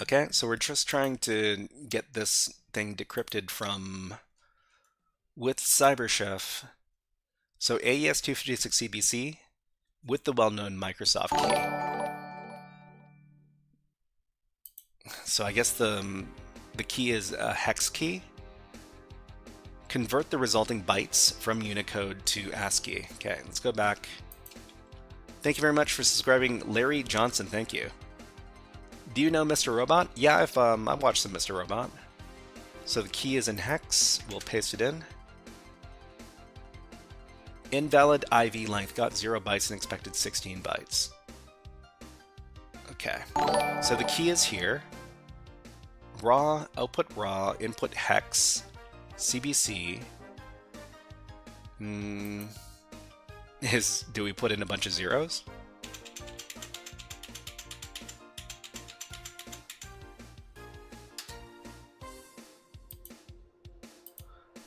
Okay, so we're just trying to get this thing decrypted from with CyberChef. So AES-256-CBC with the well-known Microsoft key. So I guess the key is a hex key. Convert the resulting bytes from Unicode to ASCII. Okay, let's go back. Thank you very much for subscribing, Larry Johnson. Thank you. Do you know Mr. Robot? Yeah, I've watched some Mr. Robot. So the key is in hex. We'll paste it in. Invalid IV length, got 0 bytes and expected 16 bytes. Okay, so the key is here. Raw, output raw, input hex, CBC. Do we put in a bunch of zeros?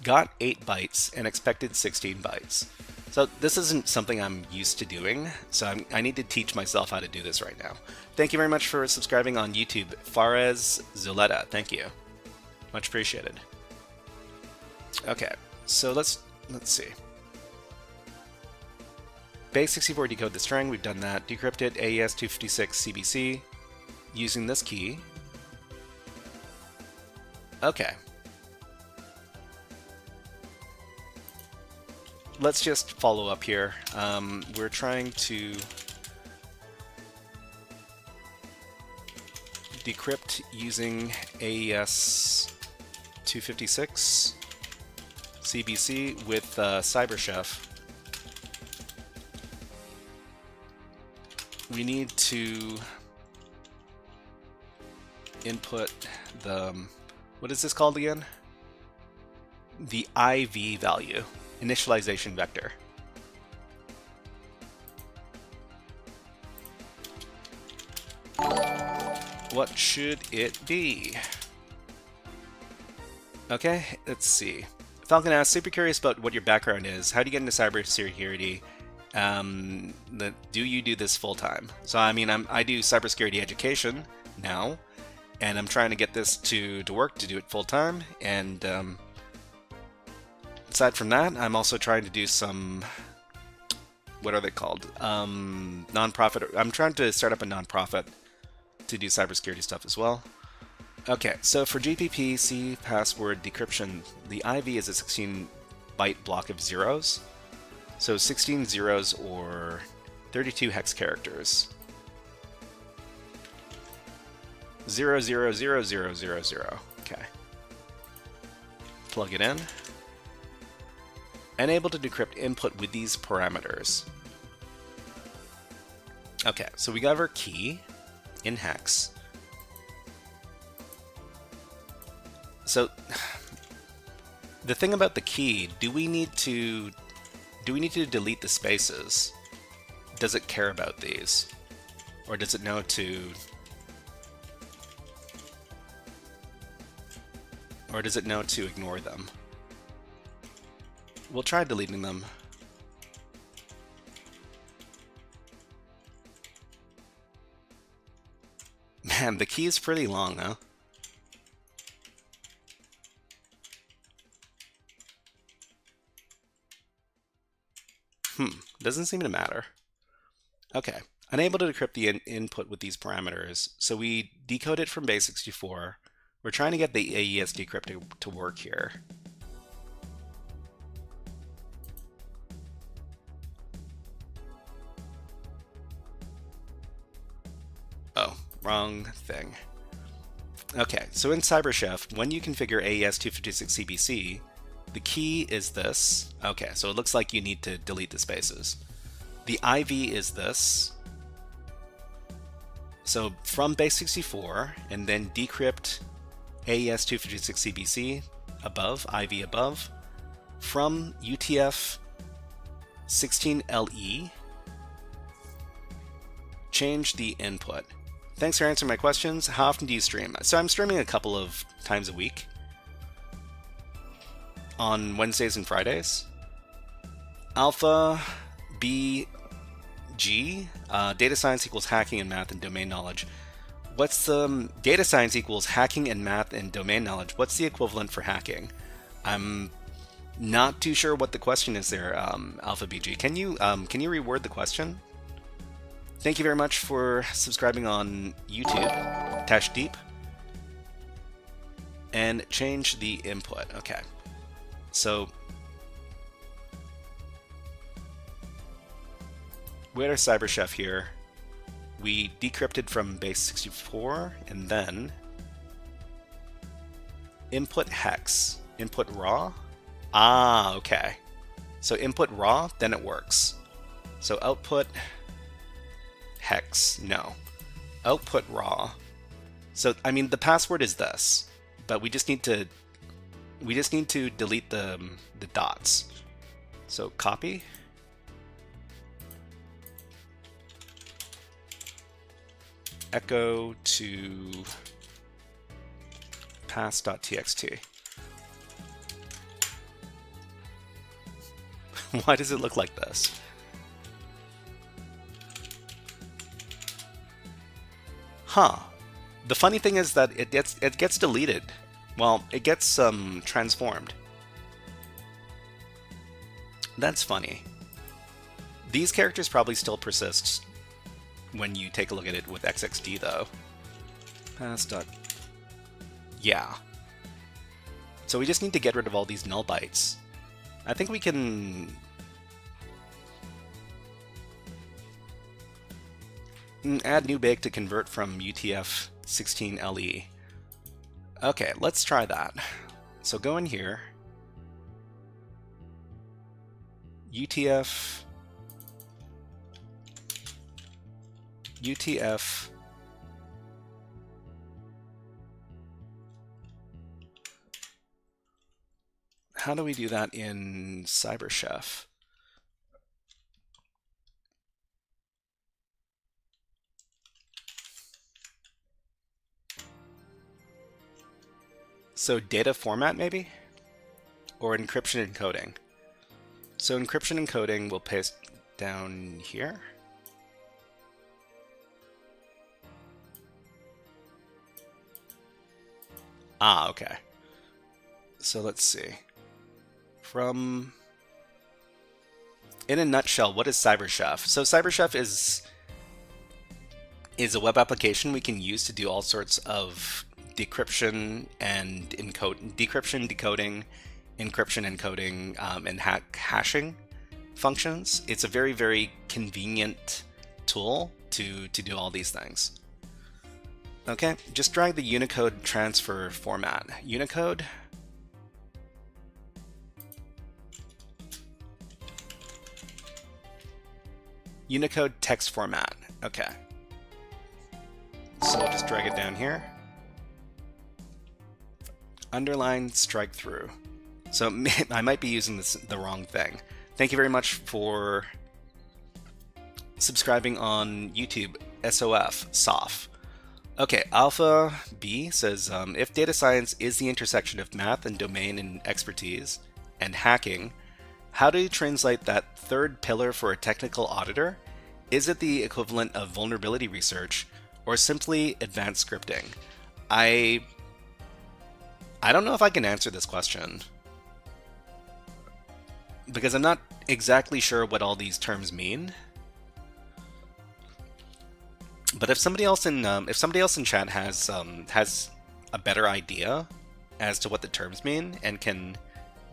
Got 8 bytes and expected 16 bytes. So this isn't something I'm used to doing, so I need to teach myself how to do this right now. Thank you very much for subscribing on YouTube. Fares Zuleta, thank you. Much appreciated. Okay, so let's see. Base64 decode the string, we've done that. Decrypt it, AES-256-CBC, using this key. Okay. Let's just follow up here. We're trying to decrypt using AES 256 CBC with CyberChef. We need to input the, what is this called again? The IV value, initialization vector. What should it be? Okay, let's see. Falcon asks, super curious about what your background is. How do you get into cybersecurity? Do you do this full time? So I mean, I do cybersecurity education now, and I'm trying to get this to work, to do it full time. And aside from that, I'm also trying to do some, what are they called? Nonprofit. I'm trying to start up a nonprofit to do cybersecurity stuff as well. Okay, so for GPPC password decryption, the IV is a 16-byte block of zeros. So 16 zeros or 32 hex characters. 0, 0, 0, 0, 0, 0. Okay. Plug it in. And able to decrypt input with these parameters. Okay, so we got our key in hex. So the thing about the key, do we need to delete the spaces? Does it care about these? Or does it know to ignore them? We'll try deleting them. Man, the key is pretty long, huh? Doesn't seem to matter. Okay, unable to decrypt the input with these parameters. So we decode it from base64. We're trying to get the AES decrypt to work here. Oh, wrong thing. Okay, so in CyberChef, when you configure AES 256 CBC, the key is this. Okay, so it looks like you need to delete the spaces. The IV is this. So from base64, and then decrypt AES 256 CBC above, IV above, from UTF 16LE, change the input. Thanks for answering my questions. How often do you stream? So I'm streaming a couple of times a week. On Wednesdays and Fridays. Alpha BG, data science equals hacking and math and domain knowledge. What's the data science equals hacking and math and domain knowledge? What's the equivalent for hacking? I'm not too sure what the question is there, Alpha BG. Can you reword the question? Thank you very much for subscribing on YouTube, Tash Deep, and change the input. Okay. So we had our CyberChef here. We decrypted from base64 and then input hex, input raw. Ah, okay. So input raw, then it works. So output hex, no. Output raw. So I mean the password is this, but we just need to delete the dots. So copy. Echo to pass.txt. Why does it look like this? Huh. The funny thing is that it gets deleted. Well, it gets transformed. That's funny. These characters probably still persist when you take a look at it with XXD though. Pass. Yeah. So we just need to get rid of all these null bytes. I think we can add new bake to convert from UTF 16LE. Okay, let's try that. So go in here, UTF, how do we do that in CyberChef? So data format maybe? Or encryption encoding? So encryption encoding we'll paste down here. Ah, okay. So let's see. In a nutshell, what is CyberChef? So CyberChef is a web application we can use to do all sorts of decryption and decryption, decoding, encryption, encoding, and hashing functions. It's a very, very convenient tool to do all these things. Okay, just drag the Unicode transfer format. Unicode. Unicode text format. Okay. So we'll just drag it down here. Underline, strike through. So I might be using the wrong thing. Thank you very much for subscribing on YouTube, SOF. Okay, Alpha B says, if data science is the intersection of math and domain and expertise and hacking, how do you translate that third pillar for a technical auditor? Is it the equivalent of vulnerability research or simply advanced scripting? I don't know if I can answer this question because I'm not exactly sure what all these terms mean. But if somebody else in chat has a better idea as to what the terms mean and can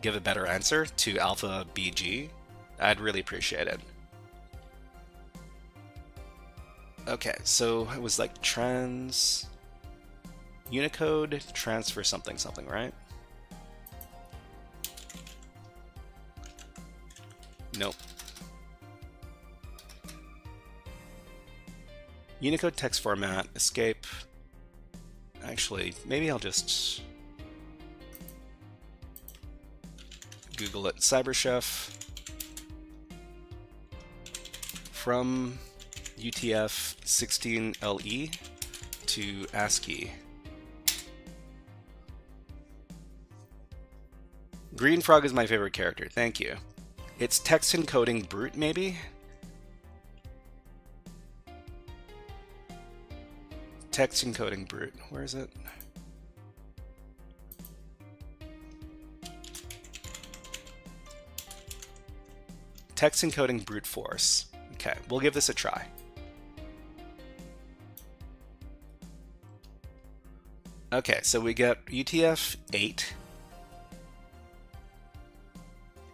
give a better answer to Alpha BG, I'd really appreciate it. Okay, so it was like Unicode transfer something, right? Nope. Unicode text format, escape. Actually, maybe I'll just Google it. CyberChef from UTF-16LE to ASCII. Green Frog is my favorite character. Thank you. It's text encoding brute, maybe? Text encoding brute. Where is it? Text encoding brute force. Okay, we'll give this a try. Okay, so we get UTF-8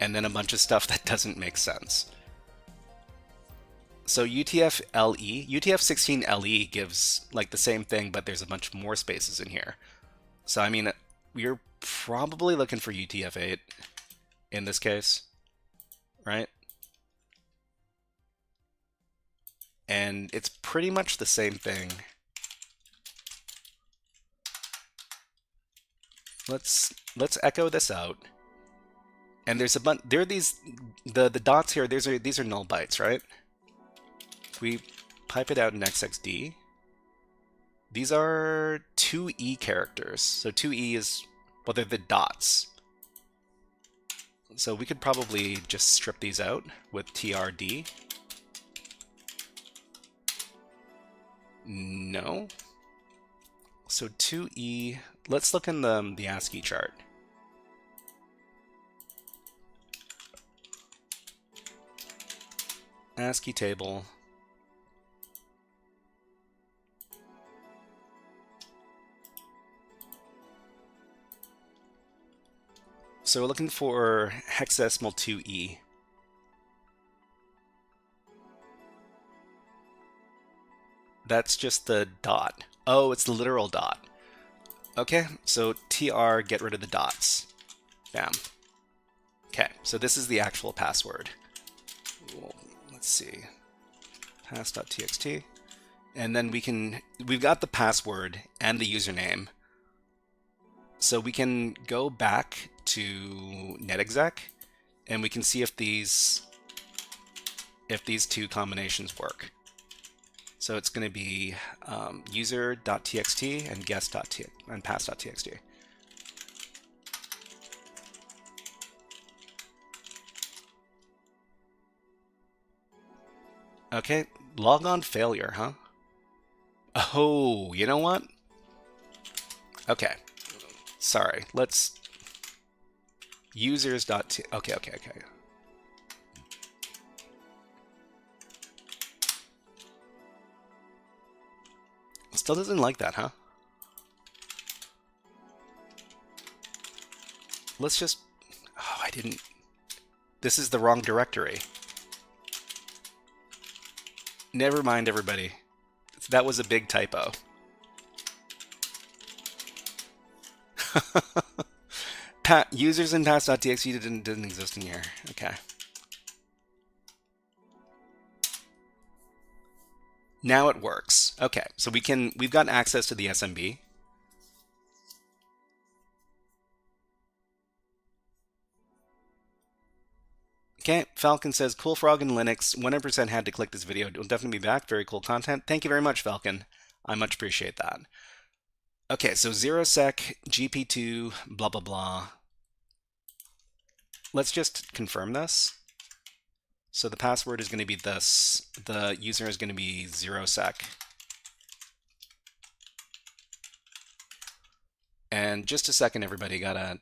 and then a bunch of stuff that doesn't make sense. So UTF-16LE gives like the same thing, but there's a bunch more spaces in here. So I mean, we're probably looking for UTF-8 in this case, right? And it's pretty much the same thing. Let's echo this out. And there's a bunch. There are these the dots here. These are null bytes, right? If we pipe it out in XXD, these are 2E characters. So 2E is, well, they're the dots. So we could probably just strip these out with TRD. No. So 2E, let's look in the ASCII chart. ASCII table. So we're looking for hexadecimal 2E. That's just the dot. Oh, it's the literal dot. Okay, so tr, get rid of the dots. Bam. Okay, so this is the actual password. Well, let's see. pass.txt. And then we've got the password and the username. So we can go back to netexec and we can see if these two combinations work. So it's going to be user.txt and guest.txt and pass.txt. Okay, logon failure, huh? Oh, you know what? Okay, sorry. Let's users.t. Okay. Still doesn't like that, huh? Let's just... Oh, I didn't... This is the wrong directory. Never mind, everybody. That was a big typo. Users in pass.txt didn't exist in here. Okay. Now it works. Okay, so we've got access to the SMB. Okay, Falcon says, cool frog in Linux, 100% had to click this video. It'll definitely be back. Very cool content. Thank you very much, Falcon. I much appreciate that. Okay, so 0sec, GP2, blah, blah, blah. Let's just confirm this. So the password is going to be this. The user is going to be 0sec. And just a second, everybody, gotta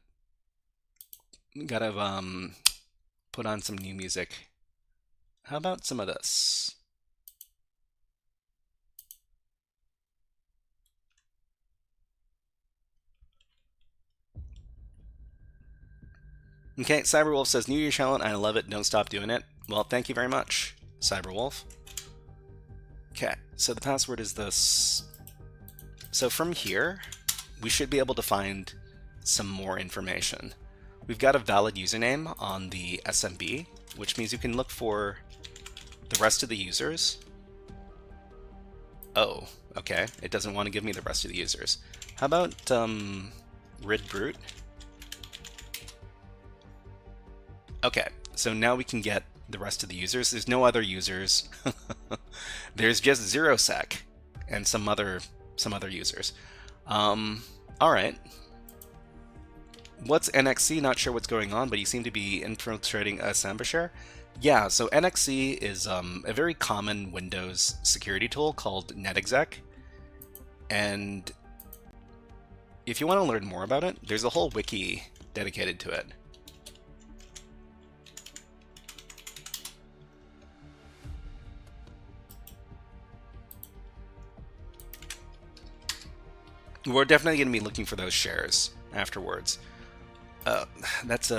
put on some new music. How about some of this? Okay, Cyberwolf says, New Year challenge, I love it, don't stop doing it. Well, thank you very much, Cyberwolf. Okay, so the password is this. So from here, we should be able to find some more information. We've got a valid username on the SMB, which means you can look for the rest of the users. Oh, okay. It doesn't want to give me the rest of the users. How about ridbrute? Okay, so now we can get the rest of the users. There's no other users. There's just 0sec and some other users. All right. What's NXC? Not sure what's going on, but you seem to be infiltrating a Samba share. Yeah, so NXC is a very common Windows security tool called netexec. And if you want to learn more about it, there's a whole wiki dedicated to it. We're definitely going to be looking for those shares afterwards. That's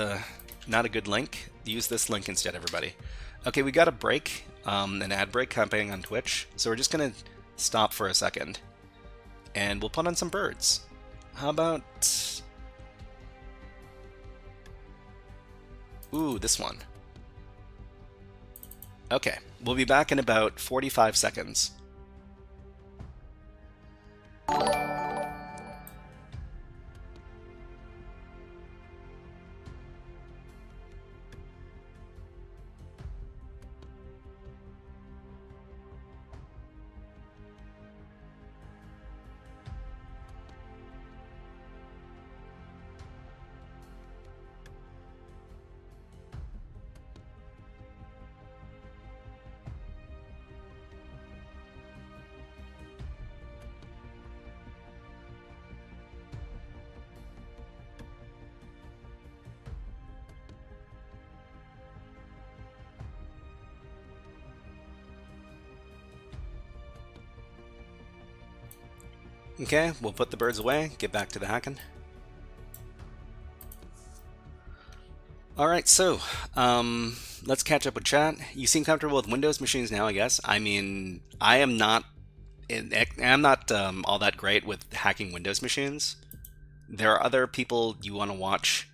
not a good link. Use this link instead, everybody. Okay, we got a break, an ad break happening on Twitch. So we're just going to stop for a second. And we'll put on some birds. How about... Ooh, this one. Okay, we'll be back in about 45 seconds. Okay, we'll put the birds away, get back to the hacking. Alright, so, let's catch up with chat. You seem comfortable with Windows machines now, I guess. I mean, I am not I'm not all that great with hacking Windows machines. There are other people you want to watch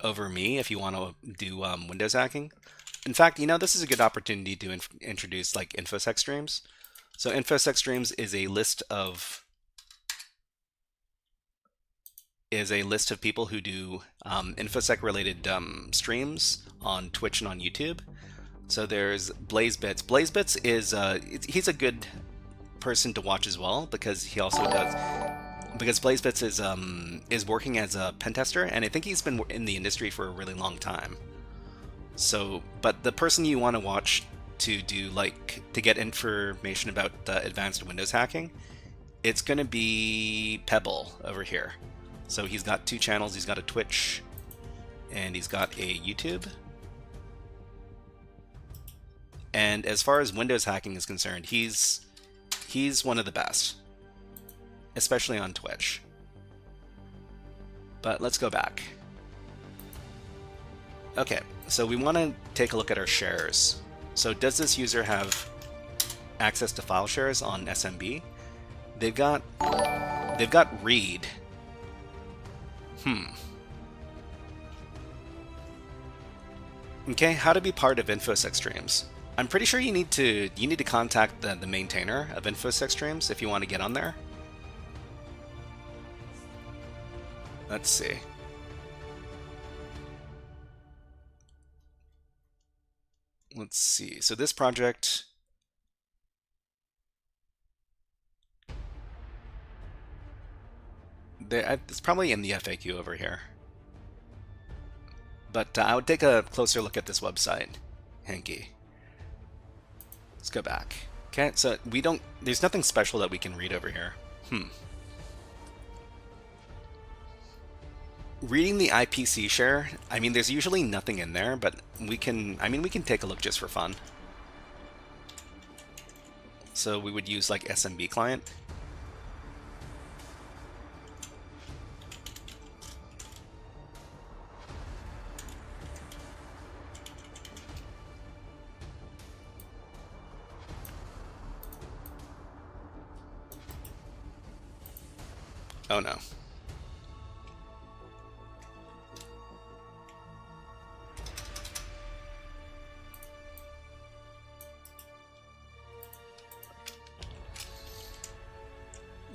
over me if you want to do Windows hacking. In fact, this is a good opportunity to introduce like InfoSec streams. So InfoSec streams is a list of people who do InfoSec related streams on Twitch and on YouTube. So there's BlazeBits. BlazeBits is he's a good person to watch as well because he also does BlazeBits is working as a pen tester, and I think he's been in the industry for a really long time. So, but the person you want to watch to get information about advanced Windows hacking, it's going to be Pebble over here. So he's got 2 channels. He's got a Twitch, and he's got a YouTube. And as far as Windows hacking is concerned, he's one of the best, especially on Twitch. But let's go back. Okay, so we want to take a look at our shares. So does this user have access to file shares on SMB? They've got read. Okay, how to be part of InfoSec streams. I'm pretty sure you need to contact the maintainer of InfoSec streams if you want to get on there. Let's see. Let's see. So this project, it's probably in the FAQ over here. But I would take a closer look at this website, Hanky. Let's go back. Okay, so there's nothing special that we can read over here. Reading the IPC share, I mean, there's usually nothing in there, but we can take a look just for fun. So we would use like SMB client. Oh no.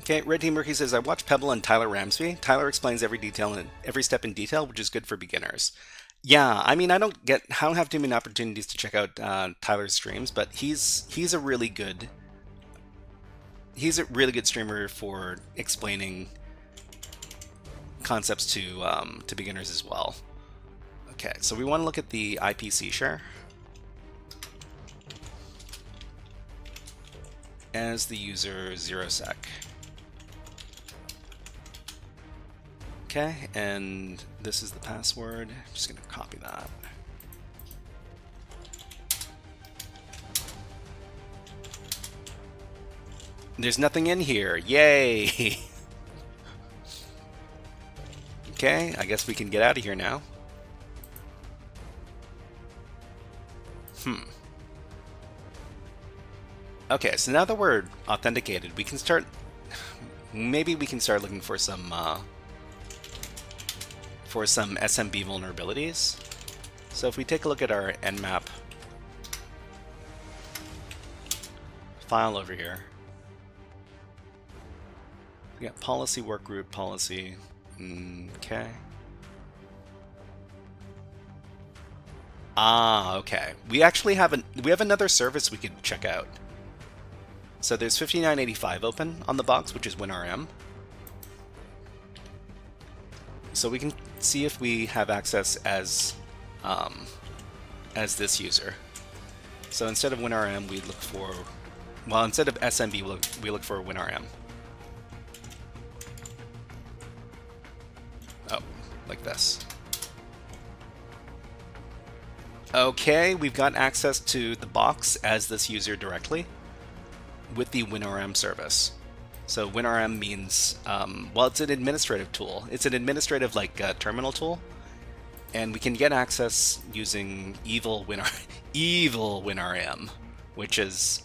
Okay, Red Team Rookie says, I watch Pebble and Tyler Ramsby. Tyler explains every step in detail, which is good for beginners. Yeah, I mean, I don't have too many opportunities to check out Tyler's streams, but he's a really good streamer for explaining concepts to beginners as well. Okay, so we want to look at the IPC share as the user 0sec. Okay, and this is the password. I'm just going to copy that. There's nothing in here. Yay! Okay, I guess we can get out of here now. Okay, so now that we're authenticated, we can start. Maybe we can start looking for some SMB vulnerabilities. So if we take a look at our Nmap file over here, we got policy workgroup policy. Okay. Okay. We actually have another service we could check out. So there's 5985 open on the box, which is WinRM. So we can see if we have access as this user. So instead of WinRM, we look for, well, instead of SMB, we look for WinRM. Oh, like this. Okay, we've got access to the box as this user directly with the WinRM service. So WinRM means, well, it's an administrative tool. It's an administrative terminal tool, and we can get access using evil WinRM, which is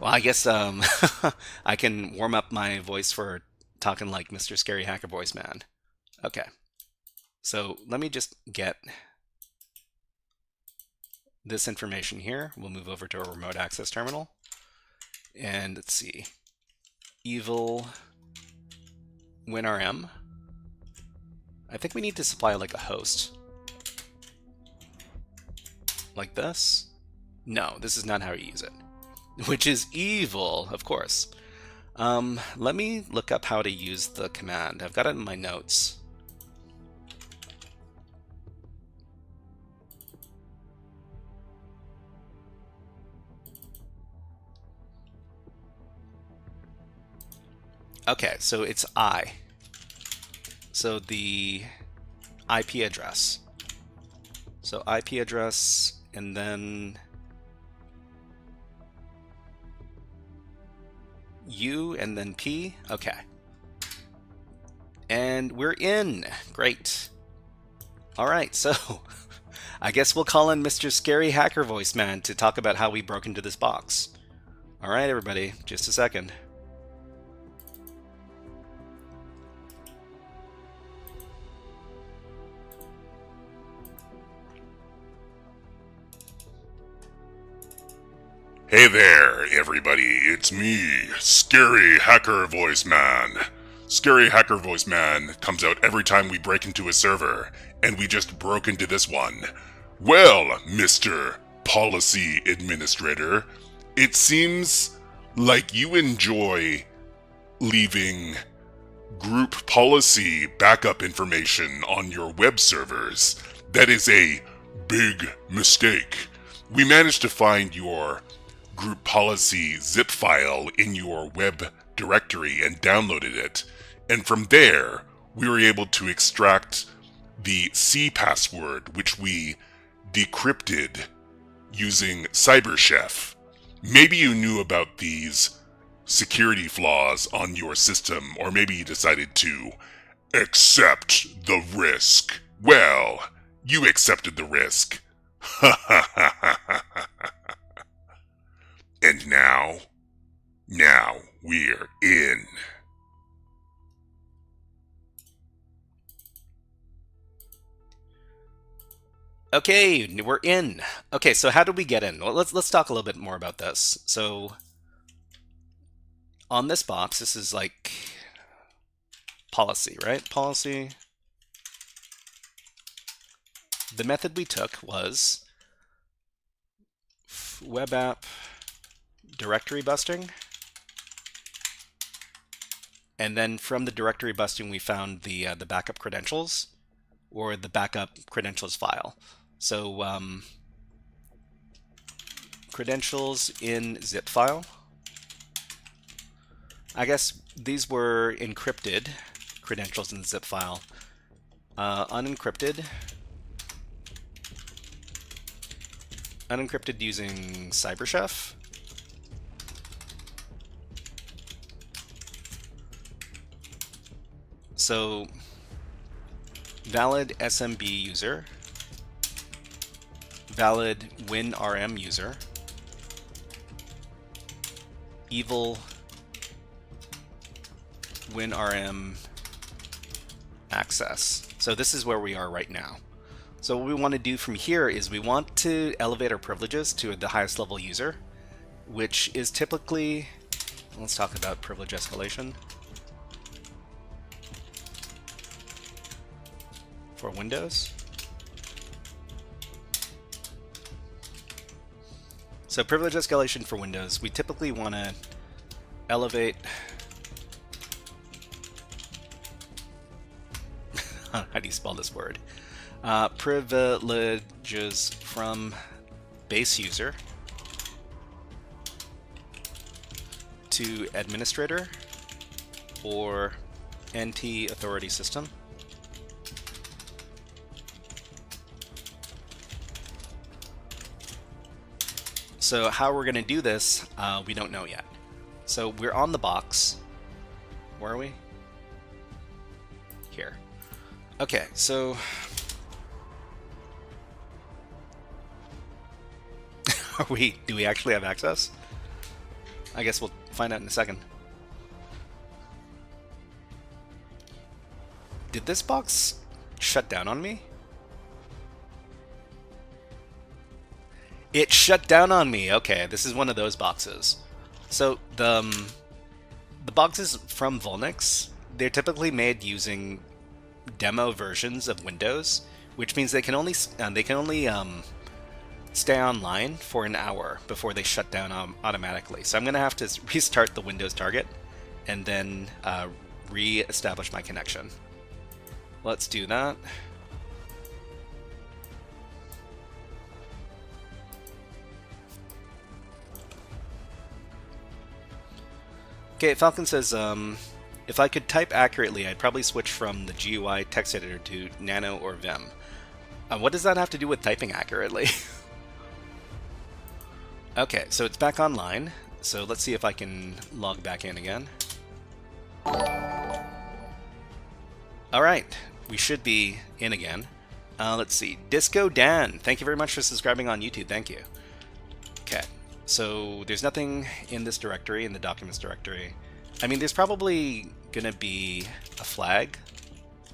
Well, I guess I can warm up my voice for talking like Mr. Scary Hacker Voice Man. Okay, so let me just get this information here. We'll move over to a remote access terminal. And let's see, evil WinRM. I think we need to supply like a host. Like this? No, this is not how you use it. Which is evil, of course. Let me look up how to use the command. I've got it in my notes. Okay, so it's I. So the IP address. So IP address, and then U, and then P. Okay. And we're in. Great. All right, so I guess we'll call in Mr. Scary Hacker Voice Man to talk about how we broke into this box. All right, everybody, just a second. Hey there, everybody, it's me, Scary Hacker Voice Man. Scary Hacker Voice Man comes out every time we break into a server, and we just broke into this one. Well, Mr. Policy Administrator, it seems like you enjoy leaving group policy backup information on your web servers. That is a big mistake. We managed to find your group policy zip file in your web directory and downloaded it. And from there, we were able to extract the C password, which we decrypted using CyberChef. Maybe you knew about these security flaws on your system, or maybe you decided to accept the risk. Well, you accepted the risk. Ha ha ha ha ha ha. And now we're in. Okay, we're in. Okay, so how did we get in? Well, let's talk a little bit more about this. So on this box, this is like policy, right? Policy. The method we took was web app directory busting. And then from the directory busting, we found the backup credentials, or the backup credentials file. So credentials in zip file. I guess these were encrypted credentials in the zip file. Unencrypted using CyberChef. So valid SMB user, valid WinRM user, evil WinRM access. So this is where we are right now. So what we want to do from here is we want to elevate our privileges to the highest level user, which is typically, let's talk about privilege escalation for Windows. So privilege escalation for Windows, we typically want to elevate how do you spell this word? Privileges from base user to administrator or NT authority system. So how we're going to do this, we don't know yet. So we're on the box. Where are we? Here. Okay, so do we actually have access? I guess we'll find out in a second. Did this box shut down on me? It shut down on me. Okay, this is one of those boxes. So the boxes from Vulnyx, they're typically made using demo versions of Windows, which means they can only stay online for an hour before they shut down automatically. So I'm going to have to restart the Windows target and then re-establish my connection. Let's do that. Okay, Falcon says, if I could type accurately, I'd probably switch from the GUI text editor to Nano or Vim. What does that have to do with typing accurately? Okay, so it's back online. So let's see if I can log back in again. Alright, we should be in again. Let's see. Disco Dan, thank you very much for subscribing on YouTube. Thank you. Okay, so there's nothing in this directory, in the documents directory. I mean, there's probably going to be a flag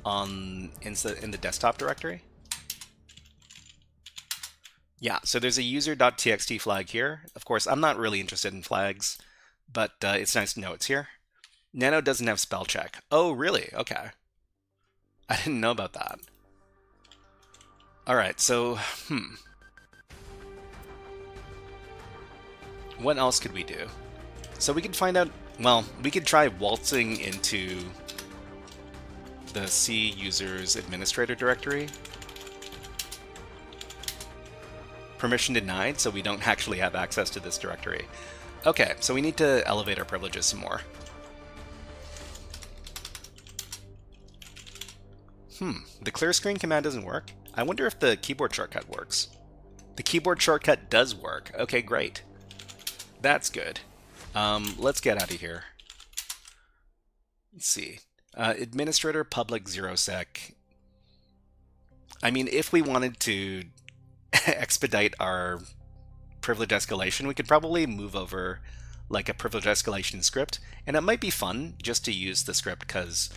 in the desktop directory. Yeah, so there's a user.txt flag here. Of course, I'm not really interested in flags, but it's nice to know it's here. Nano doesn't have spell check. Oh, really? Okay. I didn't know about that. All right, so, what else could we do? So we could find out, well, we could try waltzing into the C users administrator directory. Permission denied, so we don't actually have access to this directory. Okay, so we need to elevate our privileges some more. The clear screen command doesn't work. I wonder if the keyboard shortcut works. The keyboard shortcut does work. Okay, great. That's good. Let's get out of here. Let's see. Administrator public 0sec. I mean, if we wanted to expedite our privilege escalation, we could probably move over like a privilege escalation script, and it might be fun just to use the script because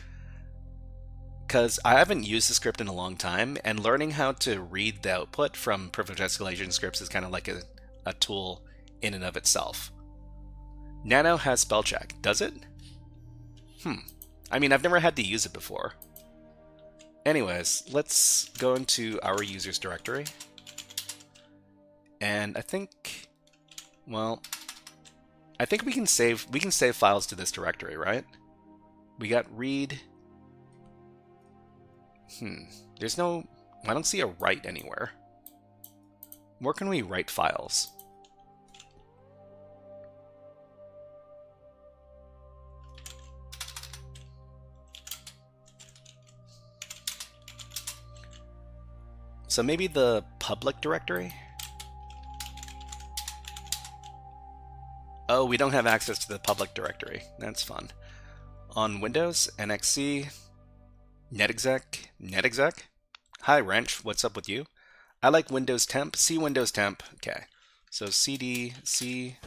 I haven't used the script in a long time, and learning how to read the output from privilege escalation scripts is kind of like a tool in and of itself. Nano has spell check. Does it? I mean, I've never had to use it before. Anyways, let's go into our users directory. And I think, well, I think we can save files to this directory, right? We got read. There's no, I don't see a write anywhere. Where can we write files? So maybe the public directory? Oh, we don't have access to the public directory. That's fun. On Windows, NXC, netexec. Hi, Wrench. What's up with you? I like Windows temp. C Windows temp. Okay. So cd c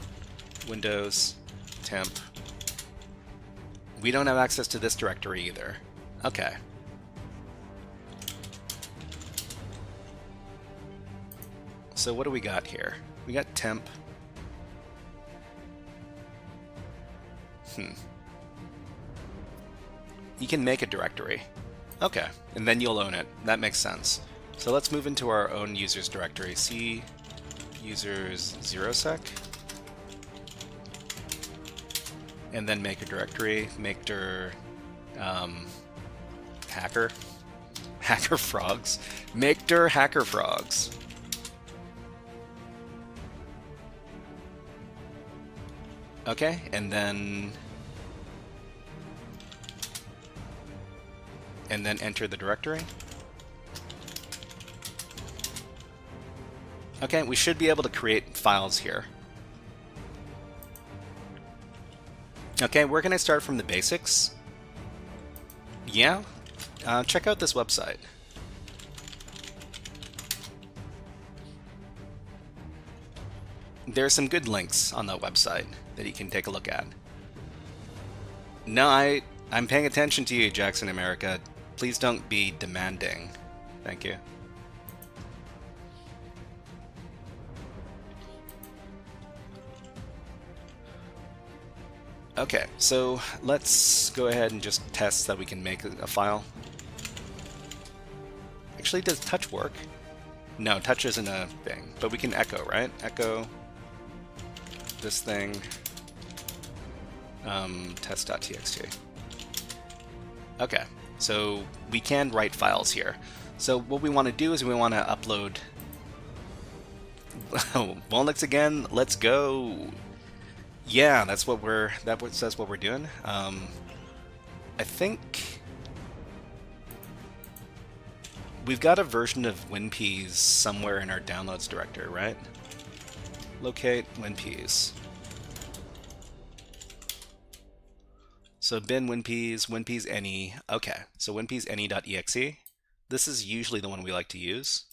Windows temp. We don't have access to this directory either. Okay. So what do we got here? We got temp. You can make a directory. Okay, and then you'll own it. That makes sense. So let's move into our own users directory. C users 0sec. And then make a directory. Make dir HackerFrogs. Make dir HackerFrogs. Okay, and then enter the directory. Okay, we should be able to create files here. Okay, where can I start from the basics? Yeah, check out this website. There's some good links on the website that you can take a look at. No, I'm paying attention to you, Jackson America. Please don't be demanding. Thank you. Okay, so let's go ahead and just test that we can make a file. Actually, does touch work? No, touch isn't a thing, but we can echo, right? Echo this thing, test.txt. Okay, so we can write files here. So what we want to do is we want to upload Vulnyx again. Let's go. Yeah, that's what says what we're doing. I think we've got a version of WinPeas somewhere in our downloads directory, right? Locate WinPeas. So bin WinPeas, WinPeas any. Okay, so WinPeas any.exe. This is usually the one we like to use.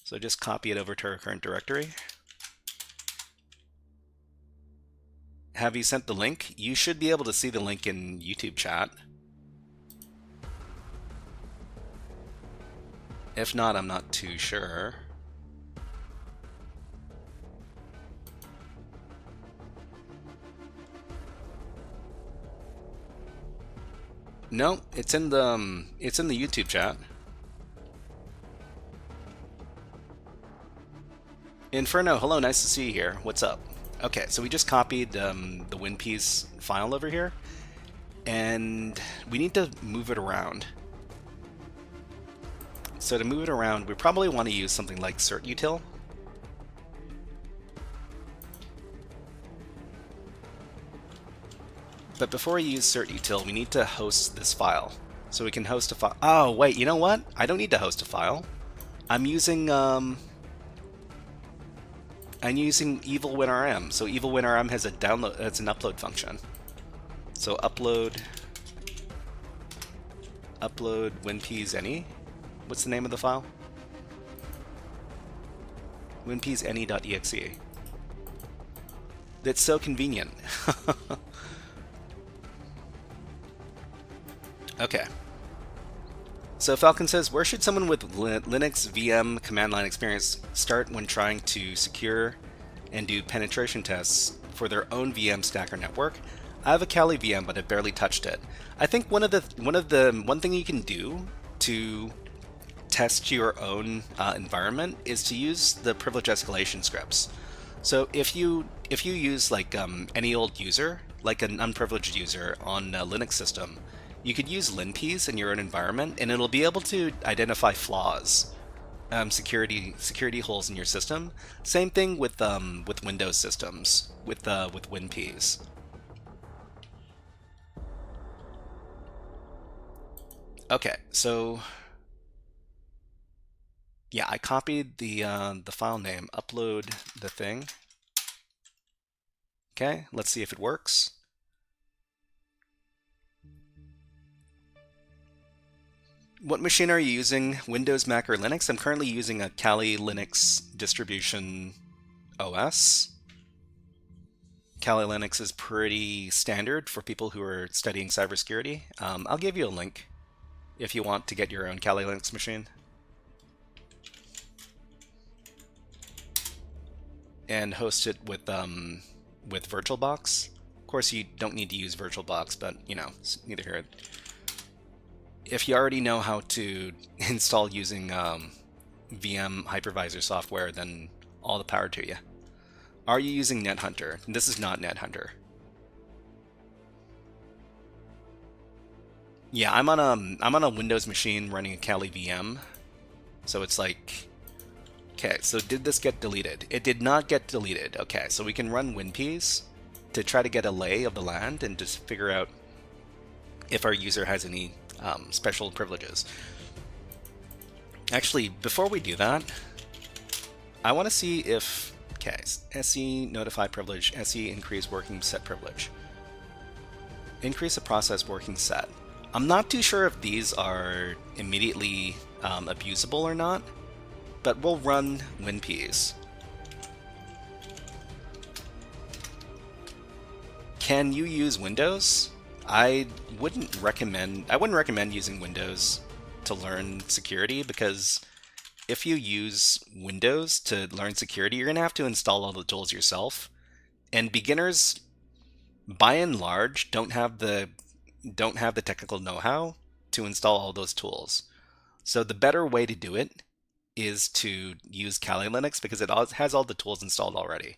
So just copy it over to our current directory. Have you sent the link? You should be able to see the link in YouTube chat. If not, I'm not too sure. No, it's in the YouTube chat. Inferno, hello, nice to see you here. What's up? Okay, so we just copied the WinPeas file over here, and we need to move it around. So to move it around, we probably want to use something like certutil. But before we use certutil, we need to host this file. So we can host a file. Oh, wait, you know what? I don't need to host a file. I'm using EvilWinRM. So EvilWinRM has a download, it's an upload function. So upload WinPeas any. What's the name of the file? WinPeas any.exe. That's so convenient. Okay. So Falcon says, where should someone with Linux VM command line experience start when trying to secure and do penetration tests for their own VM stack or network? I have a Kali VM, but I've barely touched it. I think one thing you can do to test your own environment is to use the privilege escalation scripts. So if you use like any old user, like an unprivileged user on a Linux system, you could use linpeas in your own environment, and it'll be able to identify flaws, security holes in your system. Same thing with Windows systems, with WinPeas. Okay, so yeah, I copied the file name, upload the thing. Okay, let's see if it works. What machine are you using? Windows, Mac, or Linux? I'm currently using a Kali Linux distribution OS. Kali Linux is pretty standard for people who are studying cybersecurity. I'll give you a link if you want to get your own Kali Linux machine. And host it with VirtualBox. Of course, you don't need to use VirtualBox, but you know, it's neither here. If you already know how to install using VM hypervisor software, then all the power to you. Are you using NetHunter? This is not NetHunter. Yeah, I'm on a Windows machine running a Kali VM, so it's like, okay. So did this get deleted? It did not get deleted. Okay, so we can run WinPeas to try to get a lay of the land and just figure out if our user has any special privileges. Actually, before we do that, I want to see if, okay, SE notify privilege, SE increase working set privilege. Increase a process working set. I'm not too sure if these are immediately abusable or not, but we'll run WinPeas. Can you use Windows? I wouldn't recommend using Windows to learn security, because if you use Windows to learn security, you're going to have to install all the tools yourself. And beginners, by and large, don't have the technical know-how to install all those tools. So the better way to do it is to use Kali Linux, because it has all the tools installed already.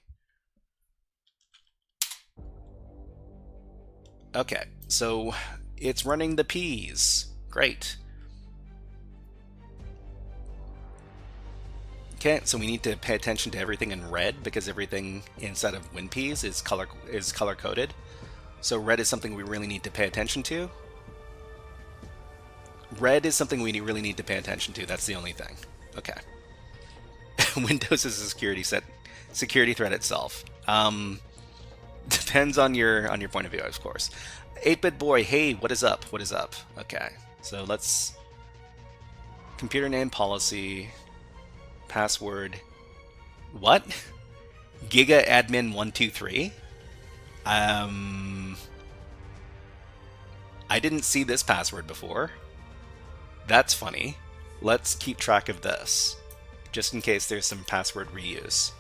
Okay, so it's running the P's. Great. Okay, so we need to pay attention to everything in red, because everything inside of WinPs is color coded. So red is something we really need to pay attention to. Red is something we really need to pay attention to. That's the only thing. Okay. Windows is a security threat itself. Depends on your point of view, of course. 8-bit boy, hey, what is up? What is up? Okay, so let's computer name policy, password. What? Giga admin 123. I didn't see this password before. That's funny. Let's keep track of this, just in case there's some password reuse.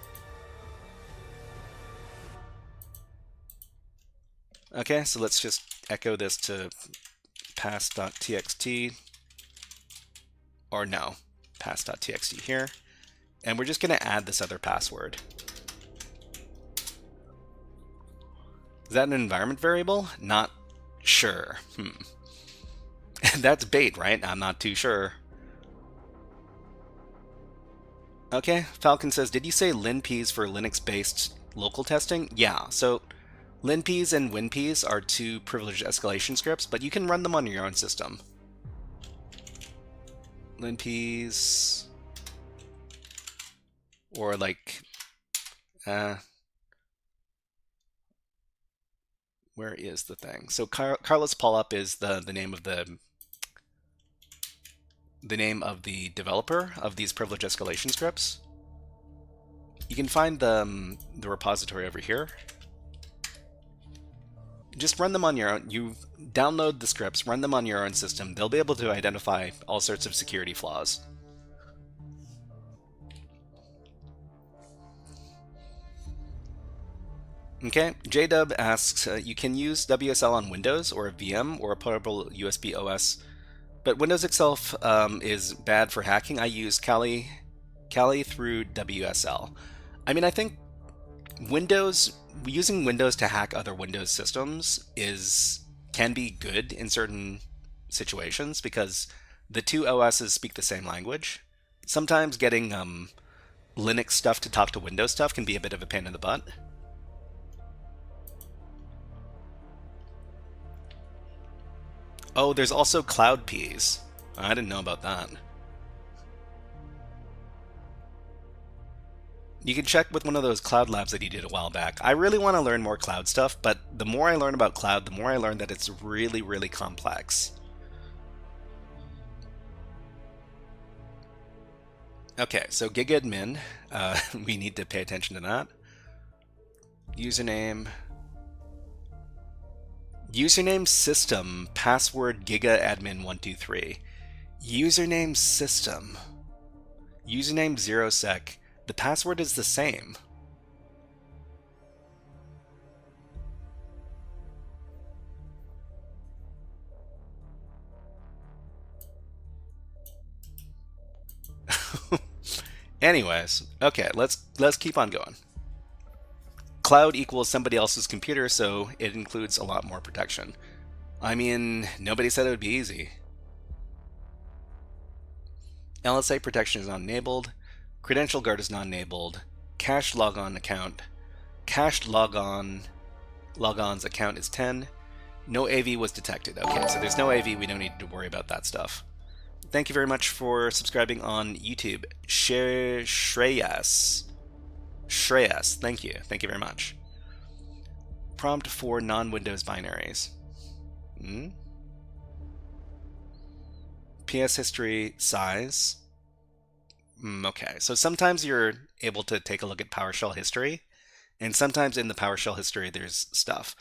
Okay, so let's just echo this to pass.txt, or no, pass.txt here, and we're just going to add this other password. Is that an environment variable? Not sure. That's bait, right? I'm not too sure. Okay, Falcon says, did you say linps for Linux-based local testing? Yeah, so linps and winps are two privileged escalation scripts, but you can run them on your own system. Linps, or like, where is the thing? So Carlos Paulup is the name of the developer of these privilege escalation scripts. You can find the repository over here. Just run them on your own. You download the scripts, run them on your own system. They'll be able to identify all sorts of security flaws. Okay, JDub asks, you can use WSL on Windows or a VM or a portable USB OS, but Windows itself is bad for hacking. I use Kali through WSL. I mean, I think using Windows to hack other Windows systems can be good in certain situations, because the two OSs speak the same language. Sometimes getting Linux stuff to talk to Windows stuff can be a bit of a pain in the butt. Oh, there's also Cloud Ps. I didn't know about that. You can check with one of those cloud labs that he did a while back. I really want to learn more cloud stuff, but the more I learn about cloud, the more I learn that it's really, really complex. Okay, so gigadmin, we need to pay attention to that. Username system, password gigaadmin123. Username system, username 0sec. The password is the same. Anyways, okay, let's keep on going. Cloud equals somebody else's computer, so it includes a lot more protection. I mean, nobody said it would be easy. LSA protection is not enabled. Credential guard is not enabled. Cached logon account. Cached logon's account is 10. No AV was detected. Okay, so there's no AV. We don't need to worry about that stuff. Thank you very much for subscribing on YouTube. Shreyas, thank you. Thank you very much. Prompt for non-Windows binaries. PS history size. Okay, so sometimes you're able to take a look at PowerShell history, and sometimes in the PowerShell history there's stuff.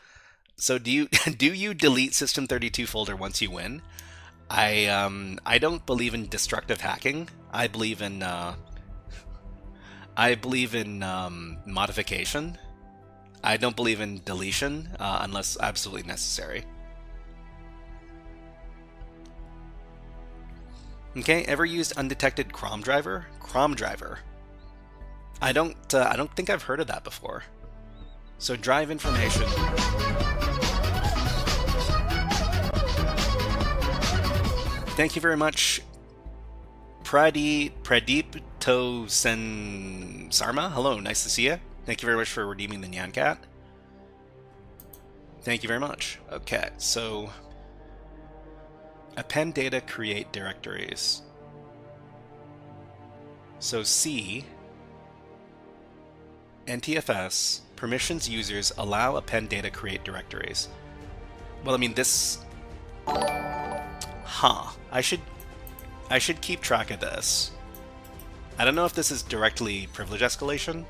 So do you do you delete System32 folder once you win? I don't believe in destructive hacking. I believe in modification. I don't believe in deletion unless absolutely necessary. Okay, ever used undetected crom driver? Crom driver. I don't think I've heard of that before. So drive information. Thank you very much, Pradeep To Sen Sarma. Hello, nice to see you. Thank you very much for redeeming the Nyan Cat. Thank you very much. Okay, so append data, create directories. So C, NTFS, permissions users, allow append data, create directories. Well, I mean this... Huh. I should keep track of this. I don't know if this is directly privilege escalation,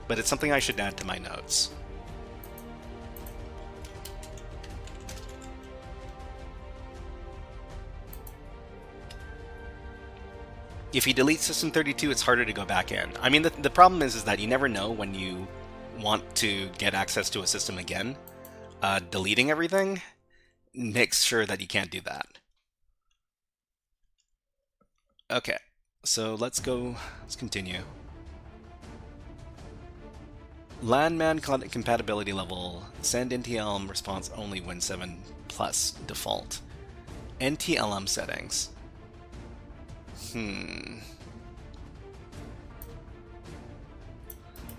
but it's something I should add to my notes. If you delete System32, it's harder to go back in. I mean, the problem is that you never know when you want to get access to a system again. Deleting everything makes sure that you can't do that. Okay, so let's continue. LAN-MAN compatibility level, send NTLM response only Win7 plus default. NTLM settings.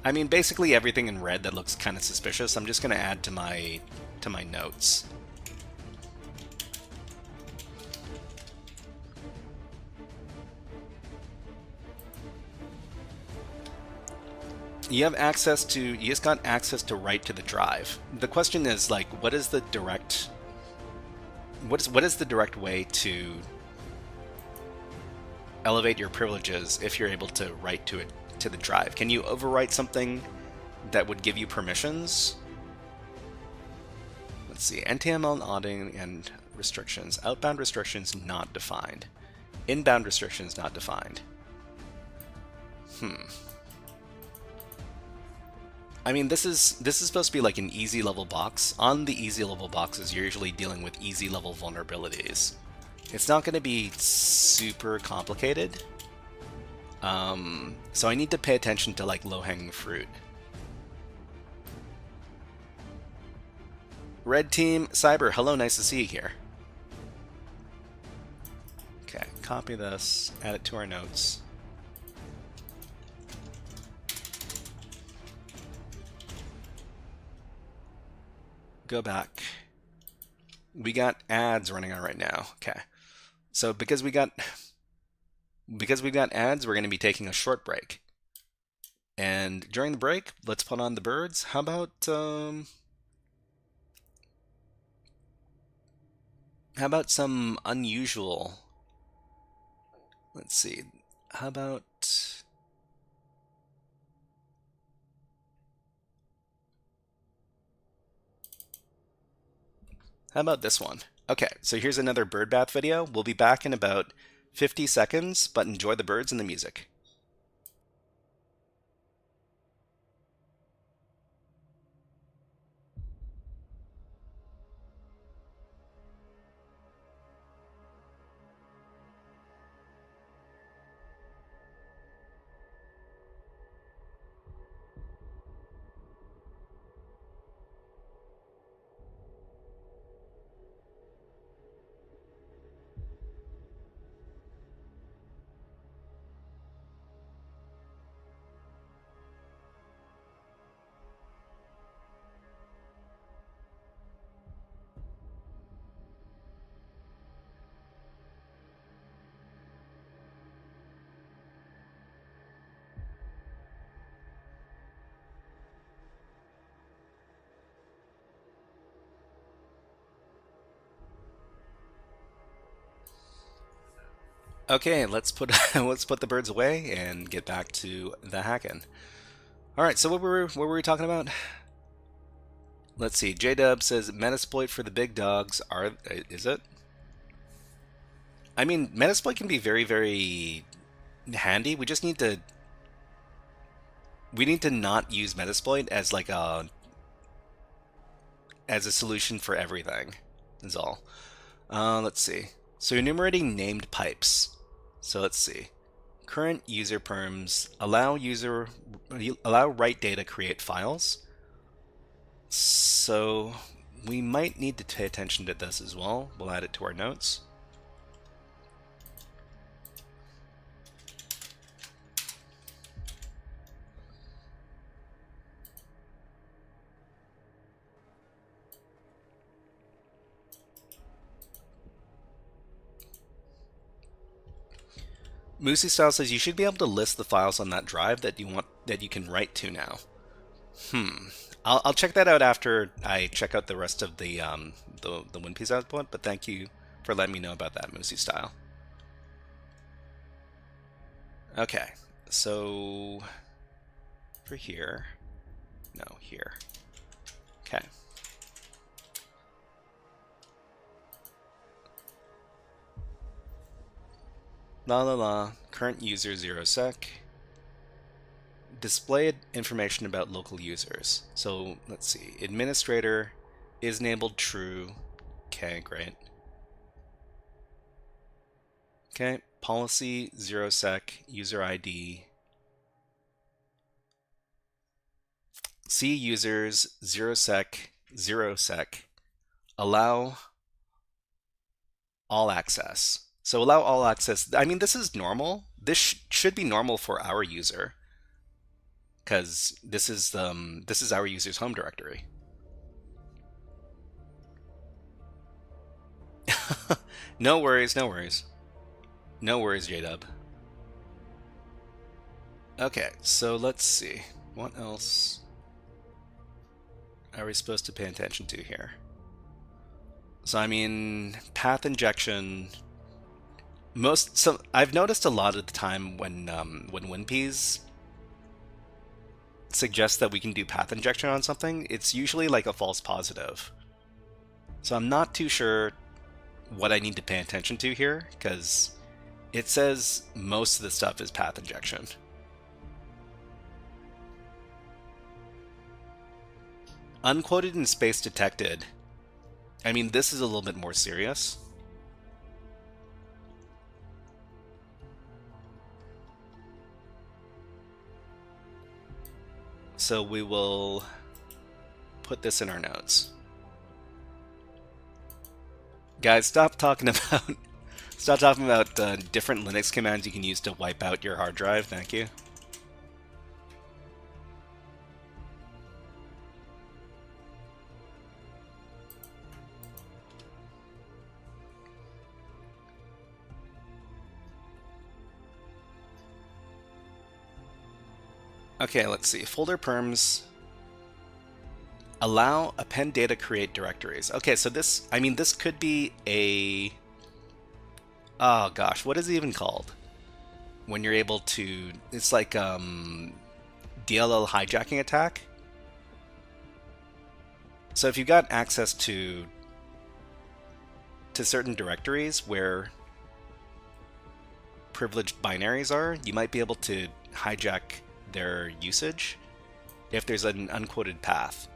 I mean, basically everything in red that looks kind of suspicious, I'm just going to add to my notes. You just got access to write to the drive. The question is, like, what is the direct way to elevate your privileges if you're able to write to the drive? Can you overwrite something that would give you permissions? Let's see, NTML auditing and restrictions. Outbound restrictions not defined. Inbound restrictions not defined. I mean, this is supposed to be like an easy level box. On the easy level boxes, you're usually dealing with easy level vulnerabilities. It's not going to be super complicated. So I need to pay attention to like low-hanging fruit. Red Team Cyber, hello, nice to see you here. Okay, copy this, add it to our notes. Go back. We got ads running on right now. Okay. So because we got ads, we're going to be taking a short break. And during the break, let's put on the birds. How about some unusual? Let's see. How about this one? Okay, so here's another bird bath video. We'll be back in about 50 seconds, but enjoy the birds and the music. Okay, let's put the birds away and get back to the hacking. All right, so what were we talking about? Let's see. JDub says Metasploit for the big dogs. Is it? I mean, Metasploit can be very, very handy. We just need to not use Metasploit as like as a solution for everything. Is all. Let's see. So enumerating named pipes. So let's see. Current user perms allow write data create files. So we might need to pay attention to this as well. We'll add it to our notes. Moosey Style says you should be able to list the files on that drive that you can write to now. I'll check that out after I check out the rest of the WinPiece output. But thank you for letting me know about that, Moosey Style. Okay, so for here, no, here. Okay. Current user 0sec. Display information about local users. So let's see. Administrator is enabled true. Okay, great. Okay, policy 0sec user ID. C users 0sec allow all access. So allow all access. I mean, this is normal. This should be normal for our user, because this is our user's home directory. No worries, no worries. No worries, JDub. Okay, so let's see. What else are we supposed to pay attention to here? So I mean, path injection. I've noticed a lot of the time when WinPiece suggests that we can do path injection on something, it's usually like a false positive. So I'm not too sure what I need to pay attention to here, because it says most of the stuff is path injection. Unquoted and space detected. I mean, this is a little bit more serious. So we will put this in our notes. Guys, stop talking about different Linux commands you can use to wipe out your hard drive. Thank you. Okay, let's see. Folder perms allow append data create directories. Okay, so this could be a... Oh gosh, what is it even called? When you're able to... It's like DLL hijacking attack. So if you've got access to certain directories where privileged binaries are, you might be able to hijack their usage if there's an unquoted path.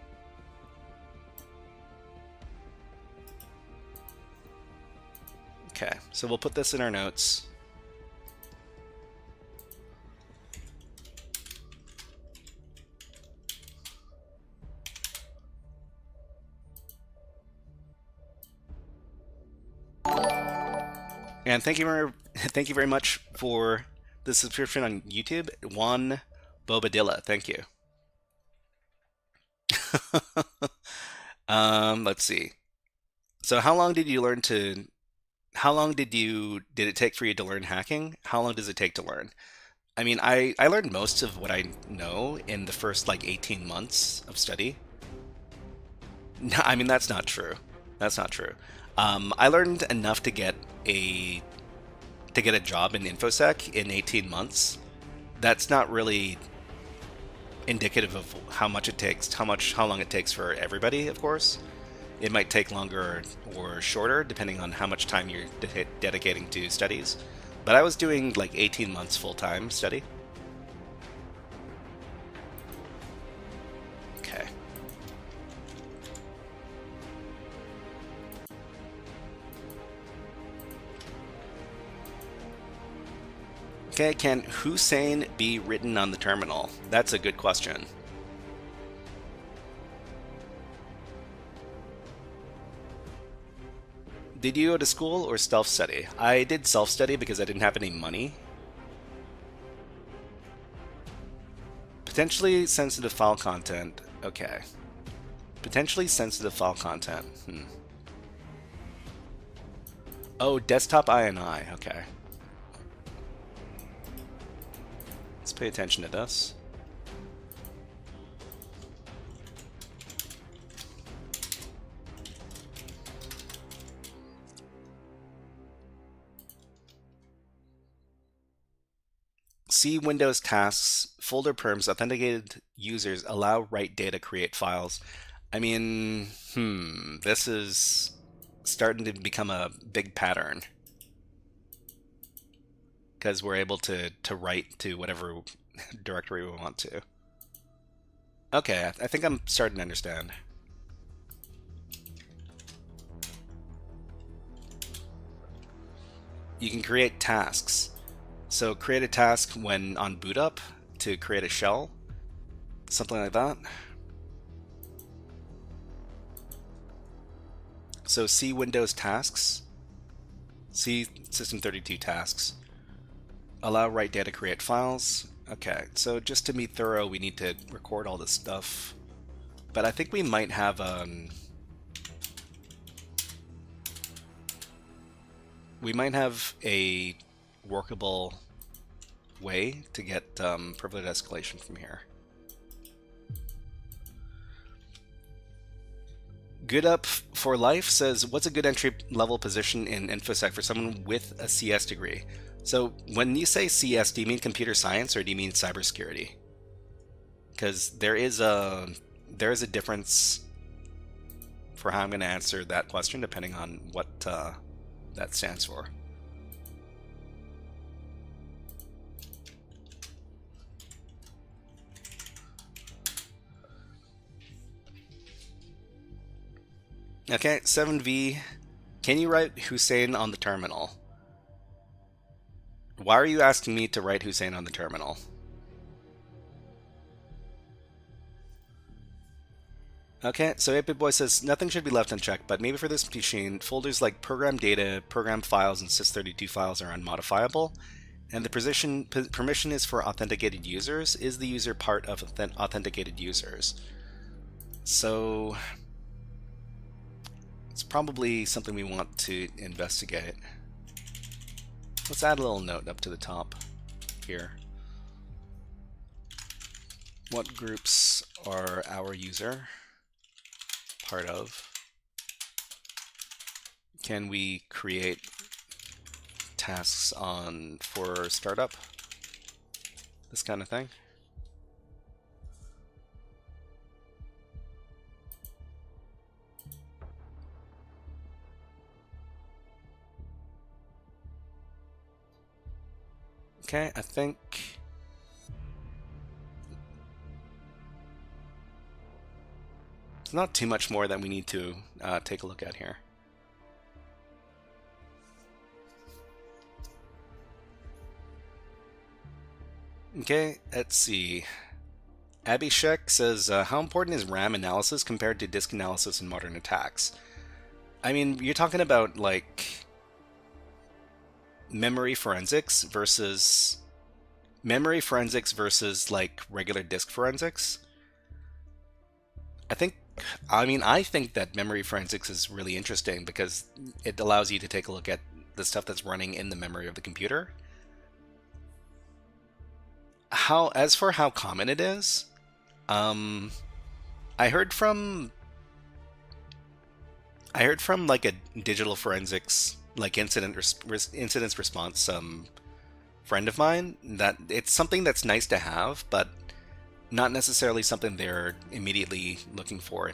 Okay, so we'll put this in our notes. And thank you very much for the subscription on YouTube, Juan Bobadilla. Thank you. Let's see. So how long did it take for you to learn hacking? How long does it take to learn? I mean, I learned most of what I know in the first like 18 months of study. No, I mean, that's not true. That's not true. I learned enough to get a job in InfoSec in 18 months. That's not really indicative of how much it takes, how long it takes for everybody, of course. It might take longer or shorter, depending on how much time you're dedicating to studies. But I was doing like 18 months full-time study. Okay. Okay, can Hussein be written on the terminal? That's a good question. Did you go to school or self-study? I did self-study because I didn't have any money. Potentially sensitive file content. Okay. Potentially sensitive file content. Oh, desktop INI. Okay. Let's pay attention to this. See Windows tasks, folder perms, authenticated users, allow write data, create files. I mean, this is starting to become a big pattern. Because we're able to write to whatever directory we want to. Okay, I think I'm starting to understand. You can create tasks. So create a task when on boot up to create a shell, something like that. So see Windows tasks, see System32 tasks, allow write data, create files. Okay, so just to be thorough, we need to record all this stuff. But I think we might have a workable way to get privilege escalation from here. Good Up for Life says, what's a good entry level position in InfoSec for someone with a CS degree? So when you say CS, do you mean computer science or do you mean cybersecurity? Because there is a difference for how I'm going to answer that question depending on what that stands for. Okay, 7V, can you write Hussein on the terminal? Why are you asking me to write Hussein on the terminal? Okay, so 8-Bit Boy says, nothing should be left unchecked, but maybe for this machine, folders like program data, program files, and sys32 files are unmodifiable, and the permission is for authenticated users. Is the user part of authenticated users? So it's probably something we want to investigate. Let's add a little note up to the top here. What groups are our user part of? Can we create tasks for startup? This kind of thing. Okay, I think it's not too much more that we need to take a look at here. Okay, let's see. Abhishek says, how important is RAM analysis compared to disk analysis in modern attacks? I mean, you're talking about like memory forensics versus like regular disk forensics. I think that memory forensics is really interesting because it allows you to take a look at the stuff that's running in the memory of the computer. As for how common it is, I heard from like a digital forensics like incidents response friend of mine that it's something that's nice to have, but not necessarily something they're immediately looking for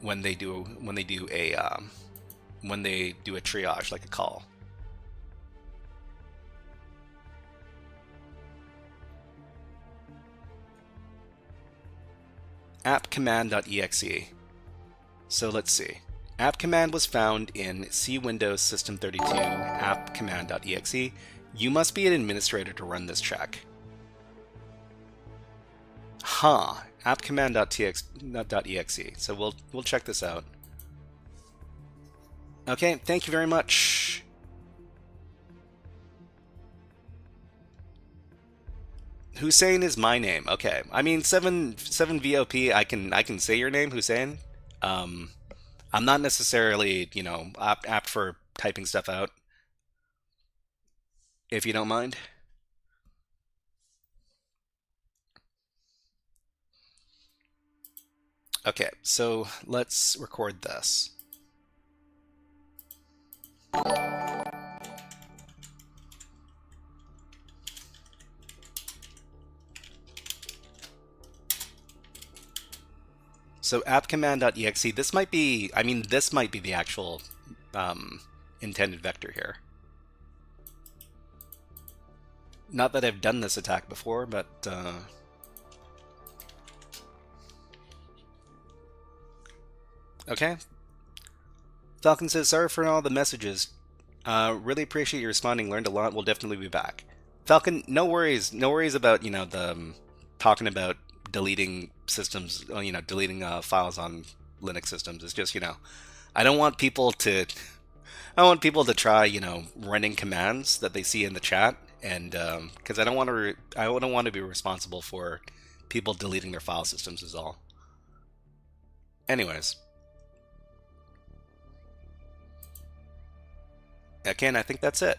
when they do a triage, like a call. appcommand.exe. So let's see. appcommand was found in C Windows System 32 appcommand.exe. You must be an administrator to run this check. Huh. appcommand.exe. So we'll check this out. Okay, thank you very much. Hussein is my name. Okay, I mean 7VOP. I can say your name, Hussein. I'm not necessarily, you know, apt for typing stuff out. If you don't mind. Okay, so let's record this. So appcommand.exe, this might be, I mean, this might be the actual intended vector here. Not that I've done this attack before, but okay. Falcon says, sorry for all the messages. Really appreciate you responding. Learned a lot. We'll definitely be back. Falcon, no worries. No worries about, you know, the talking about deleting systems, you know, deleting files on Linux systems. It's just, you know, I don't want people to try, you know, running commands that they see in the chat, and because I don't want to be responsible for people deleting their file systems is all. Anyways. Again, I think that's it.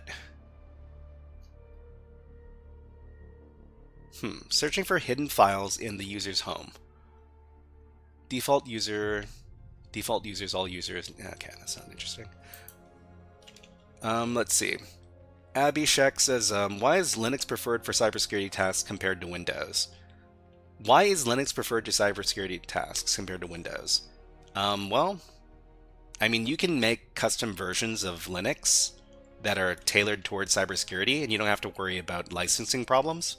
Searching for hidden files in the user's home. Default users, all users. Okay, that's not interesting. Let's see. Abby Sheck says, why is Linux preferred for cybersecurity tasks compared to Windows? Why is Linux preferred to cybersecurity tasks compared to Windows? Well, I mean, you can make custom versions of Linux that are tailored towards cybersecurity, and you don't have to worry about licensing problems.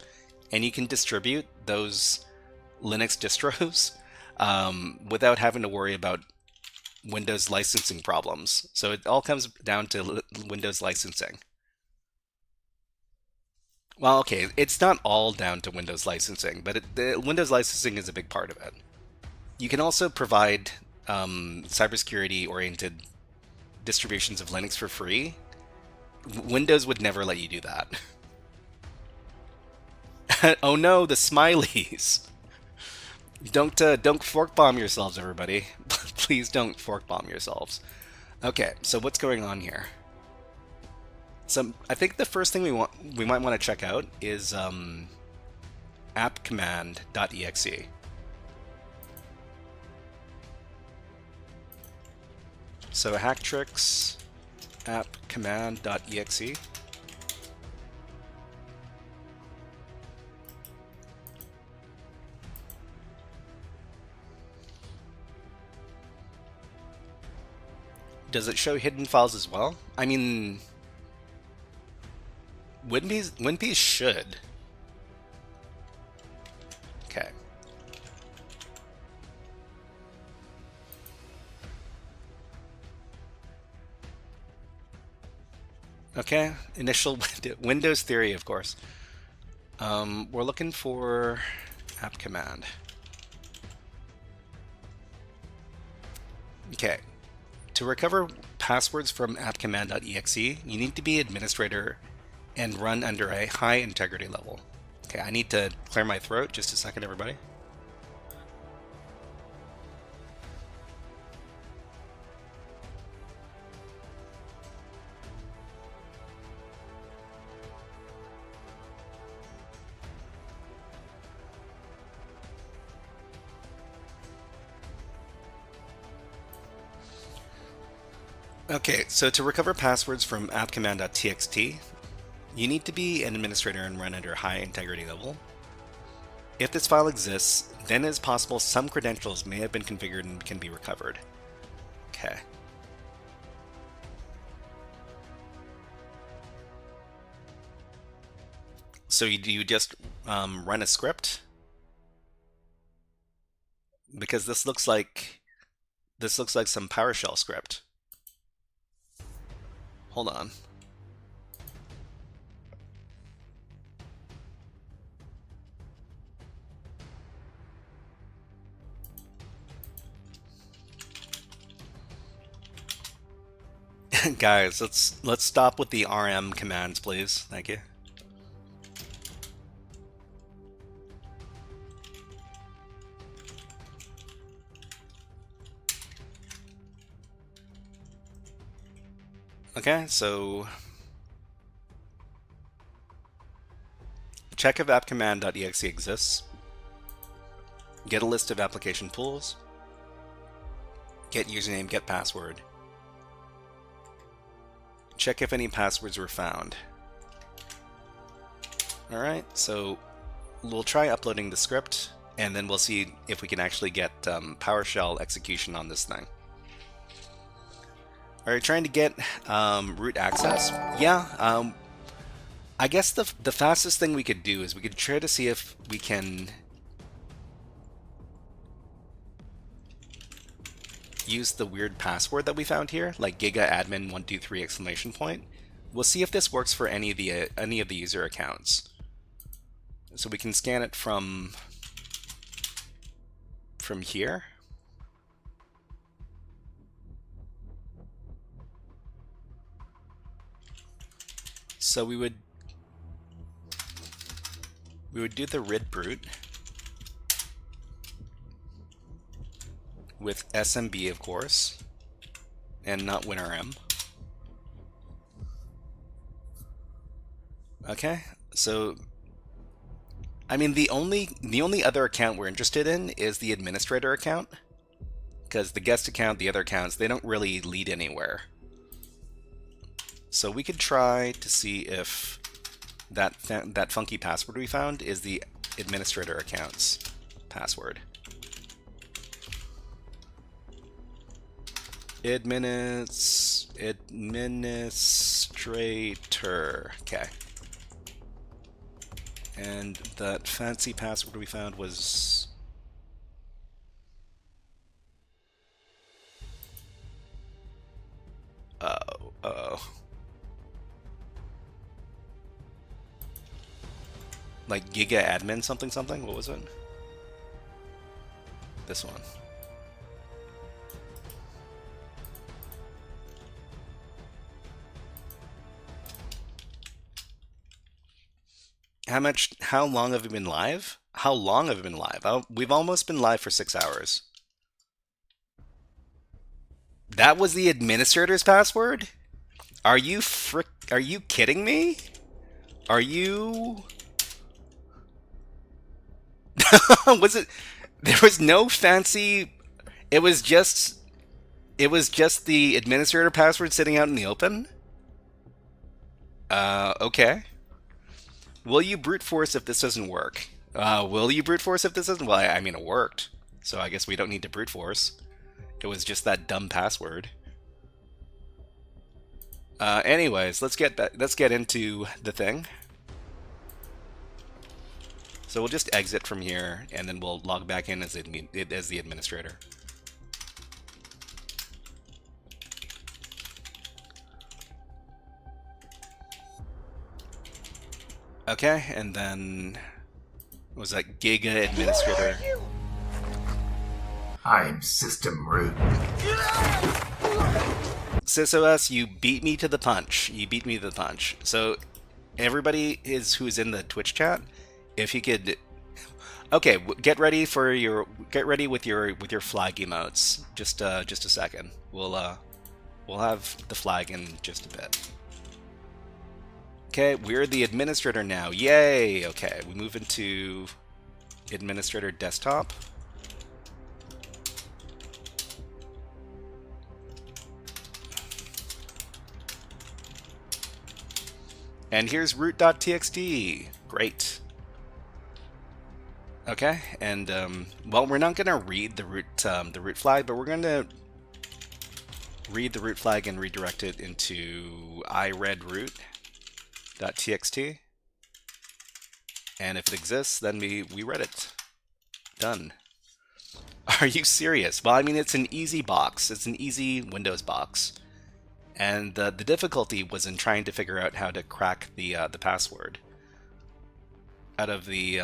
And you can distribute those Linux distros without having to worry about Windows licensing problems. So it all comes down to Windows licensing. Well, okay, it's not all down to Windows licensing, but the Windows licensing is a big part of it. You can also provide cybersecurity-oriented distributions of Linux for free. Windows would never let you do that. Oh no, the smileys! Don't fork bomb yourselves, everybody. Please don't fork bomb yourselves. Okay, so what's going on here? So I think the first thing we might want to check out is appcommand.exe. So hacktricks appcommand.exe. Does it show hidden files as well? I mean, WinPs should. Okay. Okay, initial Windows theory, of course. We're looking for app command. Okay. To recover passwords from appcommand.exe, you need to be administrator and run under a high integrity level. Okay, I need to clear my throat. Just a second, everybody. Okay, so to recover passwords from appcommand.txt, you need to be an administrator and run under high integrity level. If this file exists, then it is possible some credentials may have been configured and can be recovered. Okay. So you just run a script? Because this looks like some PowerShell script. Hold on. Guys, let's stop with the RM commands, please. Thank you. Okay, so check if appcommand.exe exists. Get a list of application pools. Get username, get password. Check if any passwords were found. Alright, so we'll try uploading the script, and then we'll see if we can actually get PowerShell execution on this thing. Alright, trying to get root access. Yeah, I guess the fastest thing we could do is we could try to see if we can use the weird password that we found here, like gigaadmin123! We'll see if this works for any of the user accounts. So we can scan it from here. So we would do the rid brute with SMB, of course, and not winrm. Okay, so I mean the only other account we're interested in is the administrator account, because the guest account, the other accounts, they don't really lead anywhere. So we could try to see if that funky password we found is the administrator account's password. Administrator. Okay. And that fancy password we found was like giga admin something something. What was it? This one. How long have we been live? How long have we been live? We've almost been live for 6 hours. That was the administrator's password? Are you kidding me? Are you was it there was no fancy it was just the administrator password sitting out in the open? Okay. Will you brute force if this doesn't work? Will you brute force if this doesn't? Well, I mean, it worked, so I guess we don't need to brute force. It was just that dumb password. Anyways, let's get into the thing. So we'll just exit from here, and then we'll log back in as the administrator. Okay, and then what was that Giga administrator? I'm system root. SysOS, you beat me to the punch. You beat me to the punch. So everybody who's in the Twitch chat, if you could, okay, get ready with your flag emotes. Just a second. We'll have the flag in just a bit. Okay, we're the administrator now. Yay! Okay, we move into administrator desktop. And here's root.txt. Great. Okay, and well, we're not going to read the root flag, but we're going to read the root flag and redirect it into iReadRoot.txt. And if it exists, then we read it. Done. Are you serious? Well, I mean, it's an easy box. It's an easy Windows box. And the difficulty was in trying to figure out how to crack the password out of the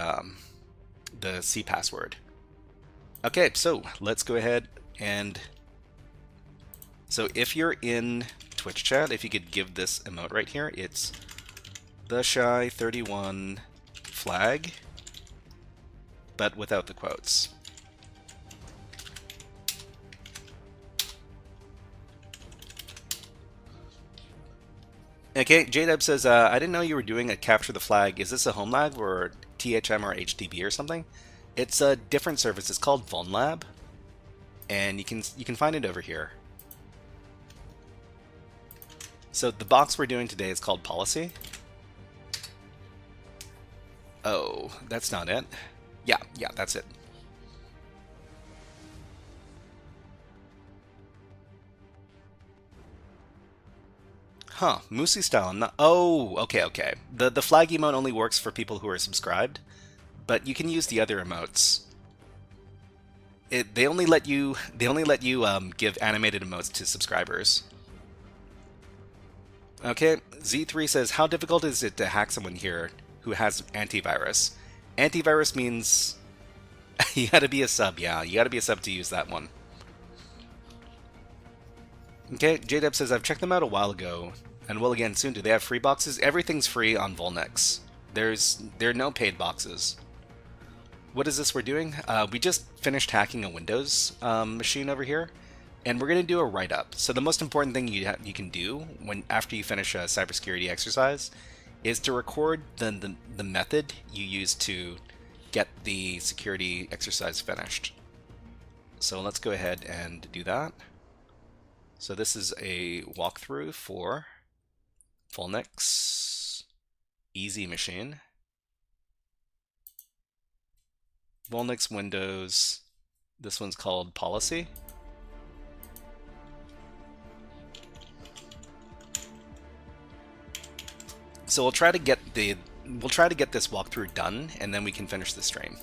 C password. Okay, so let's go ahead and... So if you're in Twitch chat, if you could give this emote right here, it's the shy 31 flag, but without the quotes. Okay, JDub says, I didn't know you were doing a capture the flag. Is this a home lab or THM or HTTP or something? It's a different service. It's called VulnLab, and you can find it over here. So the box we're doing today is called Policy. Oh, that's not it. Yeah, that's it. Huh, Moosey style. I'm not. Oh, okay. The flag emote only works for people who are subscribed, but you can use the other emotes. They only let you give animated emotes to subscribers. Okay, Z3 says, how difficult is it to hack someone here who has antivirus? Antivirus means you gotta be a sub. Yeah, you gotta be a sub to use that one. Okay, JDub says, I've checked them out a while ago, and will again soon. Do they have free boxes? Everything's free on Vulnyx. There are no paid boxes. What is this we're doing? We just finished hacking a Windows machine over here, and we're going to do a write-up. So the most important thing you can do after you finish a cybersecurity exercise is to record the method you use to get the security exercise finished. So let's go ahead and do that. So this is a walkthrough for Vulnyx Easy Machine. Vulnyx Windows. This one's called Policy. So we'll try to get this walkthrough done, and then we can finish the stream.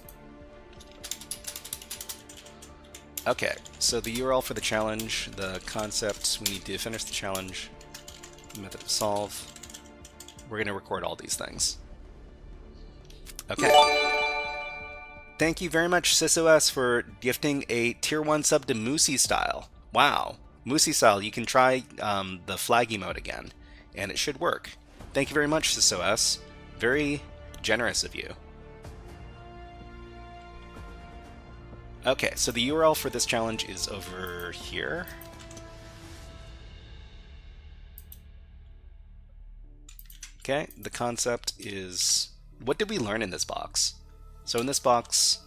Okay, so the URL for the challenge, the concept, we need to finish the challenge, method to solve. We're going to record all these things. Okay. Thank you very much, SysOS, for gifting a Tier 1 sub to Moosey Style. Wow. Moosey Style, you can try the flag emote again, and it should work. Thank you very much, SysOS. Very generous of you. Okay, so the URL for this challenge is over here. Okay, the concept is, what did we learn in this box? So in this box,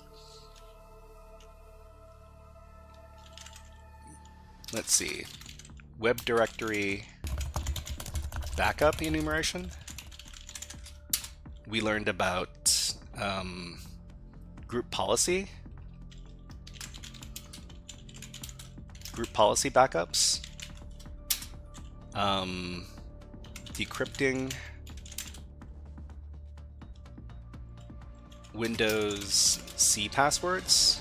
let's see, web directory backup enumeration. We learned about group policy backups, decrypting Windows C passwords,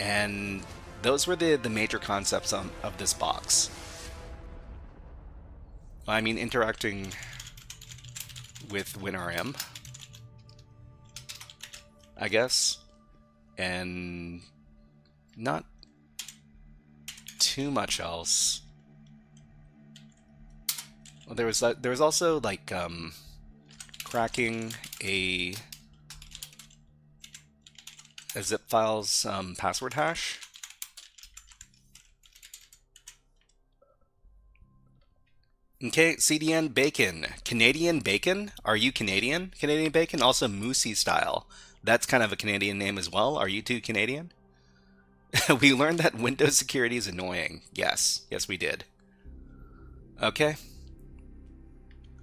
and those were the major concepts of this box. I mean, interacting with WinRM, I guess, and not too much else. Well, there was also like cracking a zip file's password hash. Okay, CDN Bacon. Canadian Bacon? Are you Canadian? Canadian Bacon? Also Moosey Style. That's kind of a Canadian name as well. Are you two Canadian? We learned that Windows security is annoying. Yes, we did. Okay.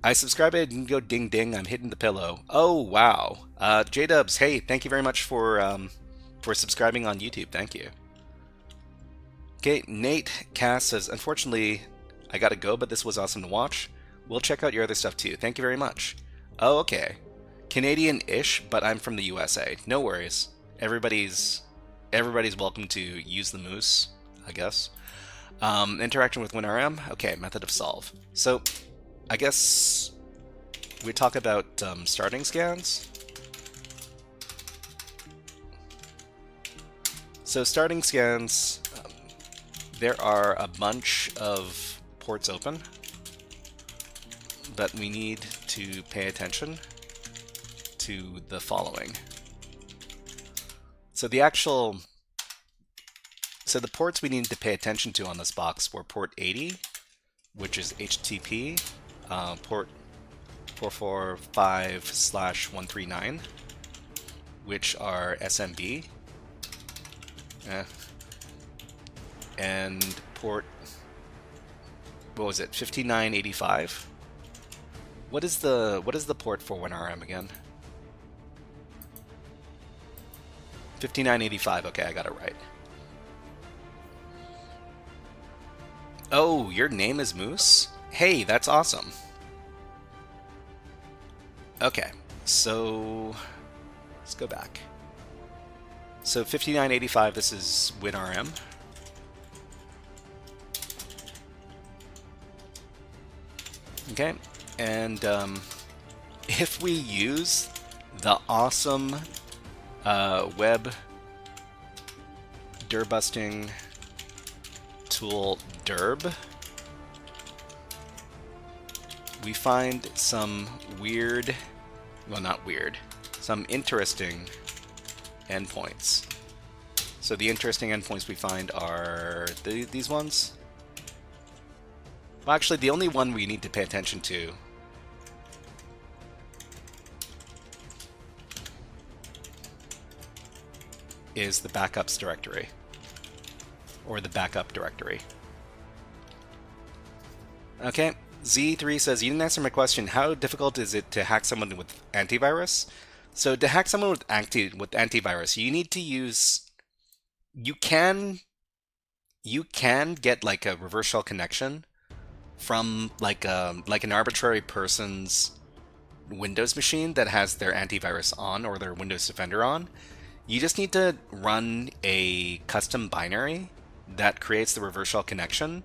I subscribe, it didn't go ding ding, I'm hitting the pillow. Oh, wow. J-Dubs, hey, thank you very much for subscribing on YouTube. Thank you. Okay, Nate Cass says, unfortunately, I gotta go, but this was awesome to watch. We'll check out your other stuff too. Thank you very much. Oh, okay. Canadian-ish, but I'm from the USA. No worries. Everybody's welcome to use the moose, I guess. Interaction with WinRM. Okay, method of solve. So, I guess we talk about starting scans. So starting scans, there are a bunch of ports open, but we need to pay attention to the following. So the ports we need to pay attention to on this box were port 80, which is HTTP, port 445/139, which are SMB, and port, what was it, 5985? What is the port for WinRM again? 5985. Okay, I got it right. Oh, your name is Moose? Hey, that's awesome. Okay, so let's go back. So 5985, this is WinRM. Okay, and if we use the awesome web dir-busting tool dirb, we find some weird, well, not weird, some interesting endpoints. So the interesting endpoints we find are these ones. Well, actually, the only one we need to pay attention to is the backups directory, or the backup directory. Okay, Z3 says, you didn't answer my question. How difficult is it to hack someone with antivirus? So to hack someone with antivirus, you need to use, you can get like a reverse shell connection from like an arbitrary person's Windows machine that has their antivirus on or their Windows Defender on. You just need to run a custom binary that creates the reverse shell connection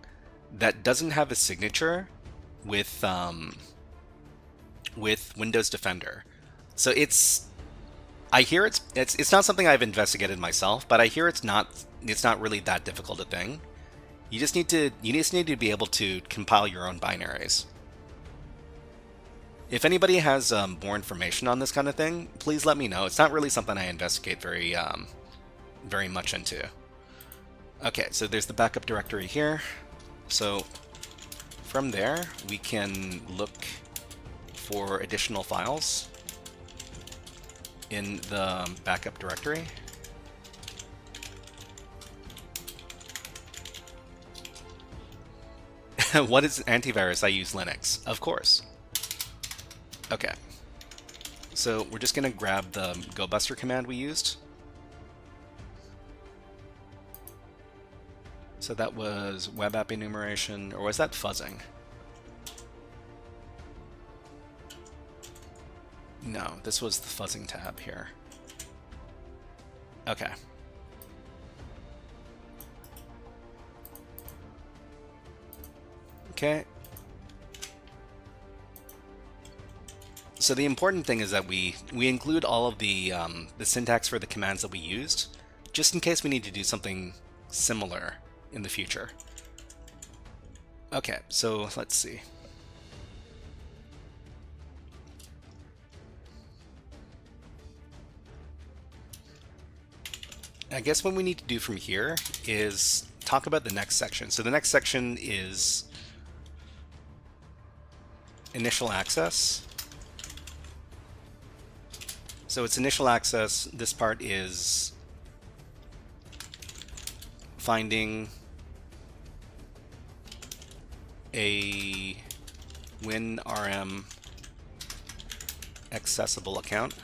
that doesn't have a signature with Windows Defender. So I hear it's not something I've investigated myself, but I hear it's not really that difficult a thing. You just need to be able to compile your own binaries. If anybody has more information on this kind of thing, please let me know. It's not really something I investigate very much into. Okay, so there's the backup directory here. So from there, we can look for additional files in the backup directory. What is antivirus? I use Linux, of course. Okay, so we're just going to grab the GoBuster command we used. So that was web app enumeration, or was that fuzzing? No, this was the fuzzing tab here. Okay. Okay. So the important thing is that we include all of the syntax for the commands that we used, just in case we need to do something similar in the future. Okay, so let's see. I guess what we need to do from here is talk about the next section. So the next section is initial access. So it's initial access. This part is finding a WinRM accessible account.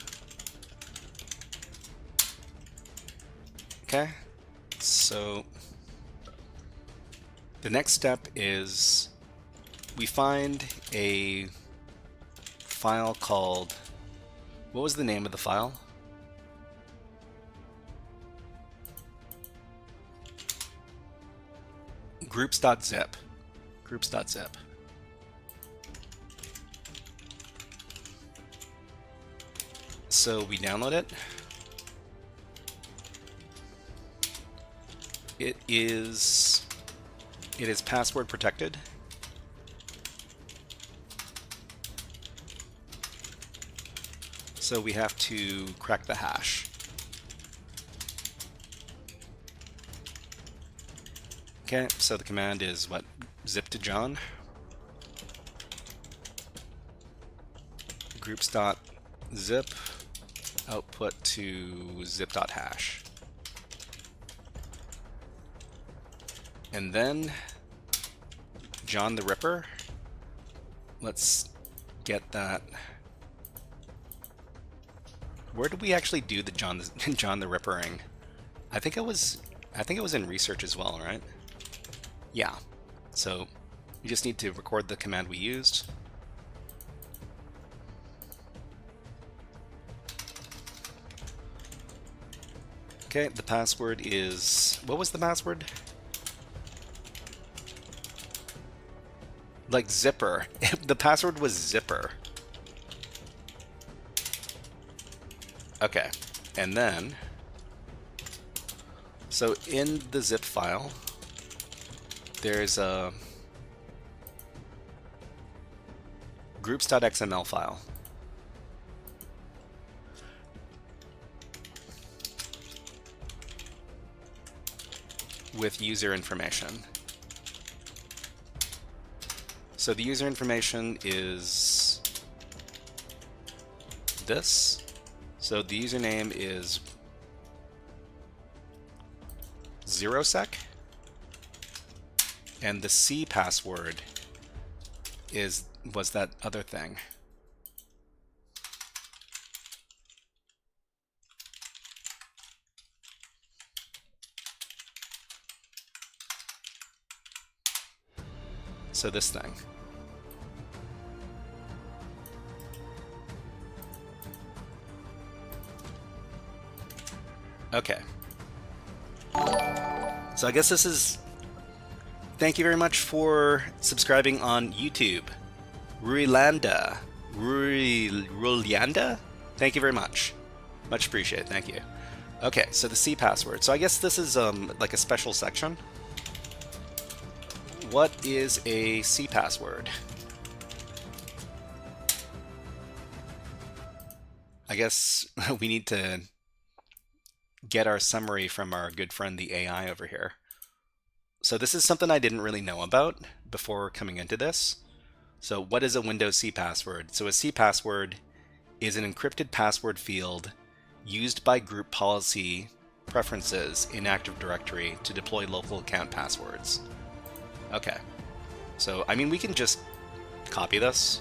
Okay, so the next step is we find a file called, what was the name of the file? Groups.zip. Groups.zip. So we download it. It is password protected. So we have to crack the hash. Okay, so the command is what? Zip to John. Groups.zip output to zip.hash. And then John the Ripper. Let's get that. Where did we actually do the John the Rippering? I think it was in research as well, right? Yeah. So we just need to record the command we used. Okay, the password is, what was the password? Like zipper. The password was zipper. Okay, and then, so in the zip file, there's a groups.xml file. With user information. So the user information is this. So the username is 0sec, and the C password was that other thing. So this thing. Okay. So I guess this is... Thank you very much for subscribing on YouTube. Ruilanda. Rulianda? Thank you very much. Much appreciated. Thank you. Okay, so the C password. So I guess this is like a special section. What is a C password? I guess we need to get our summary from our good friend the AI over here. So this is something I didn't really know about before coming into this. So what is a Windows C password? So a C password is an encrypted password field used by group policy preferences in Active Directory to deploy local account passwords. Okay, so I mean we can just copy this.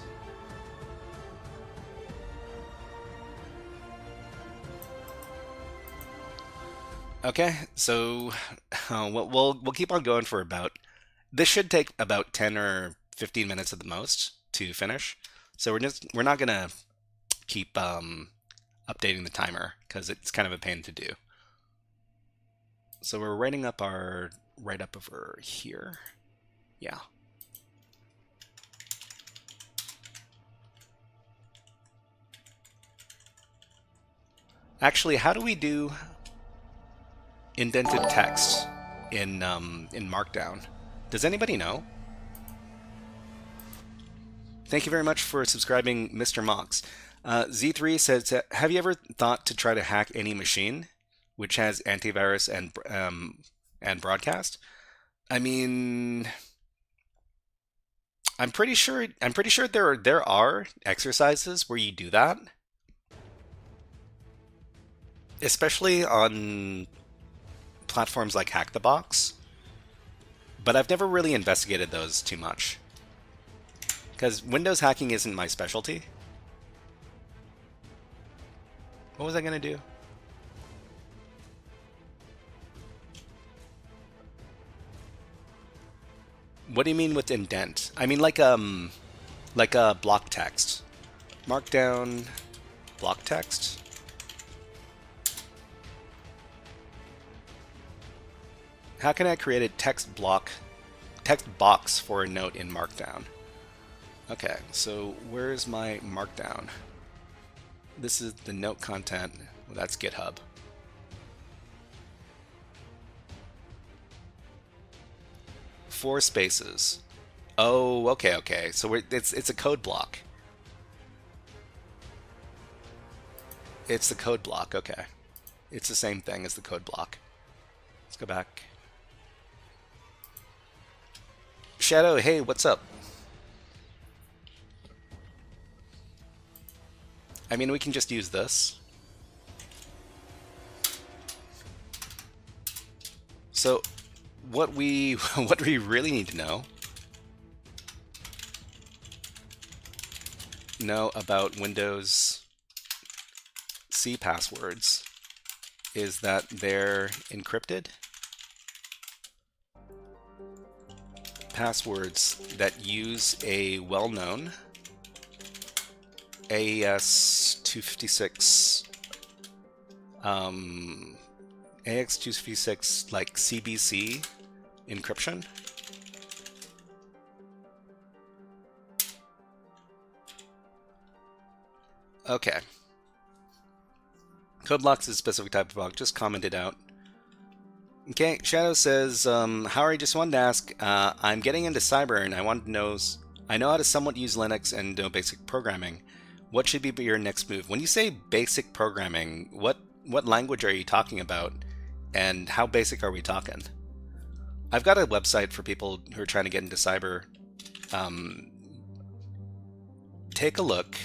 Okay, so we'll keep on going for about, this should take about 10 or 15 minutes at the most to finish. So we're not gonna keep updating the timer because it's kind of a pain to do. So we're writing up our write-up over here. Yeah. Actually, how do we do indented text in Markdown? Does anybody know? Thank you very much for subscribing, Mr. Mox. Z3 says, have you ever thought to try to hack any machine which has antivirus and broadcast? I mean, I'm pretty sure there are exercises where you do that, especially on platforms like Hack the Box, but I've never really investigated those too much. Because Windows hacking isn't my specialty. What was I going to do? What do you mean with indent? I mean like a block text. Markdown block text. How can I create a text box for a note in Markdown? Okay, so where's my Markdown? This is the note content. Well, that's GitHub. Four spaces. Oh, okay. So it's a code block. It's the code block. Okay, it's the same thing as the code block. Let's go back. Shadow, hey, what's up? I mean, we can just use this. So what we really need to know about Windows C passwords is that they're encrypted. Passwords that use a well-known AES 256 AX256 like CBC encryption. Okay. Code blocks is a specific type of block, just commented out. Okay, Shadow says, Howard, just wanted to ask, I'm getting into cyber and I want to know, I know how to somewhat use Linux and know basic programming. What should be your next move? When you say basic programming, what language are you talking about? And how basic are we talking? I've got a website for people who are trying to get into cyber. Take a look.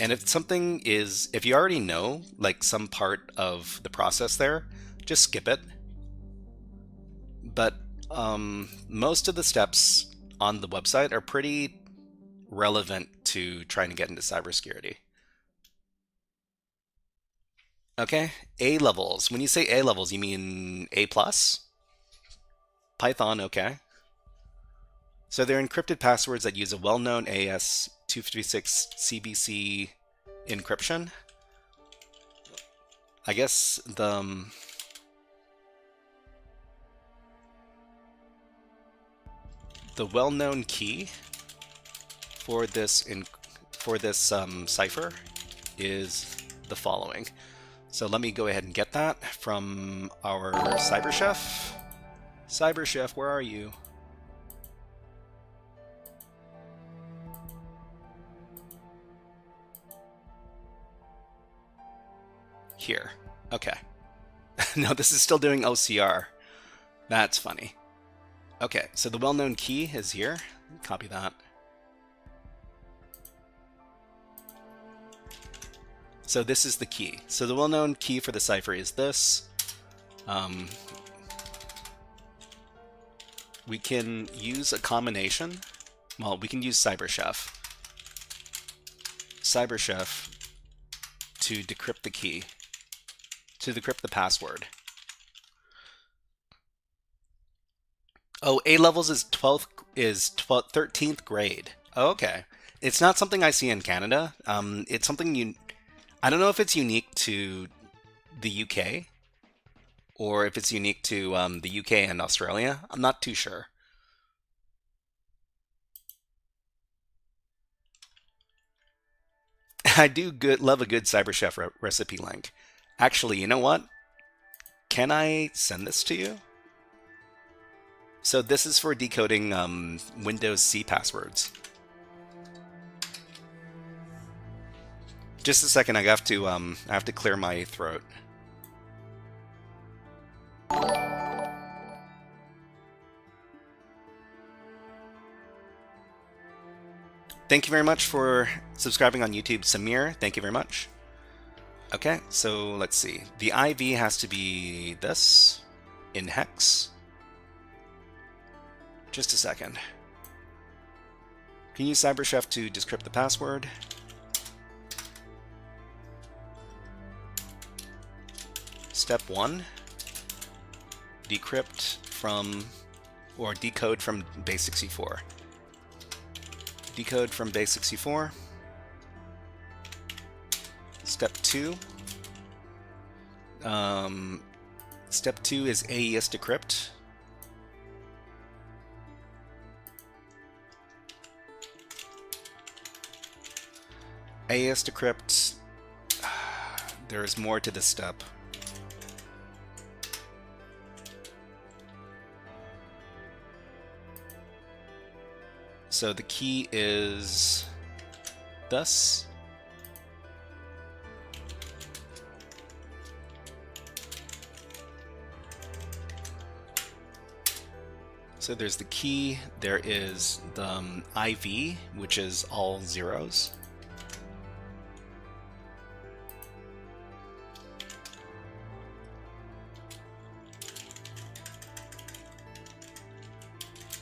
And if you already know like some part of the process there, just skip it. But most of the steps on the website are pretty relevant to trying to get into cybersecurity. Okay, A levels. When you say A levels, you mean A+? Python, okay. So they're encrypted passwords that use a well-known AES-256 CBC encryption. I guess the well-known key for this cipher is the following. So let me go ahead and get that from our cyber chef. Cyber chef, where are you? Here. Okay. No, this is still doing OCR. That's funny. Okay, so the well-known key is here. Copy that. So this is the key. So the well-known key for the cipher is this. We can use a combination. Well, we can use CyberChef. CyberChef to decrypt the key, to decrypt the password. Oh, A levels is 13th grade. Oh, okay. It's not something I see in Canada. It's something I don't know if it's unique to the UK or if it's unique to the UK and Australia. I'm not too sure. I do love a good CyberChef recipe link. Actually, you know what? Can I send this to you? So this is for decoding Windows C passwords. Just a second, I have to clear my throat. Thank you very much for subscribing on YouTube, Samir. Thank you very much. Okay, so let's see. The IV has to be this in hex. Just a second. can use CyberChef to decrypt the password. Step 1, decrypt from, or decode from base64. Decode from base64. Step 2. Step 2 is AES decrypt. AES decrypt, there is more to this step. So the key is thus. So there's the key, there is the IV, which is all zeros.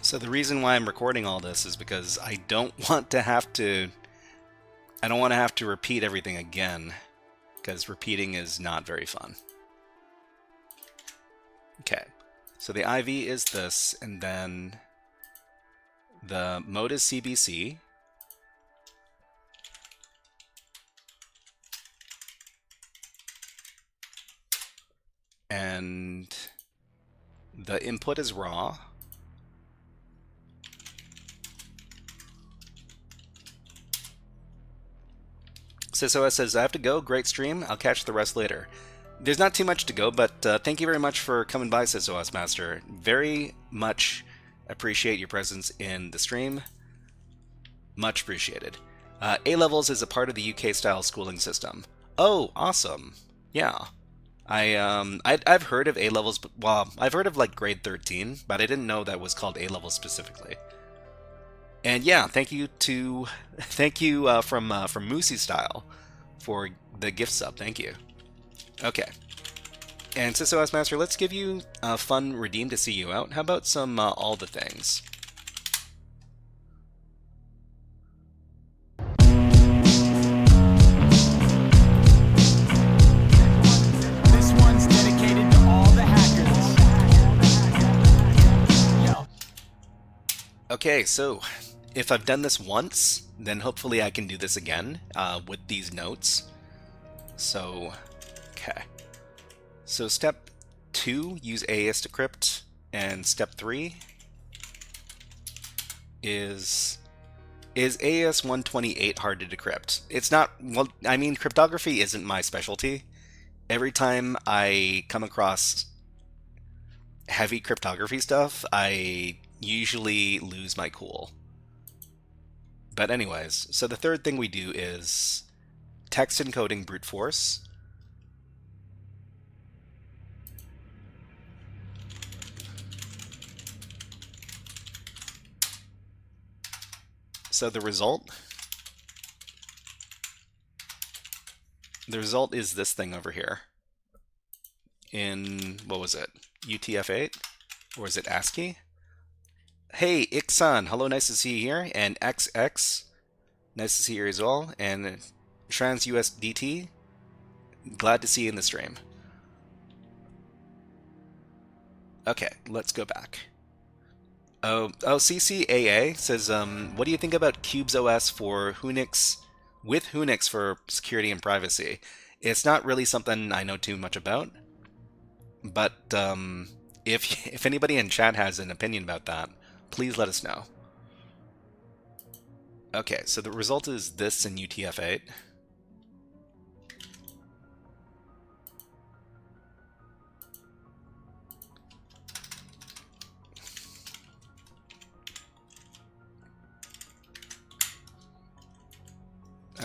So the reason why I'm recording all this is because I don't want to have to repeat everything again, because repeating is not very fun. Okay, so the IV is this, and then the mode is CBC. And the input is raw. SysOS says, I have to go. Great stream. I'll catch the rest later. There's not too much to go, but thank you very much for coming by, SysOS Master. Very much appreciate your presence in the stream. Much appreciated. A-levels is a part of the UK-style schooling system. Oh, awesome. Yeah. I've heard of A-levels, well, I've heard of like grade 13, but I didn't know that was called A-levels specifically. And yeah, thank you from Moosey Style for the gift sub. Thank you. Okay. And SysOS Master, let's give you a fun redeem to see you out. How about some all the things? This one's dedicated to all the hackers. Yo. Okay, so if I've done this once, then hopefully I can do this again with these notes. So, okay. So step 2, use AES decrypt, and step 3 is AES 128 hard to decrypt? It's not, well, I mean, cryptography isn't my specialty. Every time I come across heavy cryptography stuff, I usually lose my cool. But anyways, so the third thing we do is text encoding brute force. So the result is this thing over here in, what was it, UTF-8? Or is it ASCII? Hey, Ixan, hello, nice to see you here. And XX, nice to see you here as well. And TransUSDT, glad to see you in the stream. Okay, let's go back. Oh, CCAA says, what do you think about CubesOS for Vulnyx, with Vulnyx for security and privacy? It's not really something I know too much about, but if anybody in chat has an opinion about that, please let us know. Okay, so the result is this in UTF-8.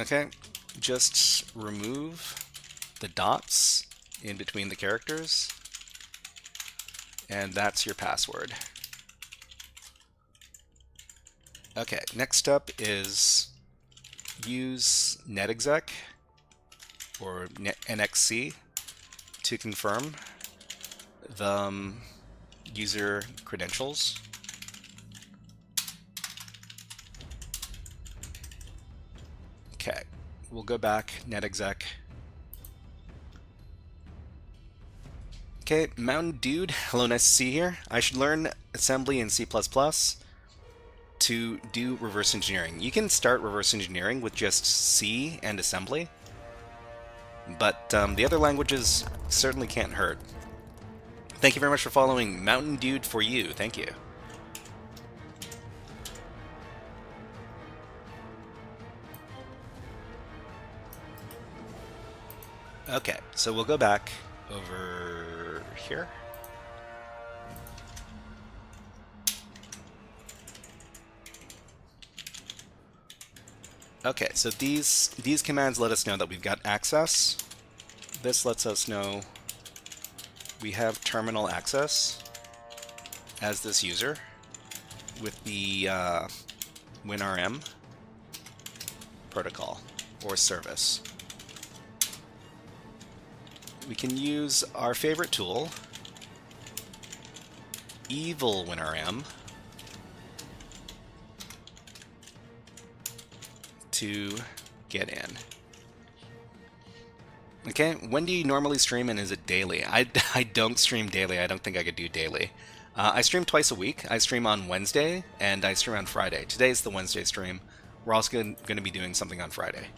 Okay, just remove the dots in between the characters, and that's your password. Okay, next up is use netexec or NXC to confirm the user credentials. Okay, we'll go back, netexec. Okay, Mountain Dude, hello, nice to see you here. I should learn assembly in C++ to do reverse engineering. You can start reverse engineering with just C and assembly, but the other languages certainly can't hurt. Thank you very much for following Mountain Dude for you. Thank you. Okay, so we'll go back over here. Okay, so these commands let us know that we've got access. This lets us know we have terminal access as this user with the WinRM protocol or service. We can use our favorite tool, Evil WinRM, to get in. Okay, when do you normally stream, and is it daily? I don't stream daily. I don't think I could do daily. I stream twice a week. I stream on Wednesday, and I stream on Friday. Today's the Wednesday stream. We're also going to be doing something on Friday.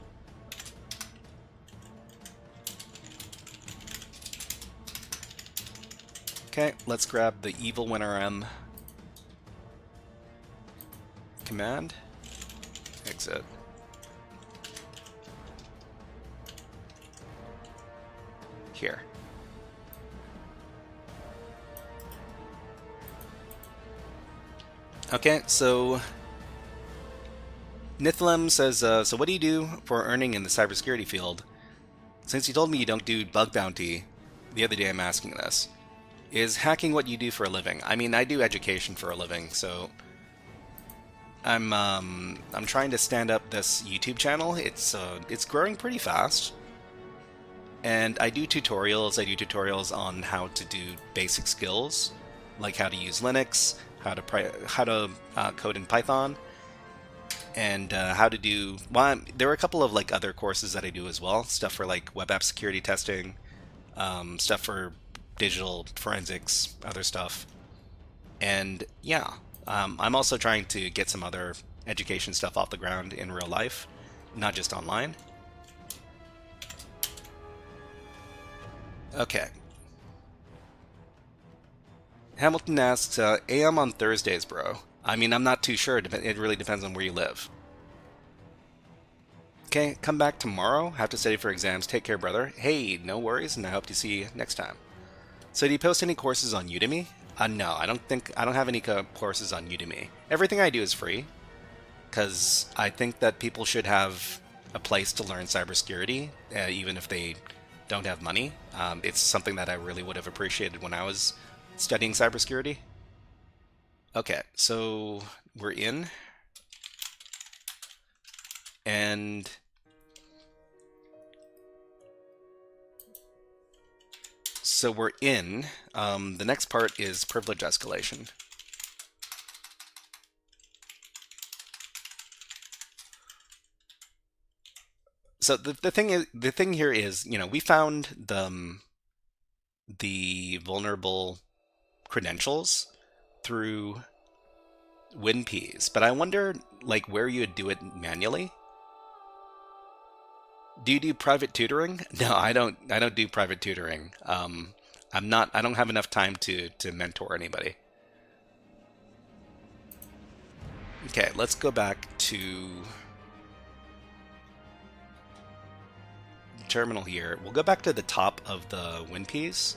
Okay, let's grab the Evil WinRM command. Exit. Here. Okay, so Nithlem says, so what do you do for earning in the cybersecurity field? Since you told me you don't do bug bounty, the other day I'm asking this. Is hacking what you do for a living? I mean, I do education for a living, so I'm trying to stand up this YouTube channel. It's growing pretty fast. And I do tutorials. I do tutorials on how to do basic skills, like how to use Linux, how to code in Python, and how to do. Well, there are a couple of like other courses that I do as well. Stuff for like web app security testing, stuff for digital forensics, other stuff, and yeah, I'm also trying to get some other education stuff off the ground in real life, not just online. Okay. Hamilton asks, AM on Thursdays, bro. I mean, I'm not too sure. It really depends on where you live. Okay, come back tomorrow. Have to study for exams. Take care, brother. Hey, no worries, and I hope to see you next time. So do you post any courses on Udemy? No, I don't have any courses on Udemy. Everything I do is free, because I think that people should have a place to learn cybersecurity, even if they don't have money. It's something that I really would have appreciated when I was studying cybersecurity. Okay, so we're in. And so we're in. The next part is privilege escalation. So the thing here is, you know, we found the vulnerable credentials through WinPs, but I wonder like where you would do it manually. Do you do private tutoring? No, I don't do private tutoring. I don't have enough time to mentor anybody. Okay, let's go back to terminal here. We'll go back to the top of the WinPs,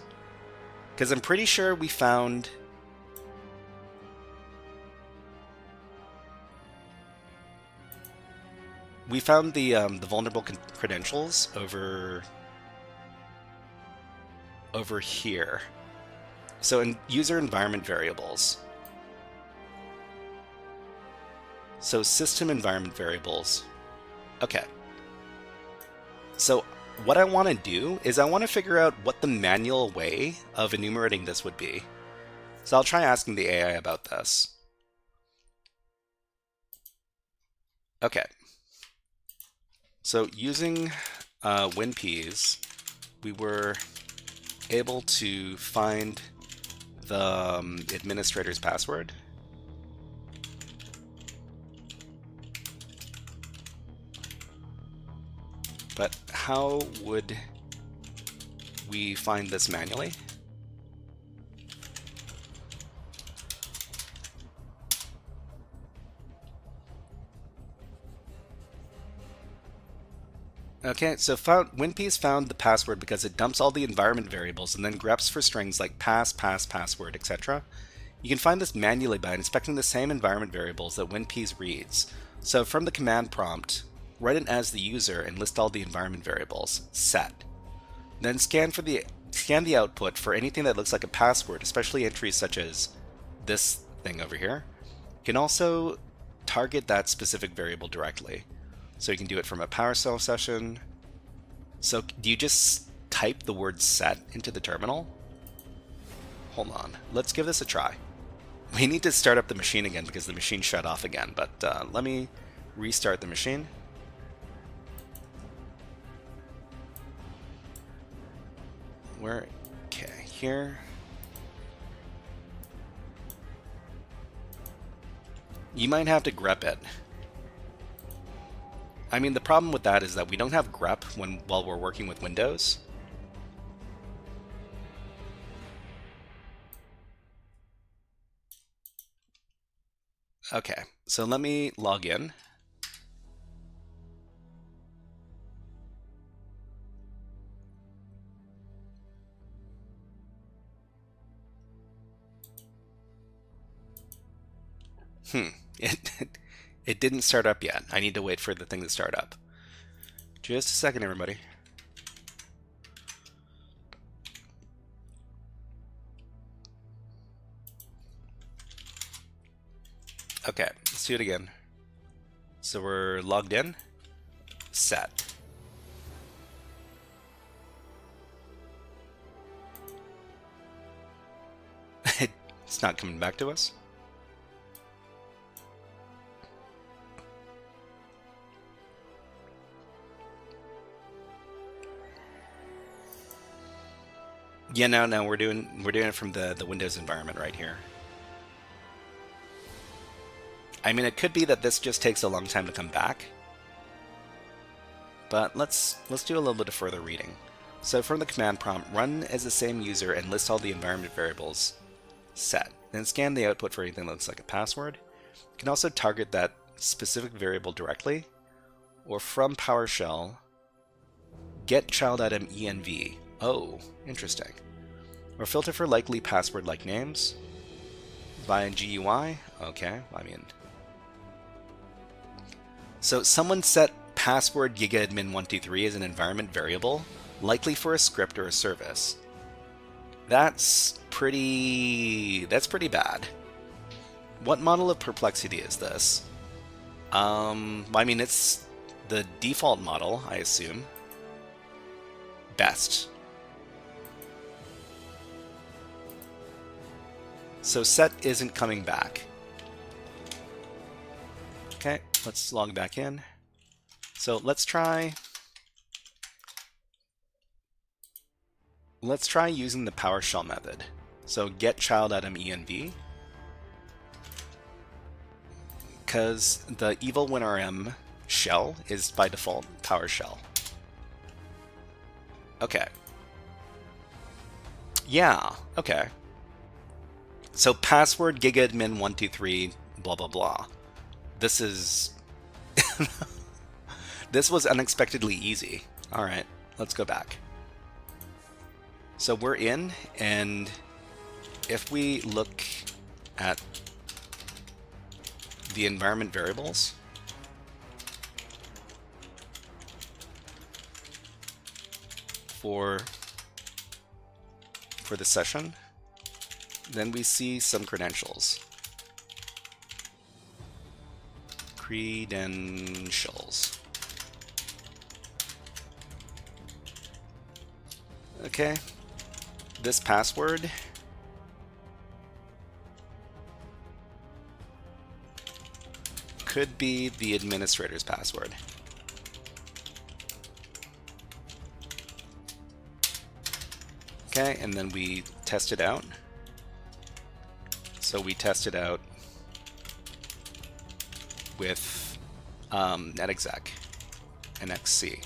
because I'm pretty sure we found the vulnerable credentials over here. So in user environment variables. So system environment variables. Okay. So what I want to do is I want to figure out what the manual way of enumerating this would be. So I'll try asking the AI about this. Okay. So using WinPeas, we were able to find the administrator's password. But how would we find this manually? Okay, so WinPeas found the password because it dumps all the environment variables and then greps for strings like pass, password, etc. You can find this manually by inspecting the same environment variables that WinPeas reads. So from the command prompt, write it as the user and list all the environment variables, set. Then scan the output for anything that looks like a password, especially entries such as this thing over here. You can also target that specific variable directly. So you can do it from a PowerShell session. So do you just type the word set into the terminal? Hold on, let's give this a try. We need to start up the machine again because the machine shut off again, but let me restart the machine. Okay, here. You might have to grep it. I mean, the problem with that is that we don't have grep while we're working with Windows. Okay, so let me log in. It didn't start up yet. I need to wait for the thing to start up. Just a second, everybody. Okay, let's do it again. So we're logged in. Set. It's not coming back to us. Yeah, no, we're doing it from the Windows environment right here. I mean, it could be that this just takes a long time to come back. But let's do a little bit of further reading. So from the command prompt, run as the same user and list all the environment variables. Set. Then scan the output for anything that looks like a password. You can also target that specific variable directly, or from PowerShell, get child item env. Oh, interesting. Or filter for likely password-like names via GUI. Okay, I mean. So someone set password gigaadmin123 as an environment variable, likely for a script or a service. That's pretty bad. What model of perplexity is this? I mean, it's the default model, I assume. Best. So set isn't coming back. Okay, let's log back in. So let's try using the PowerShell method. So get child item env, because the evil WinRM shell is by default PowerShell. Okay. Yeah, okay. So password gigaadmin123 blah blah blah. This is this was unexpectedly easy. All right, let's go back. So we're in, and if we look at the environment variables, for the session, then we see some credentials. Credentials. Okay. This password could be the administrator's password. Okay, and then we test it out. So we test it out with netexec and xc.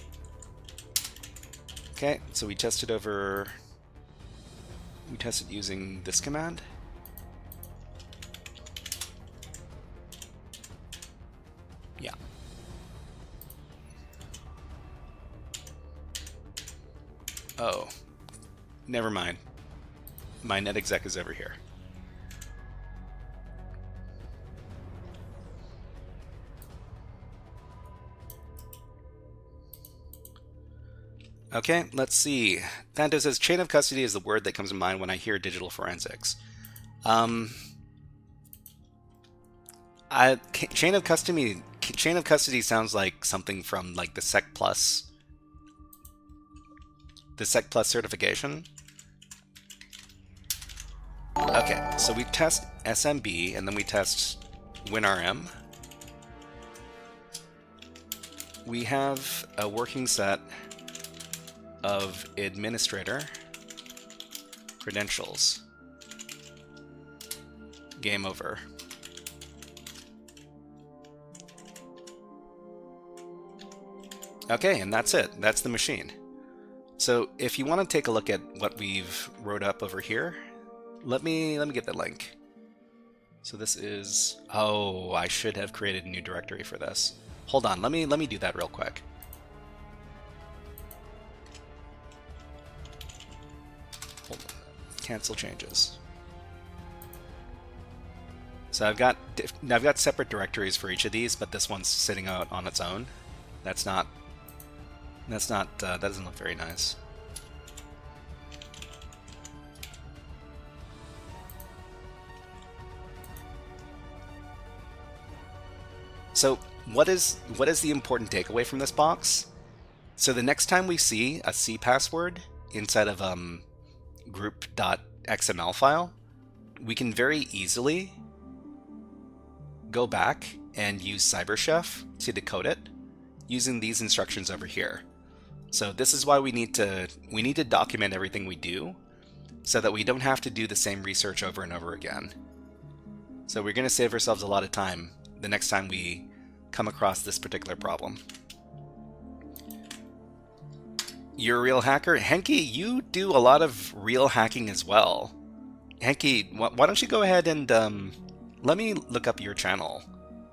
Okay, so we test it using this command. Yeah. Oh, never mind. My netexec is over here. Okay, let's see. Thanto says, chain of custody is the word that comes to mind when I hear digital forensics. Chain of custody sounds like something from like the Sec Plus certification. Okay, so we test SMB and then we test WinRM. We have a working set of administrator credentials. Game over. Okay, and that's it. That's the machine. So if you want to take a look at what we've wrote up over here, let me get the link. So this is, oh, I should have created a new directory for this. Hold on, let me do that real quick. Hold on. Cancel changes. So I've got separate directories for each of these, but this one's sitting out on its own. That doesn't look very nice. So what is the important takeaway from this box? So the next time we see a C password inside of group.xml file, we can very easily go back and use CyberChef to decode it using these instructions over here. So this is why we need to document everything we do so that we don't have to do the same research over and over again. So we're going to save ourselves a lot of time the next time we come across this particular problem. You're a real hacker? Henke, you do a lot of real hacking as well. Henke, why don't you go ahead and let me look up your channel,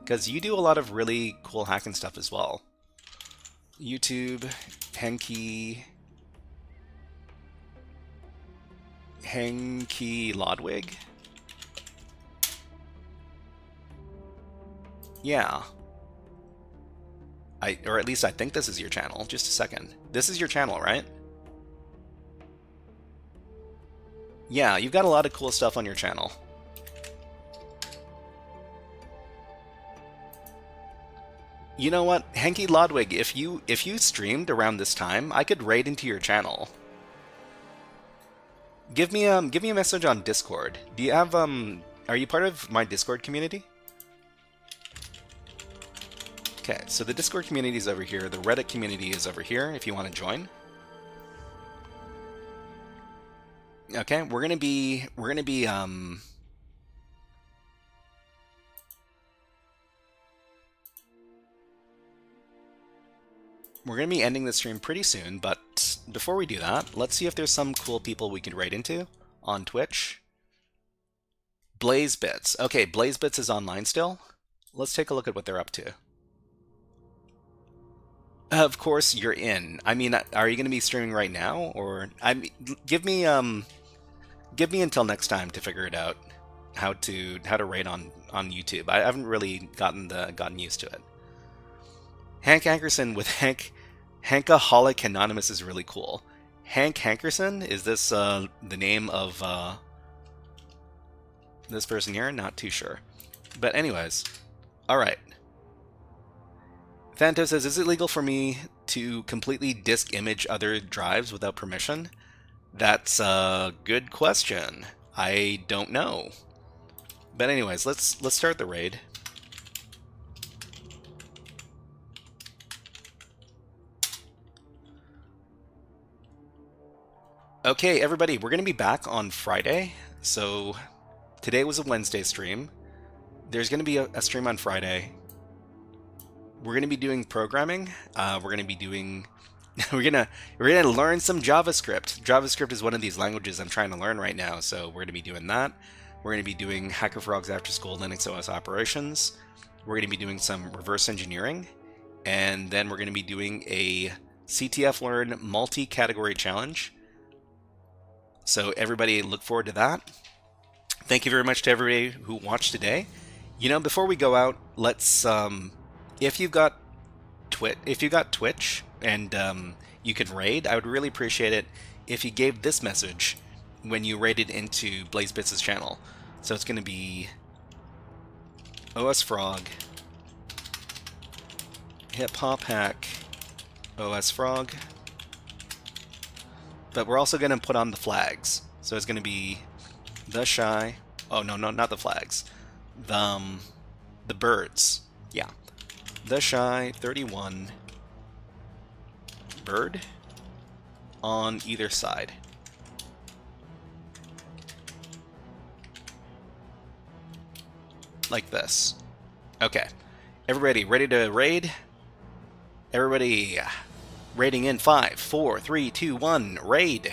because you do a lot of really cool hacking stuff as well. YouTube, Henke Lodwig? Yeah. Or at least I think this is your channel. Just a second. This is your channel, right? Yeah, you've got a lot of cool stuff on your channel. You know what, Henke Lodwig, if you streamed around this time, I could raid into your channel. Give me a message on Discord. Do you have are you part of my Discord community? Okay, so the Discord community is over here. The Reddit community is over here if you want to join. Okay, we're gonna be ending the stream pretty soon, but before we do that, let's see if there's some cool people we can raid into on Twitch. BlazeBits. Okay, BlazeBits is online still. Let's take a look at what they're up to. Of course you're in. I mean, are you going to be streaming right now, or give me until next time to figure it out how to raid on YouTube. I haven't really gotten used to it. Hank Hankerson with Hankaholic Anonymous is really cool. Hank Hankerson, is this the name of this person here? Not too sure. But anyways, all right. Thanto says, is it legal for me to completely disk image other drives without permission? That's a good question. I don't know. But anyways, let's start the raid. Okay, everybody, we're going to be back on Friday. So today was a Wednesday stream. There's going to be a stream on Friday. We're going to be doing programming. We're going to be doing we're gonna learn some JavaScript. JavaScript is one of these languages I'm trying to learn right now, so we're going to be doing that. We're going to be doing HackerFrogs AfterSchool Linux OS operations. We're going to be doing some reverse engineering, and then we're going to be doing a CTF Learn multi-category challenge. So everybody look forward to that. Thank you very much to everybody who watched today. You know, before we go out, let's if you've got Twitch and you can raid, I would really appreciate it if you gave this message when you raided into BlazeBits' channel. So it's going to be OSFrog, Hip Hop Hack, OSFrog. But we're also going to put on the flags. So it's going to be the shy. Oh no, not the flags. The birds. Yeah. The shy 31 bird on either side. Like this. Okay. Everybody ready to raid? Everybody raiding in 5, 4, 3, 2, 1, raid.